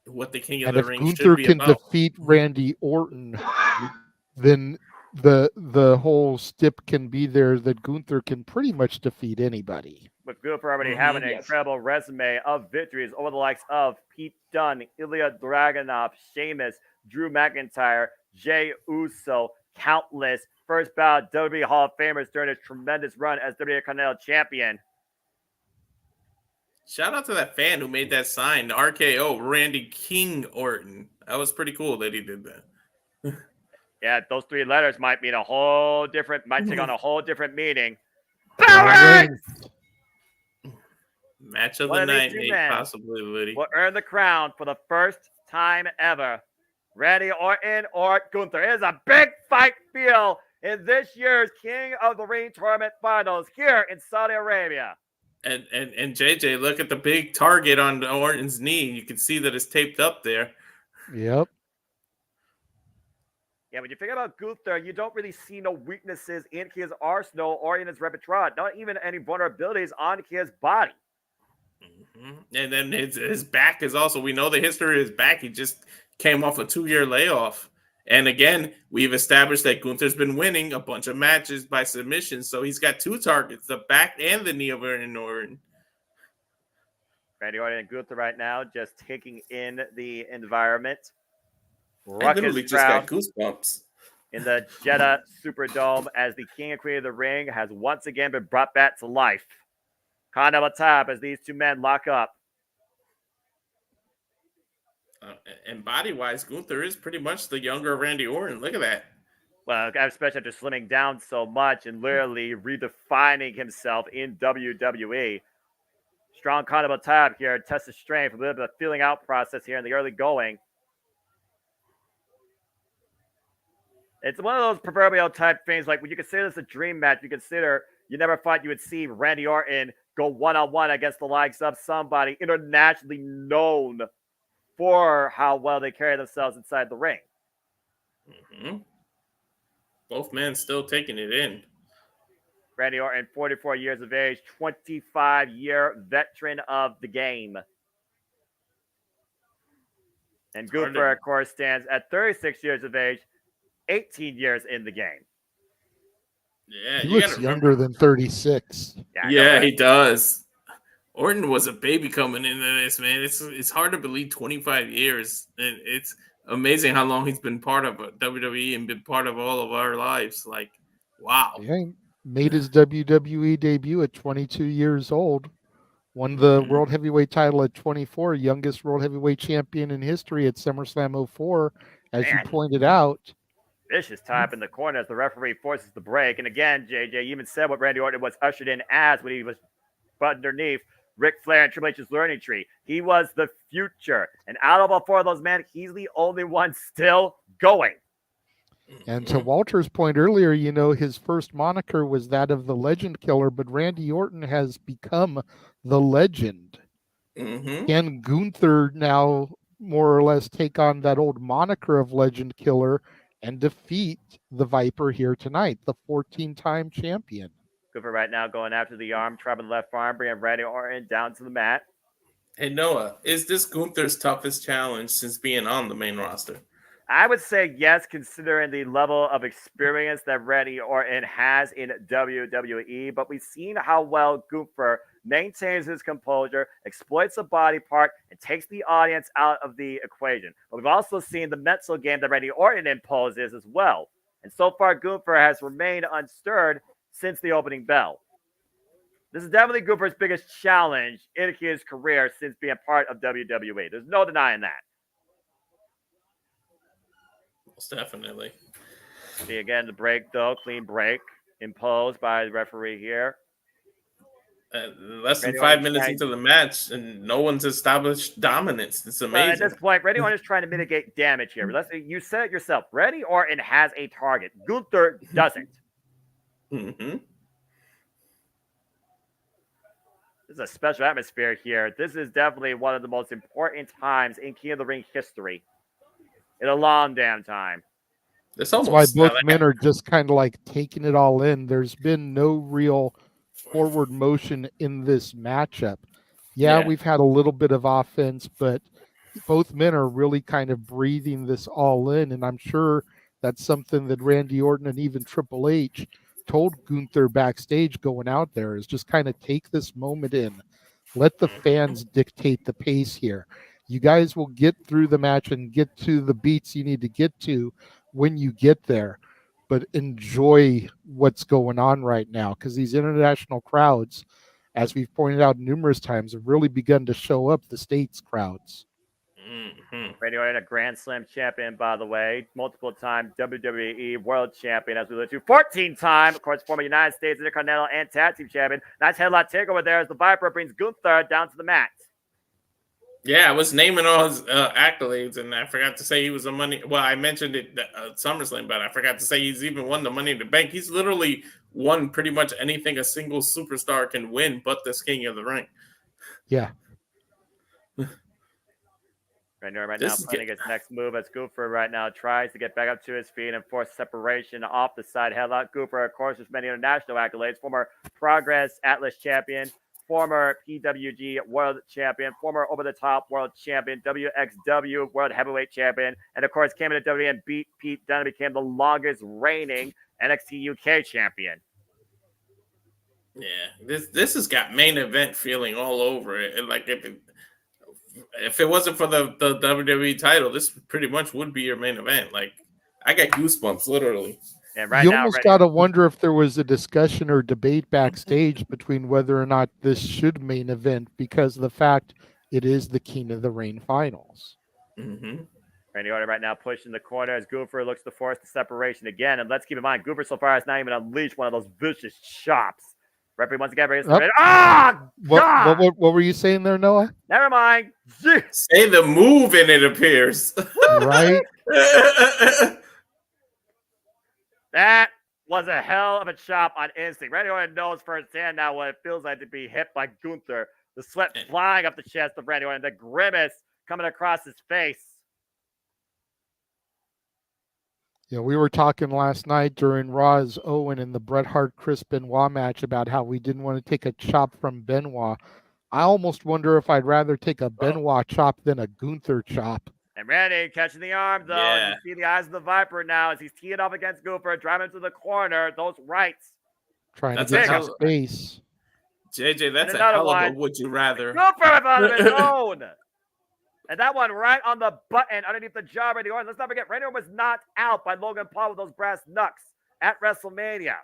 What the King of And the if Ring should Gunther be can about. defeat Randy Orton, then the whole stip can be there that Gunther can pretty much defeat anybody. With Gunther already having an incredible resume of victories over the likes of Pete Dunne, Ilya Dragunov, Sheamus, Drew McIntyre, Jey Uso, countless first ballot WWE Hall of Famers during his tremendous run as WWE Continental Champion. Shout out to that fan who made that sign, RKO, Randy King Orton. That was pretty cool that he did that. Yeah, those 3 letters might take on a whole different meaning. Match of One the of these night, two Nate, men possibly, Liddy. will earn the crown for the first time ever. Randy Orton or Gunther. It is a big fight feel in this year's King of the Ring Tournament Finals here in Saudi Arabia. And JJ, look at the big target on Orton's knee. You can see that it's taped up there. Yep. Yeah, when you think about Gunther, you don't really see no weaknesses in his arsenal or in his repertoire. Not even any vulnerabilities on his body. And then his back is also, we know the history of his back. He just came off a 2-year layoff. And again, we've established that Gunther's been winning a bunch of matches by submission. So he's got 2 targets, the back and the knee of Randy Orton. Randy Orton and Gunther right now just taking in the environment. I literally just got goosebumps. In the Jeddah Superdome as the King and Queen of the Ring has once again been brought back to life. Kind of a top as these 2 men lock up. And body-wise, Gunther is pretty much the younger Randy Orton. Look at that. Well, especially after slimming down so much and literally redefining himself in WWE. Strong kind of a top here. Test of strength. A little bit of feeling out process here in the early going. It's one of those proverbial type things, like when you consider this a dream match, you never thought you would see Randy Orton go one-on-one against the likes of somebody internationally known for how well they carry themselves inside the ring. Mm-hmm. Both men still taking it in. Randy Orton, 44 years of age, 25-year veteran of the game. And Gunther, of course, stands at 36 years of age, 18 years in the game. Yeah, he looks younger than 36. Yeah, he does. Orton was a baby coming into this, man. It's hard to believe 25 years. And it's amazing how long he's been part of WWE and been part of all of our lives. Like, wow. Yeah, he made his WWE debut at 22 years old. Won the World Heavyweight title at 24, youngest World Heavyweight champion in history at SummerSlam 04, as you pointed out. Vicious type in the corner as the referee forces the break. And again, JJ, you even said what Randy Orton was ushered in as when he was underneath Ric Flair and Triple H's learning tree. He was the future. And out of all 4 of those men, he's the only one still going. And to Walter's point earlier, his first moniker was that of the Legend Killer, but Randy Orton has become the Legend. Mm-hmm. Can Gunther now more or less take on that old moniker of Legend Killer and defeat the Viper here tonight, the 14-time champion? Gunther right now going after the arm, trapping the left arm, bringing Randy Orton down to the mat. Hey, Noah, is this Gunther's toughest challenge since being on the main roster? I would say yes, considering the level of experience that Randy Orton has in WWE. But we've seen how well Gunther maintains his composure, exploits a body part, and takes the audience out of the equation. But we've also seen the mental game that Randy Orton imposes as well. And so far, Gunther has remained unstirred since the opening bell. This is definitely Gunther's biggest challenge in his career since being part of WWE. There's no denying that. Most definitely. See again the break though, clean break imposed by the referee here. Less than 5 minutes into the match, and no one's established dominance. It's amazing. At this point, Randy Orton is trying to mitigate damage here. You said it yourself. Randy Orton has a target. Gunther doesn't. Mm-hmm. This is a special atmosphere here. This is definitely one of the most important times in King of the Ring history. In a long damn time. That's why both men are just kind of like taking it all in. There's been no real forward motion in this matchup. Yeah, we've had a little bit of offense, but both men are really kind of breathing this all in. And I'm sure that's something that Randy Orton and even Triple H told Gunther backstage going out there, is just kind of take this moment in. Let the fans dictate the pace here. You guys will get through the match and get to the beats you need to get to when you get there, but enjoy what's going on right now, because these international crowds, as we've pointed out numerous times, have really begun to show up, the States crowds. Randy Orton, a Grand Slam champion, by the way, multiple-time WWE World Champion, as we alluded to, 14-time, of course, former United States Intercontinental and Tag Team Champion. Nice headlock takeover there as the Viper brings Gunther down to the mat. Yeah, I was naming all his accolades, and I forgot to say he was a money. Well, I mentioned it at SummerSlam, but I forgot to say he's even won the Money in the Bank. He's literally won pretty much anything a single superstar can win, but this King of the Ring. Yeah. Randy Orton right now planning his next move as Gunther right now tries to get back up to his feet and force separation off the side headlock. Gunther, of course, with many international accolades, former Progress Atlas champion, former PWG World Champion, former Over-the-Top World Champion, WXW World Heavyweight Champion, and of course came into WWE and beat Pete Dunne and became the longest reigning NXT UK Champion. Yeah, this has got main event feeling all over it. And like if it wasn't for the WWE title, this pretty much would be your main event. Like, I got goosebumps, literally. And right you now, almost got to wonder if there was a discussion or debate backstage between whether or not this should main event, because of the fact it is the King of the Ring finals. Randy Orton right now pushing the corner as Gunther looks to force the separation again. And let's keep in mind, Gunther so far has not even unleashed one of those vicious chops. Referee once again brings the What were you saying there, Noah? Never mind. Say the move and it appears. Right? That was a hell of a chop on instinct. Randy Orton knows firsthand now what it feels like to be hit by Gunther. The sweat flying up the chest of Randy Orton, the grimace coming across his face. Yeah, we were talking last night during Raw's Owen and the Bret Hart Chris Benoit match about how we didn't want to take a chop from Benoit. I almost wonder if I'd rather take a Benoit chop than a Gunther chop. And Randy catching the arm, though. Yeah. You see the eyes of the Viper now as he's teeing off against Gunther, driving to the corner. Those rights. Trying to get some space. JJ, that's a hell of a would you rather. Gunther out of his own. And that one right on the button underneath the jaw of Randy Orton. Let's not forget, Randy Orton was knocked out by Logan Paul with those brass knucks at WrestleMania.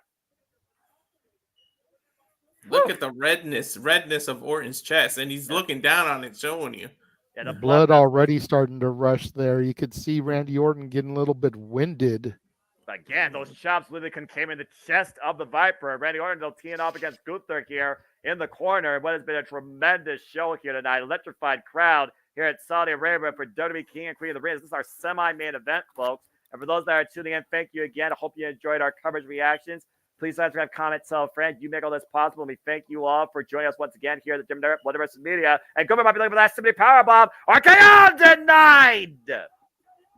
Look at the redness of Orton's chest, and he's looking down on it, showing you. Yeah, the blood already starting to rush there. You could see Randy Orton getting a little bit winded. Again, those chops literally came in the chest of the Viper. Randy Orton still teeing off against Gunther here in the corner. What has been a tremendous show here tonight. Electrified crowd here at Saudi Arabia for WWE King and Queen of the Ring. This is our semi-main event, folks. And for those that are tuning in, thank you again. I hope you enjoyed our coverage reactions. Please subscribe, comment, tell a friend. You make all this possible. And we thank you all for joining us once again here at the Multiverse Media. And Gomer might be looking for that Simply Powerbomb. RKO denied!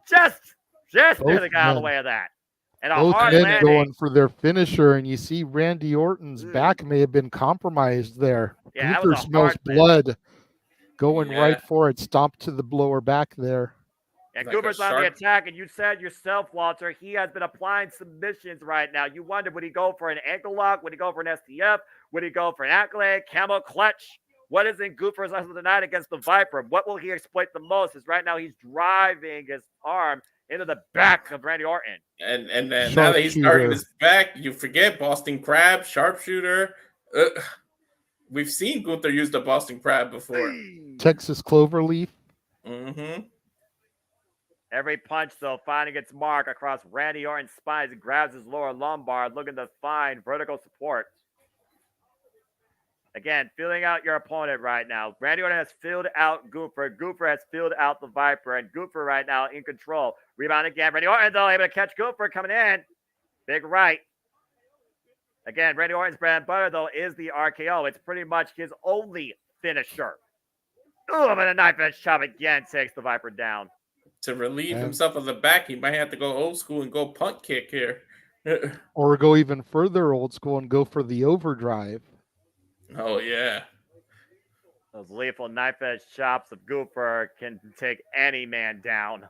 Just nearly got out of the way of that. And a both hard men landing. Going for their finisher, and you see Randy Orton's back may have been compromised there. Yeah, Gunther smells blood. Going right for it, stomped to the blower back there. And Gunther's on the attack, and you said yourself, Walter, he has been applying submissions right now. You wondered, would he go for an ankle lock? Would he go for an STF? Would he go for an accolade, camel clutch? What is in Gunther's hustle tonight against the Viper? What will he exploit the most? Is right now he's driving his arm into the back of Randy Orton. And then now that he's starting his back, you forget Boston Crab, sharpshooter. We've seen Gunther use the Boston Crab before. Texas Cloverleaf. Every punch, though, finding its mark across Randy Orton's spine as he grabs his lower lumbar, looking to find vertical support. Again, feeling out your opponent right now. Randy Orton has filled out Gunther. Gunther has filled out the Viper, and Gunther right now in control. Rebound again. Randy Orton, though, able to catch Gunther coming in. Big right. Again, Randy Orton's bread and butter, though, is the RKO. It's pretty much his only finisher. Ooh, but a knife edge chop again takes the Viper down. To relieve himself of the back, he might have to go old school and go punt kick here. Or go even further old school and go for the overdrive. Oh, yeah. Those lethal knife edge chops of Gooper can take any man down.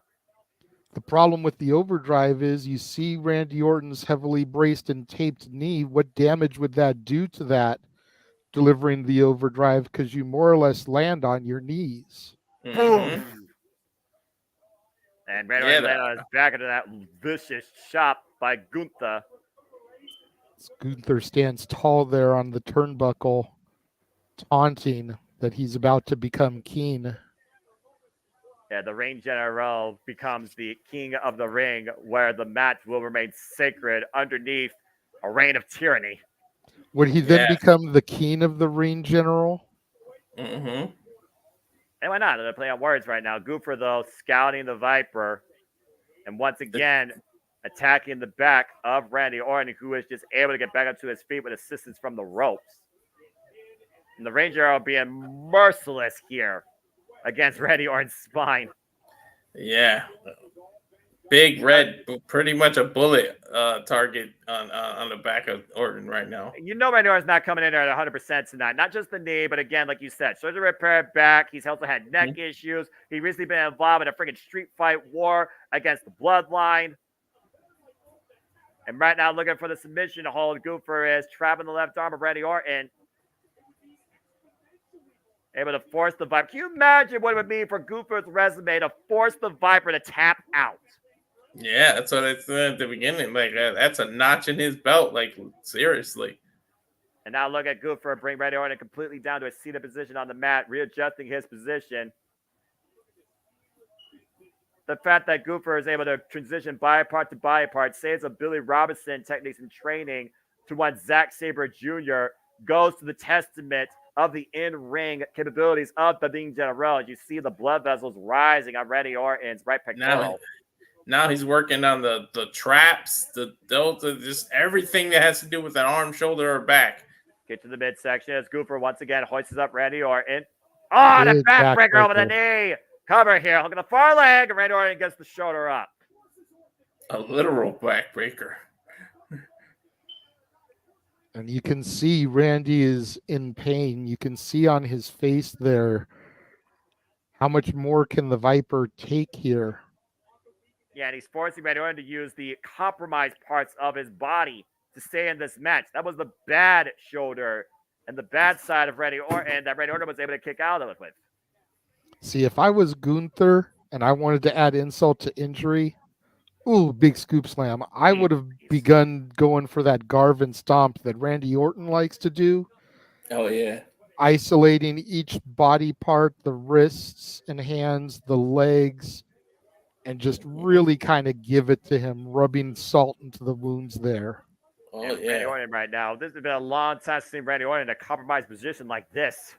The problem with the overdrive is you see Randy Orton's heavily braced and taped knee. What damage would that do to that delivering the overdrive? Because you more or less land on your knees. Boom! And Randy Orton landed is back into that vicious chop by Gunther. Gunther stands tall there on the turnbuckle, taunting that he's about to become Keen. Yeah, the ring general becomes the king of the ring, where the match will remain sacred underneath a reign of tyranny. Would he then become the Keen of the ring general? Mm-hmm. And why not? They're playing on words right now. Gooper, though, scouting the Viper, and once again attacking the back of Randy Orton, who is just able to get back up to his feet with assistance from the ropes. And the Ranger are being merciless here against Randy Orton's spine. Yeah. Big red, pretty much a bullet target on the back of Orton right now. You know Randy Orton's not coming in there at 100% tonight. Not just the knee, but again, like you said, surgery repair back. He's also had neck issues. He recently been involved in a freaking street fight war against the Bloodline. And right now, looking for the submission hold. Gooper is trapping the left arm of Randy Orton. Able to force the Viper. Can you imagine what it would mean for Gooper's resume to force the Viper to tap out? Yeah, that's what I said at the beginning. Like, that's a notch in his belt. Like, seriously. And now look at Gooper bring Randy Orton completely down to a seated position on the mat, readjusting his position. The fact that Gooper is able to transition body part to body part, saves of Billy Robinson techniques and training to one Zack Sabre Jr., goes to the testament of the in-ring capabilities of the Ring General. You see the blood vessels rising on Randy Orton's right pectoral. Now he's working on the traps, the delta, just everything that has to do with an arm, shoulder, or back. Get to the midsection as Gooper once again hoists up Randy Orton. Oh, the backbreaker over the knee. Cover here. Look at the far leg. And Randy Orton gets the shoulder up. A literal backbreaker. And you can see Randy is in pain. You can see on his face there how much more can the Viper take here. Yeah, and he's forcing Randy Orton to use the compromised parts of his body to stay in this match. That was the bad shoulder and the bad side of Randy Orton that Randy Orton was able to kick out of it with. See, if I was Gunther and I wanted to add insult to injury, ooh, big scoop slam, I would have begun going for that Garvin stomp that Randy Orton likes to do. Oh, yeah. Isolating each body part, the wrists and hands, the legs, and just really kind of give it to him, rubbing salt into the wounds there. Oh, yeah. Randy Orton right now. This has been a long time since Randy Orton in a compromised position like this.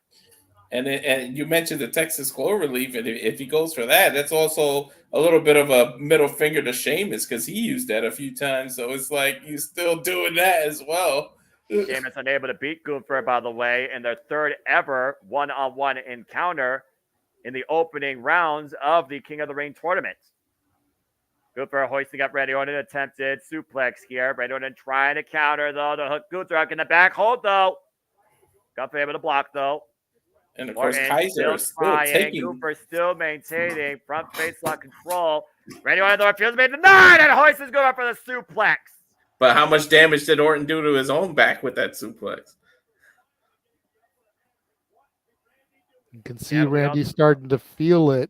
And you mentioned the Texas Cloverleaf, and if he goes for that, that's also a little bit of a middle finger to Sheamus because he used that a few times. So it's like he's still doing that as well. Sheamus unable to beat Gunther, by the way, in their third ever one-on-one encounter in the opening rounds of the King of the Ring tournament. Gunther hoisting up Randy Orton, attempted suplex here. Randy Orton trying to counter, though. The hook Gunther in the back hold, though. Gunther able to block, though. And of course, Kaiser is still taking. Cooper still maintaining front face lock control. Randy Orton though refuses to be denied, and hoists is going up for the suplex. But how much damage did Orton do to his own back with that suplex? You can see Randy starting to feel it.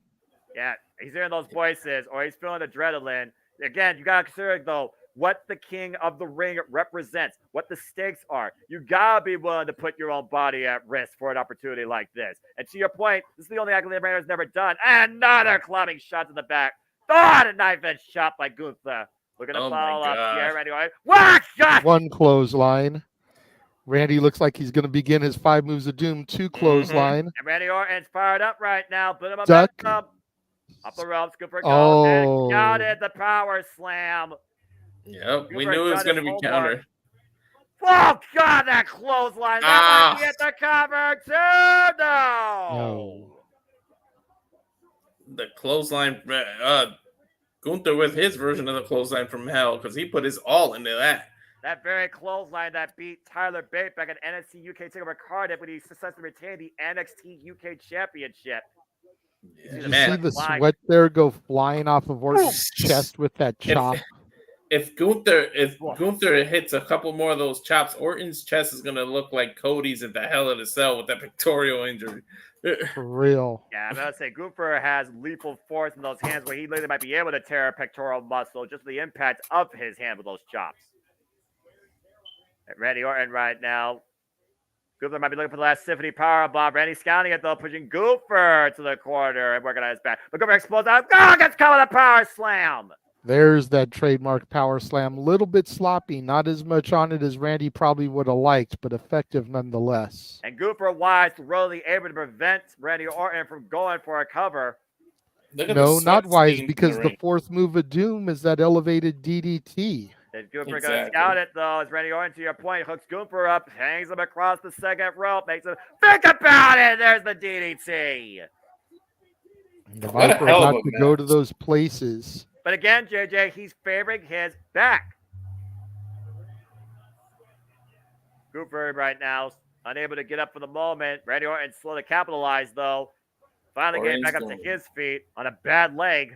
Yeah, he's hearing those voices, or he's feeling adrenaline. Again, you got to consider, though, what the King of the Ring represents, what the stakes are. You got to be willing to put your own body at risk for an opportunity like this. And to your point, this is the only accolade Randy has never done. Another clubbing shot to the back. Oh, a knife-edge shot by Gunther. Looking to follow up here, Randy Orton. What shot? One clothesline. Randy looks like he's going to begin his 5 moves of doom. 2 clothesline. And Randy Orton's fired up right now. Put him Duck. Up the ropes. Good for goal. And counted the power slam. Yep, we knew it was going to be countered. Oh, God, that clothesline. That might be at the cover, too. No. The clothesline, Gunther with his version of the clothesline from hell, because he put his all into that. That very clothesline that beat Tyler Bate back at NXT UK TakeOver Cardiff when he successfully retained the NXT UK Championship. Did you see the sweat there go flying off of Orton's chest with that chop? If Gunther hits a couple more of those chops, Orton's chest is gonna look like Cody's at the Hell in a Cell with that pectoral injury. For real. Yeah, I'm gonna say Gunther has lethal force in those hands where he literally might be able to tear a pectoral muscle just the impact of his hand with those chops. Randy Orton right now. Gunther might be looking for the last Symphony Powerbomb. Randy scouting it though, pushing Gunther to the corner and working on his back. But Gunther explodes out. Gets caught with a power slam. There's that trademark power slam. Little bit sloppy, not as much on it as Randy probably would have liked, but effective nonetheless. And Gunther wise thoroughly able to prevent Randy Orton from going for a cover. No, not wise, because the fourth move of doom is that elevated DDT. Then Gunther gonna scout it though. As Randy Orton, to your point, hooks Gunther up, hangs him across the second rope, makes him think about it. There's the DDT. The Viper got to go to those places. But again, JJ, he's favoring his back. Gunther right now, unable to get up for the moment. Randy Orton slow to capitalize, though. Finally getting back up to his feet on a bad leg.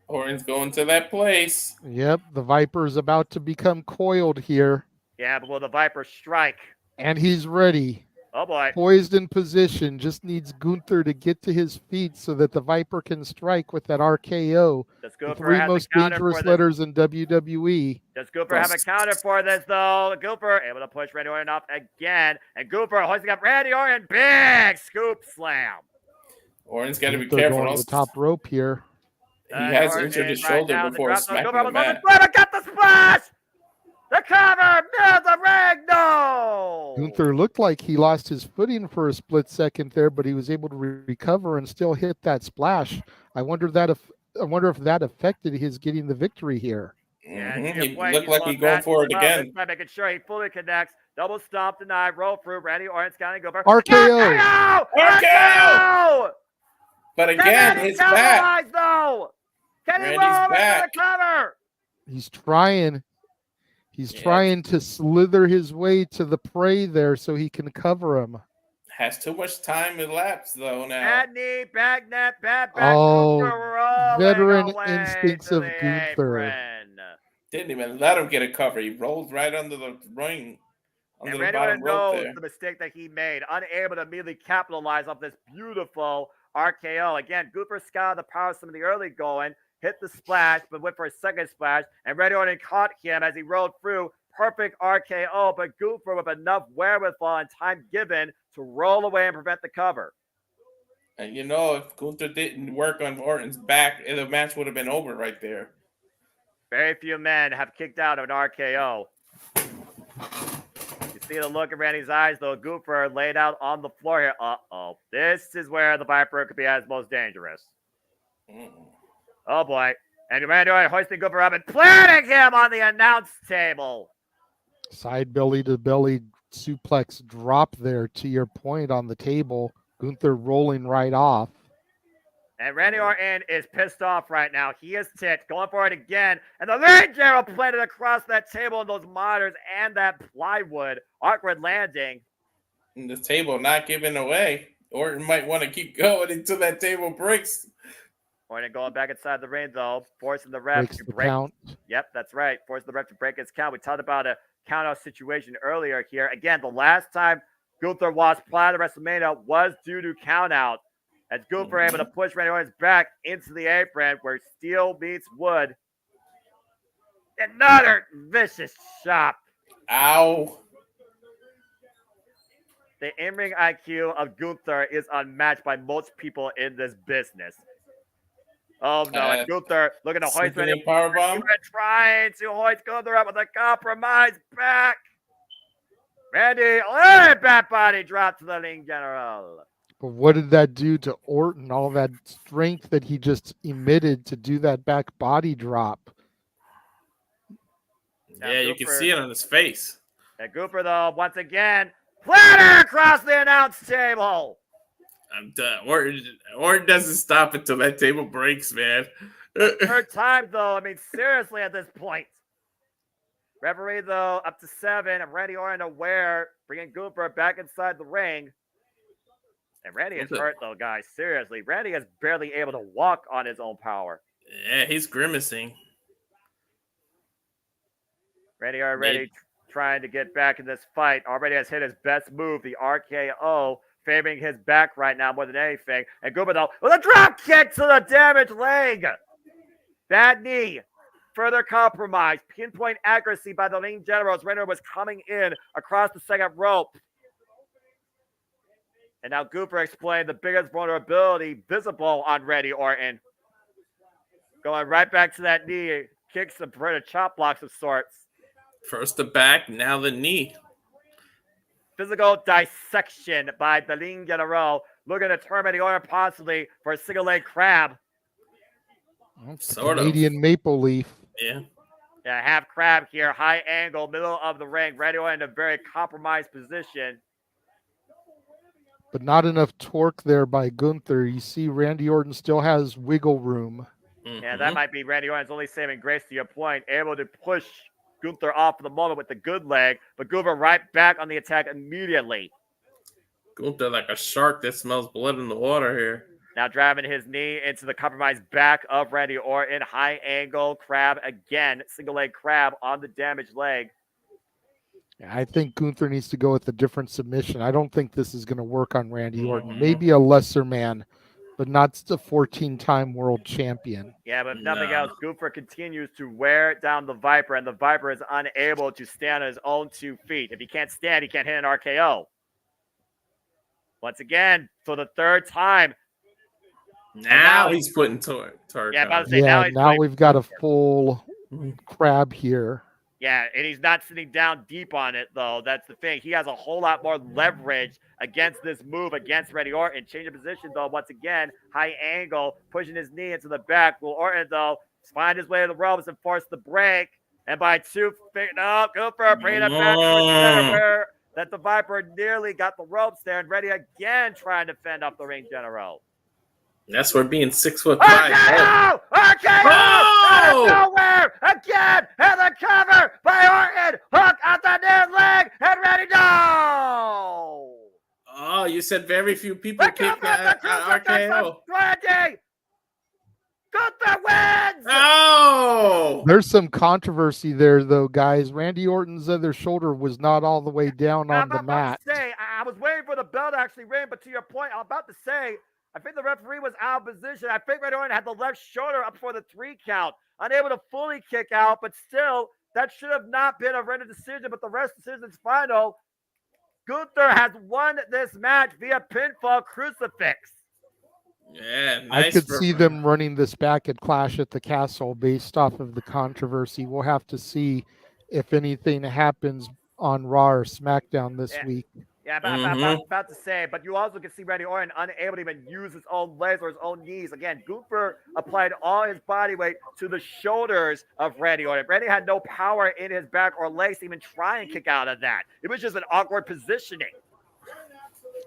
Orton's going to that place. Yep, the Viper's about to become coiled here. Yeah, but will the Viper strike? And he's ready. Oh, boy. Poised in position. Just needs Gunther to get to his feet so that the Viper can strike with that RKO. The three most dangerous letters in WWE. Does Gunther have a counter for this, though? Gunther able to push Randy Orton off again. And Gunther hoisting up Randy Orton. Big scoop slam. Orton's got to be careful. Going to the top rope here. He has injured his shoulder before smacking the mat. Got the splash! The cover! Near the ring! No! Gunther looked like he lost his footing for a split second there, but he was able to recover and still hit that splash. I wonder if that affected his getting the victory here. He looked like he's going for it again. Making sure he fully connects. Double stomp denied. Roll through. Randy Orton scouting Gunther. RKO! RKO! But again, his back. Though. Can he roll over the cover? He's trying. He's trying to slither his way to the prey there so he can cover him. Has too much time elapsed, though, now. Bad knee, back net, bad back. Oh, veteran instincts of Gunther. Didn't even let him get a cover. He rolled right under the ring. And Randy Orton knows the mistake that he made, unable to immediately capitalize off this beautiful RKO. Again, Gunther scouted the power some of the early going, hit the splash, but went for a second splash, and Randy Orton caught him as he rolled through. Perfect RKO, but Gunther with enough wherewithal and time given to roll away and prevent the cover. And you know, if Gunther didn't work on Orton's back, the match would have been over right there. Very few men have kicked out of an RKO. You see the look in Randy's eyes, though. Gunther laid out on the floor here. Uh-oh. This is where the Viper could be at its most dangerous. Oh, boy. And Randy Orton hoisting Gunther up and planting him on the announce table. Side belly to belly suplex drop there to your point on the table. Gunther rolling right off. And Randy Orton is pissed off right now. He is ticked, going for it again. And the leg arrow planted across that table and those monitors and that plywood. Awkward landing. And the table not giving away. Orton might want to keep going until that table breaks. Orton going back inside the ring, though, forcing the ref to break. Count. Yep, that's right. Forcing the ref to break his count. We talked about a count-out situation earlier here. Again, the last time Gunther was applied to WrestleMania was due to count-out. As Gunther able to push Randy Orton's back into the apron where steel meets wood. Another vicious chop. Ow. The in-ring IQ of Gunther is unmatched by most people in this business. Oh, no. And Gunther looking to hoist Randy. Powerbomb. Trying to hoist Gunther up with a compromised back. Randy, bad body drop to the ring general. But what did that do to Orton? All that strength that he just emitted to do that back body drop. Yeah, you can see it on his face. And Gunther, though, once again, platter across the announce table. I'm done. Orton doesn't stop until that table breaks, man. Third time, though. I mean, seriously, at this point. Referee, though, up to 7. And Randy Orton aware, bringing Gunther back inside the ring. And Randy is hurt, though, guys. Seriously. Randy is barely able to walk on his own power. Yeah, he's grimacing. Randy already trying to get back in this fight. Already has hit his best move, the RKO, favoring his back right now more than anything. And Gunther, though, with a drop kick to the damaged leg. Bad knee. Further compromise. Pinpoint accuracy by the Ring General as Randy was coming in across the second rope. And now Gunther explained the biggest vulnerability visible on Randy Orton. Going right back to that knee. Kicks some British chop blocks of sorts. First the back, now the knee. Physical dissection by the Ring General. Looking to turn Randy Orton possibly for a single leg crab. Sort Canadian maple leaf. Yeah. Yeah, half crab here, high angle, middle of the ring. Randy Orton in a very compromised position. But not enough torque there by Gunther. You see Randy Orton still has wiggle room. Yeah, that might be Randy Orton's only saving grace to your point. Able to push Gunther off for the moment with the good leg, but Gunther right back on the attack immediately. Gunther like a shark that smells blood in the water here. Now driving his knee into the compromised back of Randy Orton. High angle crab again. Single leg crab on the damaged leg. I think Gunther needs to go with a different submission. I don't think this is going to work on Randy Orton. Maybe a lesser man, but not the 14-time world champion. Yeah, but if nothing else, Gunther continues to wear down the Viper, and the Viper is unable to stand on his own 2 feet. If he can't stand, he can't hit an RKO. Once again, for the 3rd time. Now he's putting torque. Yeah, about to say, now we've got a full crab here. Yeah, and he's not sitting down deep on it, though. That's the thing. He has a whole lot more leverage against this move against Randy Orton. Change of position, though, once again. High angle, pushing his knee into the back. Will Orton, though, find his way to the ropes and force the break. And by 2 feet, no, Gunther bringing it back to the center that the Viper nearly got the ropes there. And Randy again trying to fend off the Ring General. That's where being 6'5". RKO! Out of nowhere! Again! And the cover by Orton! Hook at the near leg! And Randy, no! Oh, you said very few people kick that RKO. Randy! Gunther wins! Oh! There's some controversy there, though, guys. Randy Orton's other shoulder was not all the way down on the mat. I was waiting for the bell to actually ring, but to your point, I'm about to say, I think the referee was out of position. I think Randy Orton had the left shoulder up for the 3 count. Unable to fully kick out, but still, that should have not been a random decision, but the rest decision's final. Gunther has won this match via pinfall crucifix. Yeah, nice. I could see them running this back at Clash at the Castle based off of the controversy. We'll have to see if anything happens on Raw or SmackDown this week. Yeah, about to say, but you also can see Randy Orton unable to even use his own legs or his own knees. Again, Gunther applied all his body weight to the shoulders of Randy Orton. Randy had no power in his back or legs to even try and kick out of that. It was just an awkward positioning.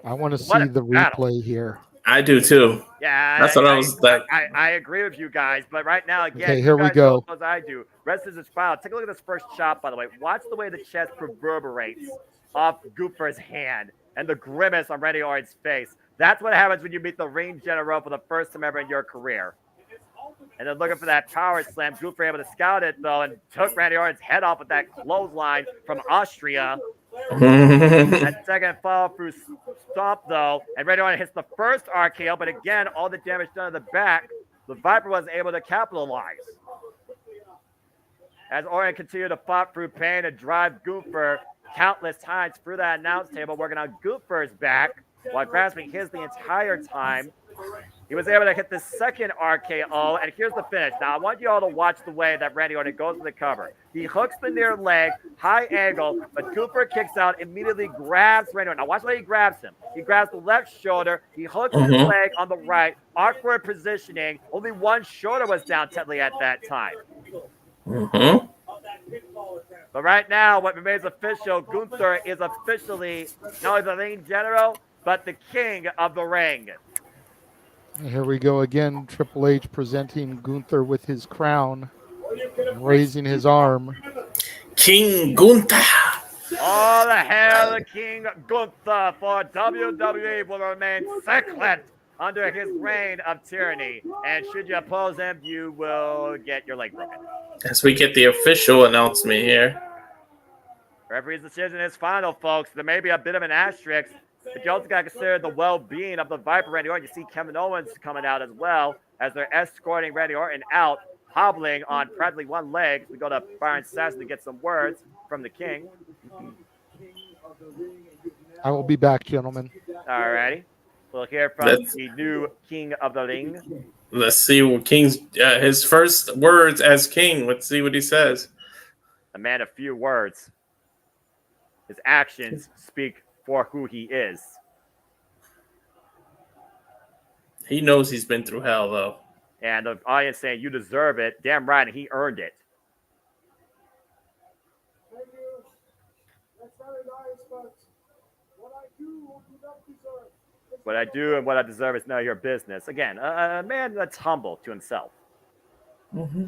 I want to see the replay here. I do too. Yeah, that's what I was like. I agree with you guys, but right now, again, okay, here we go. As I do. Rest is his final. Take a look at this first chop, by the way. Watch the way the chest reverberates off Gunther's hand and the grimace on Randy Orton's face. That's what happens when you meet the Ring General for the first time ever in your career. And then looking for that power slam. Gunther able to scout it, though, and took Randy Orton's head off with that clothesline from Austria. That second follow through stomp, though, and Randy Orton hits the first RKO, but again, all the damage done to the back. The Viper wasn't able to capitalize. As Orton continued to fight through pain and drive Gunther countless times through that announce table, working on Gunther's back while grasping his the entire time. He was able to hit the second RKO, and here's the finish. Now, I want you all to watch the way that Randy Orton goes to the cover. He hooks the near leg, high angle, but Gunther kicks out, immediately grabs Randy Orton. Now, watch the way he grabs him. He grabs the left shoulder. He hooks his leg on the right. Awkward positioning. Only one shoulder was down technically at that time. But right now, what remains official, Gunther is officially not only the ring general, but the king of the ring. Here we go again. Triple H presenting Gunther with his crown, raising his arm. King Gunther. All the hair of the King Gunther for WWE will remain secret under his reign of tyranny. And should you oppose him, you will get your leg broken. As we get the official announcement here. Referee's decision is final, folks. There may be a bit of an asterisk, but you also got to consider the well-being of the Viper Randy Orton. You see Kevin Owens coming out as well as they're escorting Randy Orton out, hobbling on practically one leg. We go to Byron Saxton to get some words from the King. I will be back, gentlemen. All righty. We'll hear from the new King of the Ring. Let's see what King's his first words as king. Let's see what he says. A man of few words. His actions speak for who he is. He knows he's been through hell, though. And the audience saying, you deserve it. Damn right, and he earned it. Thank you. That's very nice, but what I do, you don't deserve. What I do and what I deserve is none of your business. Again, a man that's humble to himself. Mm-hmm.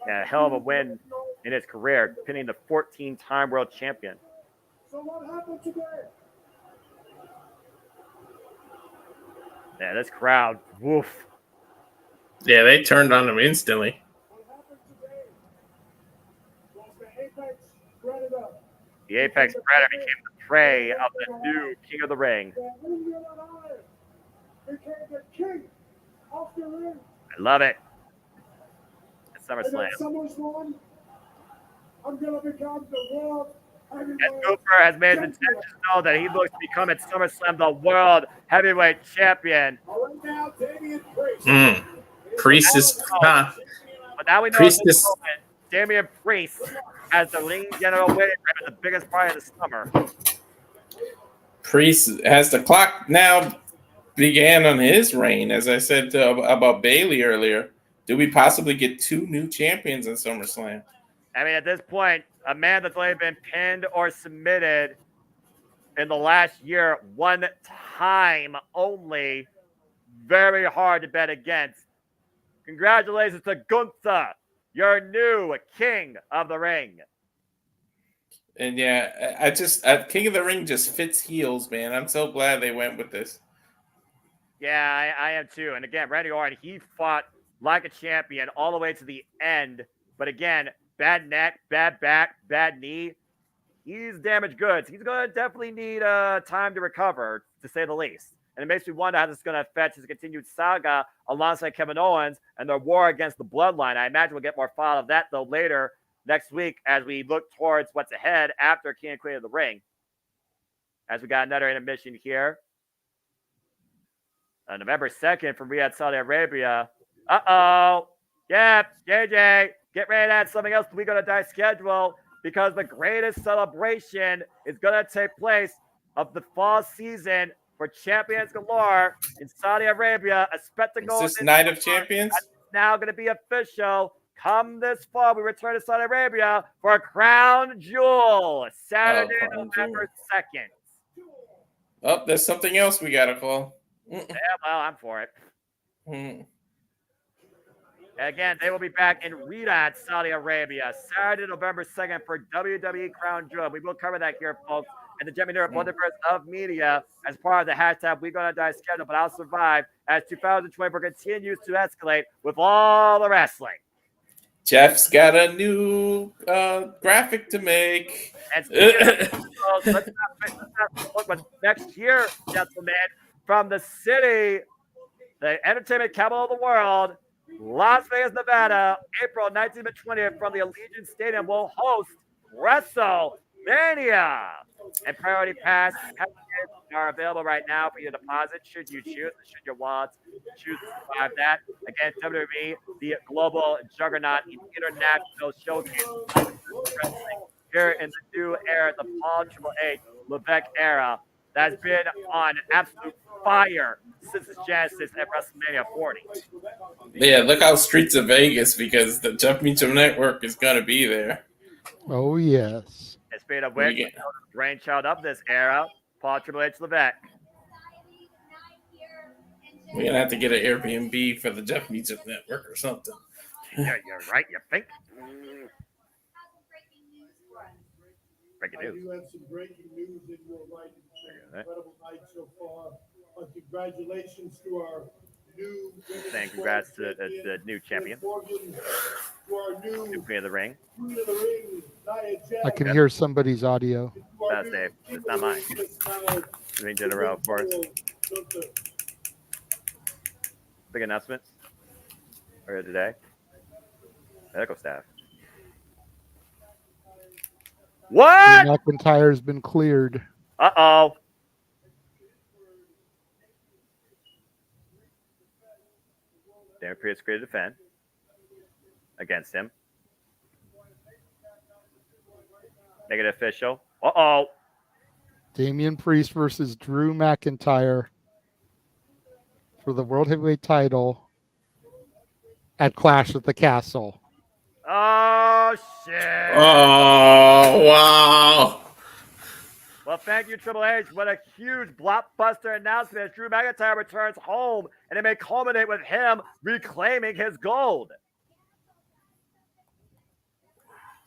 Yeah, a hell of a win in his career, pinning the 14-time world champion. So what happened today? Yeah, this crowd, woof. Yeah, they turned on him instantly. The Apex Predator became the prey of the new King of the Ring. I love it. At SummerSlam. I'm gonna become the world. And Cooper has made his intentions known that he looks to become at SummerSlam the world heavyweight champion. Priest is but now we know Priest at this is moment, Damian Priest as the ring general winner, the biggest part of the summer. Priest has the clock now began on his reign, as I said about Bailey earlier. Do we possibly get two new champions in SummerSlam? I mean, at this point, a man that's only been pinned or submitted in the last year one time only, very hard to bet against. Congratulations to Gunther, your new King of the Ring. And yeah, King of the Ring just fits heels, man. I'm so glad they went with this. Yeah, I am too. And again, Randy Orton, he fought like a champion all the way to the end. But again, bad neck, bad back, bad knee. He's damaged goods. He's going to definitely need time to recover, to say the least. And it makes me wonder how this is going to affect his continued saga alongside Kevin Owens and their war against the Bloodline. I imagine we'll get more follow of that, though, later next week as we look towards what's ahead after King and Queen of the Ring. As we got another intermission here. November 2nd from Riyadh, Saudi Arabia. Uh-oh. Yep, JJ, get ready to add something else to We Gonna Die schedule because the greatest celebration is going to take place of the fall season for Champions Galore in Saudi Arabia. A spectacle. Is this Night of Champions? That's now going to be official. Come this fall, we return to Saudi Arabia for a Crown Jewel, Saturday, November 2nd. Oh, there's something else we got to call. Yeah, well, I'm for it. Again, they will be back in Riyadh, Saudi Arabia, Saturday, November 2nd for WWE Crown Jewel. We will cover that here, folks, and the JMN Multiverse of Media as part of the hashtag We Gonna Die schedule, but I'll survive as 2024 continues to escalate with all the wrestling. Jeff's got a new graphic to make. And let's not look what's next year, gentlemen, from the city, the entertainment capital of the world, Las Vegas, Nevada, April 19th and 20th from the Allegiant Stadium will host WrestleMania. And Priority Pass are available right now for your deposit should you choose, should you want choose to survive that. Again, WWE, the global juggernaut international showcase here in the new era, the Paul Triple H Levesque era, that's been on absolute fire since its genesis at WrestleMania 40. Yeah, look out Streets of Vegas because the Jeff Meacham Network is going to be there. Oh, yes. And speaking of which, the brainchild of this era, Paul Triple H Levesque. We're going to have to get an Airbnb for the Jeff Meacham Network or something. Yeah, you're right, you think? Breaking news. You have some breaking news in your right. Incredible night so far. Congratulations to our new. Saying congrats to the new champion. New Queen of the Ring. I can hear somebody's audio. That's Dave. It's not mine. Doing Jedda, of course. Big announcements earlier today. Medical staff. What? McIntyre's been cleared. Uh-oh. Damian Priest created a defend against him. Make it official. Uh-oh. Damian Priest versus Drew McIntyre for the World Heavyweight title at Clash at the Castle. Oh, shit. Oh, wow. Well, thank you, Triple H. What a huge blockbuster announcement as Drew McIntyre returns home, and it may culminate with him reclaiming his gold.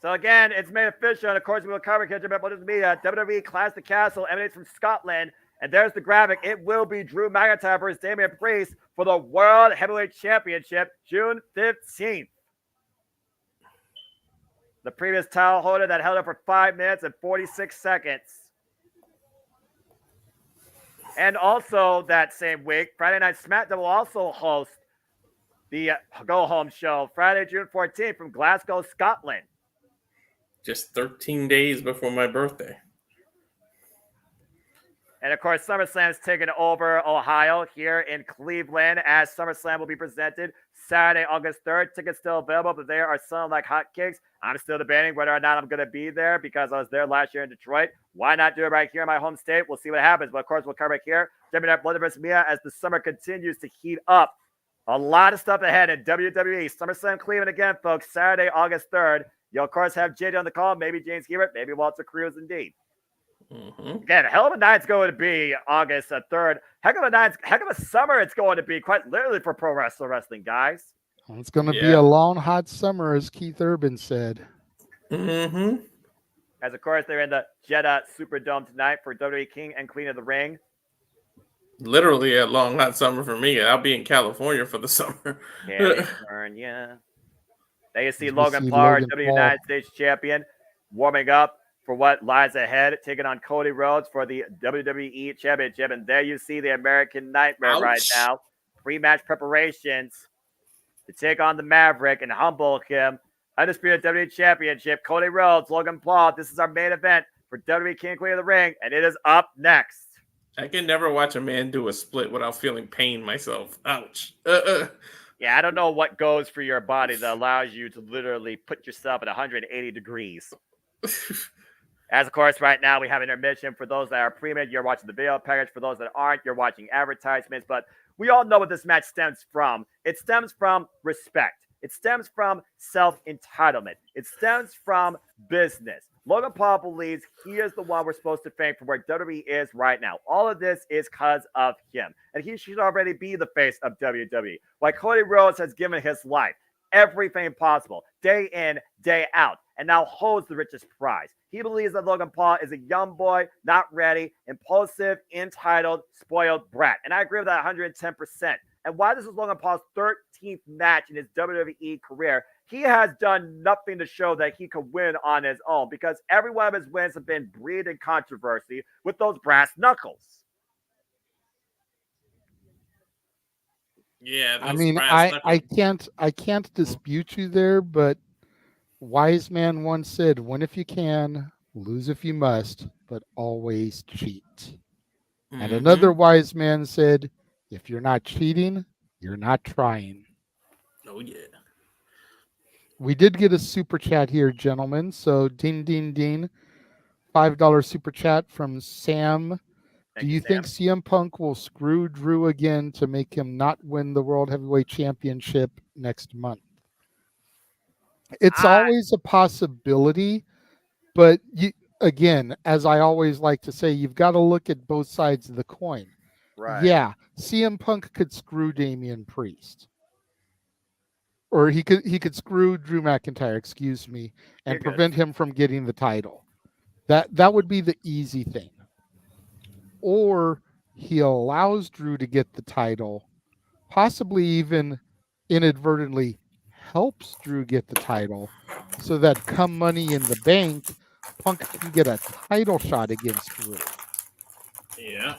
So again, it's made official, and of course we will cover it about what is media. WWE Clash at the Castle emanates from Scotland, and there's the graphic. It will be Drew McIntyre versus Damian Priest for the World Heavyweight Championship, June 15th. The previous title holder that held it for 5 minutes and 46 seconds. And also that same week, Friday Night SmackDown will also host the Go Home show Friday, June 14th from Glasgow, Scotland. Just 13 days before my birthday. And of course, SummerSlam is taking over Ohio here in Cleveland as SummerSlam will be presented Saturday, August 3rd. Tickets still available, but they are selling like hotcakes. I'm still debating whether or not I'm going to be there because I was there last year in Detroit. Why not do it right here in my home state? We'll see what happens. But of course, we'll cover it here. JMN Multiverse Media as the summer continues to heat up. A lot of stuff ahead in WWE. SummerSlam Cleveland again, folks. Saturday, August 3rd. You'll, of course, have Jedda on the call. Maybe James Hebert. Maybe Walter Cruz indeed. Again, hell of a night's going to be August 3rd. Heck of a summer it's going to be, quite literally, for pro wrestling, guys. It's going to be a long, hot summer, as Keith Urban said. As, of course, they're in the Jeddah Superdome tonight for WWE King and Queen of the Ring. Literally a long, hot summer for me. I'll be in California for the summer. California. There you see Logan Paul, United States champion, warming up for what lies ahead, taking on Cody Rhodes for the WWE Championship. And there you see the American Nightmare right now. Pre-match preparations to take on the Maverick and humble him. Undisputed WWE Championship, Cody Rhodes, Logan Paul. This is our main event for WWE King and Queen of the Ring, and it is up next. I can never watch a man do a split without feeling pain myself. Ouch. Yeah, I don't know what goes for your body that allows you to literally put yourself at 180 degrees. As, of course, right now we have intermission. For those that are premium, you're watching the video package. For those that aren't, you're watching advertisements. But we all know what this match stems from. It stems from respect. It stems from self-entitlement. It stems from business. Logan Paul believes he is the one we're supposed to thank for where WWE is right now. All of this is because of him. And he should already be the face of WWE. Like Cody Rhodes has given his life everything possible, day in, day out, and now holds the richest prize. He believes that Logan Paul is a young boy, not ready, impulsive, entitled, spoiled brat. And I agree with that 110%. And while this is Logan Paul's 13th match in his WWE career, he has done nothing to show that he could win on his own because every one of his wins have been breathed in controversy with those brass knuckles. Yeah, I mean, I can't dispute you there, but wise man once said, win if you can, lose if you must, but always cheat. And another wise man said, if you're not cheating, you're not trying. Oh, yeah. We did get a super chat here, gentlemen. So, ding, ding, ding. $5 super chat from Sam Do you think CM Punk will screw Drew again to make him not win the World Heavyweight Championship next month? It's always a possibility, but again, as I always like to say, you've got to look at both sides of the coin. Right. Yeah, CM Punk could screw Damian Priest. Or he could screw Drew McIntyre, excuse me, and prevent him from getting the title. That would be the easy thing. Or he allows Drew to get the title, possibly even inadvertently helps Drew get the title, so that come Money in the Bank, Punk can get a title shot against Drew. Yeah.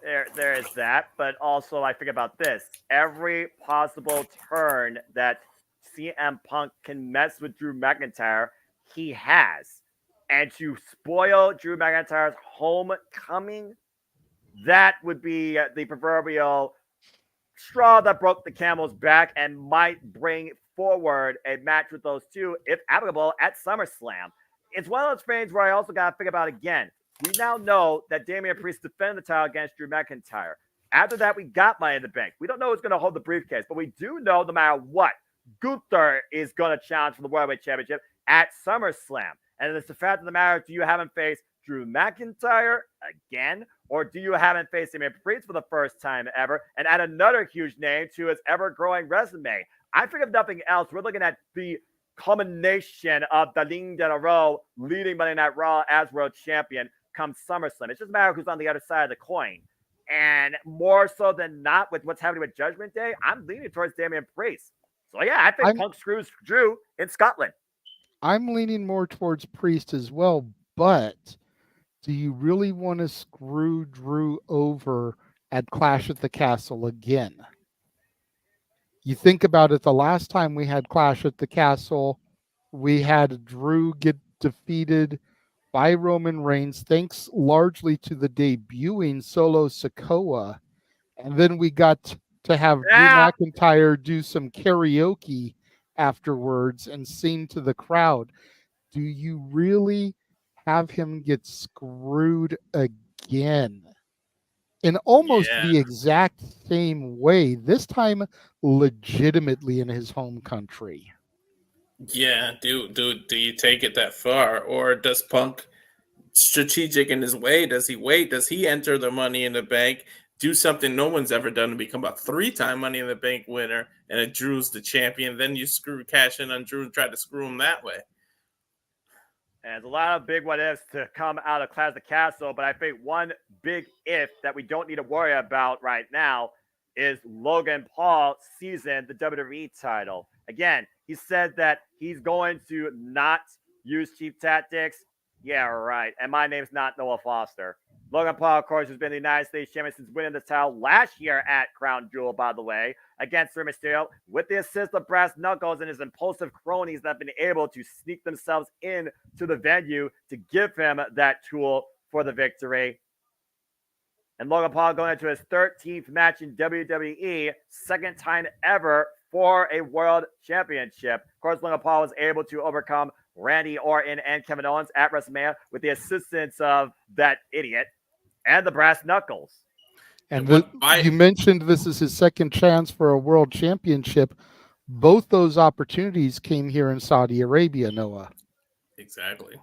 There is that, but also I think about this. Every possible turn that CM Punk can mess with Drew McIntyre, he has. And to spoil Drew McIntyre's homecoming, that would be the proverbial straw that broke the camel's back and might bring forward a match with those two, if applicable, at SummerSlam. It's one of those things where I also got to think about again. We now know that Damian Priest defended the title against Drew McIntyre. After that, we got Money in the Bank. We don't know who's going to hold the briefcase, but we do know no matter what, Gunther is going to challenge for the World Heavyweight Championship at SummerSlam. And it's the fact of the matter, do you have him face Drew McIntyre again? Or do you have him face Damian Priest for the first time ever and add another huge name to his ever-growing resume? I think if nothing else, we're looking at the culmination of the Ligne de la Roe leading Monday Night Raw as world champion come SummerSlam. It's just a matter of who's on the other side of the coin. And more so than not, with what's happening with Judgment Day, I'm leaning towards Damian Priest. So yeah, I think Punk screws Drew in Scotland. I'm leaning more towards Priest as well, but do you really want to screw Drew over at Clash at the Castle again? You think about it, the last time we had Clash at the Castle, we had Drew get defeated by Roman Reigns, thanks largely to the debuting Solo Sikoa. And then we got to have Drew McIntyre do some karaoke afterwards and sing to the crowd. Do you really have him get screwed again? In almost the exact same way, this time legitimately in his home country. Yeah, do you take it that far? Or does Punk strategic in his way? Does he wait? Does he enter the Money in the Bank, do something no one's ever done, to become a 3-time Money in the Bank winner, and it Drew's the champion? Then you cash in on Drew and try to screw him that way. And there's a lot of big what ifs to come out of Clash of the Castle, but I think one big if that we don't need to worry about right now is Logan Paul seizing the WWE title. Again, he said that he's going to not use cheap tactics. Yeah, right. And my name's not Noah Foster. Logan Paul, of course, has been the United States champion since winning the title last year at Crown Jewel, by the way, against Rey Mysterio, with the assist of Brass Knuckles and his impulsive cronies that have been able to sneak themselves in to the venue to give him that tool for the victory. And Logan Paul going into his 13th match in WWE, second time ever for a world championship. Of course, Logan Paul was able to overcome Randy Orton and Kevin Owens at WrestleMania with the assistance of that idiot and the Brass Knuckles. And you mentioned this is his second chance for a world championship. Both those opportunities came here in Saudi Arabia, Noah. Exactly.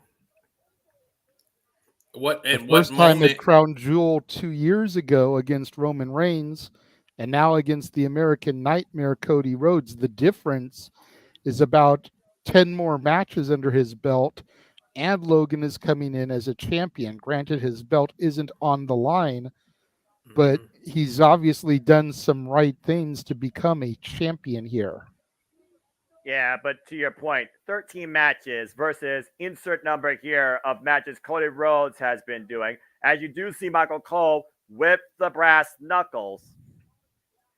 First time at Crown Jewel 2 years ago against Roman Reigns, and now against the American Nightmare Cody Rhodes. The difference is about 10 more matches under his belt, and Logan is coming in as a champion. Granted, his belt isn't on the line, but he's obviously done some right things to become a champion here. Yeah, but to your point, 13 matches versus insert number here of matches Cody Rhodes has been doing. As you do see Michael Cole with the Brass Knuckles,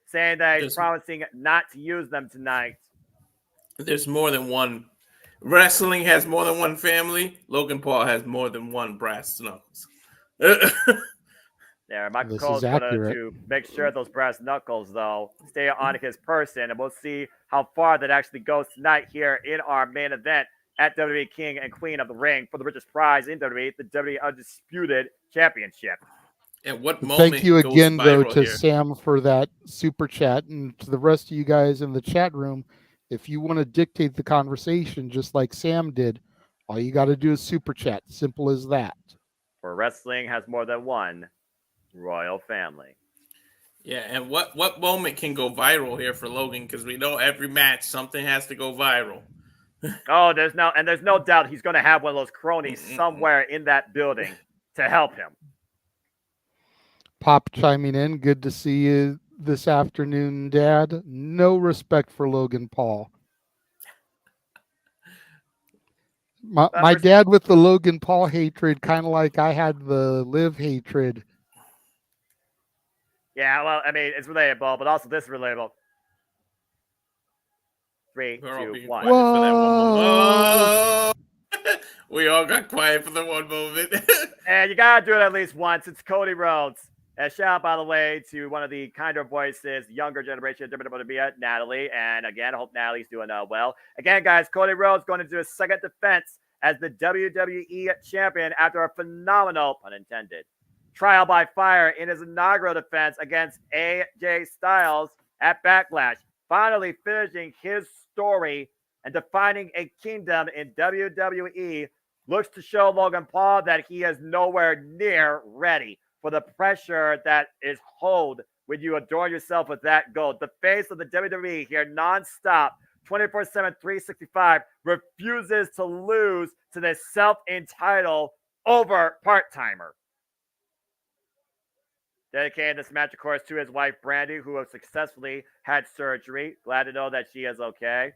saying that he's promising not to use them tonight. There's more than one. Wrestling has more than one family. Logan Paul has more than one Brass Knuckles. There, Michael Cole's going to make sure those Brass Knuckles, though, stay on his person, and we'll see how far that actually goes tonight here in our main event at WWE King and Queen of the Ring for the richest prize in WWE, the WWE Undisputed Championship. At what moment Thank you goes again, though, viral to here? Sam for that super chat, and to the rest of you guys in the chat room. If you want to dictate the conversation just like Sam did, all you got to do is super chat. Simple as that. For wrestling has more than one royal family. Yeah, and what moment can go viral here for Logan? Because we know every match something has to go viral. Oh, there's no doubt he's going to have one of those cronies somewhere in that building to help him. Pop chiming in. Good to see you this afternoon, Dad. No respect for Logan Paul. My dad with the Logan Paul hatred, kind of like I had the Liv hatred. Yeah, well, I mean, it's relatable, but also this is relatable. 3, 2, 1. Whoa! We all got quiet for the one moment. And you gotta do it at least once. It's Cody Rhodes. And shout out, by the way, to one of the kinder voices, younger generation of WWE, Natalie. And again, I hope Natalie's doing well. Again, guys, Cody Rhodes going to do his second defense as the WWE champion after a phenomenal, pun intended, trial by fire in his inaugural defense against AJ Styles at Backlash. Finally finishing his story and defining a kingdom in WWE, looks to show Logan Paul that he is nowhere near ready for the pressure that is hold when you adorn yourself with that gold. The face of the WWE here nonstop, 24/7, 365, refuses to lose to this self-entitled over part-timer. Dedicated this match, of course, to his wife, Brandy, who has successfully had surgery. Glad to know that she is okay.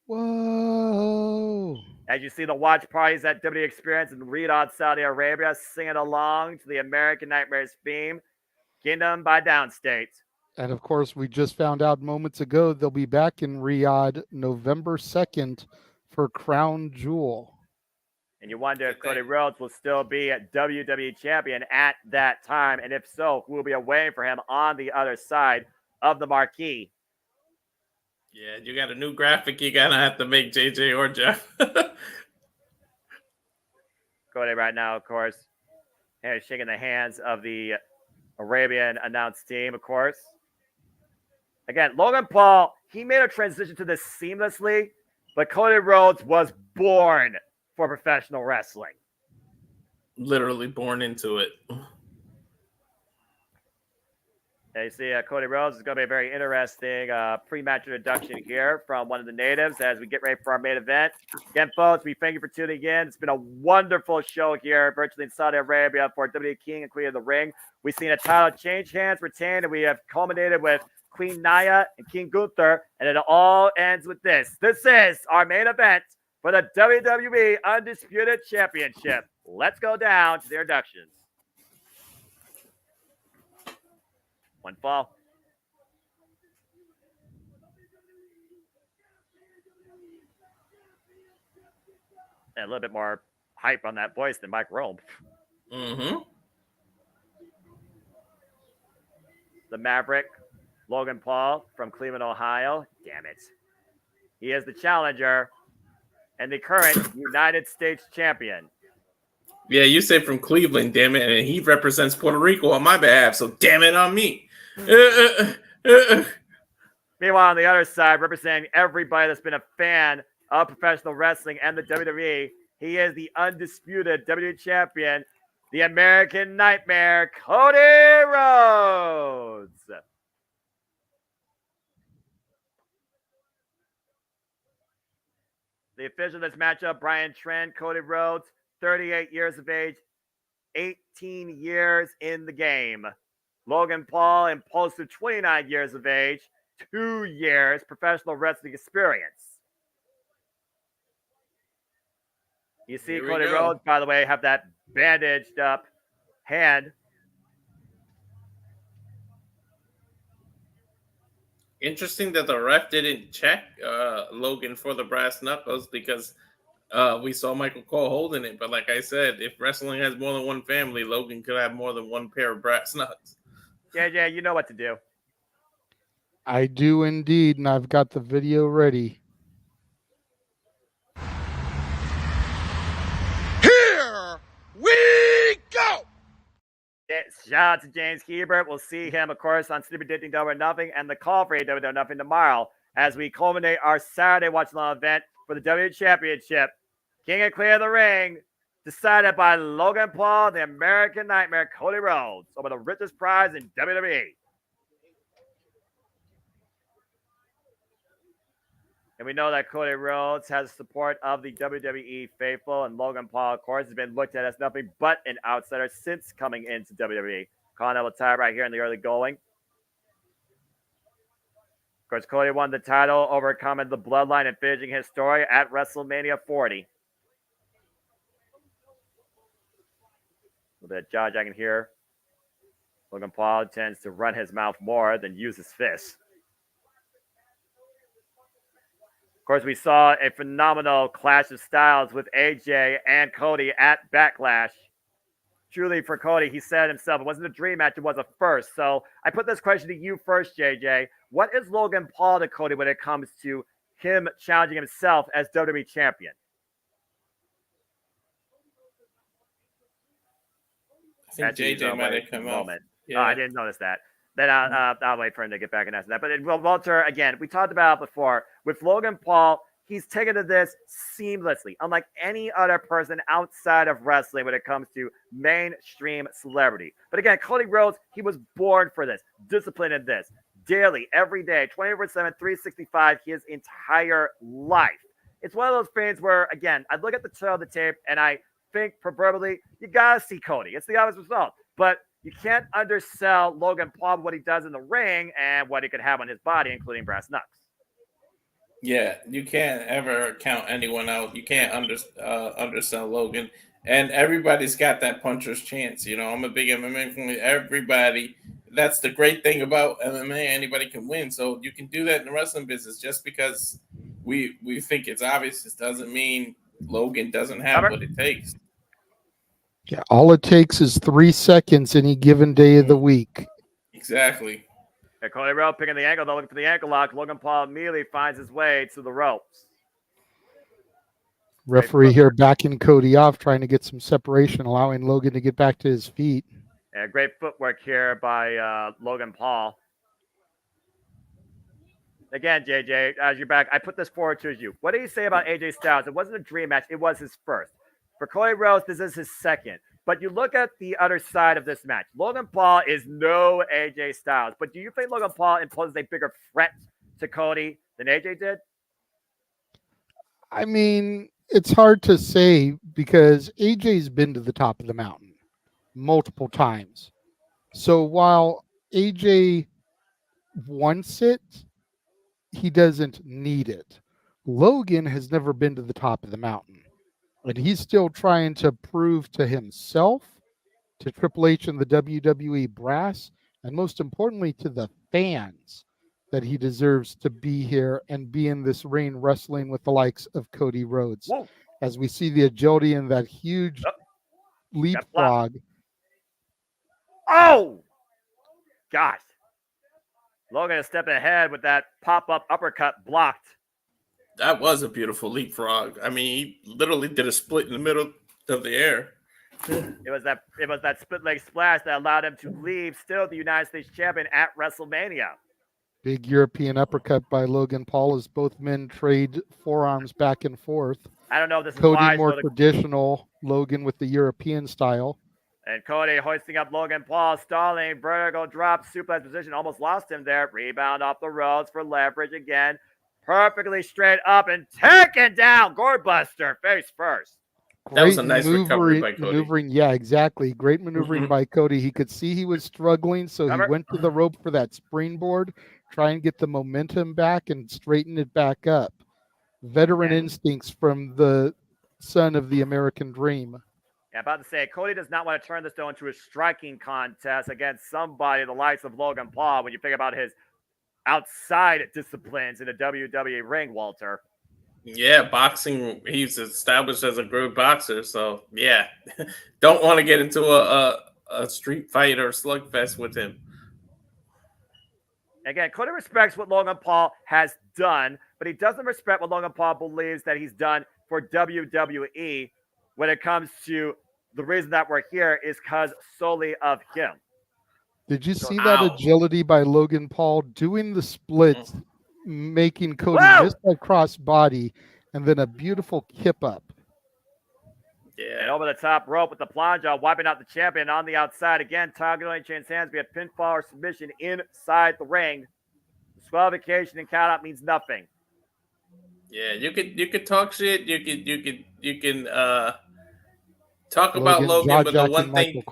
Whoa. As you see the watch parties at WWE Experience in Riyadh, Saudi Arabia, singing along to the American Nightmares theme, Kingdom by Downstate. And of course, we just found out moments ago they'll be back in Riyadh November 2nd for Crown Jewel. And you wonder if Cody Rhodes will still be a WWE champion at that time. And if so, who will be waiting for him on the other side of the marquee? Yeah, you got a new graphic you're going to have to make, JJ or Jeff. Cody right now, of course, and shaking the hands of the Arabian announce team, of course. Again, Logan Paul, he made a transition to this seamlessly, but Cody Rhodes was born for professional wrestling. Literally born into it. And you see Cody Rhodes is going to be a very interesting pre-match introduction here from one of the natives as we get ready for our main event. Again, folks, we thank you for tuning in. It's been a wonderful show here, virtually in Saudi Arabia for WWE King and Queen of the Ring. We've seen a title change hands, retain, and we have culminated with Queen Nia and King Gunther, and it all ends with this. This is our main event for the WWE Undisputed Championship. Let's go down to the introductions. One fall. And a little bit more hype on that voice than Mike Rome. Mm-hmm. The Maverick, Logan Paul from Cleveland, Ohio. Damn it. He is the challenger and the current United States champion. Yeah, you say from Cleveland, damn it, and he represents Puerto Rico on my behalf, so damn it on me. Meanwhile, on the other side, representing everybody that's been a fan of professional wrestling and the WWE, he is the undisputed WWE champion, the American Nightmare, Cody Rhodes. The official of this matchup, Brian Trent, Cody Rhodes, 38 years of age, 18 years in the game. Logan Paul, impulsive 29 years of age, 2 years professional wrestling experience. You see Cody Rhodes, by the way, have that bandaged up hand. Interesting that the ref didn't check Logan for the brass knuckles because we saw Michael Cole holding it. But like I said, if wrestling has more than one family, Logan could have more than one pair of brass knuckles. Yeah, you know what to do. I do indeed, and I've got the video ready. Here we go! Shout out to James Hebert. We'll see him, of course, on Sleepy Predicting Double or Nothing and the call for Double or Nothing tomorrow as we culminate our Saturday watch-along event for the WWE Championship. King and Clear of the Ring, decided by Logan Paul, the American Nightmare, Cody Rhodes, over the richest prize in WWE. And we know that Cody Rhodes has support of the WWE faithful, and Logan Paul, of course, has been looked at as nothing but an outsider since coming into WWE. Calling out a tie right here in the early going. Of course, Cody won the title, overcoming the bloodline and finishing his story at WrestleMania 40. A little bit of jaw jacking here. Logan Paul tends to run his mouth more than use his fists. Of course, we saw a phenomenal clash of styles with AJ and Cody at Backlash. Truly, for Cody, he said himself, it wasn't a dream match, it was a first. So I put this question to you first, JJ. What is Logan Paul to Cody when it comes to him challenging himself as WWE champion? I think JJ might have come off. Yeah. Oh, I didn't notice that. Then I'll wait for him to get back and answer that. But Walter, again, we talked about before, with Logan Paul, he's taken to this seamlessly, unlike any other person outside of wrestling when it comes to mainstream celebrity. But again, Cody Rhodes, he was born for this, disciplined in this, daily, every day, 24/7, 365, his entire life. It's one of those things where, again, I look at the tail of the tape and I think proverbially, you got to see Cody. It's the obvious result. But you can't undersell Logan Paul, what he does in the ring and what he could have on his body, including brass knucks. Yeah, you can't ever count anyone out. You can't undersell Logan. And everybody's got that puncher's chance. You know, I'm a big MMA fan. Everybody. That's the great thing about MMA. Anybody can win. So you can do that in the wrestling business. Just because we think it's obvious, it doesn't mean Logan doesn't have what it takes. Yeah, all it takes is 3 seconds any given day of the week. Exactly. Yeah, Cody Rhodes picking the ankle, though, looking for the ankle lock. Logan Paul immediately finds his way to the ropes. Referee here backing Cody off, trying to get some separation, allowing Logan to get back to his feet. Yeah, great footwork here by Logan Paul. Again, JJ, as you're back, I put this forward to you. What do you say about AJ Styles? It wasn't a dream match. It was his first. For Cody Rhodes, this is his second. But you look at the other side of this match. Logan Paul is no AJ Styles. But do you think Logan Paul imposes a bigger threat to Cody than AJ did? I mean, it's hard to say because AJ's been to the top of the mountain multiple times. So while AJ wants it, he doesn't need it. Logan has never been to the top of the mountain. And he's still trying to prove to himself, to Triple H and the WWE brass, and most importantly to the fans, that he deserves to be here and be in this ring wrestling with the likes of Cody Rhodes. Whoa. As we see the agility and that huge leapfrog. Oh! Gosh. Logan is stepping ahead with that pop-up uppercut blocked. That was a beautiful leapfrog. I mean, he literally did a split in the middle of the air. It was that split leg splash that allowed him to leave still the United States champion at WrestleMania. Big European uppercut by Logan Paul as both men trade forearms back and forth. I don't know if this is Cody wise, more traditional, Logan with the European style. And Cody hoisting up Logan Paul, stalling, vertical drop, suplex position, almost lost him there. Rebound off the ropes for leverage again. Perfectly straight up and taken down. Gorebuster face first. That was a nice recovery by Cody. Maneuvering, yeah, exactly. Great maneuvering by Cody. He could see he was struggling, so he went to the rope for that springboard, try and get the momentum back and straighten it back up. Veteran instincts from the son of the American dream. Yeah, about to say, Cody does not want to turn this though into a striking contest against somebody the likes of Logan Paul when you think about his outside disciplines in the WWE ring, Walter. Yeah, boxing, he's established as a good boxer. So, yeah, don't want to get into a street fight or slugfest with him. Again, Cody respects what Logan Paul has done, but he doesn't respect what Logan Paul believes that he's done for WWE when it comes to the reason that we're here is because solely of him. Did you see that agility by Logan Paul doing the splits, making Cody miss that cross body, and then a beautiful kip up? And over the top rope with the plunge, wiping out the champion on the outside. Again, targeting Chain's hands via pinfall or submission inside the ring. Disqualification and count out means nothing. Yeah, you could talk shit. You can talk about Logan, but the one thing,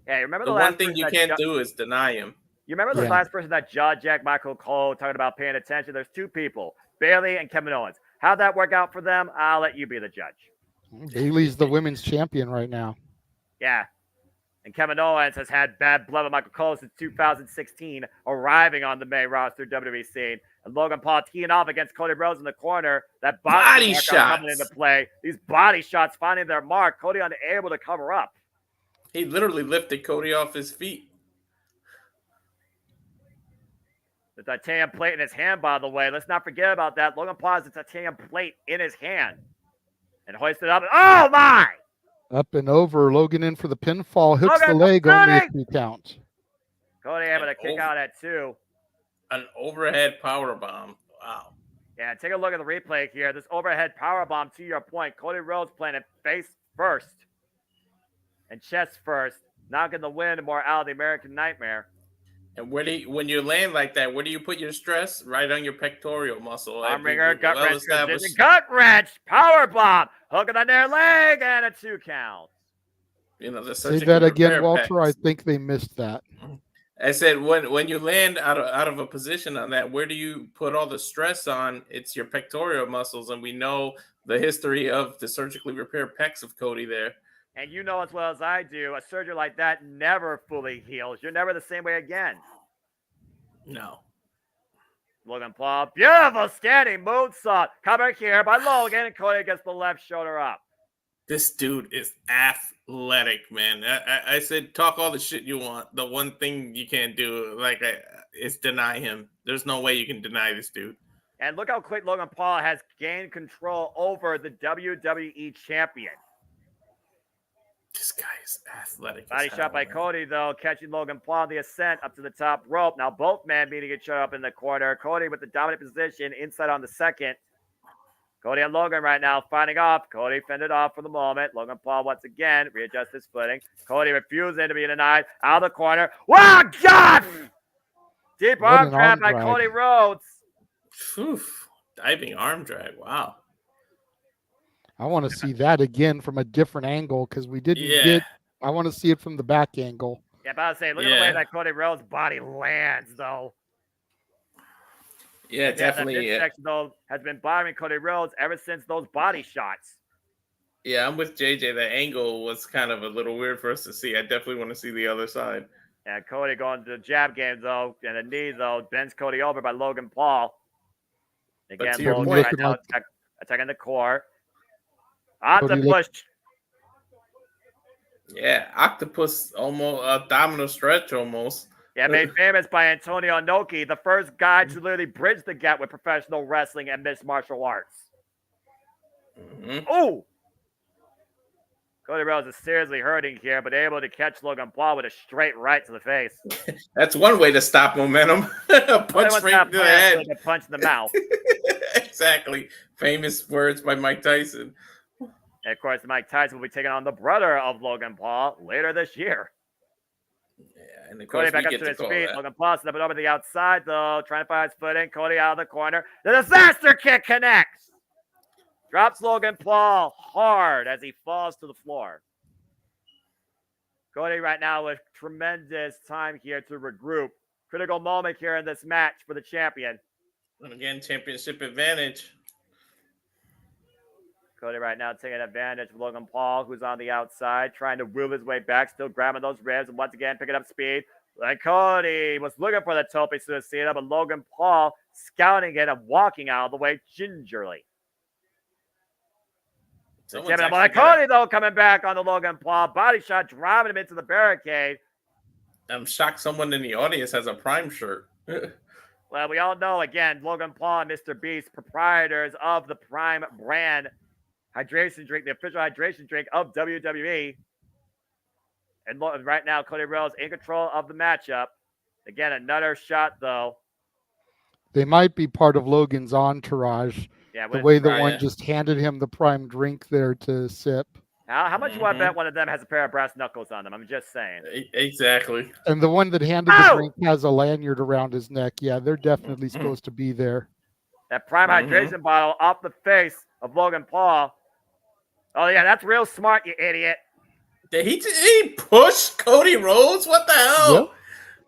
yeah, remember the one thing you can't do is deny him. You remember the last person that jaw-jacked Michael Cole talking about paying attention? There's two people, Bayley and Kevin Owens. How'd that work out for them? I'll let you be the judge. Bayley's the women's champion right now. Yeah. And Kevin Owens has had bad blood with Michael Cole since 2016, arriving on the main roster WWE scene. And Logan Paul teeing off against Cody Rhodes in the corner. That body shot coming into play. These body shots finding their mark. Cody unable to cover up. He literally lifted Cody off his feet. The titanium plate in his hand, by the way. Let's not forget about that. Logan Paul has the titanium plate in his hand. And hoisted up. Oh, my! Up and over. Logan in for the pinfall. Hooks the leg, only a 2 count. Cody able to kick out at 2. An overhead power bomb. Wow. Yeah, take a look at the replay here. This overhead power bomb, to your point. Cody Rhodes playing it face first and chest first. Not going to win more out of the American Nightmare. And when you land like that, where do you put your stress? Right on your pectoral muscle. Arm ringer, gut wrench, gut wrench, power bomb, hooking on their leg, and a 2 count. You know, say that again, Walter. I think they missed that. I said when you land out of a position on that, where do you put all the stress on? It's your pectoral muscles, and we know the history of the surgically repaired pecs of Cody there. And you know as well as I do, a surgery like that never fully heals. You're never the same way again. No. Logan Paul, beautiful standing moonsault. Covered here by Logan, and Cody gets the left shoulder up. This dude is athletic, man. I said talk all the shit you want. The one thing you can't do, is deny him. There's no way you can deny this dude. And look how quick Logan Paul has gained control over the WWE champion. This guy is athletic. Body shot by Cody, though, catching Logan Paul on the ascent up to the top rope. Now both men meeting each other up in the corner. Cody with the dominant position inside on the second. Cody and Logan right now fighting off. Cody fended off for the moment. Logan Paul once again readjusts his footing. Cody refusing to be denied. Out of the corner. Wow, God! Deep arm trap by Cody Rhodes. Oof. Diving arm drag. Wow. I want to see that again from a different angle because we didn't get. I want to see it from the back angle. Yeah, about to say, look at the way that Cody Rhodes' body lands, though. Yeah, definitely. That midsection, though, has been bothering Cody Rhodes ever since those body shots. Yeah, I'm with JJ. The angle was kind of a little weird for us to see. I definitely want to see the other side. Yeah, Cody going to the jab game, though, and the knee, though, bends Cody over by Logan Paul. Again, Logan right now attacking the core. Octopus. Yeah, octopus almost abdominal stretch almost. Yeah, made famous by Antonio Inoki, the first guy to literally bridge the gap with professional wrestling and mixed martial arts. Oh! Cody Rhodes is seriously hurting here, but able to catch Logan Paul with a straight right to the face. That's one way to stop momentum. Punch straight to the head. Like a punch in the mouth. Exactly. Famous words by Mike Tyson. And of course, Mike Tyson will be taking on the brother of Logan Paul later this year. Yeah, and of Cody course back up to his feet. Logan Paul stepping over the outside, though, trying to find his footing. Cody out of the corner. The disaster kick connects. Drops Logan Paul hard as he falls to the floor. Cody right now with tremendous time here to regroup. Critical moment here in this match for the champion. And again, championship advantage. Cody right now taking advantage of Logan Paul, who's on the outside, trying to wheel his way back, still grabbing those ribs, and once again picking up speed. And Cody was looking for the tope suicida, but Logan Paul scouting it and walking out of the way gingerly. Cody, though, coming back on the Logan Paul. Body shot, driving him into the barricade. I'm shocked someone in the audience has a Prime shirt. Well, we all know, again, Logan Paul and Mr. Beast, proprietors of the Prime brand hydration drink, the official hydration drink of WWE. And right now, Cody Rhodes in control of the matchup. Again, another shot, though. They might be part of Logan's entourage. Yeah, the way the right, one yeah. just handed him the prime drink there to sip. How much you want to bet one of them has a pair of brass knuckles on them? I'm just saying. Exactly. And the one that handed the drink has a lanyard around his neck. Yeah, they're definitely supposed to be there. That prime hydration bottle off the face of Logan Paul. Oh, yeah, that's real smart, you idiot. Did he push Cody Rhodes? What the hell?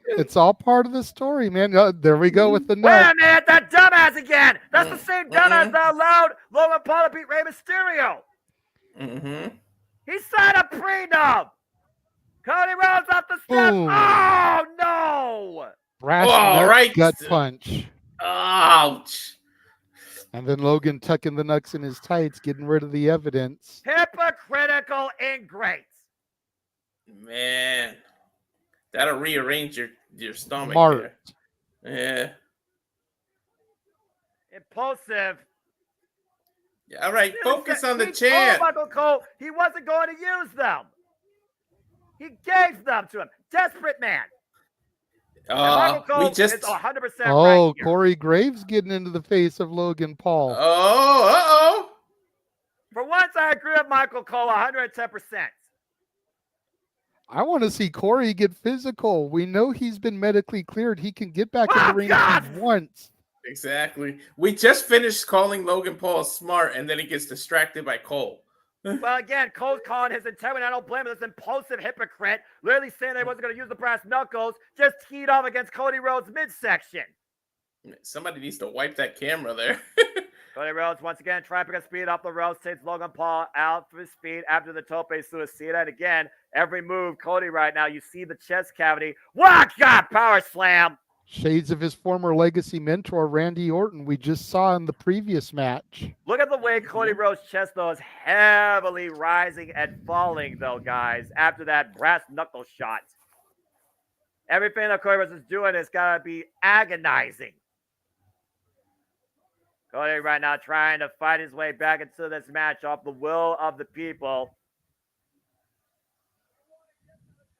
Yep. It's all part of the story, man. There we go with the Wait nut. a minute, that dumbass again. That's the same dumbass that allowed Logan Paul to beat Rey Mysterio. Mm-hmm. He signed a prenup. Cody Rhodes off the steps. Boom. Oh, no. Brass Oh, nut right. gut punch. Ouch. And then Logan tucking the nuts in his tights, getting rid of the evidence. Hypocritical ingrates. Man. That'll rearrange your stomach. Smart. There. Yeah. Impulsive. Yeah, all right, focus on the He chant. told Michael Cole he wasn't going to use them. He gave them to him. Desperate man. Michael Cole is 100% Oh, right here. Corey Graves getting into the face of Logan Paul. Oh, For once, I agree with Michael Cole 110%. I want to see Corey get physical. We know he's been medically cleared. He can get back in the ring if he wants. Exactly. We just finished calling Logan Paul smart, and then he gets distracted by Cole. Well, again, Cole's calling his integrity. I don't blame him. This impulsive hypocrite, literally saying they wasn't going to use the brass knuckles, just teed off against Cody Rhodes' midsection. Somebody needs to wipe that camera there. Cody Rhodes once again trying to pick a speed off the ropes, takes Logan Paul out for speed after the tope suicida. And again, every move, Cody right now, you see the chest cavity. What God, power slam. Shades of his former legacy mentor, Randy Orton, we just saw in the previous match. Look at the way Cody Rhodes' chest, though, is heavily rising and falling, though, guys, after that brass knuckle shot. Everything that Cody Rhodes is doing has got to be agonizing. Cody right now trying to fight his way back into this match off the will of the people.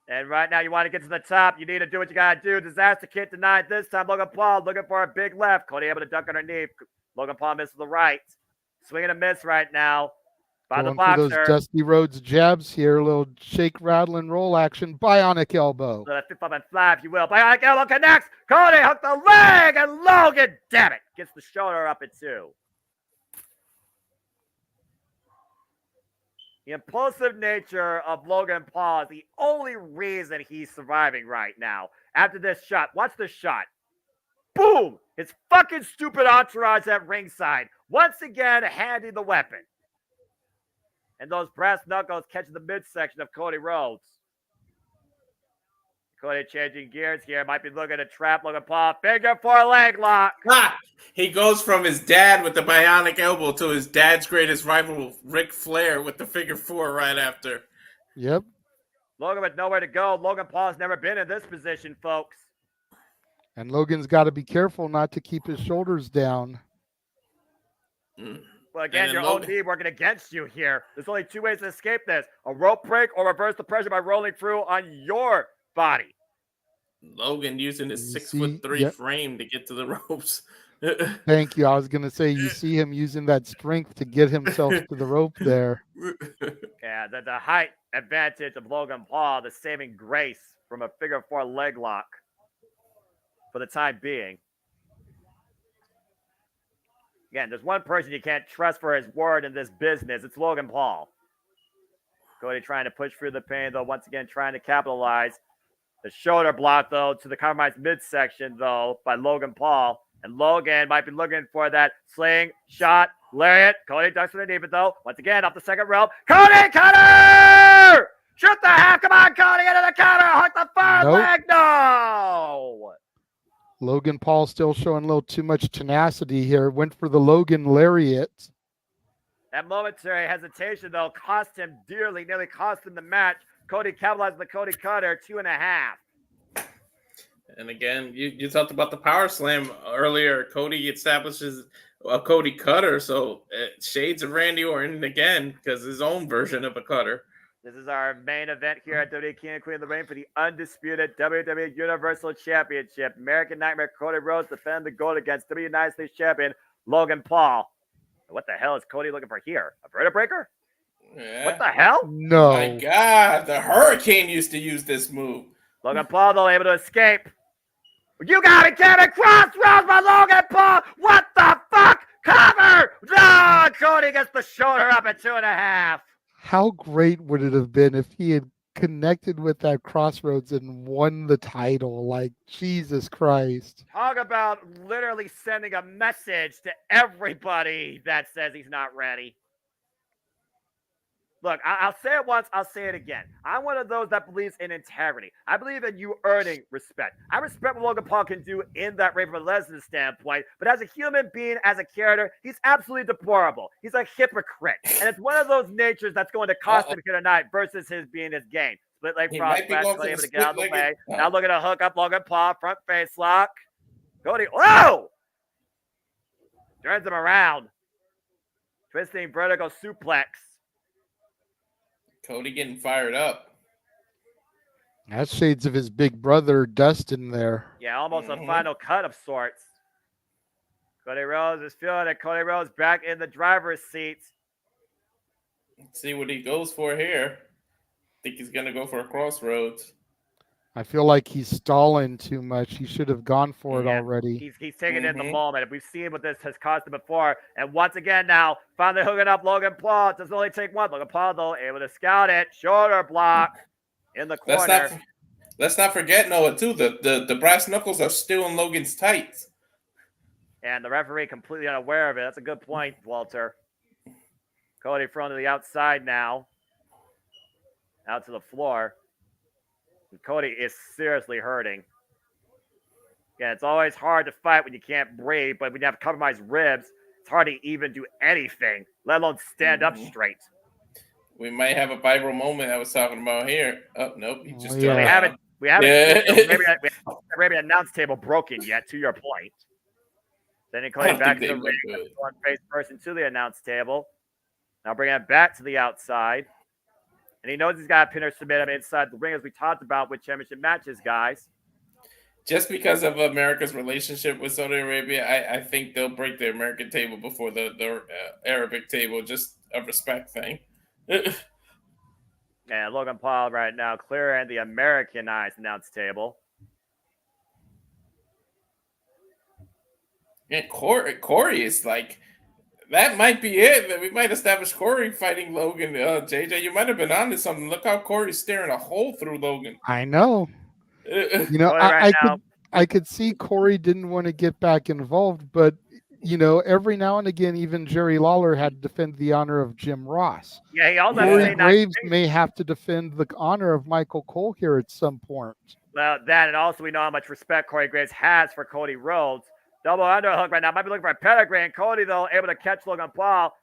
And right now you want to get to the top. You need to do what you got to do. Disaster Kid denied this time. Logan Paul looking for a big left. Cody able to duck underneath. Logan Paul misses the right. Swing and a miss right now by Going the boxer. for those Dusty Rhodes jabs here. A little shake, rattle, and roll action. Bionic elbow. So that flip up and fly, if you will. Bionic elbow connects. Cody hooked the leg, and Logan, damn it, gets the shoulder up at 2. The impulsive nature of Logan Paul is the only reason he's surviving right now. After this shot, watch this shot. Boom! His fucking stupid entourage at ringside. Once again, handing the weapon. And those brass knuckles catching the midsection of Cody Rhodes. Cody changing gears here. Might be looking to trap Logan Paul. Figure 4 leg lock. Ah, he goes from his dad with the bionic elbow to his dad's greatest rival, Ric Flair, with the figure 4 right after. Yep. Logan with nowhere to go. Logan Paul's never been in this position, folks. And Logan's got to be careful not to keep his shoulders down. Well, again, your own knee working against you here. There's only 2 ways to escape this. A rope break or reverse the pressure by rolling through on your body. Logan using his 6'3" frame to get to the ropes. Thank you. I was going to say, you see him using that strength to get himself to the rope there. Yeah, the height advantage of Logan Paul, the saving grace from a figure 4 leg lock for the time being. Again, there's one person you can't trust for his word in this business. It's Logan Paul. Cody trying to push through the pain, though, once again trying to capitalize. The shoulder block, though, to the compromised midsection, though, by Logan Paul. And Logan might be looking for that sling, shot, lariat. Cody ducks underneath it, though. Once again, off the second rope. Cody, cutter! Shoot the half. Come on, Cody, into the counter. Hook the 3rd leg. No! Logan Paul still showing a little too much tenacity here. Went for the Logan lariat. That momentary hesitation, though, cost him dearly. Nearly cost him the match. Cody capitalized the Cody cutter, 2.5. And again, you talked about the power slam earlier. Cody establishes a Cody cutter, so shades of Randy Orton again, because his own version of a cutter. This is our main event here at WWE King and Queen of the Ring for the undisputed WWE Universal Championship. American Nightmare Cody Rhodes defending the gold against WWE United States Champion Logan Paul. What the hell is Cody looking for here? A vertebra breaker? Yeah. What the hell? No. My God, the Hurricane used to use this move. Logan Paul, though, able to escape. You got it, Kevin. Crossroads by Logan Paul. What the fuck? Cover! No! Cody gets the shoulder up at 2.5. How great would it have been if he had connected with that Crossroads and won the title? Like, Jesus Christ. Talk about literally sending a message to everybody that says he's not ready. Look, I'll say it once, I'll say it again. I'm one of those that believes in integrity. I believe in you earning respect. I respect what Logan Paul can do in that ring from a Lesnar standpoint, but as a human being, as a character, he's absolutely deplorable. He's a hypocrite. And it's one of those natures that's going to cost him here tonight versus his being his game. Split leg cross, able to get out of the way. Now look at a hook up Logan Paul, front face lock. Cody, whoa! Turns him around. Twisting vertical suplex. Cody getting fired up. That's shades of his big brother, Dustin, there. Yeah, almost a final cut of sorts. Cody Rhodes is feeling it. Cody Rhodes back in the driver's seat. Let's see what he goes for here. I think he's going to go for a Crossroads. I feel like he's stalling too much. He should have gone for it already. He's taking it in the moment. We've seen what this has cost him before. And once again now, finally hooking up Logan Paul. It doesn't only take one. Logan Paul, though, able to scout it. Shoulder block in the corner. Let's not forget, Noah, too, the brass knuckles are still in Logan's tights. And the referee completely unaware of it. That's a good point, Walter. Cody thrown to the outside now. Out to the floor. Cody is seriously hurting. Yeah, it's always hard to fight when you can't breathe, but when you have compromised ribs, it's hard to even do anything, let alone stand up straight. We might have a viral moment I was talking about here. Oh, nope. He just We haven't maybe announce table broken yet, to your point. Then Cody back to the ring, one face person to the announce table. Now bring it back to the outside. And he knows he's got to pin or submit him inside the ring, as we talked about with championship matches, guys. Just because of America's relationship with Saudi Arabia, I think they'll break the American table before the Arabic table, just a respect thing. And Logan Paul right now clearing the Americanized announce table. And Corey is like, that might be it. We might establish Corey fighting Logan. JJ, you might have been onto something. Look how Corey's staring a hole through Logan. I know. You know, I could see Corey didn't want to get back involved, but you know, every now and again, even Jerry Lawler had to defend the honor of Jim Ross. Yeah, he also Corey Graves may have to defend the honor of Michael Cole here at some point. Well, that, and also we know how much respect Corey Graves has for Cody Rhodes. Double underhook right now. Might be looking for a pedigree. And Cody, though, able to catch Logan Paul.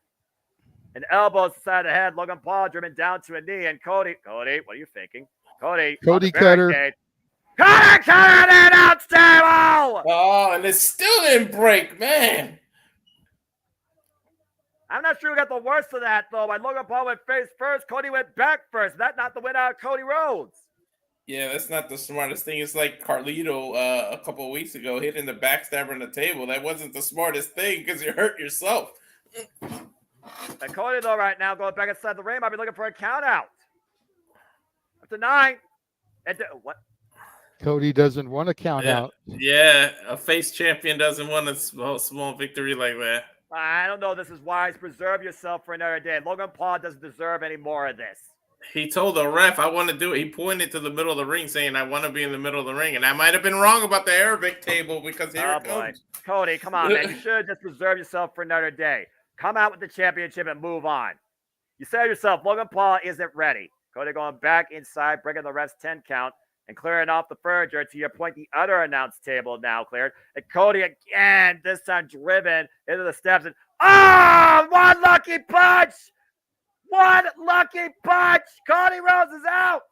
And elbows to the side of the head. Logan Paul driven down to a knee. And Cody, what are you thinking? Cody cutter. Cutter the announce table! Oh, and it still didn't break, man. I'm not sure who got the worst of that, though. When Logan Paul went face first, Cody went back first. That's not the win out of Cody Rhodes. Yeah, that's not the smartest thing. It's like Carlito a couple of weeks ago hitting the backstabber on the table. That wasn't the smartest thing because you hurt yourself. And Cody, though, right now going back inside the ring, might be looking for a count out. Up to 9. What? Cody doesn't want to count out. Yeah, a face champion doesn't want a small victory like that. I don't know. This is wise. Preserve yourself for another day. Logan Paul doesn't deserve any more of this. He told the ref, I want to do it. He pointed to the middle of the ring saying, I want to be in the middle of the ring. And I might have been wrong about the Arabic table because here it comes. Cody, come on, man. You should just preserve yourself for another day. Come out with the championship and move on. You said yourself, Logan Paul isn't ready. Cody going back inside, breaking the ref's 10 count and clearing off the furniture. To your point, the other announce table now cleared. And Cody again, this time driven into the steps. And one lucky punch! One lucky punch! Cody Rhodes is out!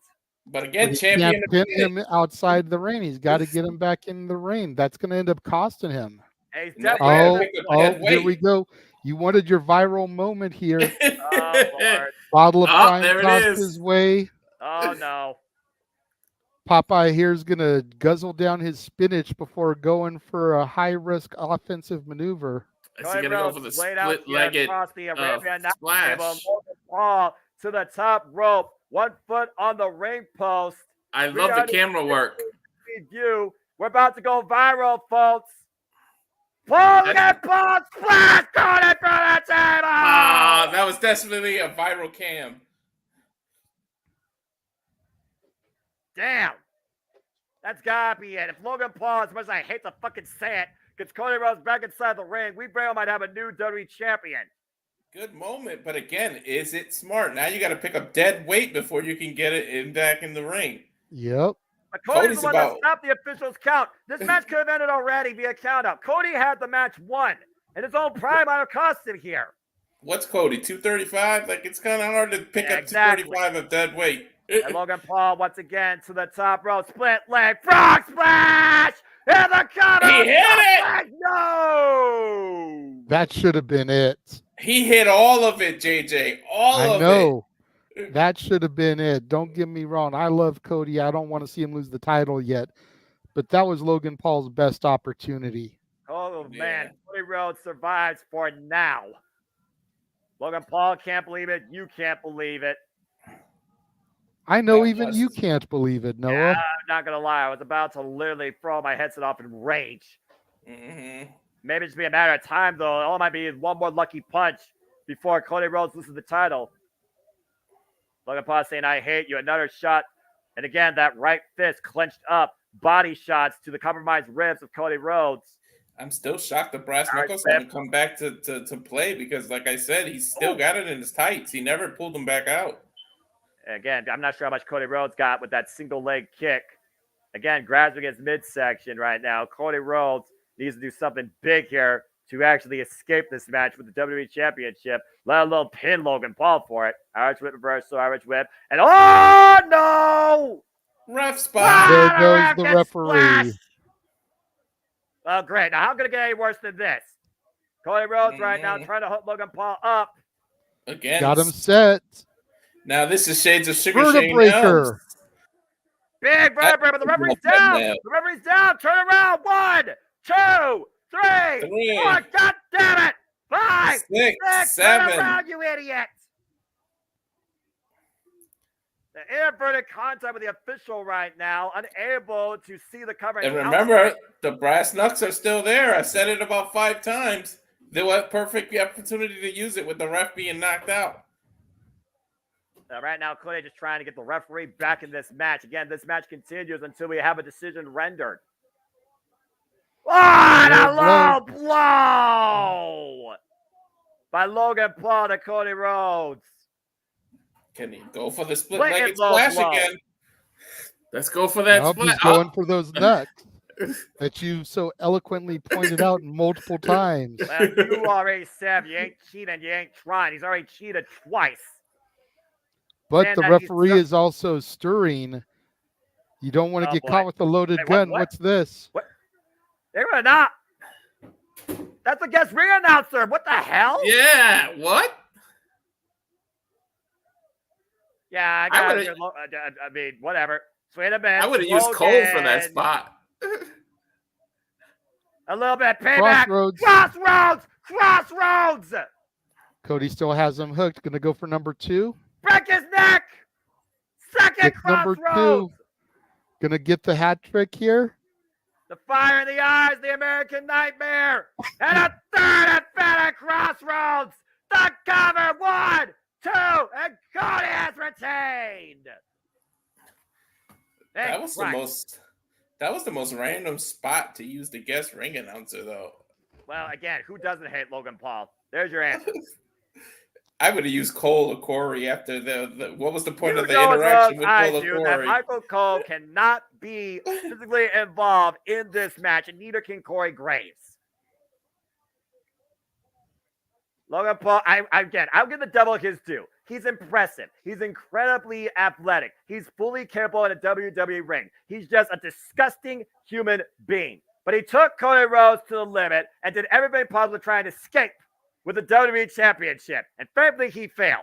But again, champion. He can't pin him outside the ring. He's got to get him back in the ring. That's going to end up costing him. Here we go. You wanted your viral moment here. Oh, Lord. Bottle of prime there it tossed is. his way. Oh, no. Popeye here's going to guzzle down his spinach before going for a high-risk offensive maneuver. Is he going to go for the split-legged across the Arabian Nights splash? table. Logan Paul to the top rope. 1 foot on the ring post. I love the camera work. View. We're about to go viral, folks. Logan Paul splash going for the table. That was definitely a viral cam. Damn. That's gotta be it. If Logan Paul, as much as I hate to fucking say it, gets Cody Rhodes back inside the ring, we very well might have a new WWE champion. Good moment, but again, is it smart? Now you got to pick up dead weight before you can get it back in the ring. Yep. But Cody's the one that stopped the officials' count. This match could have ended already via count-out. Cody had the match won, and his own prime might have cost him here. What's Cody, 235? Like, it's kind of hard to pick up 235 of dead weight. And Logan Paul, once again, to the top rope. Split leg. Frog splash! And the cover! He hit it! No! That should have been it. He hit all of it, JJ. All of it. I know. That should have been it. Don't get me wrong. I love Cody. I don't want to see him lose the title yet. But that was Logan Paul's best opportunity. Oh, man. Cody Rhodes survives for now. Logan Paul can't believe it. You can't believe it. I know even you can't believe it, Noah. Yeah, I'm not going to lie. I was about to literally throw my headset off in rage. Mm-hmm. Maybe it's be a matter of time, though. All it might be is one more lucky punch before Cody Rhodes loses the title. Logan Paul saying, I hate you. Another shot. And again, that right fist clenched up. Body shots to the compromised ribs of Cody Rhodes. I'm still shocked the brass knuckles haven't come back to play because, like I said, he's still got it in his tights. He never pulled them back out. Again, I'm not sure how much Cody Rhodes got with that single leg kick. Again, grabbing his midsection right now. Cody Rhodes needs to do something big here to actually escape this match with the WWE Championship, let alone pin Logan Paul for it. Irish whip reversal, Irish whip. And oh, no! Ref spot. There goes the referee. Splashed. Oh, great. Now, how could it get any worse than this? Cody Rhodes right now trying to hook Logan Paul up. Again. Got him set. Now, this is shades of Sugar Shane Vertebreaker. Big vertebrae, but the referee's down. The referee's down. Turn around. 1, 2, 3, 4. God damn it. 5, 6, 7. Turn around, you idiot. The inverted contact with the official right now, unable to see the cover. And remember, the brass knucks are still there. I said it about 5 times. They were perfect opportunity to use it with the ref being knocked out. Right now, Cody just trying to get the referee back in this match. Again, this match continues until we have a decision rendered. What a low blow by Logan Paul to Cody Rhodes. Can he go for the split-legged splash again? Let's go for that split. He's going for those nuts that you so eloquently pointed out multiple times. Well, you already said you ain't cheating, you ain't trying. He's already cheated twice. But the referee is also stirring. You don't want to get caught with a loaded gun. What's this? What? They're not. That's a guest ring announcer. What the hell? Yeah. What? Yeah, I mean, whatever. Wait a minute. I would have used Cole for that spot. A little bit payback. Crossroads. Cody still has him hooked. Going to go for number 2. Break his neck. Second Crossroads. Number 2. Going to get the hat trick here. The fire in the eyes, the American Nightmare. And a third emphatic Crossroads. The cover. 1, 2, and Cody has retained. That was the most random spot to use the guest ring announcer, though. Well, again, who doesn't hate Logan Paul? There's your answer. I would have used Cole or Corey after the what was the point of the interaction with Cole or Corey? That Michael Cole cannot be physically involved in this match, and neither can Corey Graves. Logan Paul, I'll give the devil his due. He's impressive. He's incredibly athletic. He's fully capable in a WWE ring. He's just a disgusting human being. But he took Cody Rhodes to the limit and did everything possible to try and escape with the WWE Championship. And frankly, he failed.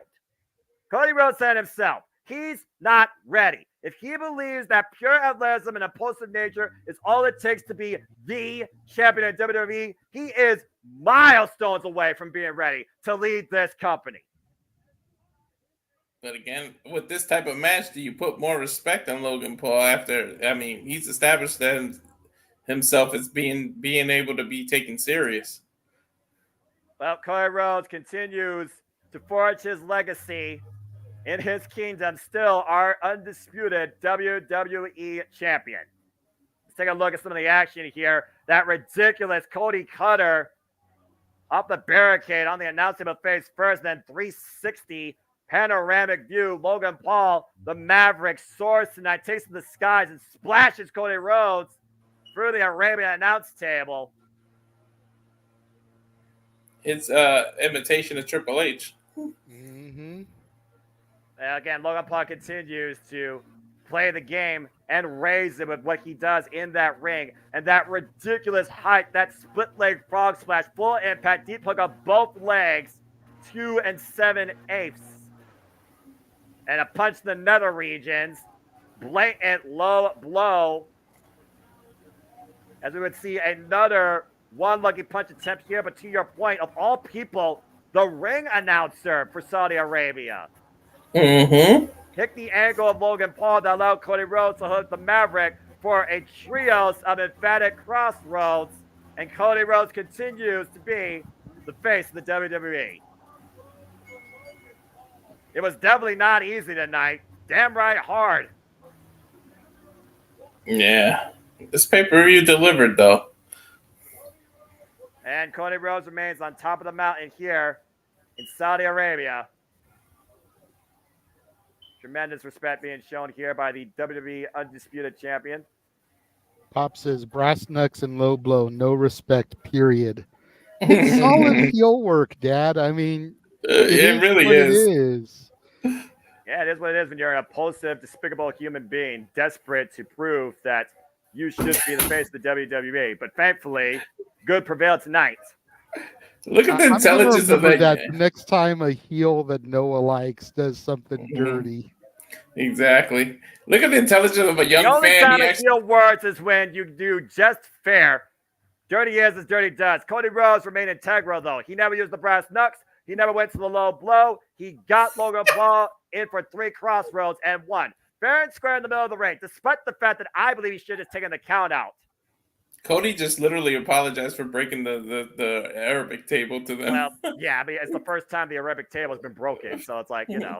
Cody Rhodes said himself, he's not ready. If he believes that pure athleticism and impulsive nature is all it takes to be the champion of WWE, he is milestones away from being ready to lead this company. But again, with this type of match, do you put more respect on Logan Paul after? I mean, he's established himself as being able to be taken serious. Well, Cody Rhodes continues to forge his legacy in his kingdom, still our undisputed WWE champion. Let's take a look at some of the action here. That ridiculous Cody Cutter up the barricade on the announce table face first, then 360 panoramic view. Logan Paul, the Maverick, soars tonight, takes to the skies and splashes Cody Rhodes through the Arabian announce table. It's imitation of Triple H. Mm-hmm. Again, Logan Paul continues to play the game and raise it with what he does in that ring. And that ridiculous height, that split leg frog splash, full impact, deep hook of both legs, 2 7/8. And a punch in the nether regions, blatant low blow. As we would see another one lucky punch attempt here, but to your point, of all people, the ring announcer for Saudi Arabia. Mm-hmm. Pick the angle of Logan Paul that allowed Cody Rhodes to hook the Maverick for a trios of emphatic crossroads, and Cody Rhodes continues to be the face of the WWE. It was definitely not easy tonight. Damn right hard. Yeah. This pay-per-view delivered, though. And Cody Rhodes remains on top of the mountain here in Saudi Arabia. Tremendous respect being shown here by the WWE Undisputed Champion. Pop says brass knucks and low blow, no respect, period. It's solid heel work, Dad. I mean, it really is. It is. Yeah, it is what it is when you're an impulsive, despicable human being, desperate to prove that you should be the face of the WWE. But thankfully, good prevailed tonight. Look at the intelligence of that. Next time a heel that Noah likes does something dirty. Exactly. Look at the intelligence of a young fan. The only fan. time a heel works is when you do just fair. Dirty is as dirty does. Cody Rhodes remained integral, though. He never used the brass knucks. He never went to the low blow. He got Logan Paul in for 3 crossroads and won. Fair and square in the middle of the ring, despite the fact that I believe he should have taken the count out. Cody just literally apologized for breaking the Arabic table to them. Well, yeah, I mean, it's the first time the Arabic table has been broken, so it's like, you know.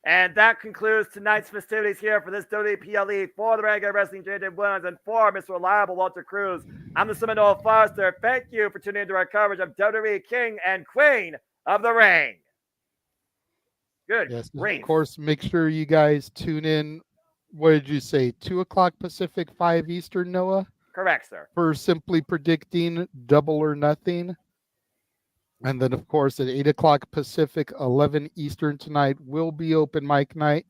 And that concludes tonight's festivities here for this WPLE for the regular wrestling JJ Williams and for Mr. Reliable Walter Cruz. I'm the Seminole Foster. Thank you for tuning into our coverage of WWE King and Queen of the Ring. Good. Yes, grief. Of course, make sure you guys tune in. What did you say? 2 o'clock Pacific, 5 Eastern, Noah? Correct, sir. For Simply Predicting Double or Nothing. And then, of course, at 8 o'clock Pacific, 11 Eastern tonight will be open mic night.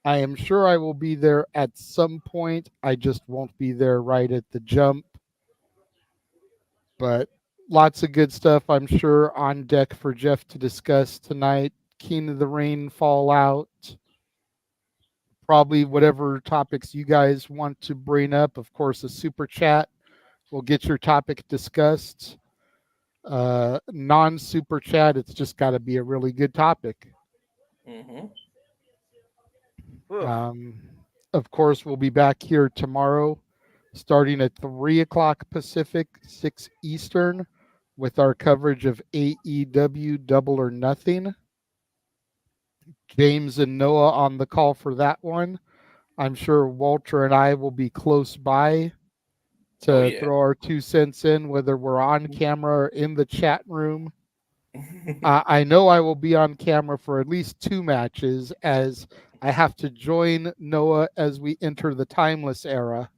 I am sure I will be there at some point. I just won't be there right at the jump. But lots of good stuff, I'm sure, on deck for Jeff to discuss tonight. King of the Ring fallout. Probably whatever topics you guys want to bring up. Of course, a super chat will get your topic discussed. Non-super chat, it's just got to be a really good topic. Mm-hmm. Of course, we'll be back here tomorrow starting at 3 o'clock Pacific, 6 Eastern, with our coverage of AEW Double or Nothing. James and Noah on the call for that one. I'm sure Walter and I will be close by to throw our 2 cents in, whether we're on camera or in the chat room. I know I will be on camera for at least 2 matches, as I have to join Noah as we enter the Timeless era.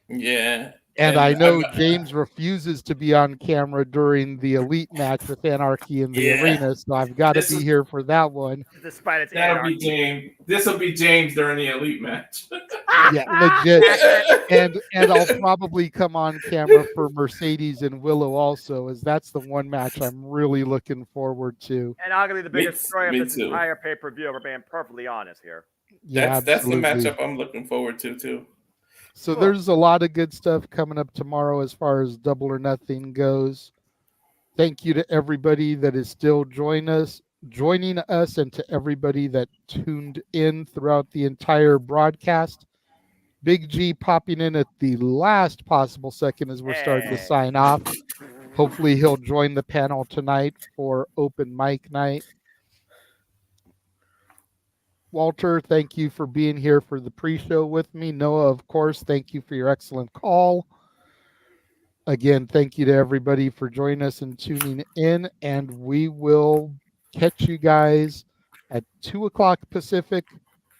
Yeah. And I know James refuses to be on camera during the elite match with Anarchy in the arena, so I've got to be here for that one. Despite its That'll anarchy. be James. This will be James during the elite match. Yeah, legit. And I'll probably come on camera for Mercedes and Willow also, as that's the one match I'm really looking forward to. And arguably the biggest story of this entire pay-per-view, we're being perfectly honest here. Yeah, that's the absolutely. matchup I'm looking forward to too. So there's a lot of good stuff coming up tomorrow as far as Double or Nothing goes. Thank you to everybody that is still joining us, and to everybody that tuned in throughout the entire broadcast. Big G popping in at the last possible second as we're starting to sign off. Hopefully he'll join the panel tonight for open mic night. Walter, thank you for being here for the pre-show with me. Noah, of course, thank you for your excellent call. Again, thank you to everybody for joining us and tuning in, and we will catch you guys at 2 o'clock Pacific,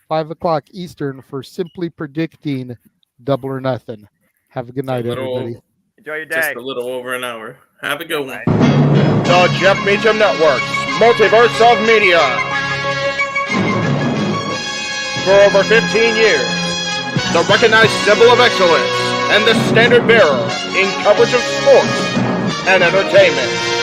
5 o'clock Eastern for Simply Predicting Double or Nothing. Have a good night, everybody. Enjoy your day. Just a little over an hour. Have a good one. The Jeff Meacham Network's Multiverse of Media. For over 15 years, the recognized symbol of excellence and the standard bearer in coverage of sports and entertainment.